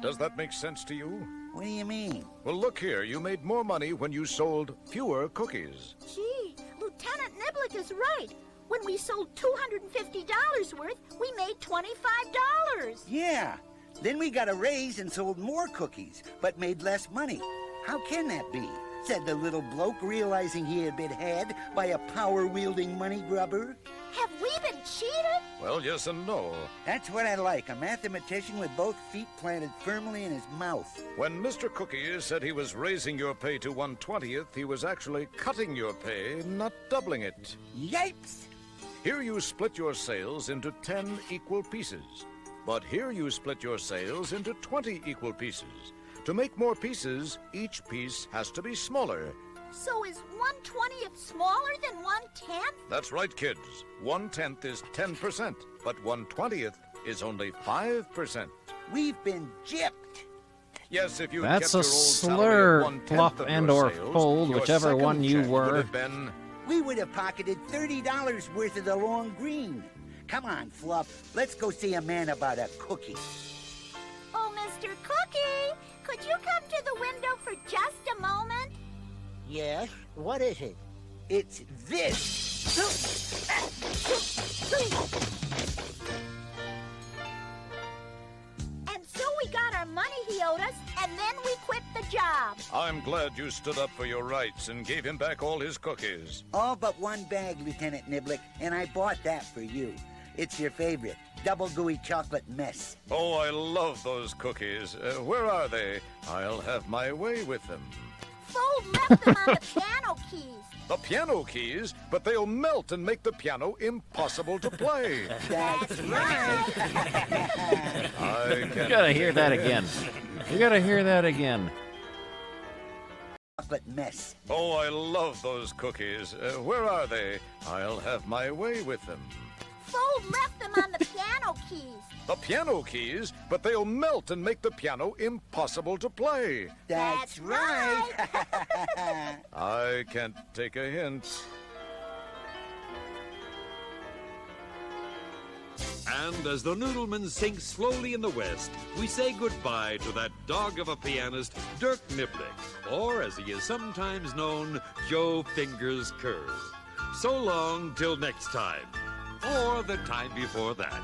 Does that make sense to you? What do you mean? Well, look here. You made more money when you sold fewer cookies. Gee, Lieutenant Niblick is right. When we sold $250 worth, we made $25. Yeah. Then we got a raise and sold more cookies, but made less money. How can that be? Said the little bloke, realizing he had been had by a power-wielding money grubber. Have we been cheated? Well, yes and no. That's what I like, a mathematician with both feet planted firmly in his mouth. When Mr. Cookies said he was raising your pay to 1/20th, he was actually cutting your pay, not doubling it. Yipes! Here you split your sales into 10 equal pieces. But here you split your sales into 20 equal pieces. To make more pieces, each piece has to be smaller. So is 1/20th smaller than 1/10? That's right, kids. 1/10 is 10%, but 1/20th is only 5%. We've been gypped. Yes, if you That's kept a your old salary slur, at 1/10 fluff of and your or sales, fold, your whichever second one you check would were. have been... We would have pocketed $30 worth of the long green. Come on, Fluff. Let's go see a man about a cookie. Oh, Mr. Cookie, could you come to the window for just a moment? Yes? What is it? It's this. And so we got our money he owed us, and then we quit the job. I'm glad you stood up for your rights and gave him back all his cookies. All but one bag, Lieutenant Niblick, and I bought that for you. It's your favorite, double gooey chocolate mess. Oh, I love those cookies. Where are they? I'll have my way with them. Fold left them on the piano keys. The piano keys, but they'll melt and make the piano impossible to play. That's right. You gotta hear that again. You gotta hear that again. Chocolate mess. Oh, I love those cookies. Where are they? I'll have my way with them. Fold left them on the piano keys. The piano keys, but they'll melt and make the piano impossible to play. That's right. I can't take a hint. And as the Noodleman sinks slowly in the west, we say goodbye to that dog of a pianist, Dirk Niblick, or as he is sometimes known, Joe Fingers Curve. So long till next time, or the time before that.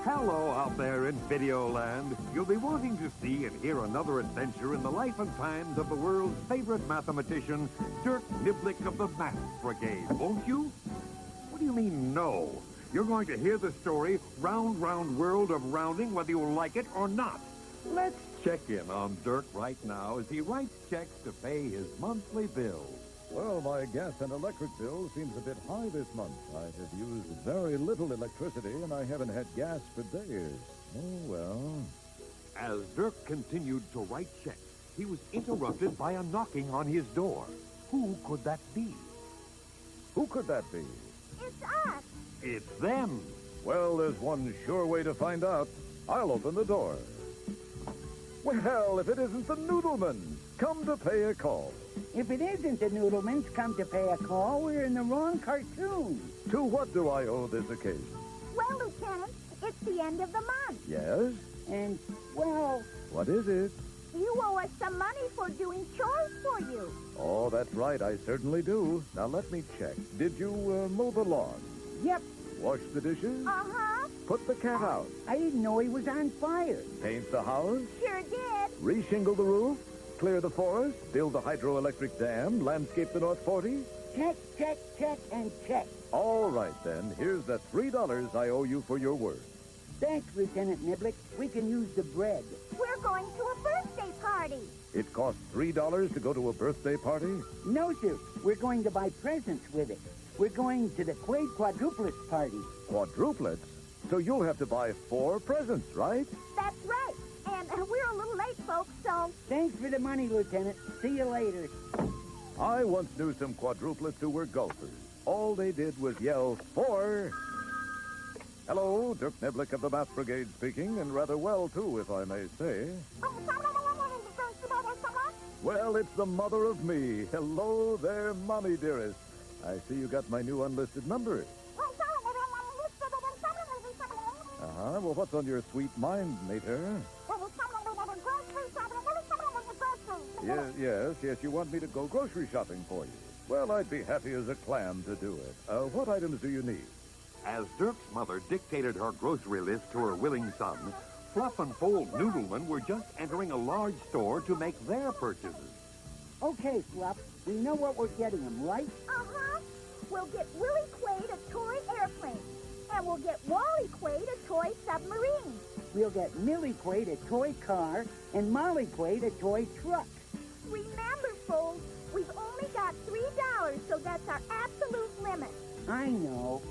Hello out there in Videoland. You'll be wanting to see and hear another adventure in the life and times of the world's favorite mathematician, Dirk Niblick of the Math Brigade, won't you? What do you mean, no? You're going to hear the story, Round, Round World of Rounding, whether you like it or not. Let's check in on Dirk right now as he writes checks to pay his monthly bills. Well, my gas and electric bill seems a bit high this month. I have used very little electricity, and I haven't had gas for days. Oh, well. As Dirk continued to write checks, he was interrupted by a knocking on his door. Who could that be? Who could that be? It's us. It's them. Well, there's one sure way to find out. I'll open the door. Well, if it isn't the Noodleman, come to pay a call. If it isn't the Noodlemans come to pay a call, we're in the wrong cartoon. To what do I owe this occasion? Well, Lieutenant, it's the end of the month. Yes? And, well... What is it? You owe us some money for doing chores for you. Oh, that's right, I certainly do. Now, let me check. Did you mow the lawn? Yep. Wash the dishes? Uh-huh. Put the cat out? I didn't know he was on fire. Paint the house? Sure did. Reshingle the roof? Clear the forest? Build the hydroelectric dam? Landscape the North 40? Check, check, check, and check. All right, then. Here's the $3 I owe you for your work. Thanks, Lieutenant Niblick. We can use the bread. We're going to a birthday party. It costs $3 to go to a birthday party? No, sir. We're going to buy presents with it. We're going to the Quade Quadruplets party. Quadruplets? So you'll have to buy 4 presents, right? That's right. And we're a little late, folks, so... Thanks for the money, Lieutenant. See you later. I once knew some quadruplets who were golfers. All they did was yell, 4! Hello, Dirk Niblick of the Math Brigade speaking, and rather well, too, if I may say. Well, it's the mother of me. Hello there, Mommy dearest. I see you got my new unlisted number. Uh-huh. Well, what's on your sweet mind, mater? Yes, you want me to go grocery shopping for you. Well, I'd be happy as a clam to do it. What items do you need? As Dirk's mother dictated her grocery list to her willing son, Fluff and Fold Noodlemen were just entering a large store to make their purchases. Okay, Fluff, we know what we're getting them, right? Uh-huh. We'll get Willie Quaid a toy airplane. And we'll get Wally Quaid a toy submarine. We'll get Millie Quaid a toy car and Molly Quaid a toy truck. Remember, Fold, we've only got $3, so that's our absolute limit. I know.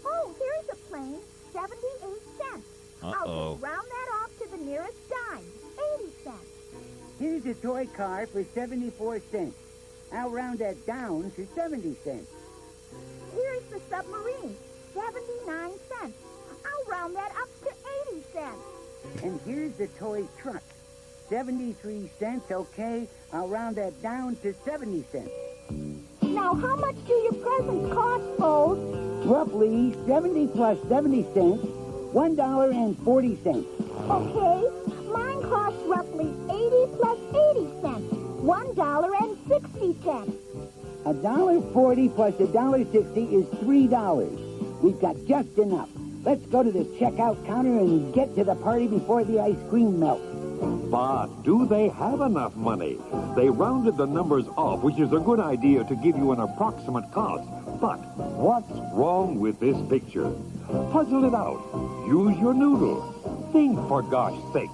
Oh, here's a plane, 78 cents. I'll just round that off to the nearest dime, 80 cents. Here's a toy car for 74 cents. I'll round that down to 70 cents. Here's the submarine, 79 cents. I'll round that up to 80 cents. And here's the toy truck, 73 cents, okay? I'll round that down to 70 cents. Now, how much do your presents cost, Fold? Roughly 70 plus 70 cents, $1.40. Okay, mine costs roughly 80 plus 80 cents, $1.60. $1.40 plus $1.60 is $3. We've got just enough. Let's go to the checkout counter and get to the party before the ice cream melts. But do they have enough money? They rounded the numbers off, which is a good idea to give you an approximate cost. But what's wrong with this picture? Puzzle it out. Use your noodle. Think, for gosh sakes.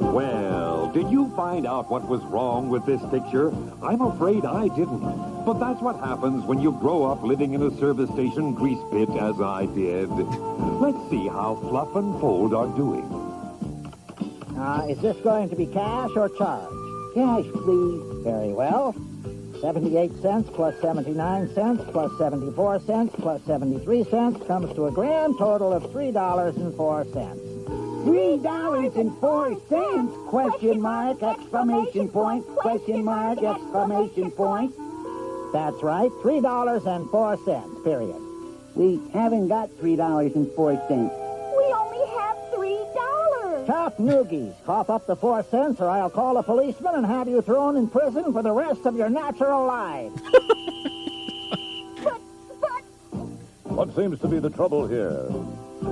Well, did you find out what was wrong with this picture? I'm afraid I didn't. But that's what happens when you grow up living in a service station grease pit, as I did. Let's see how Fluff and Fold are doing. Is this going to be cash or charge? Cash, please. Very well. 78 cents plus 79 cents plus 74 cents plus 73 cents comes to a grand total of $3.04. $3.04? Question mark, exclamation point, question mark, exclamation point. That's right, $3.04, period. We haven't got $3.04. We only have $3. Tough noogies. Cough up the 4 cents or I'll call a policeman and have you thrown in prison for the rest of your natural life. What seems to be the trouble here?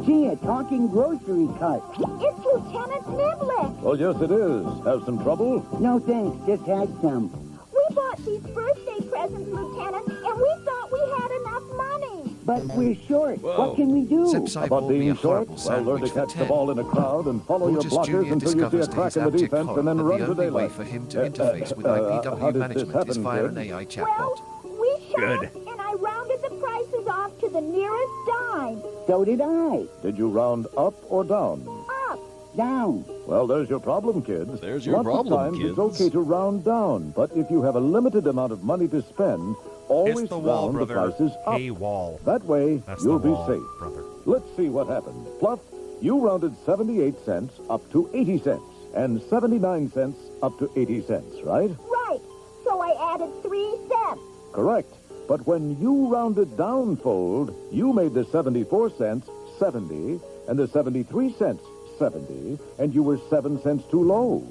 Gee, a talking grocery cart. It's Lieutenant Niblick. Well, yes, it is. Have some trouble? No, thanks. Just had some. We bought these birthday presents, Lieutenant, and we thought we had enough money. But we're short. Whoa. What can we do? About being short? Well, learn to catch the ball in a crowd and follow your blockers until you see a crack in the defense and then run to daylight. The only way for him to interface with IPW management is via an AI chatbot. We shopped, and I rounded the prices off to the nearest dime. So did I. Did you round up or down? Up. Down. Well, there's your problem, kids. There's your Lots problem, of times kids. It's okay to round down, but if you have a limited amount of money to spend, always the wall, round the brother. prices up. Hey, wall. That way, That's you'll the be wall, safe. brother. Let's see what happens. Fluff, you rounded 78 cents up to 80 cents, and 79 cents up to 80 cents, right? Right. So I added 3 cents. Correct. But when you rounded down, Fold, you made the 74 cents 70, and the 73 cents 70, and you were 7 cents too low.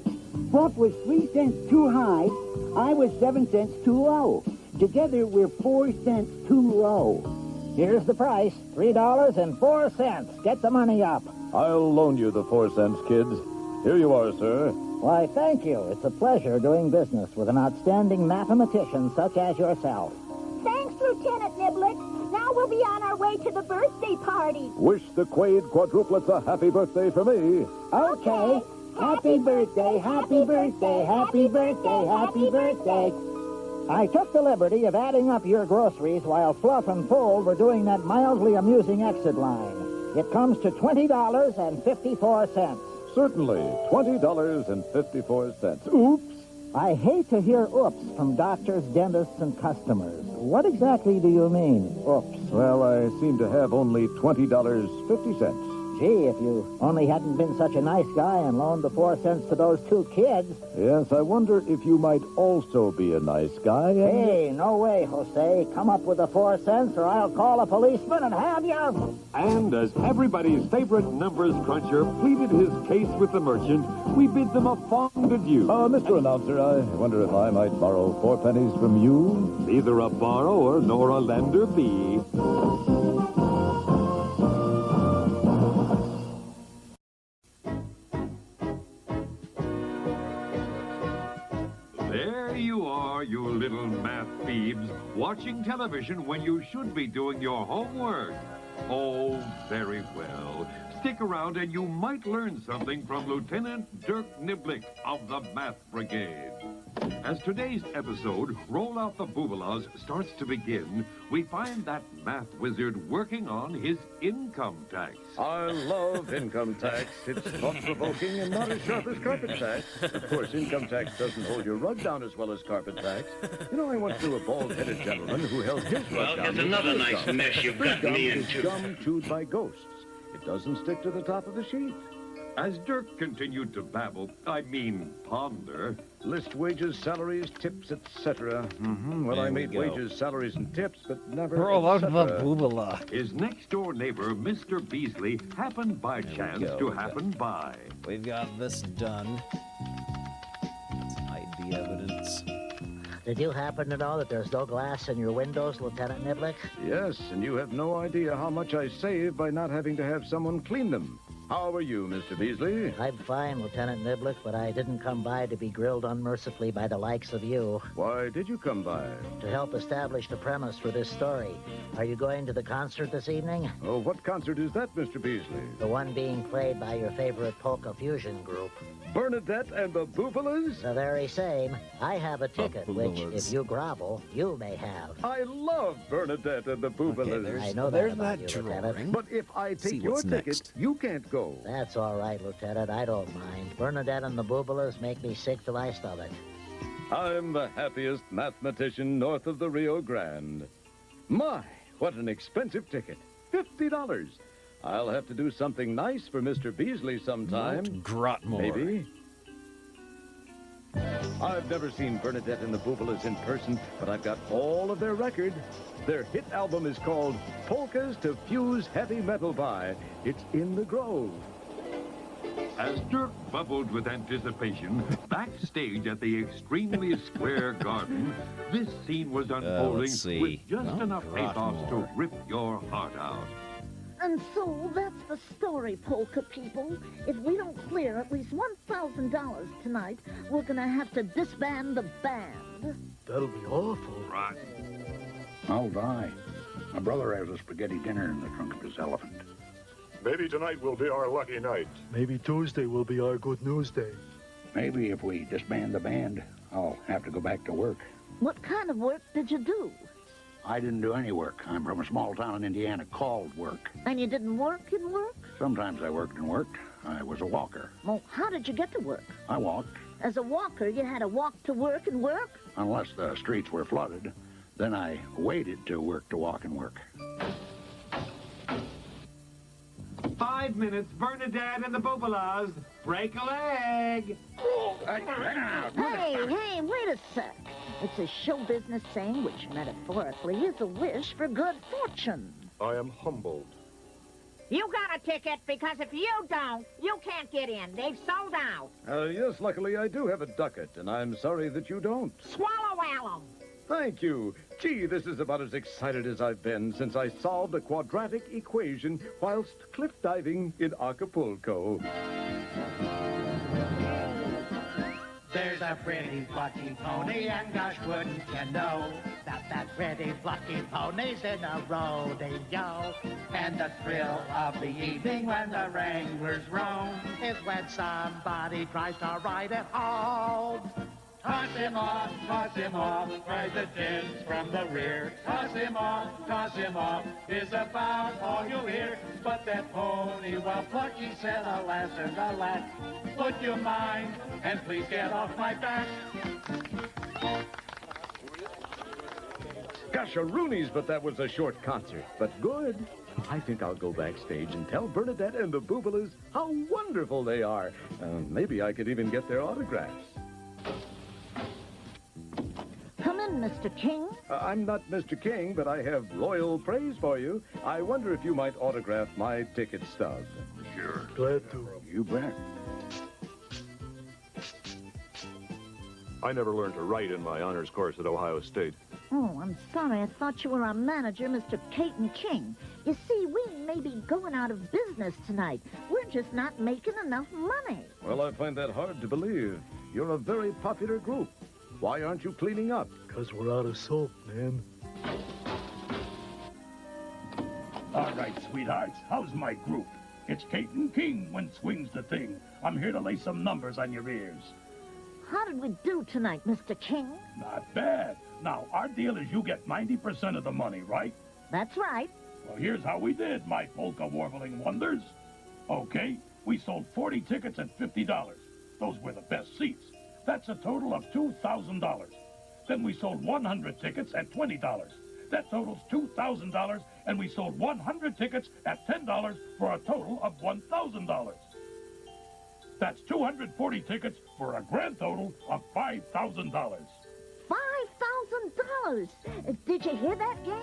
Fluff was 3 cents too high. I was 7 cents too low. Together, we're 4 cents too low. Here's the price, $3.04. Get the money up. I'll loan you the 4 cents, kids. Here you are, sir. Why, thank you. It's a pleasure doing business with an outstanding mathematician such as yourself. Thanks, Lieutenant Niblick. Now we'll be on our way to the birthday party. Wish the Quaid quadruplets a happy birthday for me. Okay. Happy birthday, happy birthday, happy birthday, happy birthday. I took the liberty of adding up your groceries while Fluff and Fold were doing that mildly amusing exit line. It comes to $20.54. Certainly, $20.54. Oops. I hate to hear oops from doctors, dentists, and customers. What exactly do you mean, oops? Well, I seem to have only $20.50. Gee, if you only hadn't been such a nice guy and loaned the 4 cents to those 2 kids. Yes, I wonder if you might also be a nice guy. Hey, no way, Jose. Come up with the 4 cents or I'll call a policeman and have you. And as everybody's favorite numbers cruncher pleaded his case with the merchant, we bid them a fond adieu. Mr. Announcer, I wonder if I might borrow 4 pennies from you? Neither a borrower nor a lender be. There you are, you little math thieves, watching television when you should be doing your homework. Oh, very well. Stick around and you might learn something from Lieutenant Dirk Niblick of the Math Brigade. As today's episode, Roll Out the Boobalas, starts to begin, we find that math wizard working on his income tax. I love income tax. It's thought-provoking and not as sharp as carpet tax. Of course, income tax doesn't hold your rug down as well as carpet tax. You know, I once knew a bald-headed gentleman who held his rug down. Well, here's another nice mess you've got me into. Gum chewed by ghosts. It doesn't stick to the top of the sheet. As Dirk continued to babble, ponder. List wages, salaries, tips, etc. Well, I made wages, salaries, and tips, but never Roll out the etc. boobala. His next-door neighbor, Mr. Beasley, happened by chance to happen by. We've got this done. Let's hide the evidence. Did you happen to know that there's no glass in your windows, Lieutenant Niblick? Yes, and you have no idea how much I save by not having to have someone clean them. How are you, Mr. Beasley? I'm fine, Lieutenant Niblick, but I didn't come by to be grilled unmercifully by the likes of you. Why did you come by? To help establish the premise for this story. Are you going to the concert this evening? Oh, what concert is that, Mr. Beasley? The one being played by your favorite polka fusion group. Bernadette and the Boobalas? The very same. I have a ticket, which, if you grovel, you may have. I love Bernadette and the Boobalas. Okay, I know that about you, Lieutenant. But if I take your ticket, you can't go. That's all right, Lieutenant. I don't mind. Bernadette and the Boobalas make me sick to my stomach. I'm the happiest mathematician north of the Rio Grande. My, what an expensive ticket. $50. I'll have to do something nice for Mr. Beasley sometime. Grotmore. Maybe. I've never seen Bernadette and the Boobalas in person, but I've got all of their record. Their hit album is called Polkas to Fuse Heavy Metal by. It's in the Grove. As Dirk bubbled with anticipation, backstage at the extremely square garden, this scene was unfolding with just enough pathos to rip your heart out. And so that's the story, polka people. If we don't clear at least $1,000 tonight, we're gonna have to disband the band. That'll be awful. Right. I'll die. My brother has a spaghetti dinner in the trunk of his elephant. Maybe tonight will be our lucky night. Maybe Tuesday will be our good news day. Maybe if we disband the band, I'll have to go back to work. What kind of work did you do? I didn't do any work. I'm from a small town in Indiana called work. And you didn't work and work? Sometimes I worked and worked. I was a walker. Well, how did you get to work? I walked. As a walker, you had to walk to work and work? Unless the streets were flooded. Then I waited to work to walk and work. 5 minutes, Bernadette and the Boobalas. Break a leg. Hey, wait a sec. It's a show business saying, which metaphorically is a wish for good fortune. I am humbled. You got a ticket, because if you don't, you can't get in. They've sold out. Yes, luckily I do have a ducat, and I'm sorry that you don't. Swallow alum. Thank you. Gee, this is about as excited as I've been since I solved a quadratic equation whilst cliff diving in Acapulco. There's a pretty plucky pony, and gosh, wouldn't you know that pretty plucky pony's in a rodeo. And the thrill of the evening when the wranglers roam is when somebody tries to ride it home. Toss him off, cries the gents from the rear. Toss him off, is about all you hear. But that pony, while plucky, said, alas and alas, would you mind, and please get off my back. Gosh-a-roonies, but that was a short concert, but good. I think I'll go backstage and tell Bernadette and the Boobalas how wonderful they are. Maybe I could even get their autographs. Come in, Mr. King. I'm not Mr. King, but I have royal praise for you. I wonder if you might autograph my ticket stub. Sure. Glad to. You bet. I never learned to write in my honors course at Ohio State. Oh, I'm sorry. I thought you were our manager, Mr. Caton King. You see, we may be going out of business tonight. We're just not making enough money. Well, I find that hard to believe. You're a very popular group. Why aren't you cleaning up? 'Cause we're out of soap, man. All right, sweethearts, how's my group? It's Caton King when swings the thing. I'm here to lay some numbers on your ears. How did we do tonight, Mr. King? Not bad. Now, our deal is you get 90% of the money, right? That's right. Well, here's how we did, my polka-warbling wonders. Okay, we sold 40 tickets at $50. Those were the best seats. That's a total of $2,000. Then we sold 100 tickets at $20. That totals $2,000, and we sold 100 tickets at $10 for a total of $1,000. That's 240 tickets for a grand total of $5,000. $5,000! Did you hear that, gang?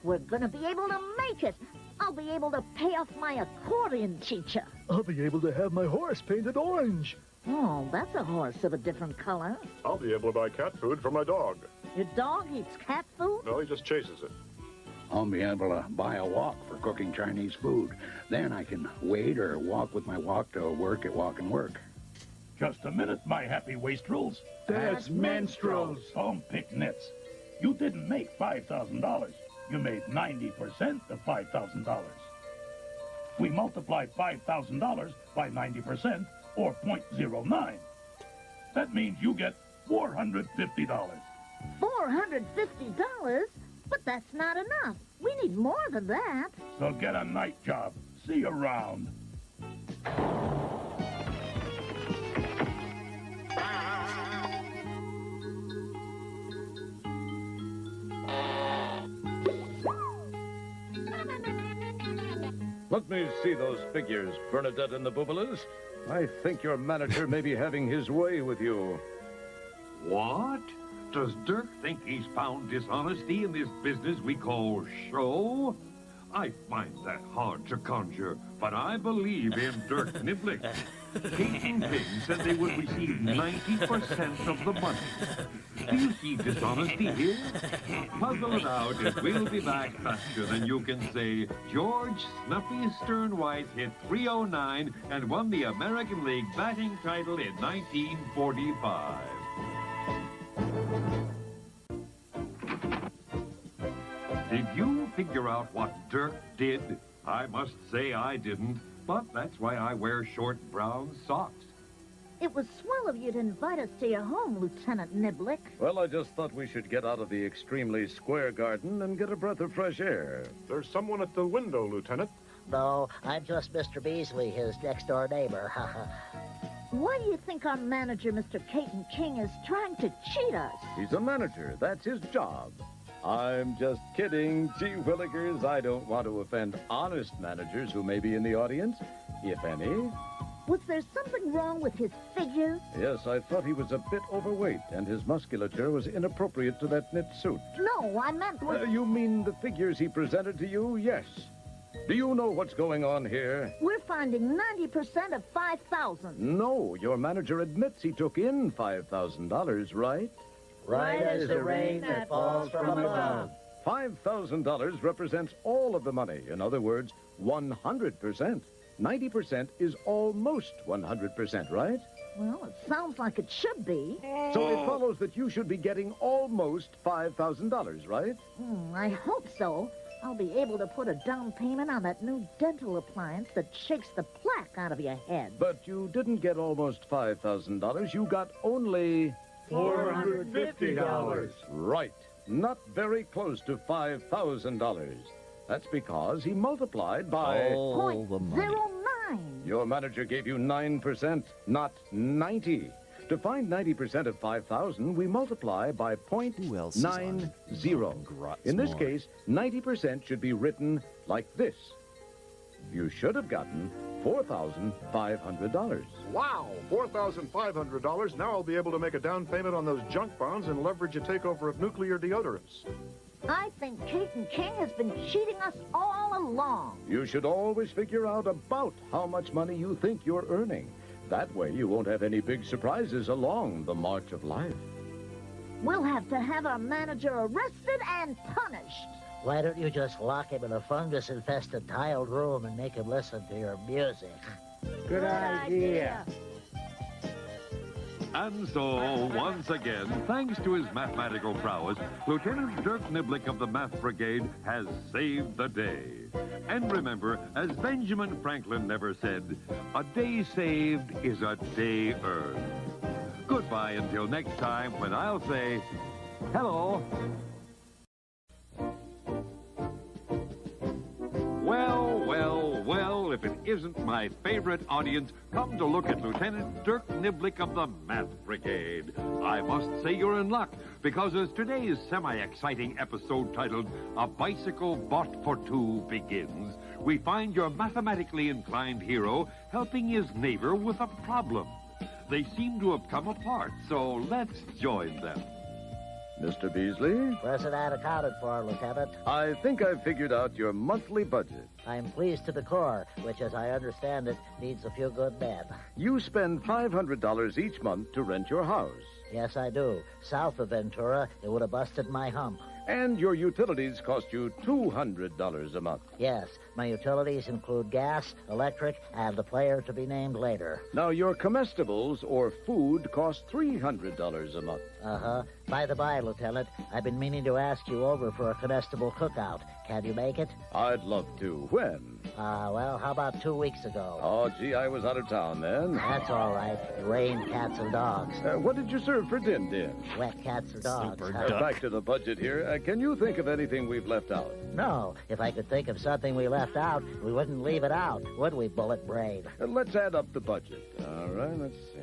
We're gonna be able to make it. I'll be able to pay off my accordion teacher. I'll be able to have my horse painted orange. Oh, that's a horse of a different color. I'll be able to buy cat food for my dog. Your dog eats cat food? No, he just chases it. I'll be able to buy a wok for cooking Chinese food. Then I can wait or walk with my wok to work at Walk and Work. Just a minute, my happy wastrels. That's minstrels. Don't pick nits. You didn't make $5,000. You made 90% of $5,000. We multiplied $5,000 by 90%, or 0.09. That means you get $450. $450? But that's not enough. We need more than that. So get a night job. See you around. Let me see those figures, Bernadette and the Boobalas. I think your manager may be having his way with you. What? Does Dirk think he's found dishonesty in this business we call show? I find that hard to conjure, but I believe in Dirk Niblick. Caton King said they would receive 90% of the money. Do you see dishonesty here? Puzzle it out, and we'll be back faster than you can say George Snuffy Stern White hit .309 and won the American League batting title in 1945. Did you figure out what Dirk did? I must say I didn't, but that's why I wear short brown socks. It was swell of you to invite us to your home, Lieutenant Niblick. Well, I just thought we should get out of the extremely square garden and get a breath of fresh air. There's someone at the window, Lieutenant. No, I'm just Mr. Beasley, his next-door neighbor. Why do you think our manager, Mr. Caton King, is trying to cheat us? He's a manager. That's his job. I'm just kidding. Gee willikers, I don't want to offend honest managers who may be in the audience, if any. Was there something wrong with his figures? Yes, I thought he was a bit overweight, and his musculature was inappropriate to that knit suit. No, I meant... You mean the figures he presented to you? Yes. Do you know what's going on here? We're finding 90% of $5,000. No, your manager admits he took in $5,000, right? Right as the rain that falls from above. $5,000 represents all of the money. In other words, 100%. 90% is almost 100%, right? Well, it sounds like it should be. So it follows that you should be getting almost $5,000, right? I hope so. I'll be able to put a down payment on that new dental appliance that shakes the plaque out of your head. But you didn't get almost $5,000. You got only... $450. Right. Not very close to $5,000. That's because he multiplied by... .09. Your manager gave you 9%, not 90. To find 90% of 5,000, we multiply by .90. In this case, 90% should be written like this. You should have gotten $4,500. Wow, $4,500. Now I'll be able to make a down payment on those junk bonds and leverage a takeover of nuclear deodorants. I think Caton King has been cheating us all along. You should always figure out about how much money you think you're earning. That way you won't have any big surprises along the march of life. We'll have to have our manager arrested and punished. Why don't you just lock him in a fungus-infested tiled room and make him listen to your music? Good idea. And so, once again, thanks to his mathematical prowess, Lieutenant Dirk Niblick of the Math Brigade has saved the day. And remember, as Benjamin Franklin never said, a day saved is a day earned. Goodbye until next time when I'll say, hello. Well, if it isn't my favorite audience, come to look at Lieutenant Dirk Niblick of the Math Brigade. I must say you're in luck, because as today's semi-exciting episode titled A Bicycle Bought for Two begins, we find your mathematically inclined hero helping his neighbor with a problem. They seem to have come apart, so let's join them. Mr. Beasley? Where's that accounted for, Lieutenant? I think I've figured out your monthly budget. I'm pleased to the core, which, as I understand it, needs a few good men. You spend $500 each month to rent your house. Yes, I do. South of Ventura, it would have busted my hump. And your utilities cost you $200 a month. Yes, my utilities include gas, electric, and the player to be named later. Now, your comestibles or food cost $300 a month. Uh-huh. By the by, Lieutenant, I've been meaning to ask you over for a comestible cookout. Can you make it? I'd love to. When? Well, how about 2 weeks ago? Oh, gee, I was out of town then. That's all right. It rained cats and dogs. What did you serve for din-din? Wet cats and dogs. Back to the budget here. Can you think of anything we've left out? No. If I could think of something we left out, we wouldn't leave it out, would we, Bullet Brain? Let's add up the budget. All right, let's see.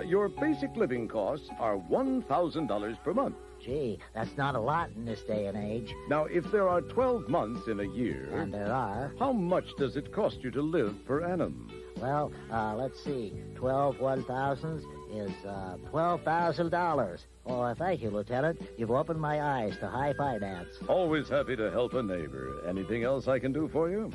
Your basic living costs are $1,000 per month. Gee, that's not a lot in this day and age. Now, if there are 12 months in a year... And there are. How much does it cost you to live per annum? Well, let's see. 12 1,000s is $12,000. Oh, thank you, Lieutenant. You've opened my eyes to high finance. Always happy to help a neighbor. Anything else I can do for you?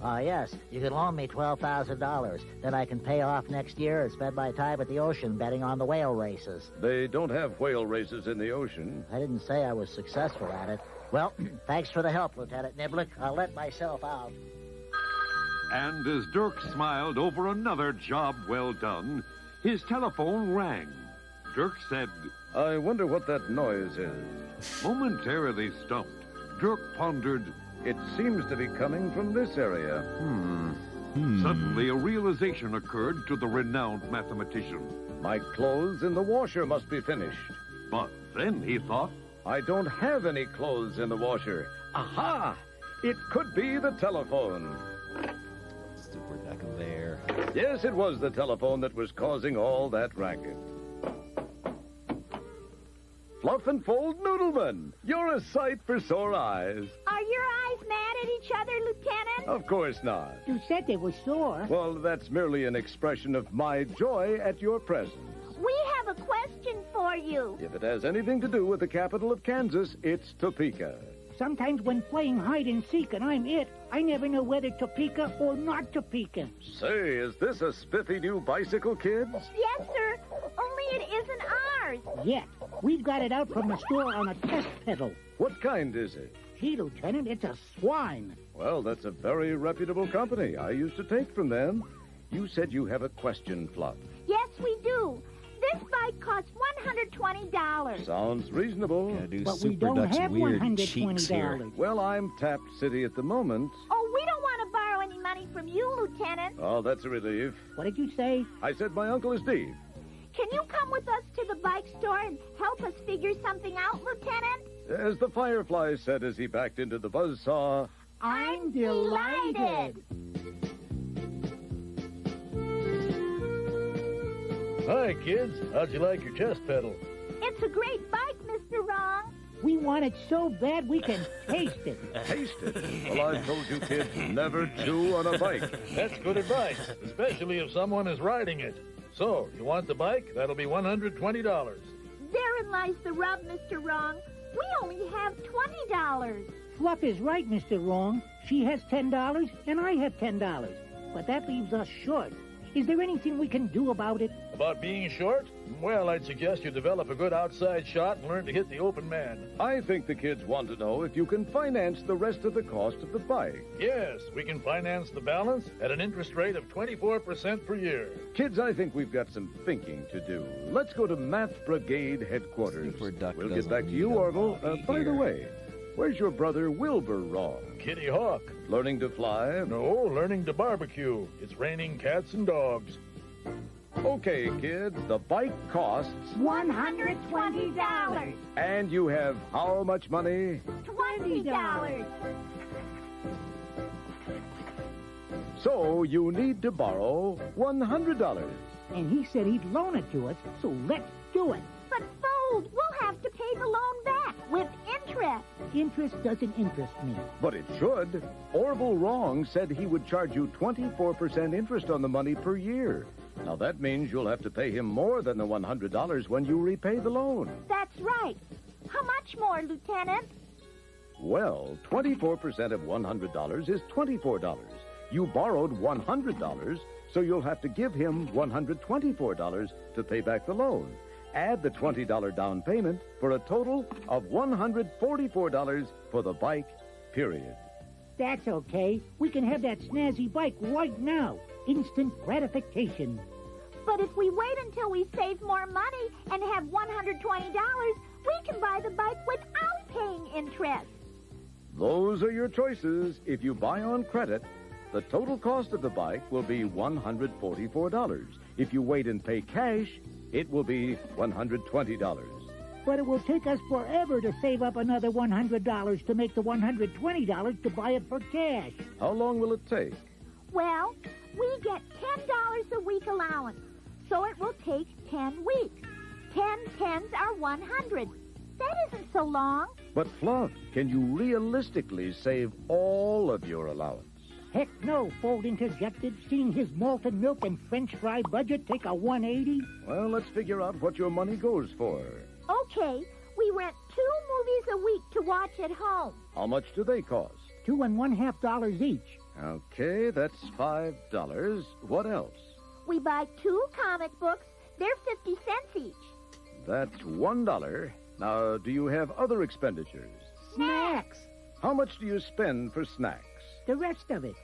Yes. You can loan me $12,000. Then I can pay off next year and spend my time at the ocean betting on the whale races. They don't have whale races in the ocean. I didn't say I was successful at it. Well, thanks for the help, Lieutenant Niblick. I'll let myself out. And as Dirk smiled over another job well done, his telephone rang. Dirk said, I wonder what that noise is. Momentarily stumped, Dirk pondered, it seems to be coming from this area. Suddenly, a realization occurred to the renowned mathematician. My clothes in the washer must be finished. But then he thought, I don't have any clothes in the washer. Aha! It could be the telephone. We're back there. Yes, it was the telephone that was causing all that racket. Fluff and Fold Noodleman, you're a sight for sore eyes. Are your eyes mad at each other, Lieutenant? Of course not. You said they were sore. Well, that's merely an expression of my joy at your presence. We have a question for you. If it has anything to do with the capital of Kansas, it's Topeka. Sometimes when playing hide and seek and I'm it, I never know whether Topeka or not Topeka. Say, is this a spiffy new bicycle, kids? Yes, sir. Only it isn't ours. Yet. We've got it out from the store on a test pedal. What kind is it? Gee, Lieutenant, it's a swine. Well, that's a very reputable company. I used to take from them. You said you have a question, Fluff. Yes, we do. This bike costs $120. Sounds reasonable. But we don't have $120. Well, I'm tapped city at the moment. Oh, we don't want to borrow any money from you, Lieutenant. Oh, that's a relief. What did you say? I said my uncle is Steve. Can you come with us to the bike store and help us figure something out, Lieutenant? As the Firefly said as he backed into the buzzsaw, I'm delighted. Hi, kids. How'd you like your chest pedal? It's a great bike, Mr. Wrong. We want it so bad we can taste it. Taste it? Well, I told you kids never chew on a bike. That's good advice, especially if someone is riding it. So, you want the bike? That'll be $120. Therein lies the rub, Mr. Wrong. We only have $20. Fluff is right, Mr. Wrong. She has $10 and I have $10. But that leaves us short. Is there anything we can do about it? About being short? Well, I'd suggest you develop a good outside shot and learn to hit the open man. I think the kids want to know if you can finance the rest of the cost of the bike. Yes, we can finance the balance at an interest rate of 24% per year. Kids, I think we've got some thinking to do. Let's go to Math Brigade headquarters. We'll get back to you, Orville. By the way, where's your brother Wilbur Wrong? Kitty Hawk. Learning to fly? No, learning to barbecue. It's raining cats and dogs. Okay, kids, the bike costs $120. And you have how much money? $20. So you need to borrow $100. And he said he'd loan it to us, so let's do it. But Fold, we'll have to pay the loan back with interest. Interest doesn't interest me. But it should. Orville Wrong said he would charge you 24% interest on the money per year. Now that means you'll have to pay him more than the $100 when you repay the loan. That's right. How much more, Lieutenant? Well, 24% of $100 is $24. You borrowed $100, so you'll have to give him $124 to pay back the loan. Add the $20 down payment for a total of $144 for the bike, period. That's okay. We can have that snazzy bike right now. Instant gratification. But if we wait until we save more money and have $120, we can buy the bike without paying interest. Those are your choices. If you buy on credit, the total cost of the bike will be $144. If you wait and pay cash, it will be $120. But it will take us forever to save up another $100 to make the $120 to buy it for cash. How long will it take? Well, we get $10 a week allowance, so it will take 10 weeks. 10 tens are 100. That isn't so long. But, Fluff, can you realistically save all of your allowance? Heck no, Fold interjected, seeing his malted milk and French fry budget take a 180. Well, let's figure out what your money goes for. Okay, we rent 2 movies a week to watch at home. How much do they cost? $2 1/2 each. Okay, that's $5. What else? We buy 2 comic books. They're 50 cents each. That's $1. Now, do you have other expenditures? Snacks. How much do you spend for snacks? The rest of it.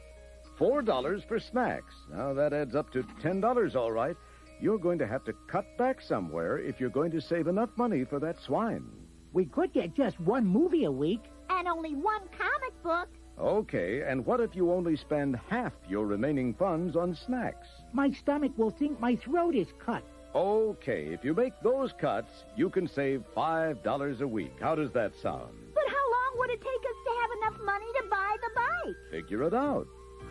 $4 for snacks. Now, that adds up to $10, all right. You're going to have to cut back somewhere if you're going to save enough money for that swine. We could get just 1 movie a week. And only 1 comic book. Okay, and what if you only spend half your remaining funds on snacks? My stomach will think my throat is cut. Okay, if you make those cuts, you can save $5 a week. How does that sound? But how long would it take us to have enough money to buy the bike? Figure it out.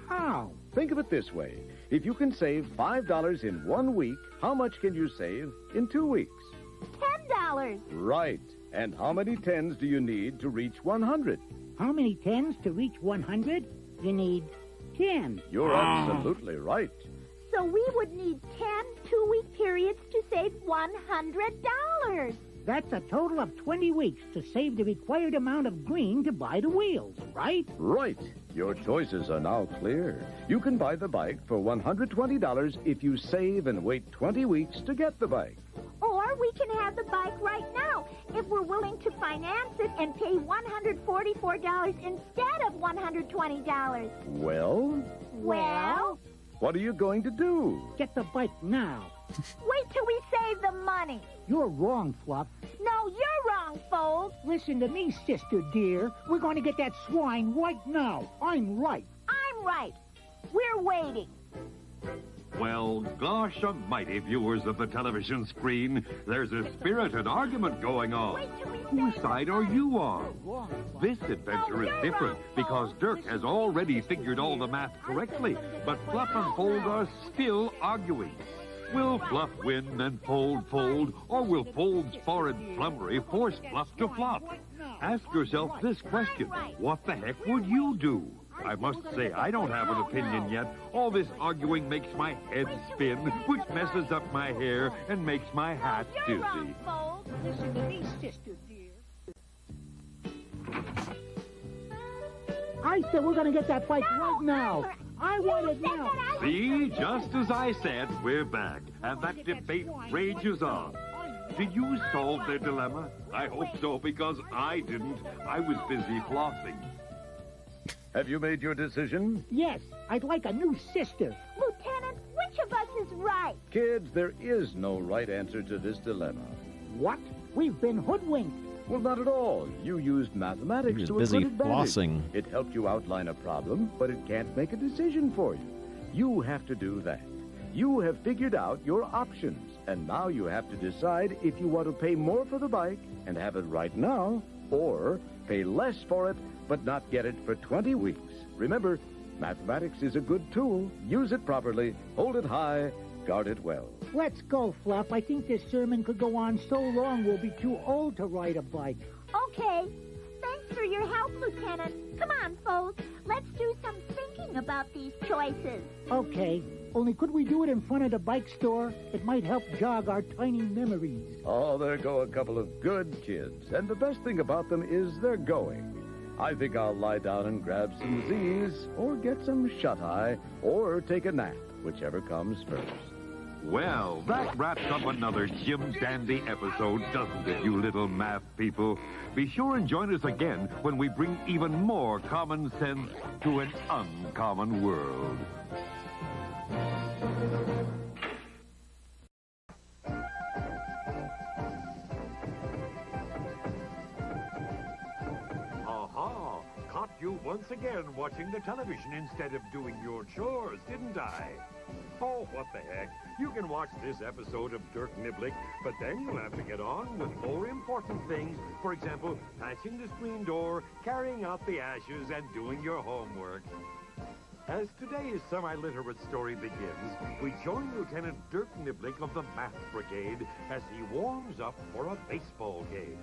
How? Think of it this way. If you can save $5 in 1 week, how much can you save in 2 weeks? $10. Right. And how many tens do you need to reach 100? How many tens to reach 100? You need 10. You're absolutely right. So we would need 10 two-week periods to save $100. That's a total of 20 weeks to save the required amount of green to buy the wheels, right? Right. Your choices are now clear. You can buy the bike for $120 if you save and wait 20 weeks to get the bike. Or we can have the bike right now if we're willing to finance it and pay $144 instead of $120. Well? Well? What are you going to do? Get the bike now. Wait till we save the money. You're wrong, Fluff. No, you're wrong, Fold. Listen to me, sister dear. We're going to get that swine right now. I'm right. I'm right. We're waiting. Well, gosh almighty, viewers of the television screen, there's a spirited argument going on. Whose side are you on? This adventure is different because Dirk has already figured all the math correctly, but Fluff and Fold are still arguing. Will Fluff win and Fold fold, or will Fold's foreign flummery force Fluff to flop? Ask yourself this question. What the heck would you do? I must say, I don't have an opinion yet. All this arguing makes my head spin, which messes up my hair and makes my hat dizzy. Listen to me, sister dear. I said we're going to get that bike right now. I want it now. See, just as I said, we're back, and that debate rages on. Did you solve their dilemma? I hope so, because I didn't. I was busy flossing. Have you made your decision? Yes, I'd like a new sister. Lieutenant, which of us is right? Kids, there is no right answer to this dilemma. What? We've been hoodwinked. Well, not at all. You used mathematics He was to busy a good advantage. flossing. It helped you outline a problem, but it can't make a decision for you. You have to do that. You have figured out your options, and now you have to decide if you want to pay more for the bike and have it right now, or pay less for it but not get it for 20 weeks. Remember, mathematics is a good tool. Use it properly, hold it high, guard it well. Let's go, Fluff. I think this sermon could go on so long we'll be too old to ride a bike. Okay. Thanks for your help, Lieutenant. Come on, folks. Let's do some thinking about these choices. Okay. Only could we do it in front of the bike store? It might help jog our tiny memories. Oh, there go a couple of good kids. And the best thing about them is they're going. I think I'll lie down and grab some Z's, or get some shut-eye, or take a nap, whichever comes first. Well, that wraps up another Jim Dandy episode, doesn't it, you little math people? Be sure and join us again when we bring even more common sense to an uncommon world. Aha! Caught you once again watching the television instead of doing your chores, didn't I? Oh, what the heck. You can watch this episode of Dirk Niblick, but then you'll have to get on with more important things. For example, patching the screen door, carrying out the ashes, and doing your homework. As today's semi-literate story begins, we join Lieutenant Dirk Niblick of the Math Brigade as he warms up for a baseball game.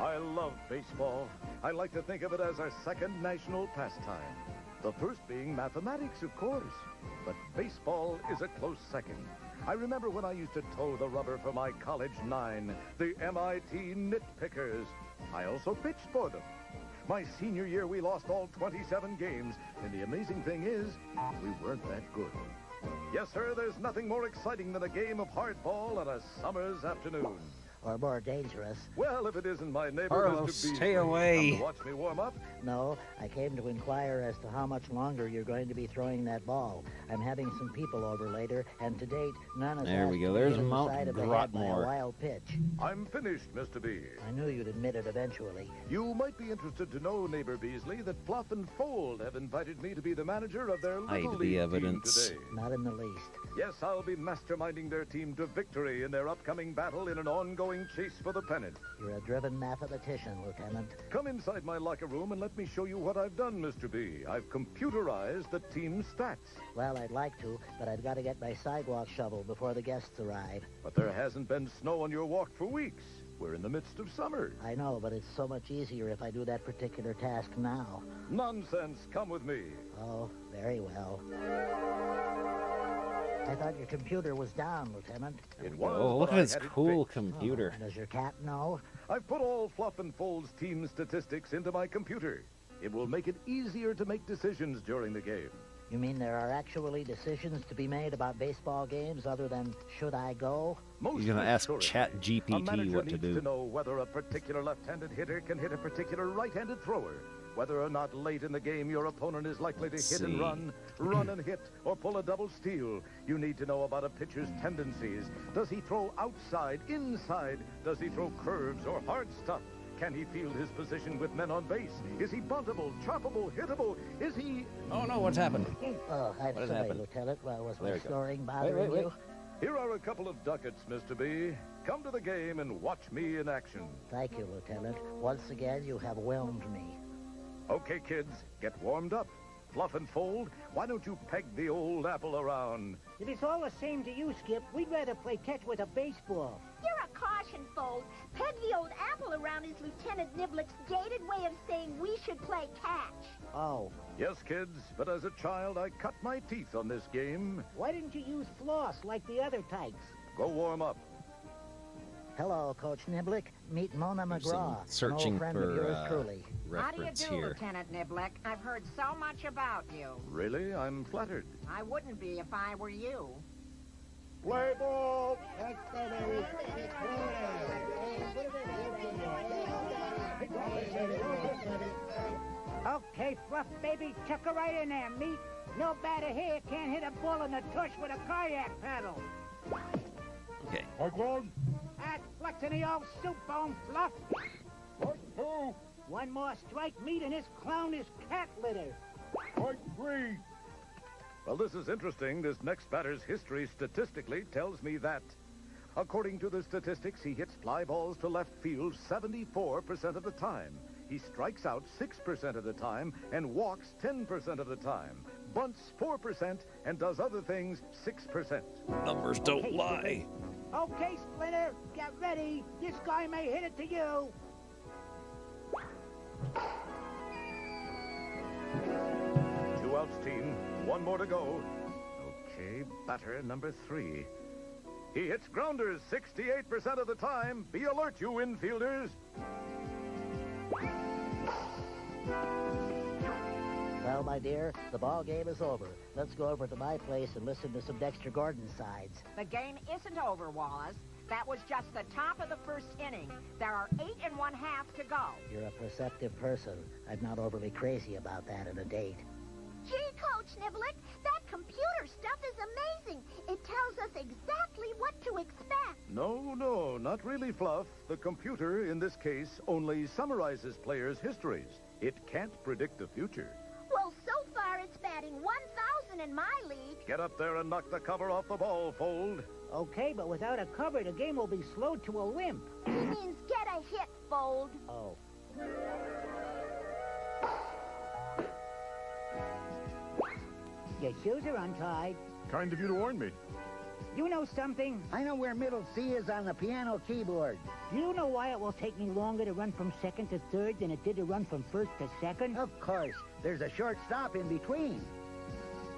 I love baseball. I like to think of it as our second national pastime. The first being mathematics, of course. But baseball is a close second. I remember when I used to toe the rubber for my college nine, the MIT Nitpickers. I also pitched for them. My senior year, we lost all 27 games, and the amazing thing is, we weren't that good. Yes, sir, there's nothing more exciting than a game of hardball on a summer's afternoon. Or more dangerous. Well, if it isn't my neighbor, Harlow, Mr. Beasley. stay away. Come to watch me warm up? No, I came to inquire as to how much longer you're going to be throwing that ball. I'm having some people over later, and to date, none has There we asked go. to be There's hit in the Mount side of the head by a Grotmore. wild pitch. I'm finished, Mr. B. I knew you'd admit it eventually. You might be interested to know, neighbor Beasley, that Fluff and Fold have invited me to be the manager of their Hide little the league evidence. team today. Not in the least. Yes, I'll be masterminding their team to victory in their upcoming battle in an ongoing chase for the pennant. You're a driven mathematician, Lieutenant. Come inside my locker room and let me show you what I've done, Mr. B. I've computerized the team's stats. Well, I'd like to, but I've got to get my sidewalk shovel before the guests arrive. But there hasn't been snow on your walk for weeks. We're in the midst of summer. I know, but it's so much easier if I do that particular task now. Nonsense. Come with me. Oh, very well. I thought your computer was down, Lieutenant. It was, Oh, look but at I his had it cool fixed. computer. Does your cat know? I've put all Fluff and Fold's team statistics into my computer. It will make it easier to make decisions during the game. You mean there are actually decisions to be made about baseball games other than should I go? He's going to ask assuredly. Chat A GPT manager what to needs do. to know whether a particular left-handed hitter can hit a particular right-handed thrower, whether or not late in the game your opponent is likely to hit and run and hit, or pull a double steal. You need to know about a pitcher's tendencies. Does he throw outside, inside? Does he throw curves or hard stuff? Can he field his position with men on base? Is he buntable, choppable, hittable? Is he... Oh, no, what's happened? Oh, I'm What has sorry, happened? Lieutenant. Well, was There my we go. snoring Wait, bothering wait. you? Here are a couple of ducats, Mr. B. Come to the game and watch me in action. Thank you, Lieutenant. Once again, you have whelmed me. Okay, kids, get warmed up. Fluff and Fold, why don't you peg the old apple around? If it's all the same to you, Skip, we'd rather play catch with a baseball. You're a caution, Fold. Peg the old apple around is Lieutenant Niblick's gated way of saying we should play catch. Oh. Yes, kids, but as a child, I cut my teeth on this game. Why didn't you use floss like the other tykes? Go warm up. Hello, Coach Niblick. Meet Mona McGraw, searching an old friend for, of yours truly. How do you reference do, here. Lieutenant Niblick? I've heard so much about you. Really? I'm flattered. I wouldn't be if I were you. Play ball! Okay, Fluff, baby, chuck her right in there, meat. No batter here can't hit a bull in the tush with a kayak paddle. Okay. That's flexing the old soup bone, Fluff. One more strike, meat, and this clown is cat litter. Well, this is interesting. This next batter's history statistically tells me that, according to the statistics, he hits fly balls to left field 74% of the time. He strikes out 6% of the time and walks 10% of the time, bunts 4%, and does other things 6%. Numbers don't lie. Okay, Splinter, get ready. This guy may hit it to you. Two outs, team. One more to go. Okay, batter number 3. He hits grounders 68% of the time. Be alert, you infielders. Well, my dear, the ball game is over. Let's go over to my place and listen to some Dexter Gordon sides. The game isn't over, Wallace. That was just the top of the first inning. There are 8 1/2 to go. You're a perceptive person. I'm not overly crazy about that in a date. Gee, Coach Niblick, that computer stuff is amazing. It tells us exactly what to expect. No, not really, Fluff. The computer, in this case, only summarizes players' histories. It can't predict the future. Well, so far it's batting 1,000 in my league. Get up there and knock the cover off the ball, Fold. Okay, but without a cover, the game will be slowed to a limp. He means get a hit, Fold. Oh. Your shoes are untied. Kind of you to warn me. You know something? I know where middle C is on the piano keyboard. Do you know why it will take me longer to run from second to third than it did to run from first to second? Of course. There's a short stop in between.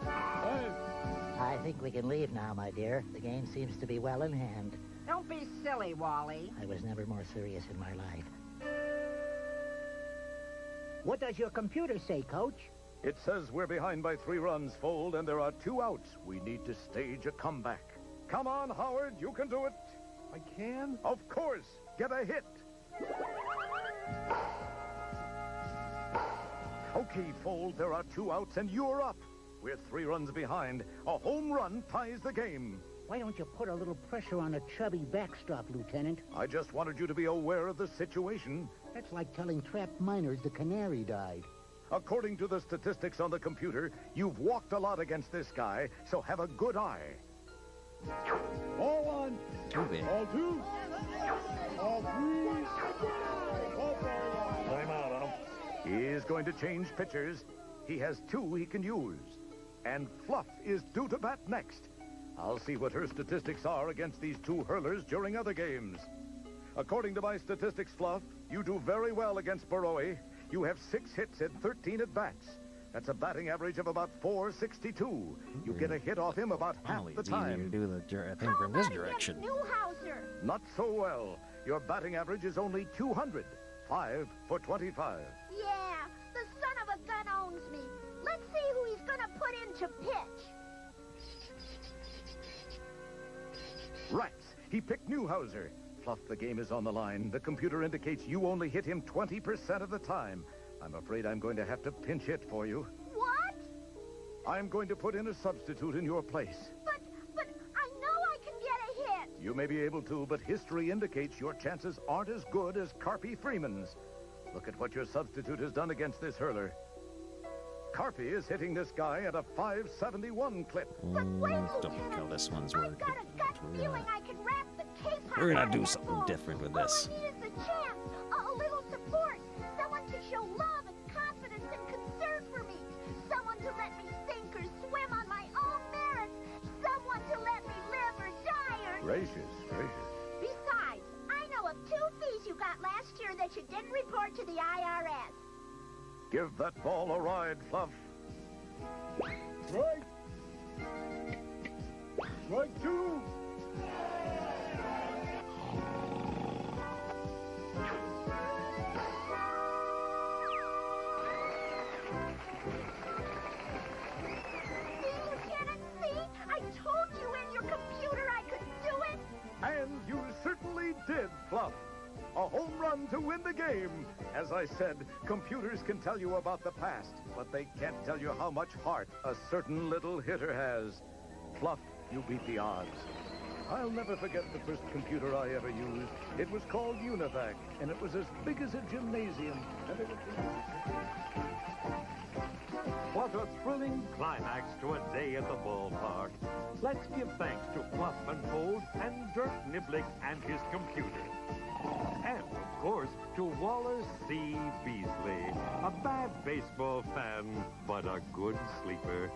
I think we can leave now, my dear. The game seems to be well in hand. Don't be silly, Wally. I was never more serious in my life. What does your computer say, Coach? It says we're behind by 3 runs, Fold, and there are 2 outs. We need to stage a comeback. Come on, Howard, you can do it. I can? Of course. Get a hit. Okay, Fold, there are 2 outs and you're up. We're 3 runs behind. A home run ties the game. Why don't you put a little pressure on a chubby backstop, Lieutenant? I just wanted you to be aware of the situation. That's like telling trapped miners the canary died. According to the statistics on the computer, you've walked a lot against this guy, so have a good eye. All 1. Too big. All 2. All 3. Time out on him. He's going to change pitchers. He has 2 he can use. And Fluff is due to bat next. I'll see what her statistics are against these 2 hurlers during other games. According to my statistics, Fluff, you do very well against Baroe. You have 6 hits and 13 at-bats. That's a batting average of about .462. You get a hit off him about half the time. Do the thing from this direction. Newhouser. Not so well. Your batting average is only 200. 5 for 25. Yeah, the son of a gun owns me. Let's see who he's gonna put into pitch. Rats. He picked Newhouser. Fluff, the game is on the line. The computer indicates you only hit him 20% of the time. I'm afraid I'm going to have to pinch hit for you. What? I'm going to put in a substitute in your place. But I know I can get a hit. You may be able to, but history indicates your chances aren't as good as Carpy Freeman's. Look at what your substitute has done against this hurler. Carpy is hitting this guy at a .571 clip. Don't look how this one's working. Got a gut feeling I can wrap the cape We're gonna do something different with this. All I need is a chance, a little support, someone to show love and confidence and concern for me, someone to Gracious, gracious. Besides, I know of 2 fees you got last year that you didn't report to the IRS. Give that ball a ride, Fluff. Strike! Strike 2! I told you in your computer I could do it. And you certainly did, Fluff. A home run to win the game. As I said, computers can tell you about the past, but they can't tell you how much heart a certain little hitter has. Fluff, you beat the odds. I'll never forget the first computer I ever used. It was called Univac, and it was as big as a gymnasium. And it was... What a thrilling climax to a day at the ballpark. Let's give thanks to Fluff and Fold and Dirk Niblick and his computer. And, of course, to Wallace C. Beasley, a bad baseball fan, but a good sleeper.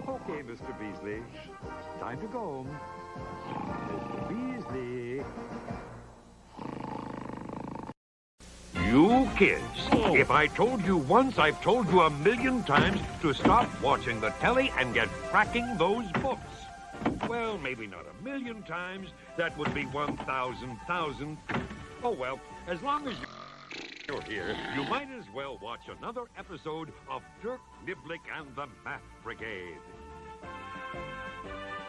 Okay, Mr. Beasley, time to go. Mr. Beasley. You kids, if I told you once, I've told you 1,000,000 times to stop watching the telly and get cracking those books. Well, maybe not 1,000,000 times. That would be 1,000,000. Oh, well, as long as you're here, you might as well watch another episode of Dirk Niblick and the Math Brigade.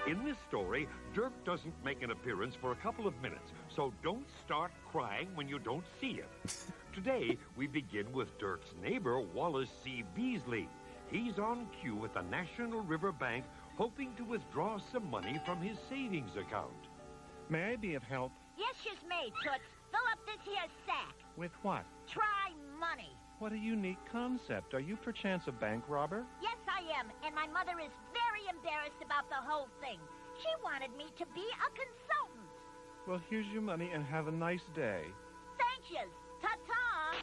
In this story, Dirk doesn't make an appearance for a couple of minutes, so don't start crying when you don't see him. Today, we begin with Dirk's neighbor, Wallace C. Beasley. He's on cue at the National River Bank, hoping to withdraw some money from his savings account. May I be of help? Yes, she's made, Toots. Fill up this here sack. With what? Try money. What a unique concept. Are you perchance a bank robber? Yes, I am, and my mother is very embarrassed about the whole thing. She wanted me to be a consultant. Well, here's your money and have a nice day. Thank you. Ta-ta.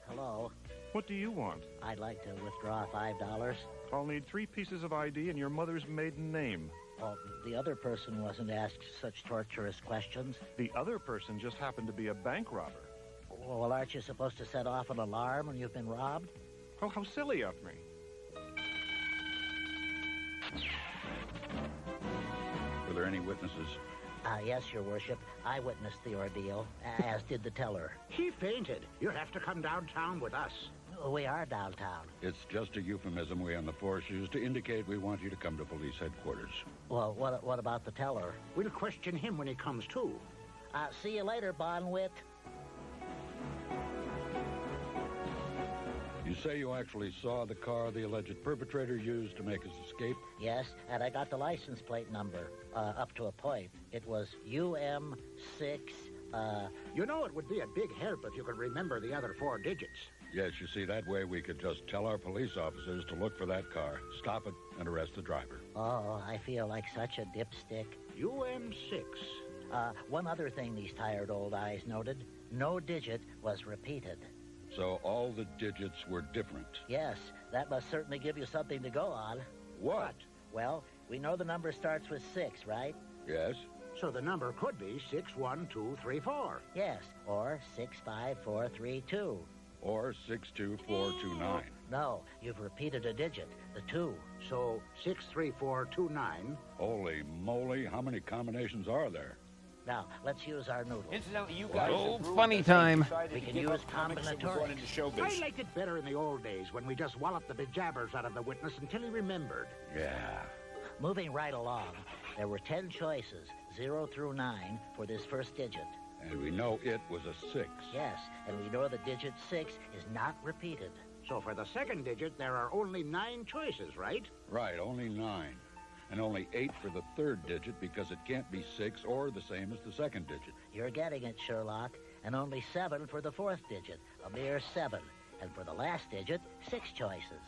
Hello. What do you want? I'd like to withdraw $5. I'll need 3 pieces of ID and your mother's maiden name. Well, the other person wasn't asked such torturous questions. The other person just happened to be a bank robber. Well, aren't you supposed to set off an alarm when you've been robbed? Oh, how silly of me. Were there any witnesses? Yes, Your Worship. I witnessed the ordeal, as did the teller. He fainted. You'll have to come downtown with us. We are downtown. It's just a euphemism we on the force use to indicate we want you to come to police headquarters. Well, what about the teller? We'll question him when he comes to. See you later, Bonwit. You say you actually saw the car the alleged perpetrator used to make his escape? Yes, and I got the license plate number, up to a point. It was UM6, You know, it would be a big help if you could remember the other 4 digits. Yes, you see, that way we could just tell our police officers to look for that car, stop it, and arrest the driver. Oh, I feel like such a dipstick. UM6. One other thing these tired old eyes noted. No digit was repeated. So all the digits were different. Yes, that must certainly give you something to go on. What? Well, we know the number starts with 6, right? Yes. So the number could be 61234. Yes, or 65432. Or 62429. No, you've repeated a digit, the 2. So 63429. Holy moly, how many combinations are there? Now, let's use our noodles. Incidentally, you guys funny time. We can use combinatorics. I liked it better in the old days when we just walloped the bejabbers out of the witness until he remembered. Yeah. Moving right along, there were 10 choices, 0 through 9, for this first digit. And we know it was a 6. Yes, and we know the digit 6 is not repeated. So for the second digit, there are only 9 choices, right? Right, only 9. And only 8 for the third digit because it can't be 6 or the same as the second digit. You're getting it, Sherlock. And only 7 for the fourth digit, a mere 7. And for the last digit, 6 choices.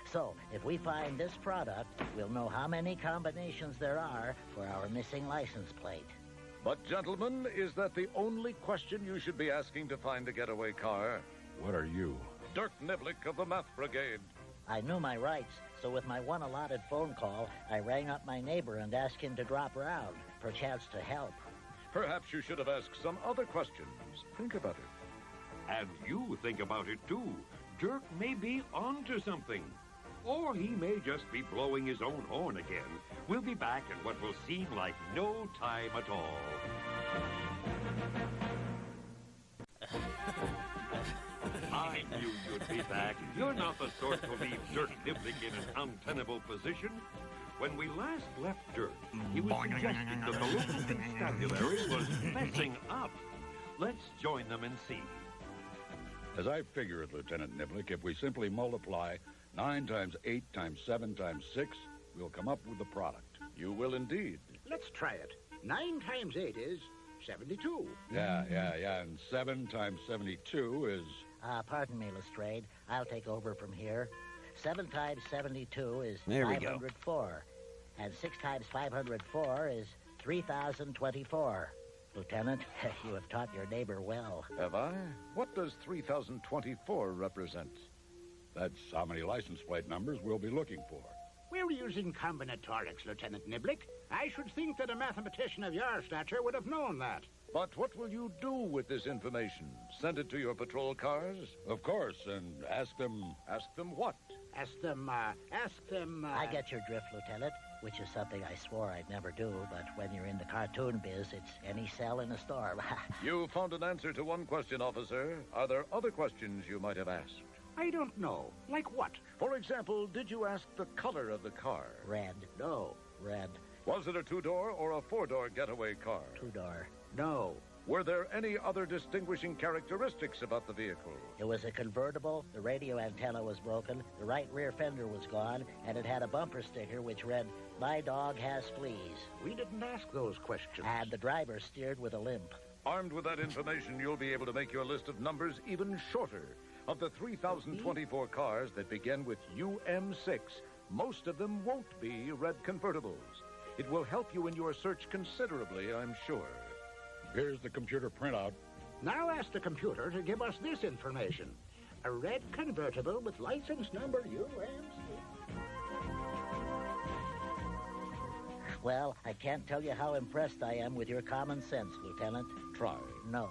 So, if we find this product, we'll know how many combinations there are for our missing license plate. But, gentlemen, is that the only question you should be asking to find a getaway car? What are you? Dirk Niblick of the Math Brigade. I knew my rights, So with my one allotted phone call, I rang up my neighbor and asked him to drop around, perchance to help. Perhaps you should have asked some other questions. Think about it. And you think about it, too. Dirk may be onto something. Or he may just be blowing his own horn again. We'll be back in what will seem like no time at all. I knew you'd be back. You're not the sort to leave Dirk Niblick in an untenable position. When we last left Dirk, he was suggesting that the local constabulary was messing up. Let's join them and see. As I figure it, Lieutenant Niblick, if we simply multiply 9 times 8 times 7 times 6, we'll come up with the product. You will indeed. Let's try it. 9 times 8 is 72. Yeah. And 7 times 72 is... Pardon me, Lestrade. I'll take over from here. 7 times 72 is There we go. 504. And 6 times 504 is 3,024. Lieutenant, you have taught your neighbor well. Have I? What does 3,024 represent? That's how many license plate numbers we'll be looking for. We're using combinatorics, Lieutenant Niblick. I should think that a mathematician of your stature would have known that. But what will you do with this information? Send it to your patrol cars? Of course, and ask them... Ask them what? Ask them... I get your drift, Lieutenant, which is something I swore I'd never do, but when you're in the cartoon biz, it's any cell in a storm. You found an answer to one question, officer. Are there other questions you might have asked? I don't know. Like what? For example, did you ask the color of the car? Red. No. Red. Was it a 2-door or a 4-door getaway car? 2-door. No. Were there any other distinguishing characteristics about the vehicle? It was a convertible, the radio antenna was broken, the right rear fender was gone, and it had a bumper sticker which read, "My dog has fleas." We didn't ask those questions. And the driver steered with a limp. Armed with that information, you'll be able to make your list of numbers even shorter. Of the 3,024 cars that begin with UM6, most of them won't be red convertibles. It will help you in your search considerably, I'm sure. Here's the computer printout. Now ask the computer to give us this information. A red convertible with license number UM6. Well, I can't tell you how impressed I am with your common sense, Lieutenant. Try. No.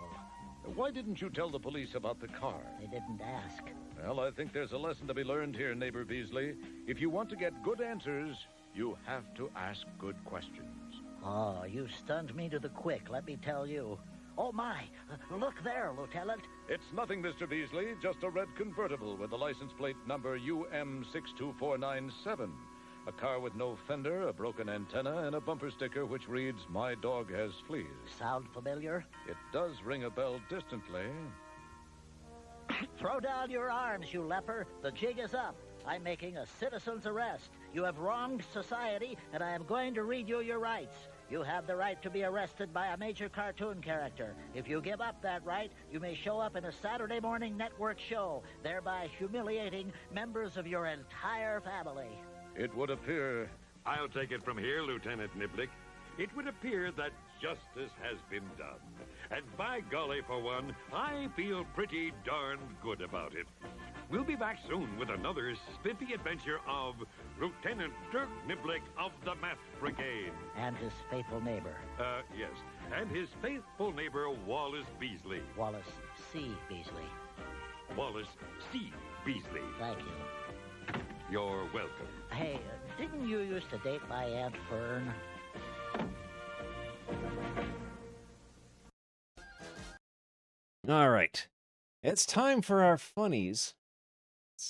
Why didn't you tell the police about the car? They didn't ask. Well, I think there's a lesson to be learned here, Neighbor Beasley. If you want to get good answers, you have to ask good questions. Oh, you stunned me to the quick, let me tell you. Oh, my. Look there, Lieutenant. It's nothing, Mr. Beasley. Just a red convertible with the license plate number UM62497. A car with no fender, a broken antenna, and a bumper sticker which reads, "My dog has fleas." Sound familiar? It does ring a bell distantly. Throw down your arms, you leper. The jig is up. I'm making a citizen's arrest. You have wronged society, and I am going to read you your rights. You have the right to be arrested by a major cartoon character. If you give up that right, you may show up in a Saturday morning network show, thereby humiliating members of your entire family. It would appear... I'll take it from here, Lieutenant Niblick. It would appear that justice has been done. And by golly, for one, I feel pretty darned good about it. We'll be back soon with another spiffy adventure of Lieutenant Dirk Niblick of the Math Brigade. And his faithful neighbor. Yes. And his faithful neighbor, Wallace Beasley. Wallace C. Beasley. Wallace C. Beasley. Thank you. You're welcome. Hey, didn't you used to date my Aunt Fern? All right. It's time for our funnies.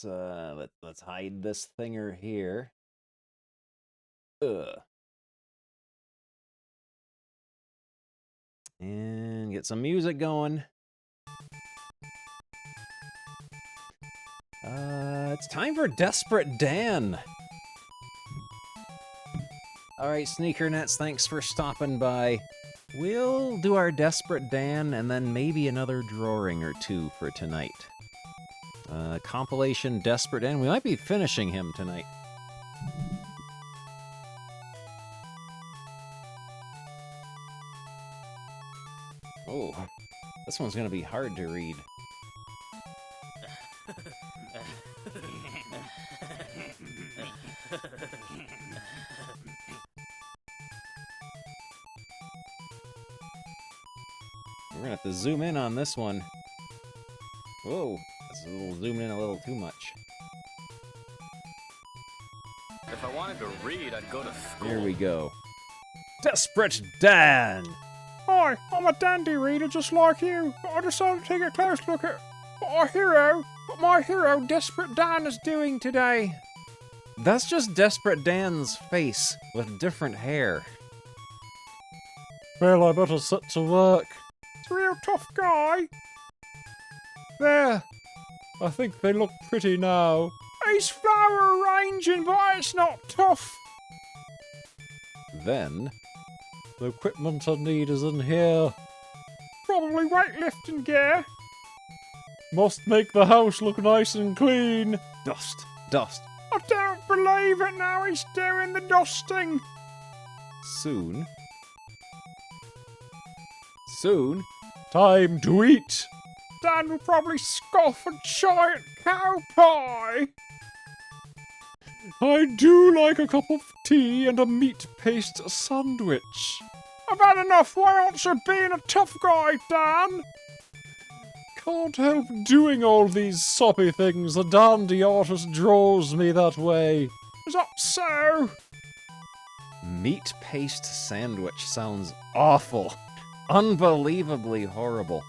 Let's hide this thinger here. And get some music going. It's time for Desperate Dan. All right, Sneakernets, thanks for stopping by. We'll do our Desperate Dan and then maybe another drawing or two for tonight. Compilation Desperate Dan. We might be finishing him tonight. Oh, this one's going to be hard to read. We're gonna have to zoom in on this one. Whoa, that's a little zoomed in a little too much. If I wanted to read, I'd go to school. Here we go. Desperate Dan! Hi, I'm a dandy reader just like you, but I decided to take a close look at what my hero, Desperate Dan, is doing today. That's just Desperate Dan's face with different hair. Well, I better set to work. He's a real tough guy. There. I think they look pretty now. He's flower arranging, but it's not tough. Then, the equipment I need is in here. Probably weightlifting gear. Must make the house look nice and clean. Dust, dust. I don't believe it now he's doing the dusting. Soon, time to eat. Dan will probably scoff a giant cow pie. I do like a cup of tea and a meat paste sandwich. I've had enough. Why aren't you being a tough guy, Dan? Can't help doing all these soppy things. The dandy artist draws me that way. Is that so? Meat paste sandwich sounds awful. Unbelievably horrible.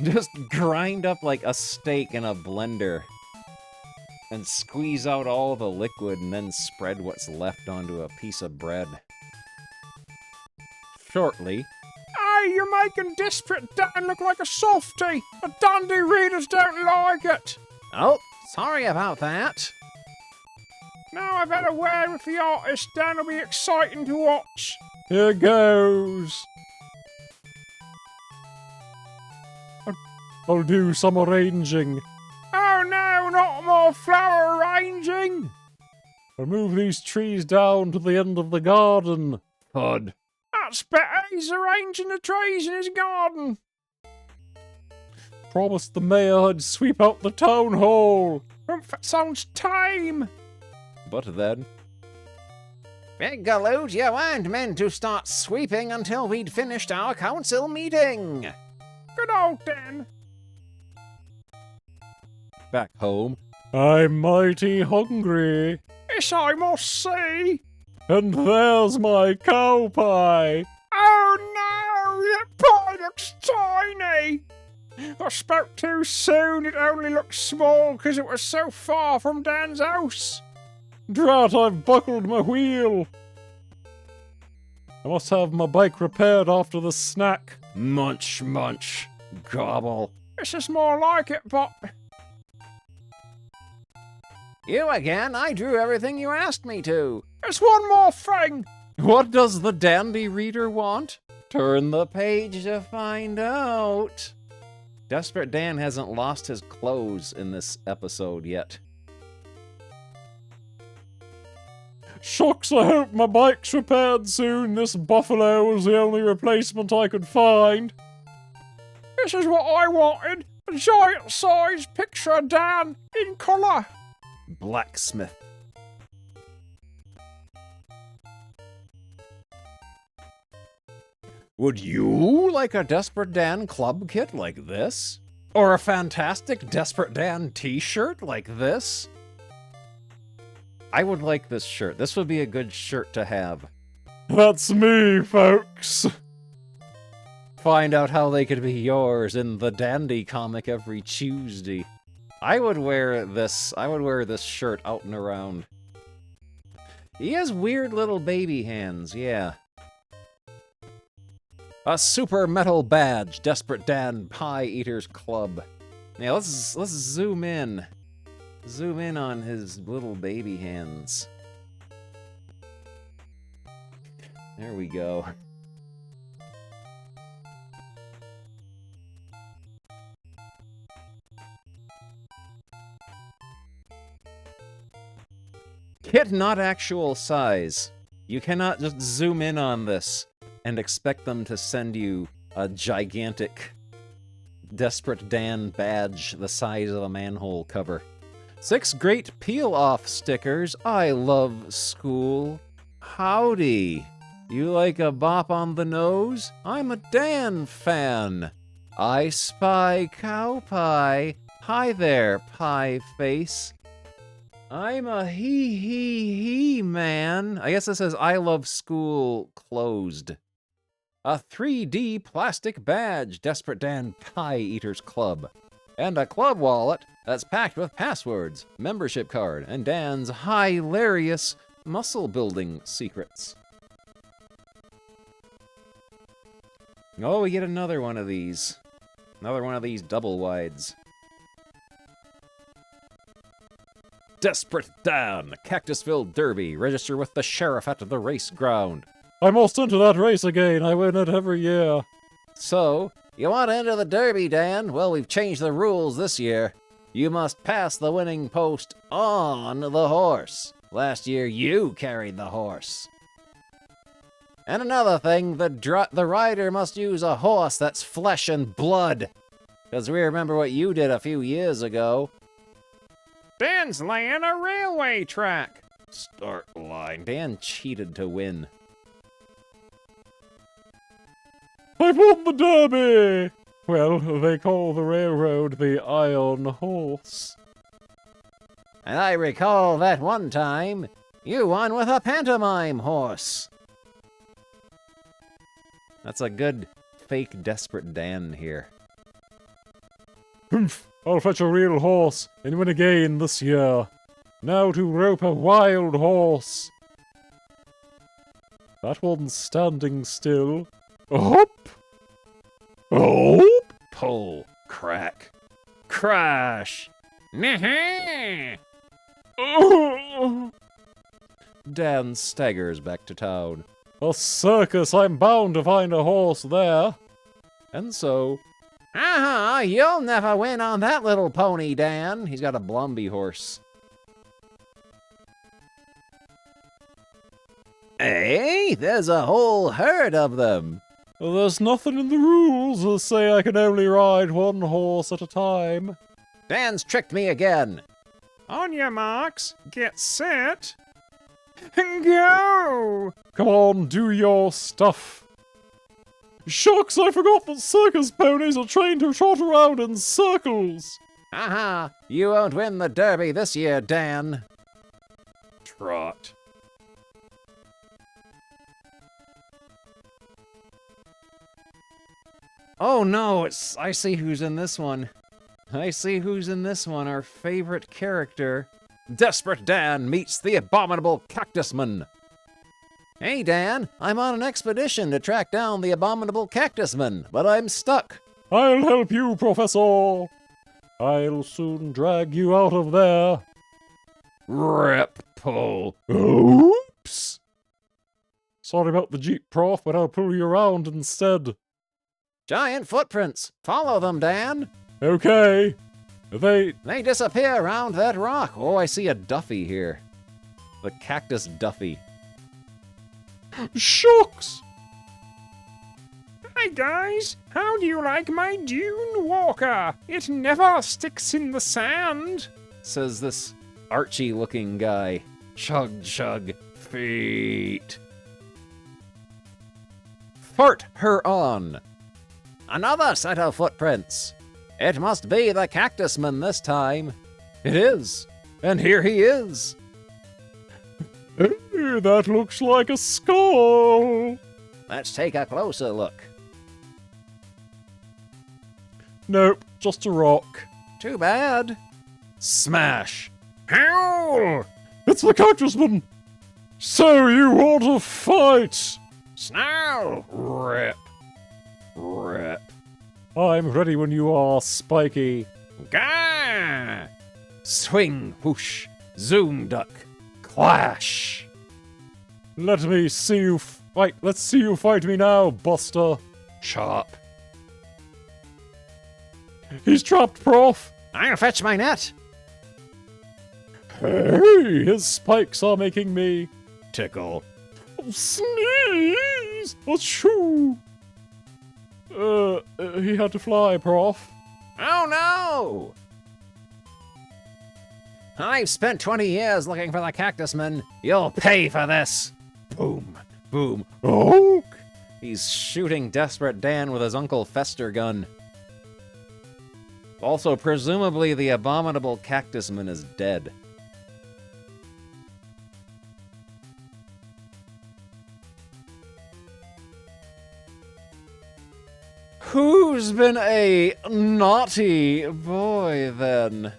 Just grind up like a steak in a blender and squeeze out all the liquid and then spread what's left onto a piece of bread. Shortly. Hey, you're making Desperate Dan look like a softie. The dandy readers don't like it. Oh, sorry about that. Now I've had a word with the artist, Dan will be exciting to watch. Here goes. I'll do some arranging. Oh no, not more flower arranging! I'll move these trees down to the end of the garden. Thud. That's better, he's arranging the trees in his garden. Promised the mayor I'd sweep out the town hall. That sounds tame. But then... Big galoot, you weren't meant to start sweeping until we'd finished our council meeting. Good old Dan. Back home. I'm mighty hungry. Yes, I must say. And there's my cow pie. Oh no, that pie looks tiny. I spoke too soon. It only looked small because it was so far from Dan's house. Drat, I've buckled my wheel. I must have my bike repaired after the snack. Munch, munch, gobble. This is more like it, but... You again? I drew everything you asked me to. There's one more thing. What does the dandy reader want? Turn the page to find out. Desperate Dan hasn't lost his clothes in this episode yet. Shucks, I hope my bike's repaired soon. This buffalo was the only replacement I could find. This is what I wanted. A giant-sized picture of Dan in colour. Blacksmith. Would you like a Desperate Dan club kit like this? Or a fantastic Desperate Dan t-shirt like this? I would like this shirt. This would be a good shirt to have. That's me, folks. Find out how they could be yours in the Dandy comic every Tuesday. I would wear this shirt out and around. He has weird little baby hands, yeah. A super metal badge, Desperate Dan Pie Eaters Club. Yeah, let's zoom in. Zoom in on his little baby hands. There we go. Kit not actual size. You cannot just zoom in on this and expect them to send you a gigantic Desperate Dan badge the size of a manhole cover. 6 great peel-off stickers. I love school. Howdy. You like a bop on the nose? I'm a Dan fan. I spy cow pie. Hi there, pie face. I'm a he man. I guess it says I love school closed. A 3D plastic badge, Desperate Dan Pie Eaters Club. And a club wallet that's packed with passwords, membership card, and Dan's hilarious muscle building secrets. Oh, we get another one of these. Another one of these double wides. Desperate Dan, Cactusville Derby. Register with the sheriff at the race ground. I must enter that race again. I win it every year. So, you want to enter the Derby, Dan? Well, we've changed the rules this year. You must pass the winning post on the horse. Last year, you carried the horse. And another thing, the rider must use a horse that's flesh and blood. Because we remember what you did a few years ago. Dan's laying a railway track. Start line. Dan cheated to win. I've won the Derby! Well, they call the railroad the Iron Horse. And I recall that one time, you won with a pantomime horse. That's a good fake Desperate Dan here. Humph! I'll fetch a real horse and win again this year. Now to rope a wild horse. That one's standing still. Hop! Hop! Pull. Crack. Crash. Oh. Dan staggers back to town. A circus, I'm bound to find a horse there. And so... you'll never win on that little pony, Dan. He's got a Blumby horse. Hey, there's a whole herd of them. There's nothing in the rules that say I can only ride one horse at a time. Dan's tricked me again. On your marks, get set, go! Come on, do your stuff. Shucks, I forgot that circus ponies are trained to trot around in circles. You won't win the Derby this year, Dan. Trot. Oh no, I see who's in this one. I see who's in this one, our favorite character. Desperate Dan meets the abominable Cactusman. Hey Dan, I'm on an expedition to track down the abominable Cactusman, but I'm stuck. I'll help you, Professor. I'll soon drag you out of there. Rip pull. Oops. Sorry about the Jeep, Prof, but I'll pull you around instead. Giant footprints. Follow them, Dan. Okay. They disappear around that rock. Oh, I see a Duffy here. The Cactus Duffy. Shucks! Hi guys, how do you like my dune walker? It never sticks in the sand, says this Archie-looking guy. Chug, chug, feet. Fart her on. Another set of footprints. It must be the Cactusman this time. It is. And here he is. Hey, that looks like a skull. Let's take a closer look. Nope, just a rock. Too bad. Smash. Howl! It's the Cactusman! So you want to fight? Snarl! Rip. Rip. I'm ready when you are, Spiky. Gah! Swing, whoosh, zoom, duck, clash. Let me see you fight. Let's see you fight me now, Buster. Chop. He's trapped, Prof. I'll fetch my net. Hey, his spikes are making me tickle. Oh, sneeze! Achoo! He had to fly, Prof. Oh no! I've spent 20 years looking for the Cactusman. You'll pay for this. Boom, Boom. Oh! He's shooting Desperate Dan with his Uncle Fester gun. Also, presumably, the abominable cactusman is dead. Who's been a naughty boy, then?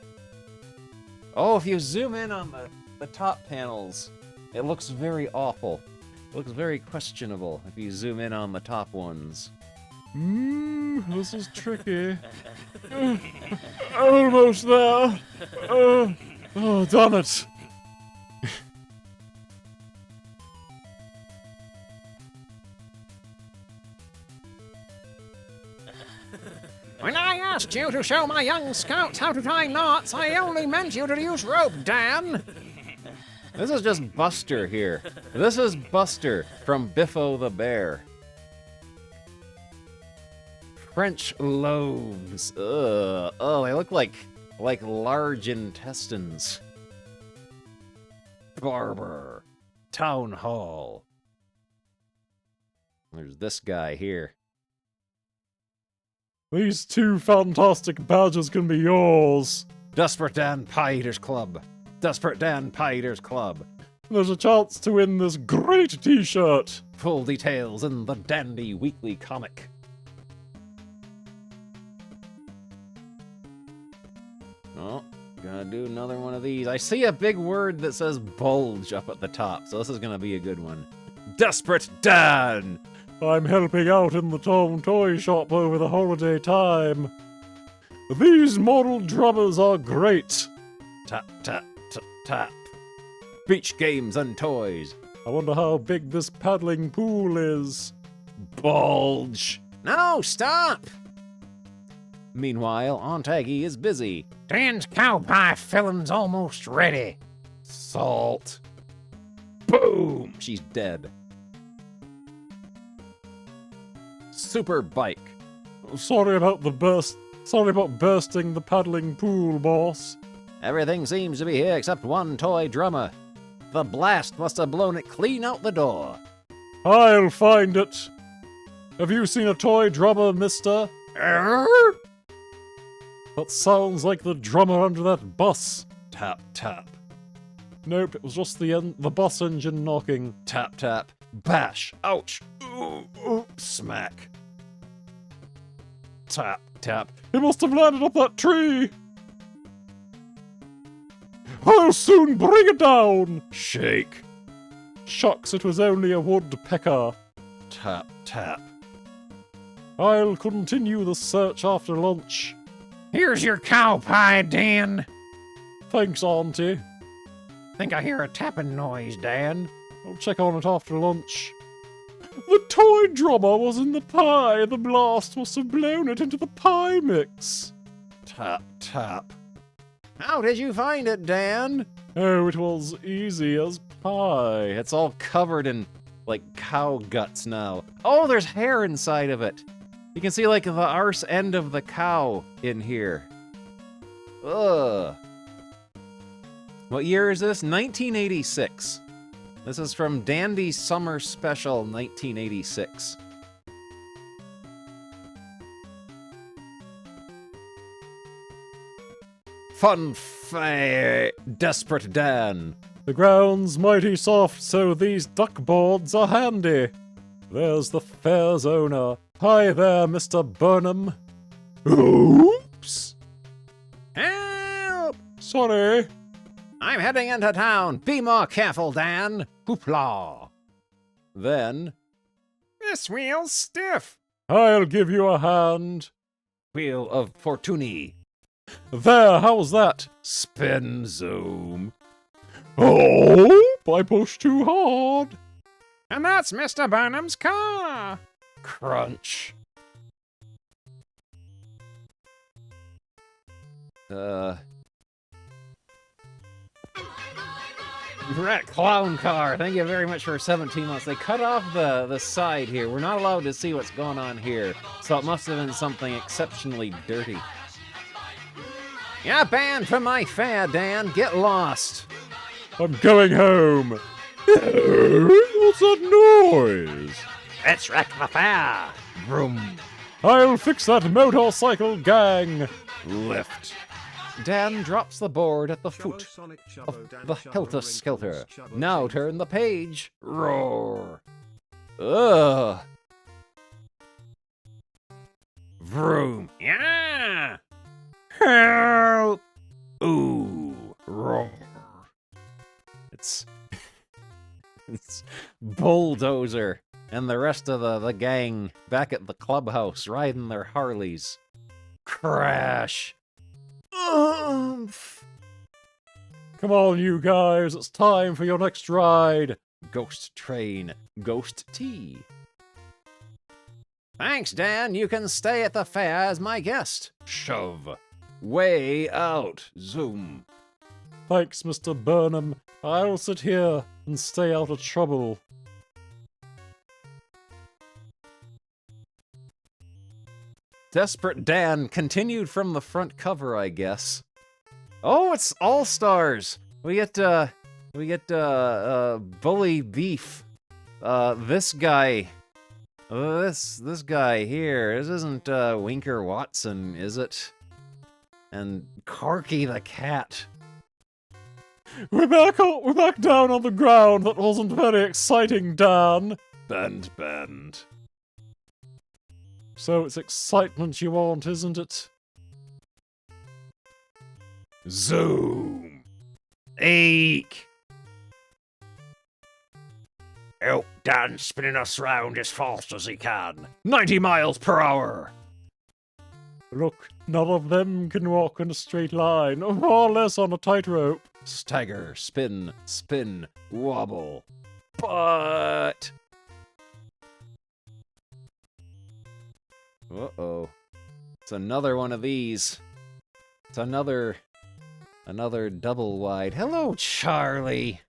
Oh, if you zoom in on the top panels, it looks very awful. It looks very questionable if you zoom in on the top ones. This is tricky. Almost there. Oh, damn it. When I asked you to show my young scouts how to tie knots, I only meant you to use rope, Dan. This is just Buster here. This is Buster from Biffo the Bear. French loaves. Ugh. Oh, they look like large intestines. Barber. Town Hall. There's this guy here. These two fantastic badges can be yours. Desperate Dan Pie Eaters Club. Desperate Dan Pie Eaters Club. There's a chance to win this great t-shirt. Full details in the Dandy Weekly comic. Oh, gotta do another one of these. I see a big word that says bulge up at the top, so this is gonna be a good one. Desperate Dan! I'm helping out in the Tom Toy Shop over the holiday time. These model drummers are great. Tap, tap, tap, tap. Beach games and toys. I wonder how big this paddling pool is. Bulge. No, stop! Meanwhile, Aunt Aggie is busy. Dan's cow pie filling's almost ready. Salt. Boom! She's dead. Super bike. Sorry about bursting the paddling pool, boss. Everything seems to be here except one toy drummer. The blast must have blown it clean out the door. I'll find it. Have you seen a toy drummer, mister? That sounds like the drummer under that bus. Tap, tap. Nope, it was just the bus engine knocking. Tap, tap. Bash. Ouch. Ooh, ooh. Smack. Tap, tap. It must have landed up that tree. I'll soon bring it down. Shake. Shucks, it was only a woodpecker. Tap, tap. I'll continue the search after lunch. Here's your cow pie, Dan. Thanks, Auntie. Think I hear a tapping noise, Dan. I'll check on it after lunch. The toy drummer was in the pie. The blast must have blown it into the pie mix. Tap, tap. How did you find it, Dan? Oh, it was easy as pie. It's all covered in, like, cow guts now. Oh, there's hair inside of it. You can see, like, the arse end of the cow in here. Ugh. What year is this? 1986. This is from Dandy's Summer Special 1986. Fun fair, Desperate Dan. The ground's mighty soft, so these duckboards are handy. There's the fair's owner. Hi there, Mr. Burnham. Oops! Help! Sorry. I'm heading into town. Be more careful, Dan. Hoopla. Then... This wheel's stiff. I'll give you a hand. Wheel of Fortuny. There, how's that? Spin zoom. Oh, I pushed too hard. And that's Mr. Burnham's car. Crunch. Rat clown car. Thank you very much for 17 months. They cut off the side here. We're not allowed to see what's going on here. So it must have been something exceptionally dirty. You're banned from my fair, Dan. Get lost. I'm going home. What's that Let's wreck the fair. Vroom. I'll fix that motorcycle gang. Lift. Dan drops the board at the foot of the helter-skelter. Now turn the page. Roar. Ugh. Vroom. Yeah. Help. Ooh. Roar. It's Bulldozer and the rest of the gang back at the clubhouse riding their Harleys. Crash. Oomph. Come on, you guys, it's time for your next ride. Ghost train. Ghost tea. Thanks, Dan. You can stay at the fair as my guest. Shove. Way out. Zoom. Thanks, Mr. Burnham. I'll sit here and stay out of trouble. Desperate Dan continued from the front cover, I guess. Oh, it's All Stars. We get Bully Beef. This guy. This guy here. This isn't Winker Watson, is it? And Corky the cat. We're back down on the ground. That wasn't very exciting, Dan. Bend. So it's excitement you want, isn't it? Zoom. Eek. Oh, Dan's spinning us round as fast as he can. 90 miles per hour. Look, none of them can walk in a straight line, or less on a tightrope. Stagger, spin, wobble. But... Uh-oh. It's another one of these. It's another double wide. Hello, Charlie.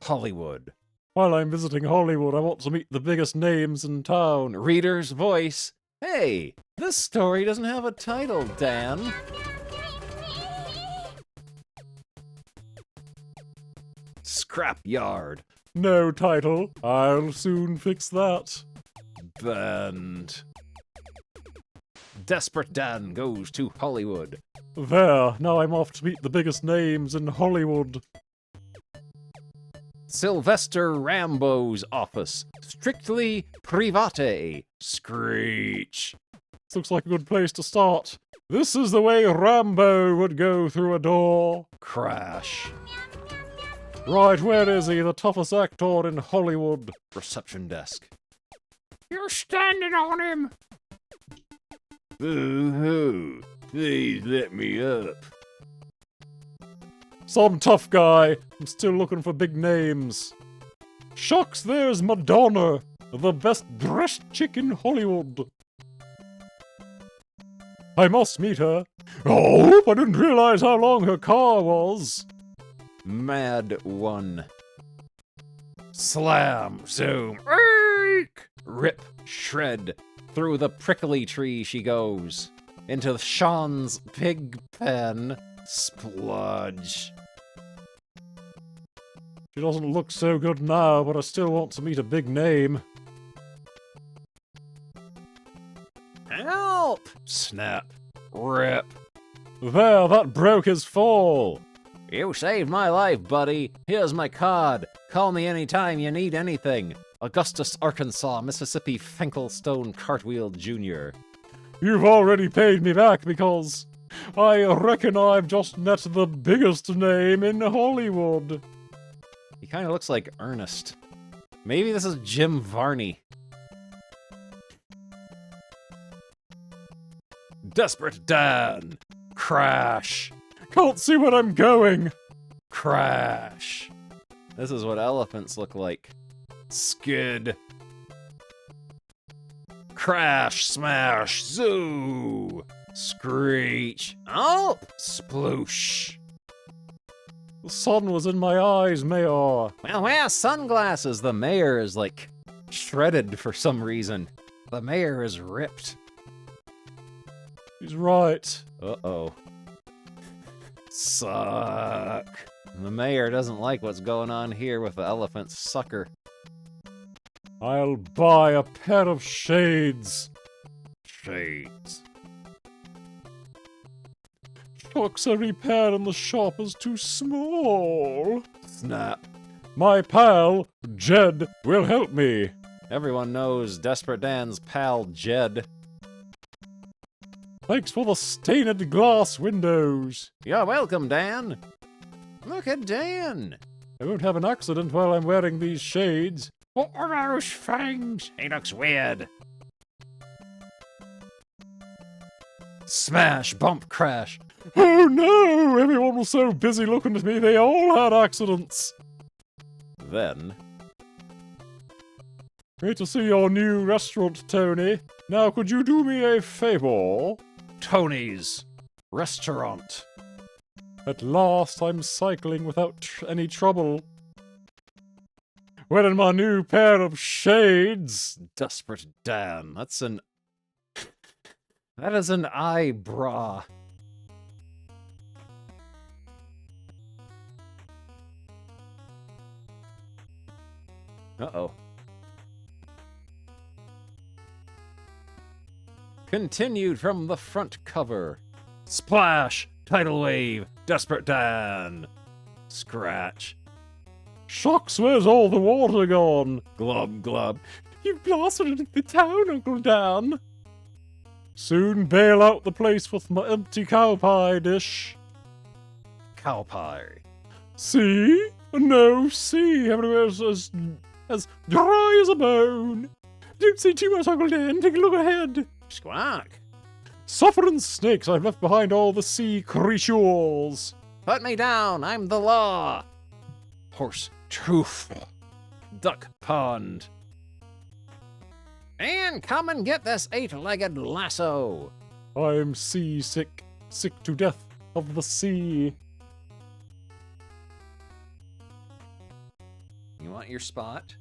Hollywood. While I'm visiting Hollywood, I want to meet the biggest names in town. Reader's voice. Hey, this story doesn't have a title, Dan. Scrap yard. No title. I'll soon fix that. Bend. Desperate Dan goes to Hollywood. There, now I'm off to meet the biggest names in Hollywood. Sylvester Rambo's office. Strictly private. Screech. This looks like a good place to start. This is the way Rambo would go through a door. Crash. Right, where is he? The toughest actor in Hollywood. Reception desk. You're standing on him. Boo-hoo. Please let me up. Some tough guy. I'm still looking for big names. Shucks, there's Madonna, the best dressed chick in Hollywood. I must meet her. Oh, I didn't realize how long her car was. Mad one. Slam, zoom, eek! Rip, shred. Through the prickly tree she goes. Into Sean's pig pen. Spludge. She doesn't look so good now, but I still want to meet a big name. Help! Snap. Rip. There, that broke his fall. You saved my life, buddy. Here's my card. Call me anytime you need anything. Augustus, Arkansas, Mississippi, Finkelstone, Cartwheel Jr. You've already paid me back because I reckon I've just met the biggest name in Hollywood. He kind of looks like Ernest. Maybe this is Jim Varney. Desperate Dan. Crash. Can't see where I'm going. Crash. This is what elephants look like. Skid. Crash, smash, zoo. Screech. Oh! Sploosh. The sun was in my eyes, Mayor. Well, wear sunglasses. The mayor is, like, shredded for some reason. The mayor is ripped. He's right. Uh-oh. Suck. The mayor doesn't like what's going on here with the elephant sucker. I'll buy a pair of shades. Shades. Shucks, every pair in the shop is too small. Snap. My pal, Jed, will help me. Everyone knows Desperate Dan's pal, Jed. Thanks for the stained glass windows. You're welcome, Dan. Look at Dan. I won't have an accident while I'm wearing these shades. What are those things? He looks weird. Smash, bump, crash. Oh no! Everyone was so busy looking at me, they all had accidents. Then... Great to see your new restaurant, Tony. Now, could you do me a favor? Tony's restaurant. At last, I'm cycling without any trouble. Wearing my new pair of shades. Desperate Dan. That's an... That is an eyebrow. Uh-oh. Continued from the front cover. Splash! Tidal wave! Desperate Dan! Scratch. Shucks, where's all the water gone? Glub, glub. You blasted the town, Uncle Dan. Soon bail out the place with my empty cow pie dish. Cow pie. See? No, see. Everywhere's as dry as a bone. Don't say too much, Uncle Dan. Take a look ahead. Squawk. Suffering snakes, I've left behind all the sea creatures. Put me down, I'm the law. Horse truth. Duck pond. And come and get this 8-legged lasso. I'm seasick, sick to death of the sea. You want your spot?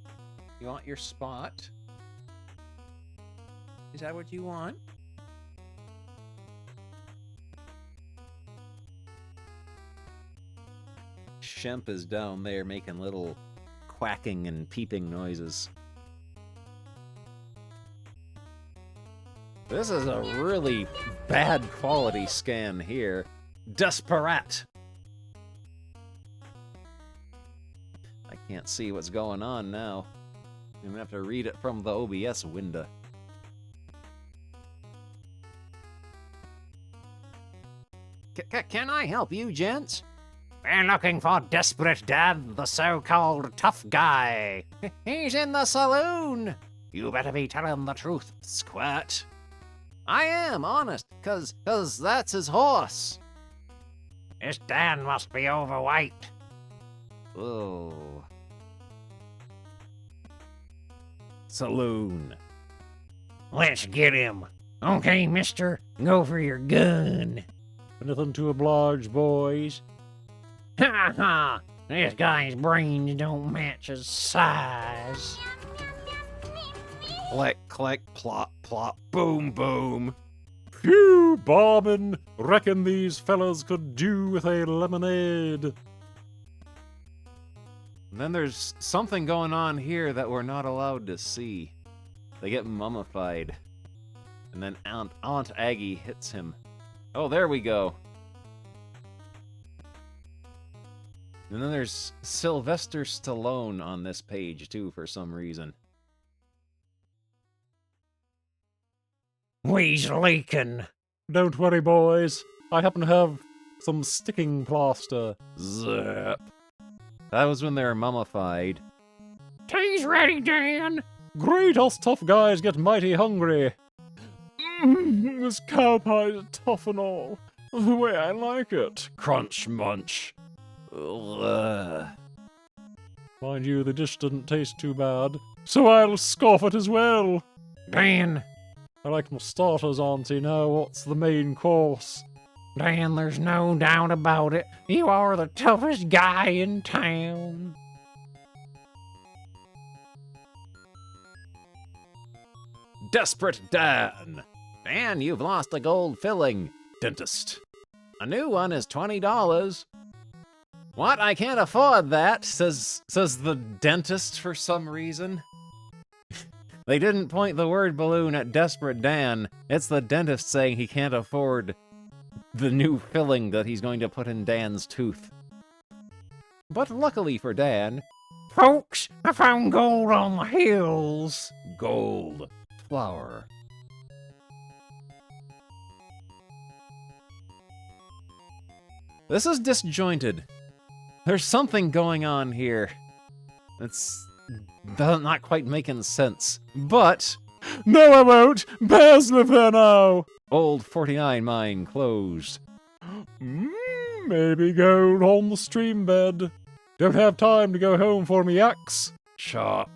You want your spot? Is that what you want? Shemp is down there making little quacking and peeping noises. This is a really bad quality scan here. Desperate. I can't see what's going on now. I'm gonna have to read it from the OBS window. Can I help you, gents? We're looking for Desperate Dan, the so-called tough guy. He's in the saloon. You better be telling the truth, Squat. I am, honest, cause that's his horse. This Dan must be overweight. Oh. Saloon. Let's get him. Okay, mister, go for your gun. Anything to oblige, boys. Ha ha! This guy's brains don't match his size. Click, click, plop, plop, boom, boom. Phew, Bobbin! Reckon these fellas could do with a lemonade. And then there's something going on here that we're not allowed to see. They get mummified. And then Aunt Aggie hits him. Oh, there we go. And then there's Sylvester Stallone on this page, too, for some reason. We's leaking. Don't worry, boys. I happen to have some sticking plaster. Zap. That was when they were mummified. Tea's ready, Dan. Great, us tough guys get mighty hungry. This cow pie is tough and all. The way I like it. Crunch munch. Ugh. Mind you, the dish didn't taste too bad, so I'll scoff it as well. Dan. I like my starters, Auntie. Now what's the main course? Dan, there's no doubt about it. You are the toughest guy in town. Desperate Dan. Dan, you've lost a gold filling. Dentist. A new one is $20. What? I can't afford that, says the dentist for some reason. They didn't point the word balloon at Desperate Dan. It's the dentist saying he can't afford the new filling that he's going to put in Dan's tooth. But luckily for Dan, Folks, I found gold on the hills. Gold. Flour. This is disjointed. There's something going on here. It's not quite making sense. But... No, I won't! Bears live there now! Old 49 mine closed. Maybe gold on the stream bed. Don't have time to go home for me axe. Chop.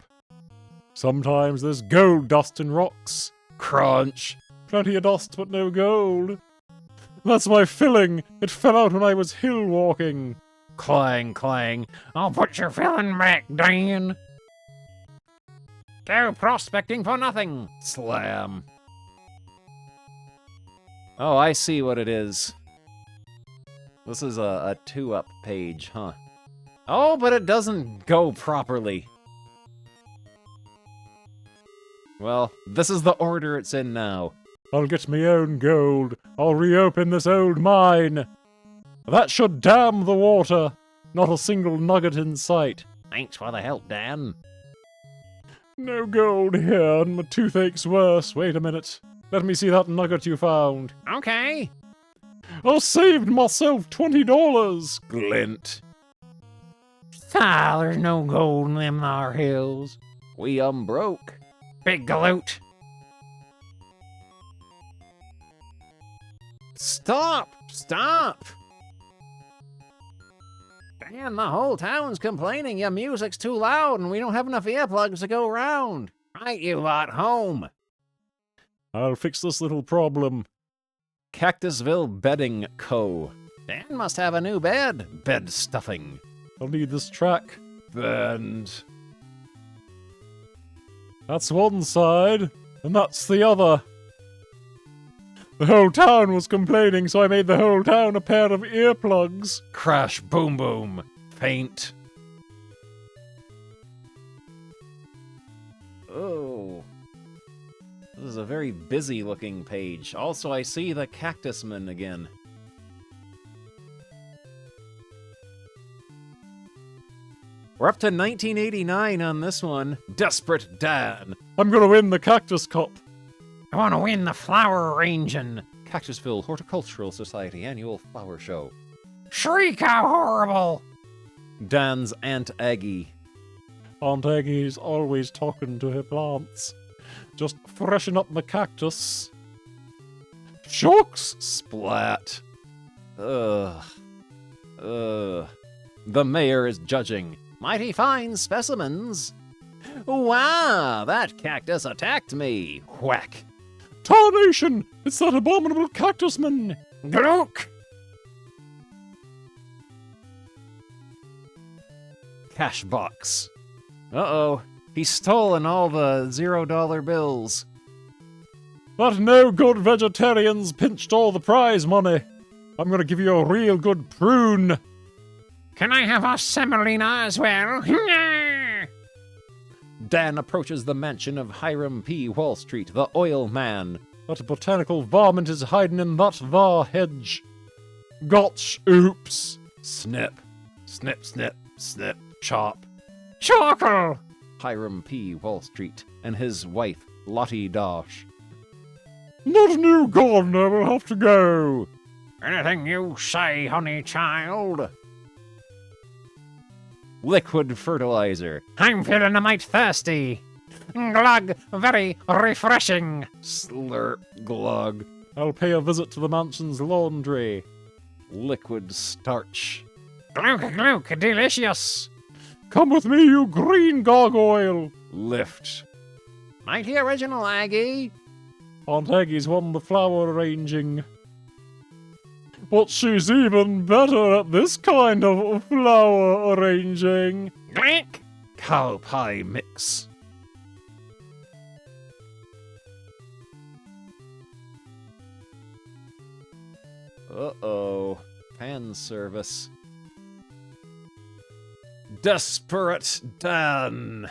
Sometimes there's gold dust in rocks. Crunch. Plenty of dust, but no gold. That's my filling. It fell out when I was hill walking. Clang, clang. I'll put your filling back, Dan. Go prospecting for nothing. Slam. Oh, I see what it is. This is a 2-up page, huh? Oh, but it doesn't go properly. Well, this is the order it's in now. I'll get me own gold. I'll reopen this old mine. That should dam the water. Not a single nugget in sight. Thanks for the help, Dan. No gold here, and my toothache's worse. Wait a minute. Let me see that nugget you found. Okay. I saved myself $20. Glint. There's no gold in them thar hills. We broke. Big galoot. Stop! Stop! Dan, the whole town's complaining your music's too loud and we don't have enough earplugs to go around. Right, you lot, home. I'll fix this little problem. Cactusville Bedding Co. Dan must have a new bed. Bed stuffing. I'll need this track. Bend. That's one side, and that's the other. The whole town was complaining, so I made the whole town a pair of earplugs. Crash, boom, boom. Faint. Oh. This is a very busy-looking page. Also, I see the Cactusman again. We're up to 1989 on this one. Desperate Dan. I'm gonna win the Cactus Cup. I want to win the flower arranging. Cactusville Horticultural Society Annual Flower Show. Shriek how horrible! Dan's Aunt Aggie. Aunt Aggie's always talking to her plants. Just freshen up my cactus. Shucks! Splat. Ugh. Ugh. The mayor is judging. Mighty fine specimens. Wow, that cactus attacked me. Whack. Tarnation! It's that abominable cactusman! Glook! Cash box. Uh-oh. He's stolen all the $0 bills. That no good vegetarian's pinched all the prize money. I'm gonna give you a real good prune. Can I have a semolina as well? Dan approaches the mansion of Hiram P. Wall Street, the oil man. That botanical varmint is hiding in that thar hedge. Gotch, oops. Snip. Snip, snip, snip, chop. Chockle! Hiram P. Wall Street and his wife, Lottie Dosh. Not a new gardener will have to go. Anything you say, honey child. Liquid fertilizer. I'm feeling a mite thirsty. Glug, very refreshing. Slurp, glug. I'll pay a visit to the mansion's laundry. Liquid starch. Gluk, gluk, delicious. Come with me, you green gargoyle. Lift. Mighty original, Aggie. Aunt Aggie's won the flower arranging. But she's even better at this kind of flower arranging. Glink! Cow pie mix. Uh-oh. Fan service. Desperate Dan.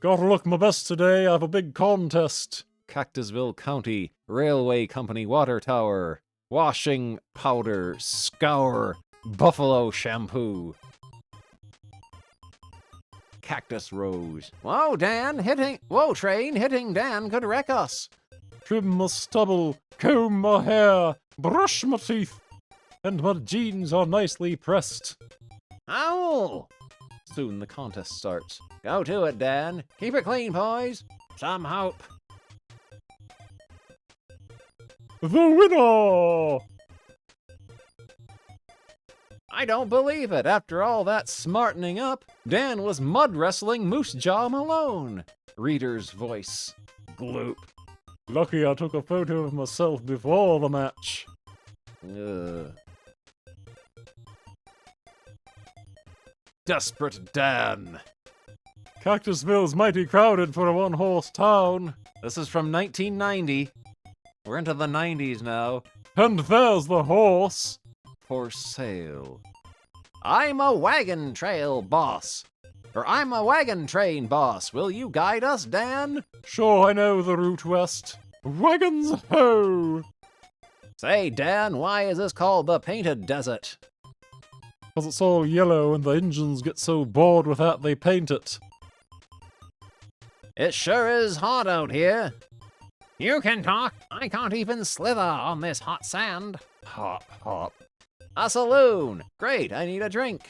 Gotta look my best today. I have a big contest. Cactusville County Railway Company Water Tower. Washing powder. Scour. Buffalo shampoo. Cactus Rose. Whoa, Dan, hitting... Whoa, train, hitting Dan could wreck us. Trim my stubble, comb my hair, brush my teeth, and my jeans are nicely pressed. Owl! Soon the contest starts. Go to it, Dan. Keep it clean, boys. Some hope. The winner! I don't believe it. After all that smartening up, Dan was mud wrestling Moose Jaw Malone. Reader's voice. Gloop. Lucky I took a photo of myself before the match. Desperate Dan. Cactusville's mighty crowded for a one-horse town. This is from 1990. We're into the 90s now. And there's the horse. For sale. I'm a wagon trail boss. Or I'm a wagon train boss. Will you guide us, Dan? Sure, I know the route west. Wagons ho! Say, Dan, why is this called the Painted Desert? 'Cause it's all yellow and the engines get so bored with that they paint it. It sure is hot out here. You can talk. I can't even slither on this hot sand. Hop, hop. A saloon. Great, I need a drink.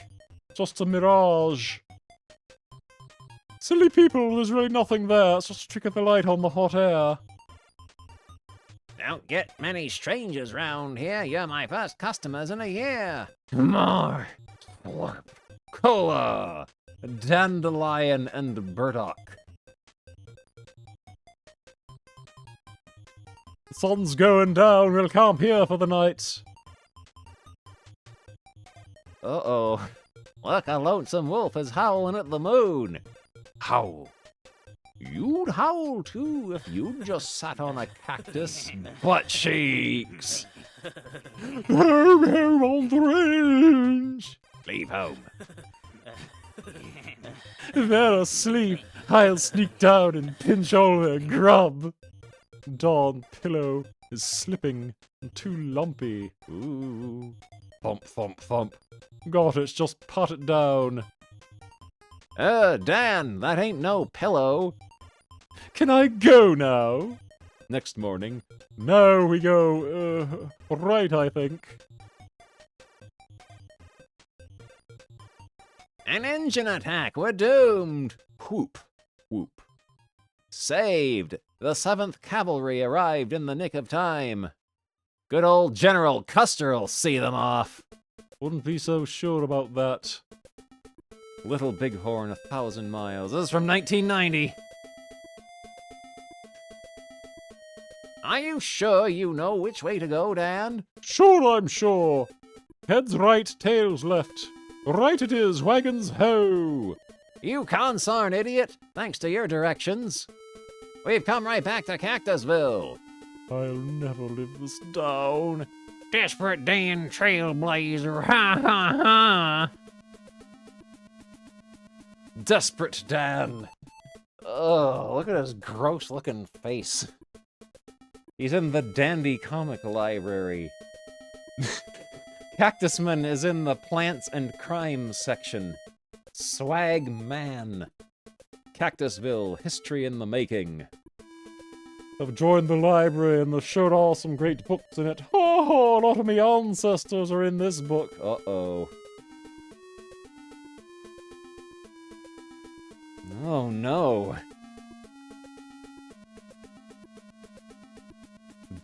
Just a mirage. Silly people, there's really nothing there. It's just a trick of the light on the hot air. Don't get many strangers round here. You're my first customers in a year. More. Slurp. Cola. Dandelion and burdock. The sun's going down. We'll camp here for the night. Uh-oh. Look, a lonesome wolf is howling at the moon. Howl. You'd howl too if you'd just sat on a cactus. Butt cheeks. Home on the range. Leave home. They're asleep. I'll sneak down and pinch all their grub. Dawn pillow is slipping and too lumpy. Ooh. Thump, thump, thump. Got it, just pat it down. Dan, that ain't no pillow. Can I go now? Next morning. No, we go, right, I think. An engine attack, we're doomed. Whoop, whoop. Saved. The 7th Cavalry arrived in the nick of time. Good old General Custer'll see them off. Wouldn't be so sure about that. Little Bighorn, 1,000 miles. This is from 1990. Are you sure you know which way to go, Dan? Sure, I'm sure. Heads right, tails left. Right it is, wagons ho! You consarn idiot. Thanks to your directions. We've come right back to Cactusville. I'll never live this down. Desperate Dan Trailblazer, ha ha ha! Desperate Dan. Oh, look at his gross-looking face. He's in the Dandy Comic Library. Cactusman is in the Plants and Crime section. Swag Man. Cactusville, History in the Making. I've joined the library and they've showed all some great books in it. Oh, a lot of me ancestors are in this book. Uh-oh. Oh, no.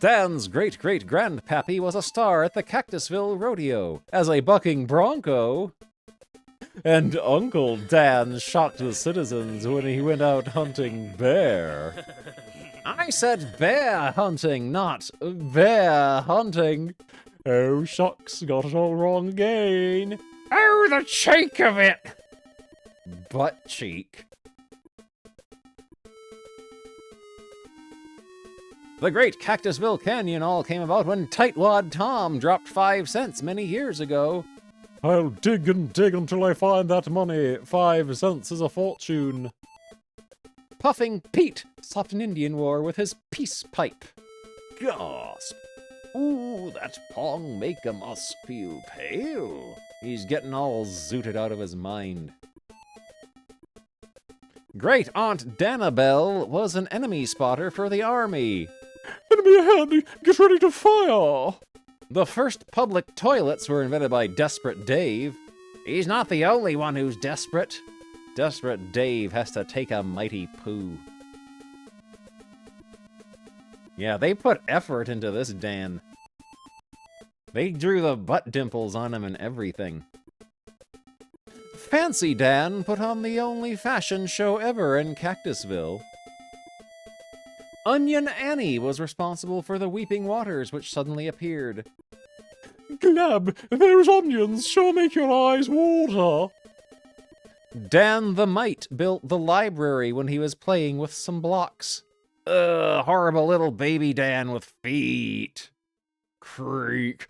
Dan's great-great-grandpappy was a star at the Cactusville Rodeo as a bucking bronco. And Uncle Dan shocked the citizens when he went out hunting bear. I said bear hunting, not bear hunting. Oh, shucks, got it all wrong again. Oh, the cheek of it! Butt cheek. The Great Cactusville Canyon all came about when Tightwad Tom dropped 5 cents many years ago. I'll dig and dig until I find that money. 5 cents is a fortune. puffing Pete stopped an Indian war with his peace pipe. Gasp. Ooh, that pong make a us feel pale. He's getting all zooted out of his mind. Great Aunt Danabelle was an enemy spotter for the army. Enemy ahead! Get ready to fire! The first public toilets were invented by Desperate Dave. He's not the only one who's desperate. Desperate Dave has to take a mighty poo. Yeah, they put effort into this Dan. They drew the butt dimples on him and everything. Fancy Dan put on the only fashion show ever in Cactusville. Onion Annie was responsible for the weeping waters which suddenly appeared. Glab, those onions sure make your eyes water. Dan the Mite built the library when he was playing with some blocks. Horrible little baby Dan with feet. Creak.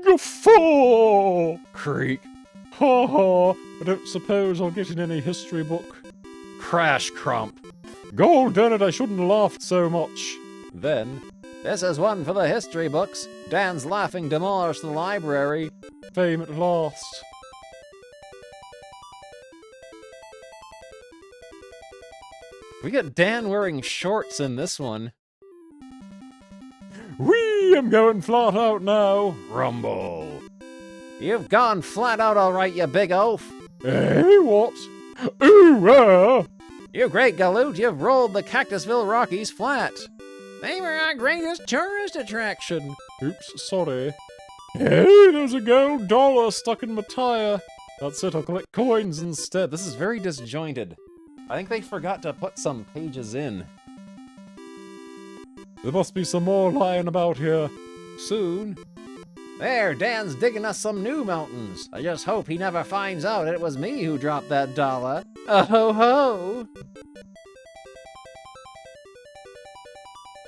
Guffaw! Creak. Ha ha, I don't suppose I'll get in any history book. Crash Crump. God darn it, I shouldn't have laughed so much. Then, this is one for the history books. Dan's laughing demolished the library. Fame at last. We got Dan wearing shorts in this one. Whee! I'm going flat out now. Rumble. You've gone flat out all right, you big oaf. Eh, what? Ooh, You great galoot, you've rolled the Cactusville Rockies flat. They were our greatest tourist attraction. Oops, sorry. Hey, there's a gold dollar stuck in my tire. That's it, I'll collect coins instead. This is very disjointed. I think they forgot to put some pages in. There must be some more lying about here. Soon. There, Dan's digging us some new mountains. I just hope he never finds out it was me who dropped that dollar. Oh-ho-ho!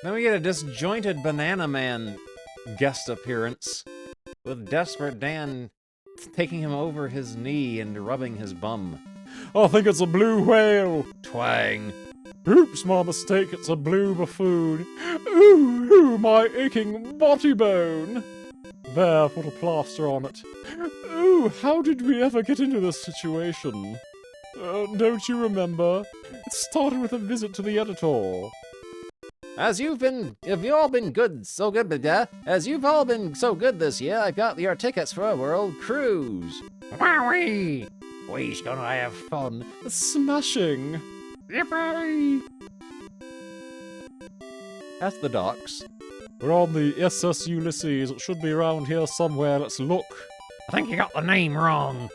Then we get a disjointed Banana Man guest appearance, with Desperate Dan taking him over his knee and rubbing his bum. I think it's a blue whale. Twang. Oops, my mistake, it's a blue buffoon. Ooh, my aching body bone. There, put a plaster on it. Ooh, how did we ever get into this situation? Don't you remember? It started with a visit to the editor. As you've all been so good this year, I've got your tickets for a world cruise. Wowee! We's gonna have fun. Smashing. Yippee! That's the docks. We're on the SS Ulysses. It should be around here somewhere. Let's look. I think you got the name wrong.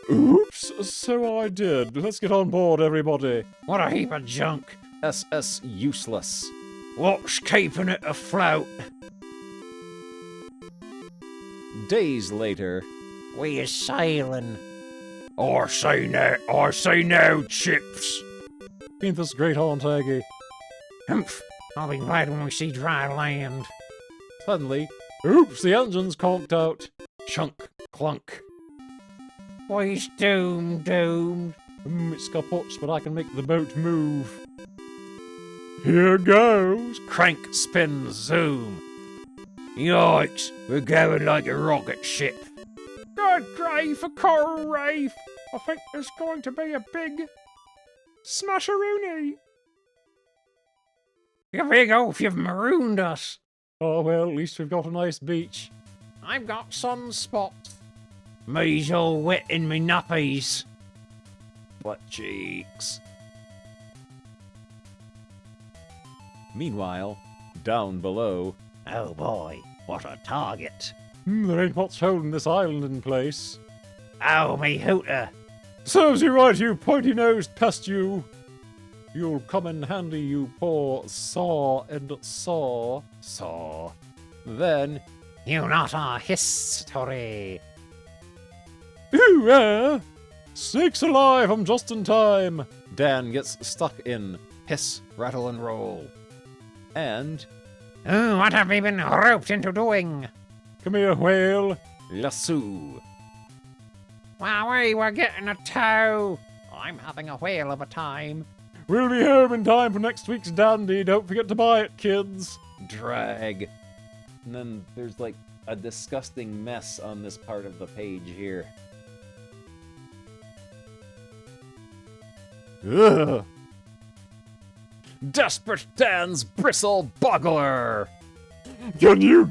Oops, so I did. Let's get on board, everybody. What a heap of junk. SS useless. What's keeping it afloat? Days later. We is sailing. I say no, Chips. Ain't this great, Aunt Aggie? Humph. I'll be glad when we see dry land. Suddenly, oops, the engine's conked out. Chunk, clunk. We's doomed. It's kaput, but I can make the boat move. Here goes. Crank, spin, zoom. Yikes, we're going like a rocket ship. Good grief, a coral reef! I think there's going to be a big smasheroony. You big oaf, you've marooned us. Oh well, at least we've got a nice beach. I've got some spots. Me's all wet in me nappies. Butt cheeks. Meanwhile, down below. Oh boy, what a target. There ain't much holding this island in place. Oh, me hooter. Serves you right, you pointy-nosed pest, you. You'll come in handy, you poor saw and saw. Then, you not our history. Ooh, snakes alive, I'm just in time. Dan gets stuck in hiss, rattle, and roll. And... Oh, what have we been roped into doing? Come here, whale. Lasso. Wowee, we're getting a tow. I'm having a whale of a time. We'll be home in time for next week's dandy. Don't forget to buy it, kids. Drag. And then there's like a disgusting mess on this part of the page here. Ugh. Desperate Dan's Bristle Boggler! Can you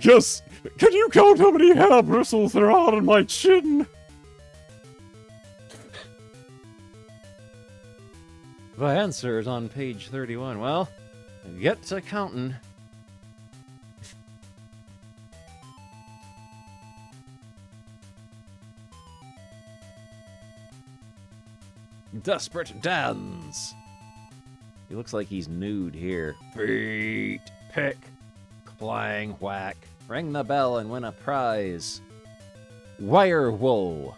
count how many hair bristles there are on my chin? The answer is on page 31. Well, get to counting. Desperate Dan's. He looks like he's nude here. Feet, pick, clang, whack. Ring the bell and win a prize. Wire wool.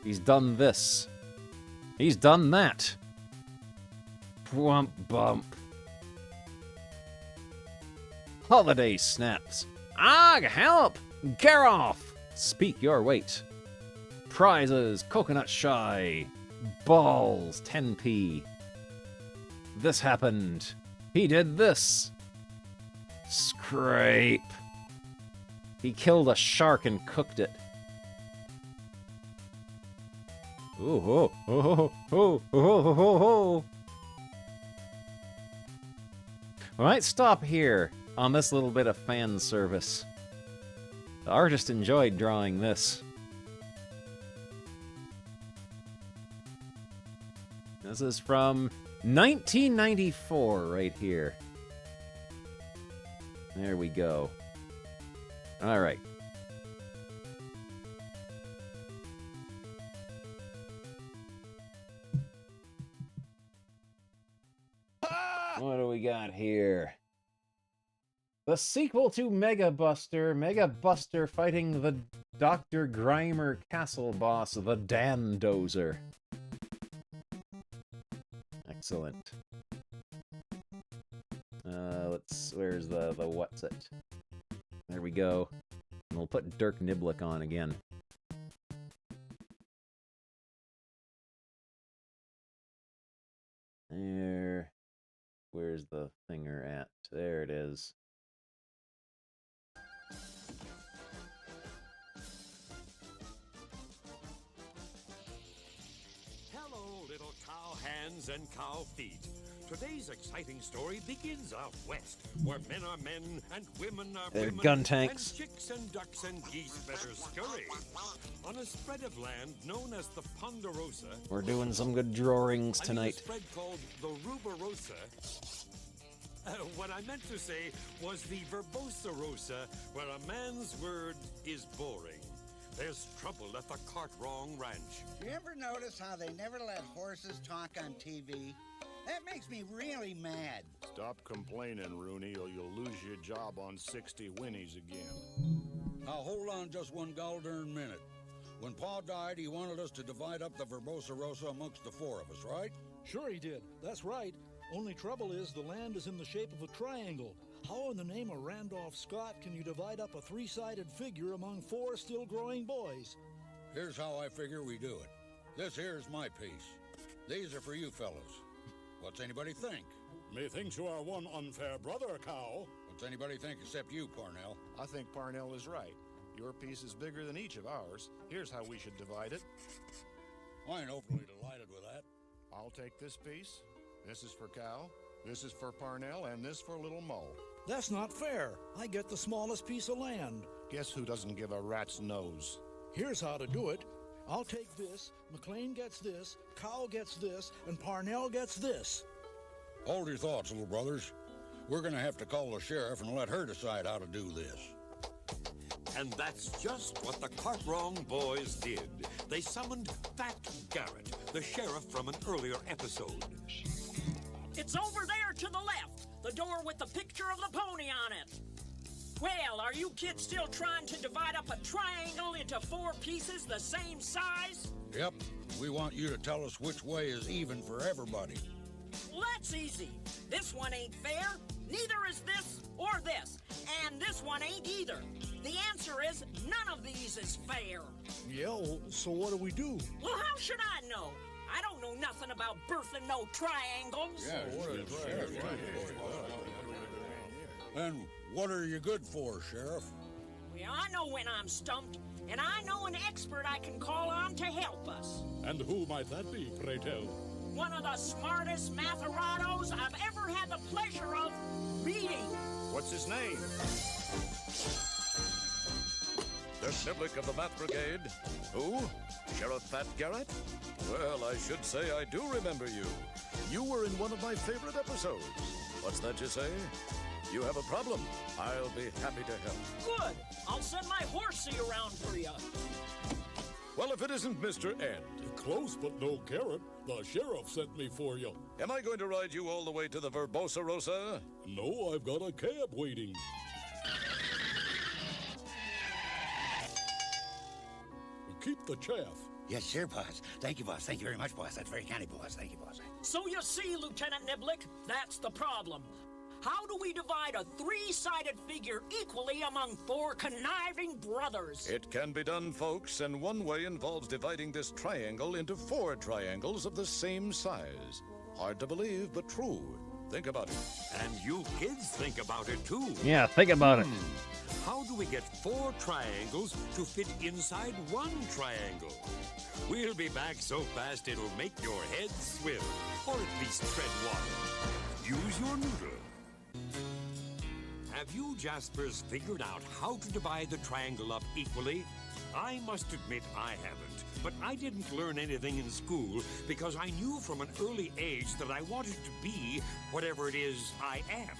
He's done this. He's done that. Wump bump. Holiday snaps. Ah, help! Get off! Speak your weight. Prizes, coconut shy. Balls, 10p. This happened. He did this. Scrape. He killed a shark and cooked it. Ooh, oh, oh, oh, oh, oh, oh, oh. I might stop here on this little bit of fan service. The artist enjoyed drawing this. This is from 1994 right here. There we go. All right. What do we got here? The sequel to Mega Buster. Mega Buster fighting the Dr. Grimer castle boss, the Dandozer. Excellent. Where's the what's it? There we go. And we'll put Dirk Niblick on again. There. Where's the finger at? There it is. Hello, little cow hands and cow feet. Today's exciting story begins out west, where men are men and women are They're women, gun tanks. and chicks and ducks and geese better scurry. On a spread of land known as the Ponderosa, We're doing some good drawings I mean, tonight. a spread called the Ruberosa. What I meant to say was the Verbosa Rosa, where a man's word is boring. There's trouble at the Cartwrong Ranch. You ever notice how they never let horses talk on TV? That makes me really mad. Stop complaining, Rooney, or you'll lose your job on 60 Winnies again. Now, hold on just one goddamn minute. When Pa died, he wanted us to divide up the Verbosa Rosa amongst the four of us, right? Sure he did. That's right. Only trouble is the land is in the shape of a triangle. How in the name of Randolph Scott can you divide up a three-sided figure among four still growing boys? Here's how I figure we do it. This here's my piece. These are for you fellas. What's anybody think? Methinks you are one unfair brother, Cow. What's anybody think except you, Parnell? I think Parnell is right. Your piece is bigger than each of ours. Here's how we should divide it. I ain't overly delighted with that. I'll take this piece. This is for Cow. This is for Parnell, and this for Little Mo. That's not fair. I get the smallest piece of land. Guess who doesn't give a rat's nose? Here's how to do it. I'll take this, McLean gets this, Cow gets this, and Parnell gets this. Hold your thoughts, little brothers. We're gonna have to call the sheriff and let her decide how to do this. And that's just what the Cartwrong boys did. They summoned Fat Garrett, the sheriff from an earlier episode. It's over there to the left, the door with the picture of the pony on it. Well, are you kids still trying to divide up a triangle into four pieces the same size? Yep. We want you to tell us which way is even for everybody. Well, that's easy. This one ain't fair. Neither is this or this. And this one ain't either. The answer is none of these is fair. Yeah, so what do we do? Well, how should I know? I don't know about birthing no triangles. And what are you good for, Sheriff? Well, I know when I'm stumped, and I know an expert I can call on to help us. And who might that be, pray tell? One of the smartest matherados I've ever had the pleasure of meeting. What's his name? Dirk Niblick of the Math Brigade. Who? Sheriff Fat Garrett? Well, I should say I do remember you. You were in one of my favorite episodes. What's that you say? You have a problem. I'll be happy to help. Good. I'll send my horsey around for you. Well, if it isn't Mr. Ed. Close, but no carrot. The sheriff sent me for you. Am I going to ride you all the way to the Verbosa Rosa? No, I've got a cab waiting. Keep the chaff. Yes, sir, boss. Thank you, boss. Thank you very much, boss. That's very kind of you, boss. Thank you, boss. So you see, Lieutenant Niblick, that's the problem. How do we divide a three-sided figure equally among four conniving brothers? It can be done, folks, and one way involves dividing this triangle into 4 triangles of the same size. Hard to believe, but true. Think about it. And you kids think about it, too. Yeah, think about it. How do we get 4 triangles to fit inside 1 triangle? We'll be back so fast it'll make your head swim, or at least tread water. Use your noodle. Have you Jaspers figured out how to divide the triangle up equally? I must admit I haven't, but I didn't learn anything in school because I knew from an early age that I wanted to be whatever it is I am.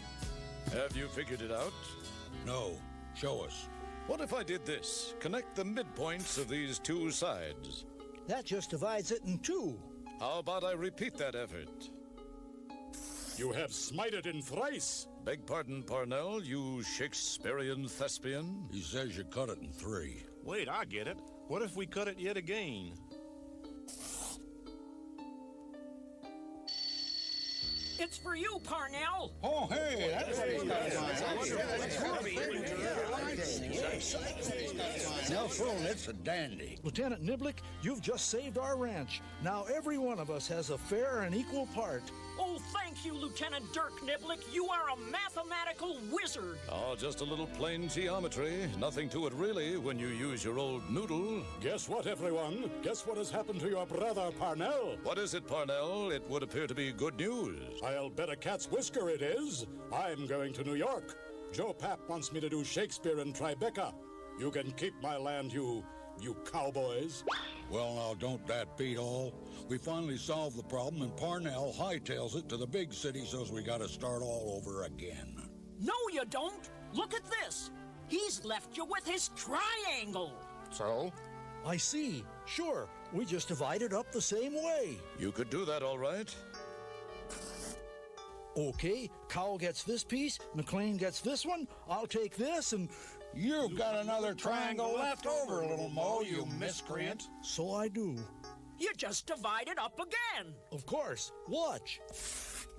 Have you figured it out? No. Show us. What if I did this? Connect the midpoints of these 2 sides. That just divides it in 2. How about I repeat that effort? You have smited in thrice. Beg pardon, Parnell, you Shakespearean thespian? He says you cut it in 3. Wait, I get it. What if we cut it yet again? It's for you, Parnell. Oh, hey, that's No fool, it's a dandy. Lieutenant Niblick, you've just saved our ranch. Now every one of us has a fair and equal part. Oh, thank you, Lieutenant Dirk Niblick. You are a mathematical wizard. Oh, just a little plain geometry. Nothing to it, really, when you use your old noodle. Guess what, everyone? Guess what has happened to your brother, Parnell? What is it, Parnell? It would appear to be good news. I'll bet a cat's whisker it is. I'm going to New York. Joe Papp wants me to do Shakespeare in Tribeca. You can keep my land, you cowboys. Well, now, don't that beat all? We finally solved the problem, and Parnell hightails it to the big city, says we gotta start all over again. No, you don't. Look at this. He's left you with his triangle. So? I see. Sure, we just divide it up the same way. You could do that, all right. Okay, Cowell gets this piece, McLean gets this one, I'll take this, and... You've got another triangle left over, little Mo, you miscreant. So I do. You just divide it up again. Of course. Watch.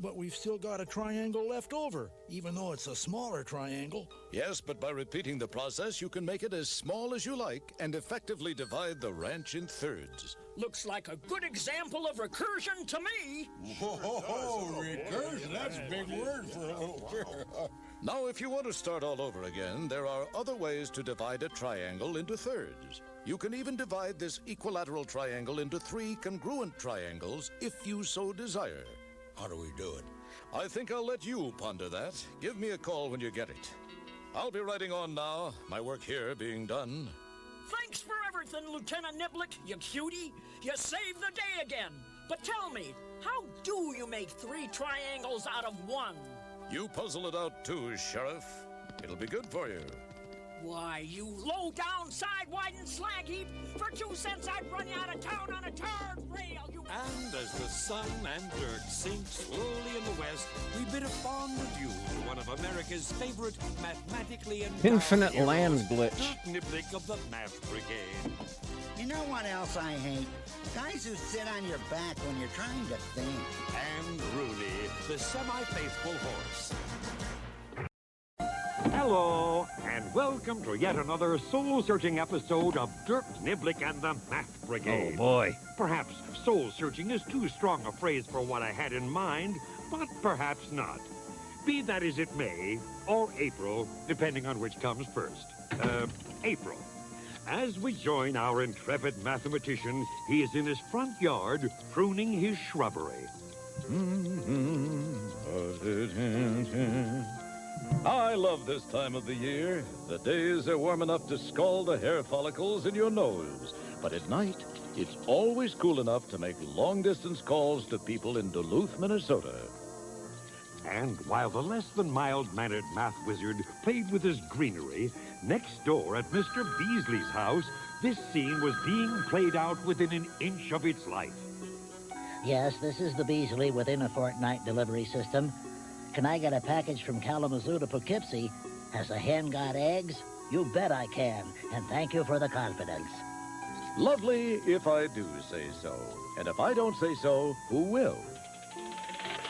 But we've still got a triangle left over, even though it's a smaller triangle. Yes, but by repeating the process, you can make it as small as you like and effectively divide the ranch in thirds. Looks like a good example of recursion to me. Recursion, that's a big word for a little... Now, if you want to start all over again, there are other ways to divide a triangle into thirds. You can even divide this equilateral triangle into 3 congruent triangles if you so desire. How do we do it? I think I'll let you ponder that. Give me a call when you get it. I'll be writing on now, my work here being done. Thanks for everything, Lieutenant Niblick, you cutie. You saved the day again. But tell me, how do you make 3 triangles out of 1? You puzzle it out too, Sheriff. It'll be good for you. Why, you low-down, side-widened slag heap! For 2 cents, I'd run you out of town on a tarred rail, you... And as the sun and dirt sink slowly in the west, we bid a fond adieu to one of America's favorite mathematically endowed Infinite heroes, land glitch. Dirk Niblick of the Math Brigade. You know what else I hate? Guys who sit on your back when you're trying to think. And Rooney, the semi-faithful horse. Hello, and welcome to yet another soul-searching episode of Dirk Niblick and the Math Brigade. Oh, boy. Perhaps soul-searching is too strong a phrase for what I had in mind, but perhaps not. Be that as it may, or April, depending on which comes first. April. As we join our intrepid mathematician, he is in his front yard pruning his shrubbery. I love this time of the year. The days are warm enough to scald the hair follicles in your nose. But at night, it's always cool enough to make long-distance calls to people in Duluth, Minnesota. And while the less-than-mild-mannered math wizard played with his greenery, next door at Mr. Beasley's house, this scene was being played out within an inch of its life. Yes, this is the Beasley within a fortnight delivery system. Can I get a package from Kalamazoo to Poughkeepsie? Has the hen got eggs? You bet I can, and thank you for the confidence. Lovely if I do say so. And if I don't say so, who will?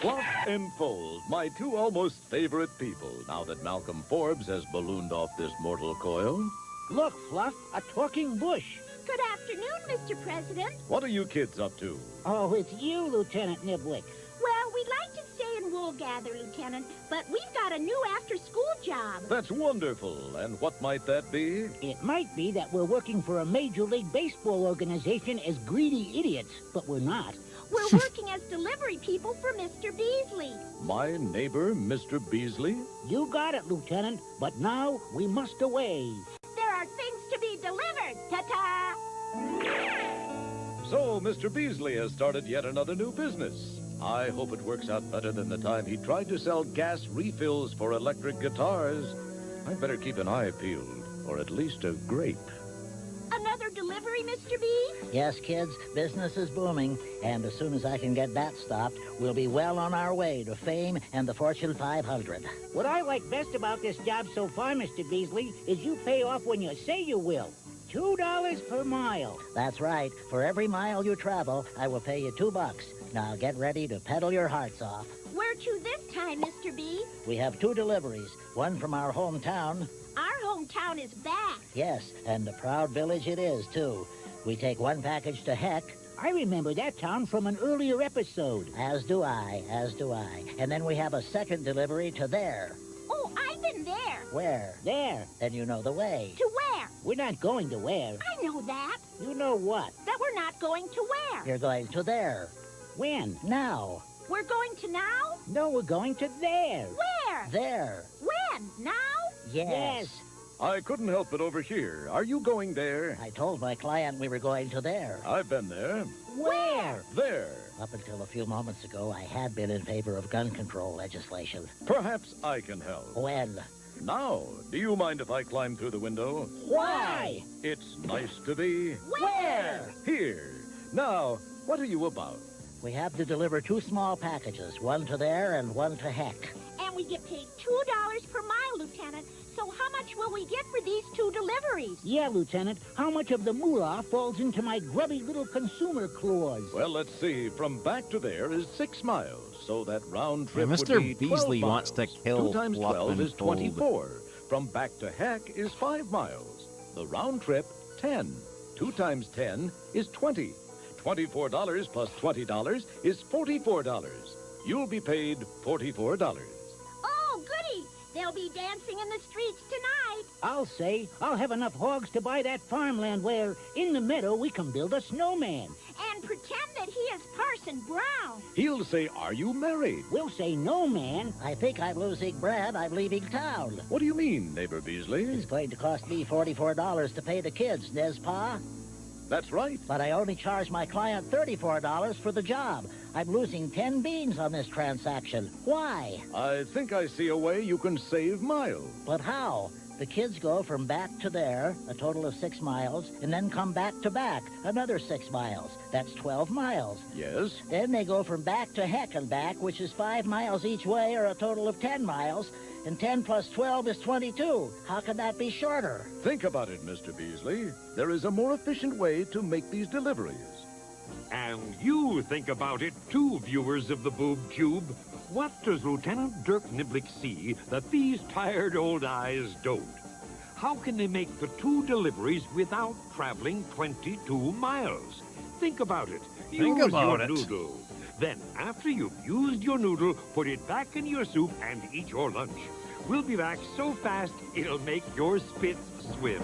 Fluff and Fold, my two almost favorite people, now that Malcolm Forbes has ballooned off this mortal coil. Look, Fluff, a talking bush. Good afternoon, Mr. President. What are you kids up to? Oh, it's you, Lieutenant Niblick. Well, we'd like to stay and wool gather, Lieutenant, but we've got a new after-school job. That's wonderful. And what might that be? It might be that we're working for a Major League Baseball organization as greedy idiots, but we're not. We're working as delivery people for Mr. Beasley. My neighbor, Mr. Beasley? You got it, Lieutenant, but now we must away. There are things to be delivered. Ta-ta! So, Mr. Beasley has started yet another new business. I hope it works out better than the time he tried to sell gas refills for electric guitars. I'd better keep an eye peeled, or at least a grape. Another delivery, Mr. B? Yes, kids, business is booming, and as soon as I can get that stopped, we'll be well on our way to fame and the Fortune 500. What I like best about this job so far, Mr. Beasley, is you pay off when you say you will. $2 per mile. That's right. For every mile you travel, I will pay you $2. Now get ready to pedal your hearts off. Where to this time, Mr. B? We have 2 deliveries, one from our hometown. Our hometown is back. Yes, and a proud village it is, too. We take 1 package to Heck. I remember that town from an earlier episode. As do I. And then we have a second delivery to there. Oh, I've been there. Where? There. Then you know the way. To where? We're not going to where. I know that. You know what? That we're not going to where. You're going to there. When? Now. We're going to now? No, we're going to there. Where? There. When? Now? Yes. I couldn't help but overhear. Are you going there? I told my client we were going to there. I've been there. Where? There. Up until a few moments ago, I had been in favor of gun control legislation. Perhaps I can help. When? Now, do you mind if I climb through the window? Why? It's nice to be... Where? Here. Now, what are you about? We have to deliver 2 small packages, one to there and one to Heck. And we get paid $2 per mile, Lieutenant. So how much will we get for these 2 deliveries? Yeah, Lieutenant. How much of the moolah falls into my grubby little consumer clause? Well, let's see. From back to there is 6 miles, so that round trip Yeah, would Mr. be 12 Beasley miles. wants to kill 2 times Fluff 12 and is Fold. 24. From back to Heck is 5 miles. The round trip, 10. 2 times 10 is 20. $24 plus $20 is $44. You'll be paid $44. Oh, goody! They'll be dancing in the streets tonight. I'll say I'll have enough hogs to buy that farmland where, in the meadow, we can build a snowman. And pretend that he is Parson Brown. He'll say, are you married? We'll say no, man. I think I'm losing Brad. I'm leaving town. What do you mean, Neighbor Beasley? It's going to cost me $44 to pay the kids, Nez Pa. That's right. But I only charged my client $34 for the job. I'm losing 10 beans on this transaction. Why? I think I see a way you can save miles. But how? The kids go from back to there, a total of 6 miles, and then come back to back, another 6 miles. That's 12 miles. Yes? Then they go from back to Heck and back, which is 5 miles each way, or a total of 10 miles. And 10 plus 12 is 22. How can that be shorter? Think about it, Mr. Beasley. There is a more efficient way to make these deliveries. And you think about it too, viewers of the Boob Cube. What does Lieutenant Dirk Niblick see that these tired old eyes don't? How can they make the 2 deliveries without traveling 22 miles? Think about it. Think about it. Noodle. Then, after you've used your noodle, put it back in your soup and eat your lunch. We'll be back so fast, it'll make your spits swim.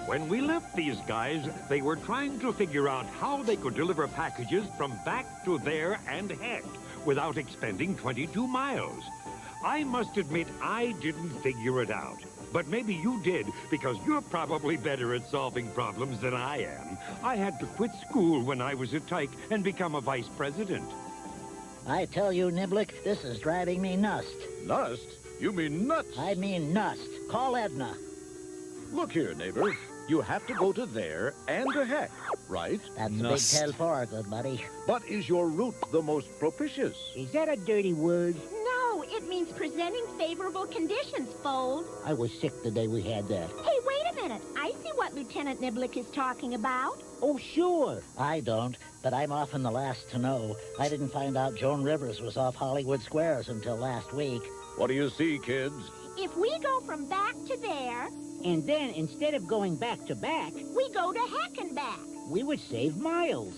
When we left these guys, they were trying to figure out how they could deliver packages from back to there and heck without expending 22 miles. I must admit I didn't figure it out. But maybe you did, because you're probably better at solving problems than I am. I had to quit school when I was a tyke and become a vice president. I tell you, Niblick, this is driving me nuts. Nuts? You mean nuts? I mean nuts. Call Edna. Look here, neighbor. You have to go to there and to heck, right? That's a big tell for, good buddy. But is your route the most propitious? Is that a dirty word? No, it means presenting favorable conditions, Fold. I was sick the day we had that. Hey, wait a minute. I see what Lieutenant Niblick is talking about. Oh, sure. I don't, but I'm often the last to know. I didn't find out Joan Rivers was off Hollywood Squares until last week. What do you see, kids? If we go from back to there, And then, instead of going back to back, we go to heck and back. we would save miles.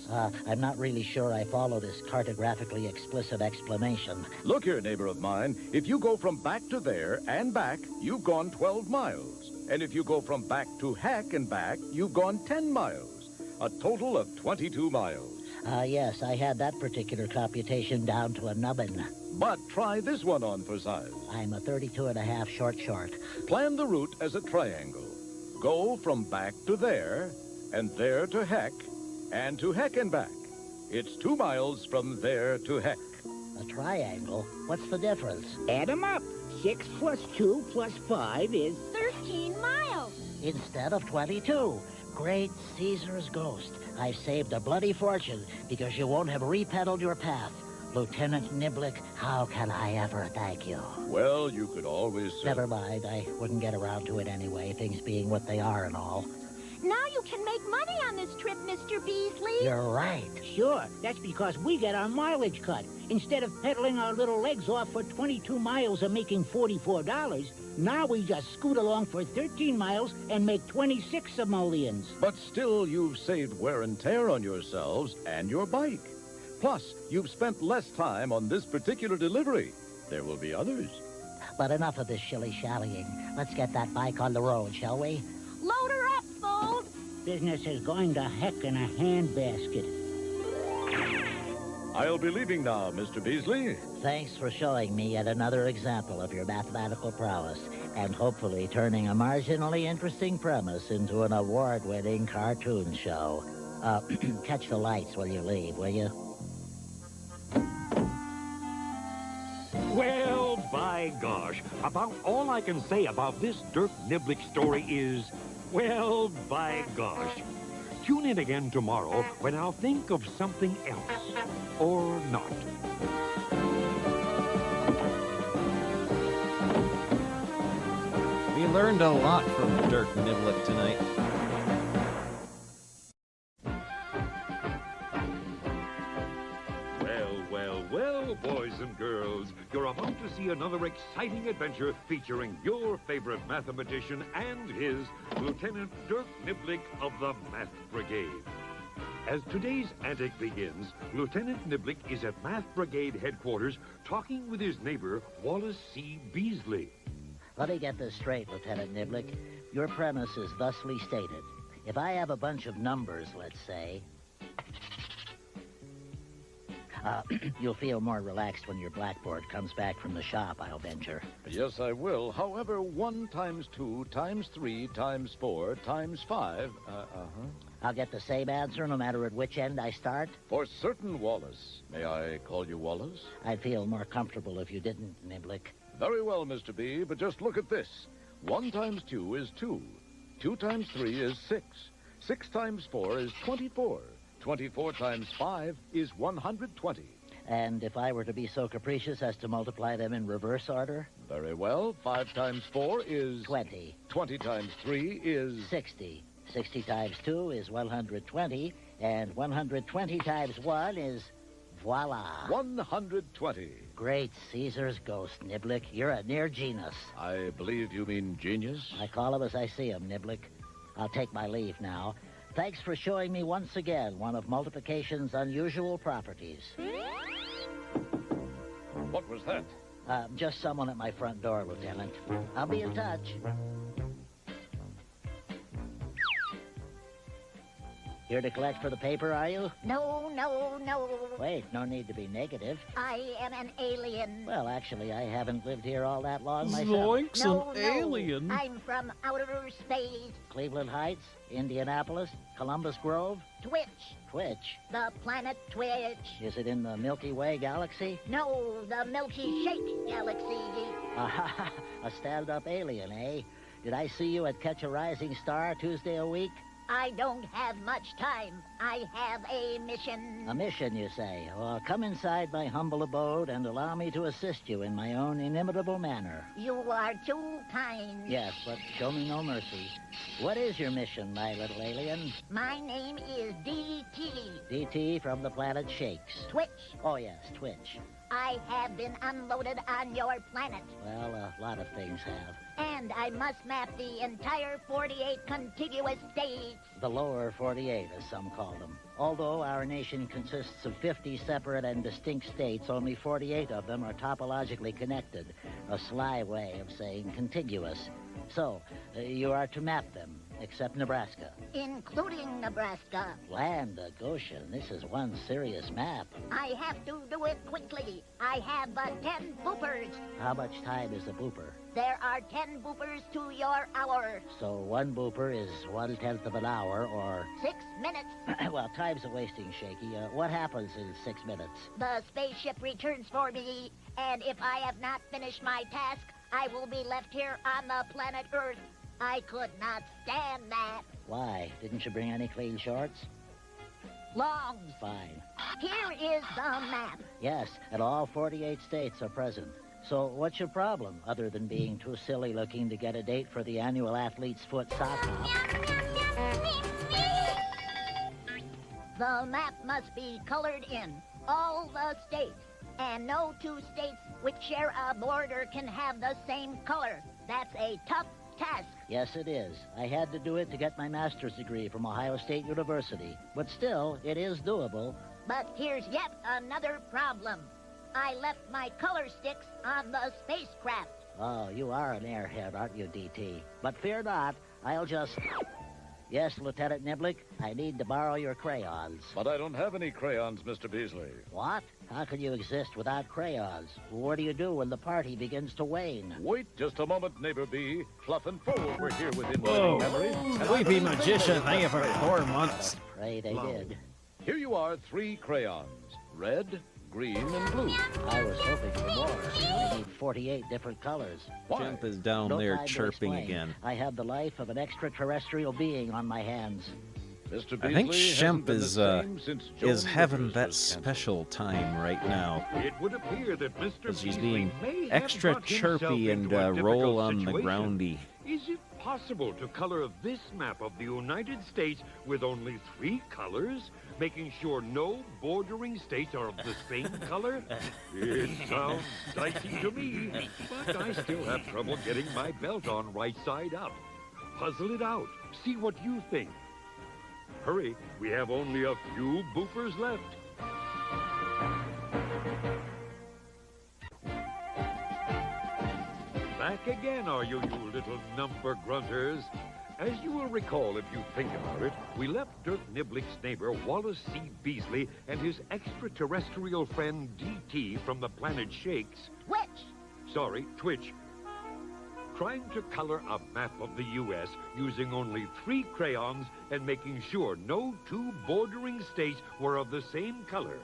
I'm not really sure I follow this cartographically explicit explanation. Look here, neighbor of mine. If you go from back to there and back, you've gone 12 miles. And if you go from back to heck and back, you've gone 10 miles. A total of 22 miles. Yes, I had that particular computation down to a nubbin. But try this one on for size. I'm a 32.5 short. Plan the route as a triangle. Go from back to there, and there to heck, and to heck and back. It's 2 miles from there to heck. A triangle? What's the difference? Add 'em up. 6 plus 2 plus 5 is 13 miles. Instead of 22. Great Caesar's ghost. I've saved a bloody fortune because you won't have repedaled your path. Lieutenant Niblick, how can I ever thank you? Well, you could always say... Never mind. I wouldn't get around to it anyway, things being what they are and all. Now you can make money on this trip, Mr. Beasley. You're right. Sure, that's because we get our mileage cut. Instead of pedaling our little legs off for 22 miles and making $44, now we just scoot along for 13 miles and make 26 simoleons. But still, you've saved wear and tear on yourselves and your bike. Plus, you've spent less time on this particular delivery. There will be others. But enough of this shilly-shallying. Let's get that bike on the road, shall we? Load her up, Fold. Business is going to heck in a handbasket. I'll be leaving now, Mr. Beasley. Thanks for showing me yet another example of your mathematical prowess, and hopefully turning a marginally interesting premise into an award-winning cartoon show. Catch the lights when you leave, will you? Well, by gosh, about all I can say about this Dirk Niblick story is, well, by gosh. Tune in again tomorrow when I'll think of something else. Or not. We learned a lot from Dirk Niblick tonight. Well, boys and girls, you're about to see another exciting adventure featuring your favorite mathematician and his Lieutenant Dirk Niblick of the Math Brigade. As today's antic begins, Lieutenant Niblick is at Math Brigade headquarters talking with his neighbor, Wallace C. Beasley. Let me get this straight, Lieutenant Niblick. Your premise is thusly stated. If I have a bunch of numbers, let's say... you'll feel more relaxed when your blackboard comes back from the shop, I'll venture. Yes, I will. However, 1 times 2 times 3 times 4 times 5... I'll get the same answer no matter at which end I start? For certain, Wallace. May I call you Wallace? I'd feel more comfortable if you didn't, Niblick. Very well, Mr. B, but just look at this. 1 times 2 is 2. 2 times 3 is 6. 6 times 4 is 24. 24 times 5 is 120. And if I were to be so capricious as to multiply them in reverse order? Very well. 5 times 4 is... 20. 20 times 3 is... 60. 60 times 2 is 120. And 120 times 1 is voila. 120. Great Caesar's ghost, Niblick. You're a near genius. I believe you mean genius? I call him as I see him, Niblick. I'll take my leave now. Thanks for showing me once again one of multiplication's unusual properties. What was that? Just someone at my front door, Lieutenant. I'll be in touch. Here to collect for the paper, are you? No, no, no. Wait, no need to be negative. I am an alien. Well, actually, I haven't lived here all that long myself. Zoinks, No, an no. alien. I'm from outer space. Cleveland Heights, Indianapolis, Columbus Grove, Twitch. Twitch. The planet Twitch. Is it in the Milky Way galaxy? No, the Milky Shake Galaxy. A stand-up alien, eh? Did I see you at Catch a Rising Star Tuesday a week? I don't have much time. I have a mission. A mission, you say? Well, come inside my humble abode and allow me to assist you in my own inimitable manner. You are too kind. Yes, but show me no mercy. What is your mission, my little alien? My name is DT. DT from the planet Shakes. Twitch. Oh, yes, Twitch. I have been unloaded on your planet. Well, a lot of things have. And I must map the entire 48 contiguous states. The lower 48, as some call them. Although our nation consists of 50 separate and distinct states, only 48 of them are topologically connected. A sly way of saying contiguous. So, you are to map them, except Nebraska. Including Nebraska. Land of Goshen, this is one serious map. I have to do it quickly. I have 10 boopers. How much time is a booper? There are 10 boopers to your hour. So one booper is 1/10 of an hour, or... 6 minutes. Well, time's a wasting, Shaky. What happens in 6 minutes? The spaceship returns for me, and if I have not finished my task, I will be left here on the planet Earth. I could not stand that. Why? Didn't you bring any clean shorts? Longs. Fine. Here is the map. Yes, and all 48 states are present. So what's your problem, other than being too silly looking to get a date for the annual Athlete's Foot sock hop? The map must be colored in. All the states. And no two states which share a border can have the same color. That's a tough task. Yes, it is. I had to do it to get my master's degree from Ohio State University. But still, it is doable. But here's yet another problem. I left my color sticks on the spacecraft. Oh, you are an airhead, aren't you, DT? But fear not, I'll just... Yes, Lieutenant Niblick, I need to borrow your crayons. But I don't have any crayons, Mr. Beasley. What? How can you exist without crayons? What do you do when the party begins to wane? Wait just a moment, Neighbor B. Fluff and Fold were here within Whoa. memory. Creepy magician, thank you for 4 months. Pray they did. Here you are, 3 crayons. Red, green, and blue. I was hoping for more. I need 48 different colors. Chimp is down No there time to chirping explain. again. I have the life of an extraterrestrial being on my hands. Mr. I think Beasley Shemp hasn't been is the same since Joan having Rivers that was canceled. special time right now. It would appear that Mr. Because he's Beasley being may have extra got himself chirpy and into a difficult roll on the situation. groundy. Is it possible to color this map of the United States with only 3 colors, making sure no bordering states are of the same color? It sounds dicey to me, but I still have trouble getting my belt on right side up. Puzzle it out. See what you think. Hurry, we have only a few boopers left. Back again, are you little number grunters? As you will recall if you think about it, we left Dirk Niblick's neighbor, Wallace C. Beasley, and his extraterrestrial friend, DT, from the planet Shakes. Twitch. Trying to color a map of the U.S. using only 3 crayons and making sure no 2 bordering states were of the same color.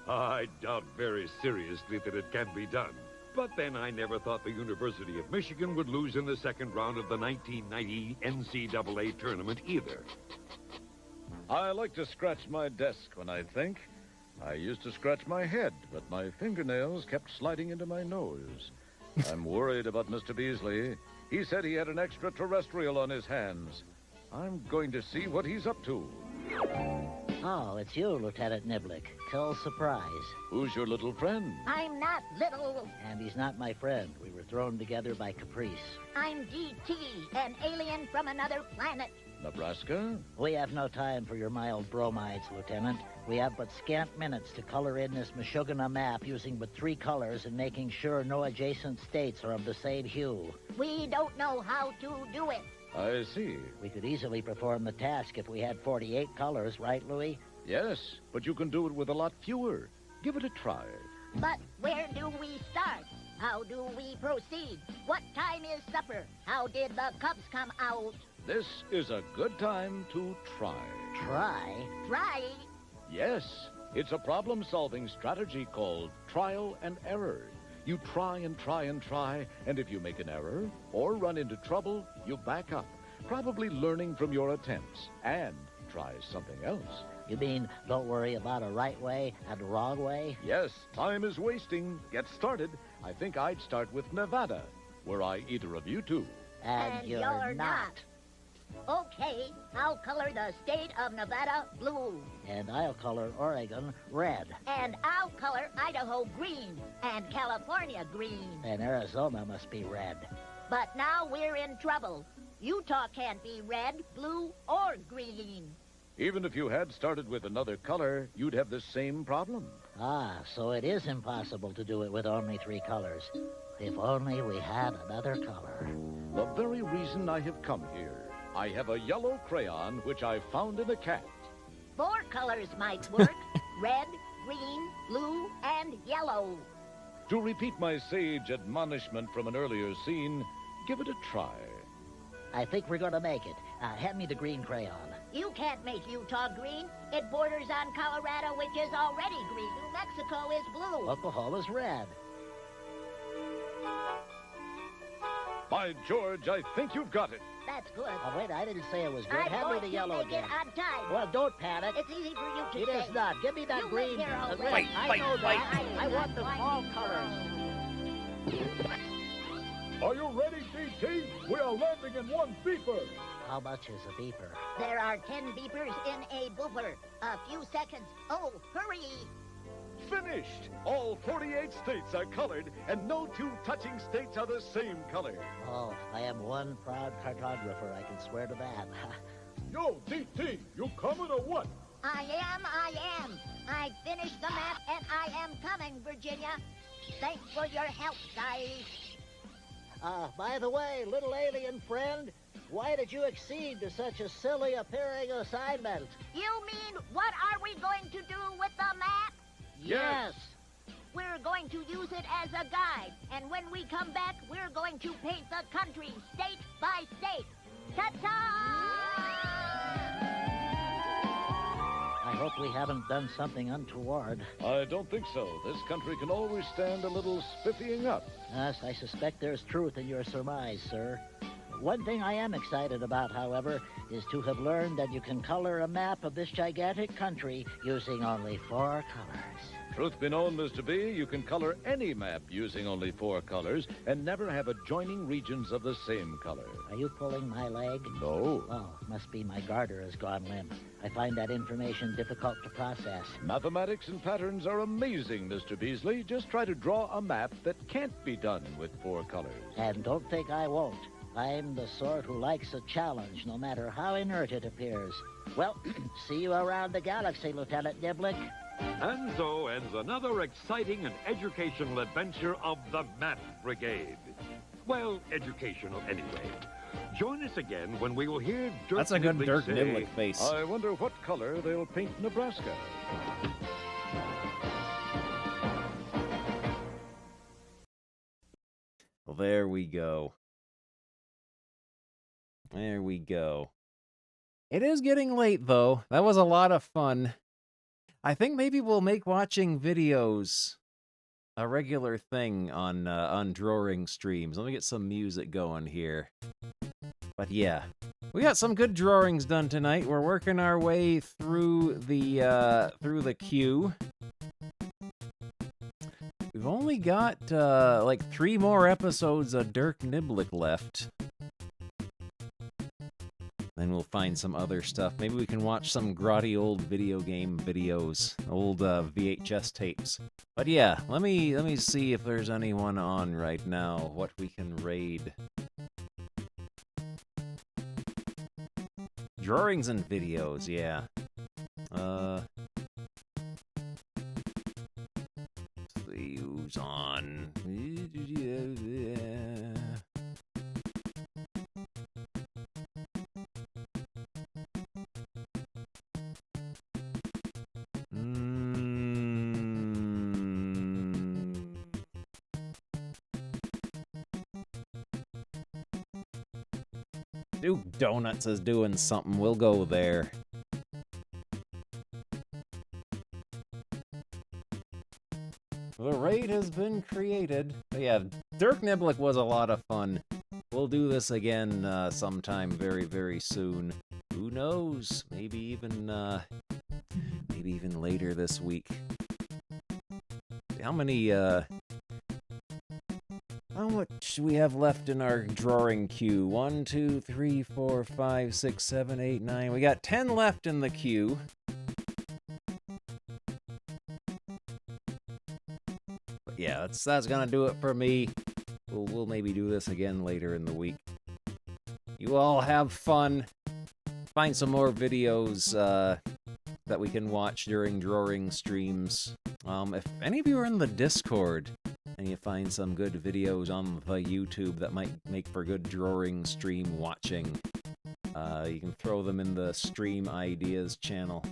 I doubt very seriously that it can be done. But then I never thought the University of Michigan would lose in the second round of the 1990 NCAA tournament either. I like to scratch my desk when I think. I used to scratch my head, but my fingernails kept sliding into my nose. I'm worried about Mr. Beasley. He said he had an extraterrestrial on his hands. I'm going to see what he's up to. Oh, it's you, Lieutenant Niblick. Till surprise. Who's your little friend? I'm not little. And he's not my friend. We were thrown together by caprice. I'm DT, an alien from another planet. Nebraska? We have no time for your mild bromides, Lieutenant. We have but scant minutes to color in this Meshuggah map using but 3 colors and making sure no adjacent states are of the same hue. We don't know how to do it. I see. We could easily perform the task if we had 48 colors, right, Louis? Yes, but you can do it with a lot fewer. Give it a try. But where do we start? How do we proceed? What time is supper? How did the cups come out? This is a good time to try. Try? Try? Yes, it's a problem-solving strategy called trial and error. You try and try and try, and if you make an error or run into trouble, you back up, probably learning from your attempts, and try something else. You mean don't worry about a right way and a wrong way? Yes, time is wasting. Get started. I think I'd start with Nevada. Were I either of you two? And you're not. Okay, I'll color the state of Nevada blue. And I'll color Oregon red. And I'll color Idaho green. And California green. And Arizona must be red. But now we're in trouble. Utah can't be red, blue, or green. Even if you had started with another color, you'd have the same problem. Ah, so it is impossible to do it with only 3 colors. If only we had another color. The very reason I have come here. I have a yellow crayon which I found in a cat. 4 colors might work. Red, green, blue, and yellow. To repeat my sage admonishment from an earlier scene, give it a try. I think we're going to make it. Hand me the green crayon. You can't make Utah green. It borders on Colorado, which is already green. New Mexico is blue. Oklahoma's red. By George, I think you've got it. That's good. Oh, wait, I didn't say it was good. I'm Hand me going the to yellow make again. it on time. Well, don't panic. It's easy for you to It say. is not. Give me that You green. live here all the day. red. I know wait. that. I want the fall colors. Are you ready, DT? We are landing in 1 beeper. How much is a beeper? There are 10 beepers in a booper. A few seconds. Oh, hurry. Finished! All 48 states are colored, and no 2 touching states are the same color. Oh, I am one proud cartographer. I can swear to that. Yo, DT, you coming or what? I am. I finished the map, and I am coming, Virginia. Thanks for your help, guys. By the way, little alien friend, why did you accede to such a silly appearing assignment? You mean, what are we going to do with the map? Yes. We're going to use it as a guide, and when we come back, we're going to paint the country state by state. Ta-ta! I hope we haven't done something untoward. I don't think so. This country can always stand a little spiffying up. Yes, I suspect there's truth in your surmise, sir. One thing I am excited about, however, is to have learned that you can color a map of this gigantic country using only 4 colors. Truth be known, Mr. B, you can color any map using only 4 colors and never have adjoining regions of the same color. Are you pulling my leg? No. Oh, must be my garter has gone limp. I find that information difficult to process. Mathematics and patterns are amazing, Mr. Beasley. Just try to draw a map that can't be done with 4 colors. And don't think I won't. I'm the sort who likes a challenge, no matter how inert it appears. Well, see you around the galaxy, Lieutenant Niblick. And so ends another exciting and educational adventure of the Map Brigade. Well, educational anyway. Join us again when we will hear Dirk That's a good Niblick Dirk say, Niblick face. I wonder what color they'll paint Nebraska. Well, there we go. There we go. It is getting late, though. That was a lot of fun. I think maybe we'll make watching videos a regular thing on drawing streams. Let me get some music going here. But yeah, we got some good drawings done tonight. We're working our way through the queue. We've only got like 3 more episodes of Dirk Niblick left. Then we'll we'll find some other stuff. Maybe we can watch some grotty old video game videos, old VHS tapes. But yeah, let me see if there's anyone on right now, what we can raid. Drawings and videos, yeah. Let's see who's on. Duke Donuts is doing something. We'll go there. The raid has been created. But yeah, Dirk Niblick was a lot of fun. We'll do this again sometime very, very soon. Who knows? Maybe even later this week. How much do we have left in our drawing queue? 1, 2, 3, 4, 5, 6, 7, 8, 9. We got 10 left in the queue. But yeah, that's gonna do it for me. We'll maybe do this again later in the week. You all have fun. Find some more videos that we can watch during drawing streams. If any of you are in the Discord and you find some good videos on the YouTube that might make for good drawing stream watching, you can throw them in the Stream Ideas channel.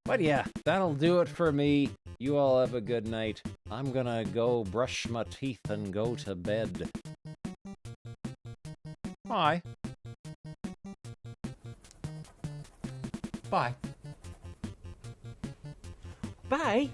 But yeah, that'll do it for me. You all have a good night. I'm gonna go brush my teeth and go to bed. Bye. Bye. Bye.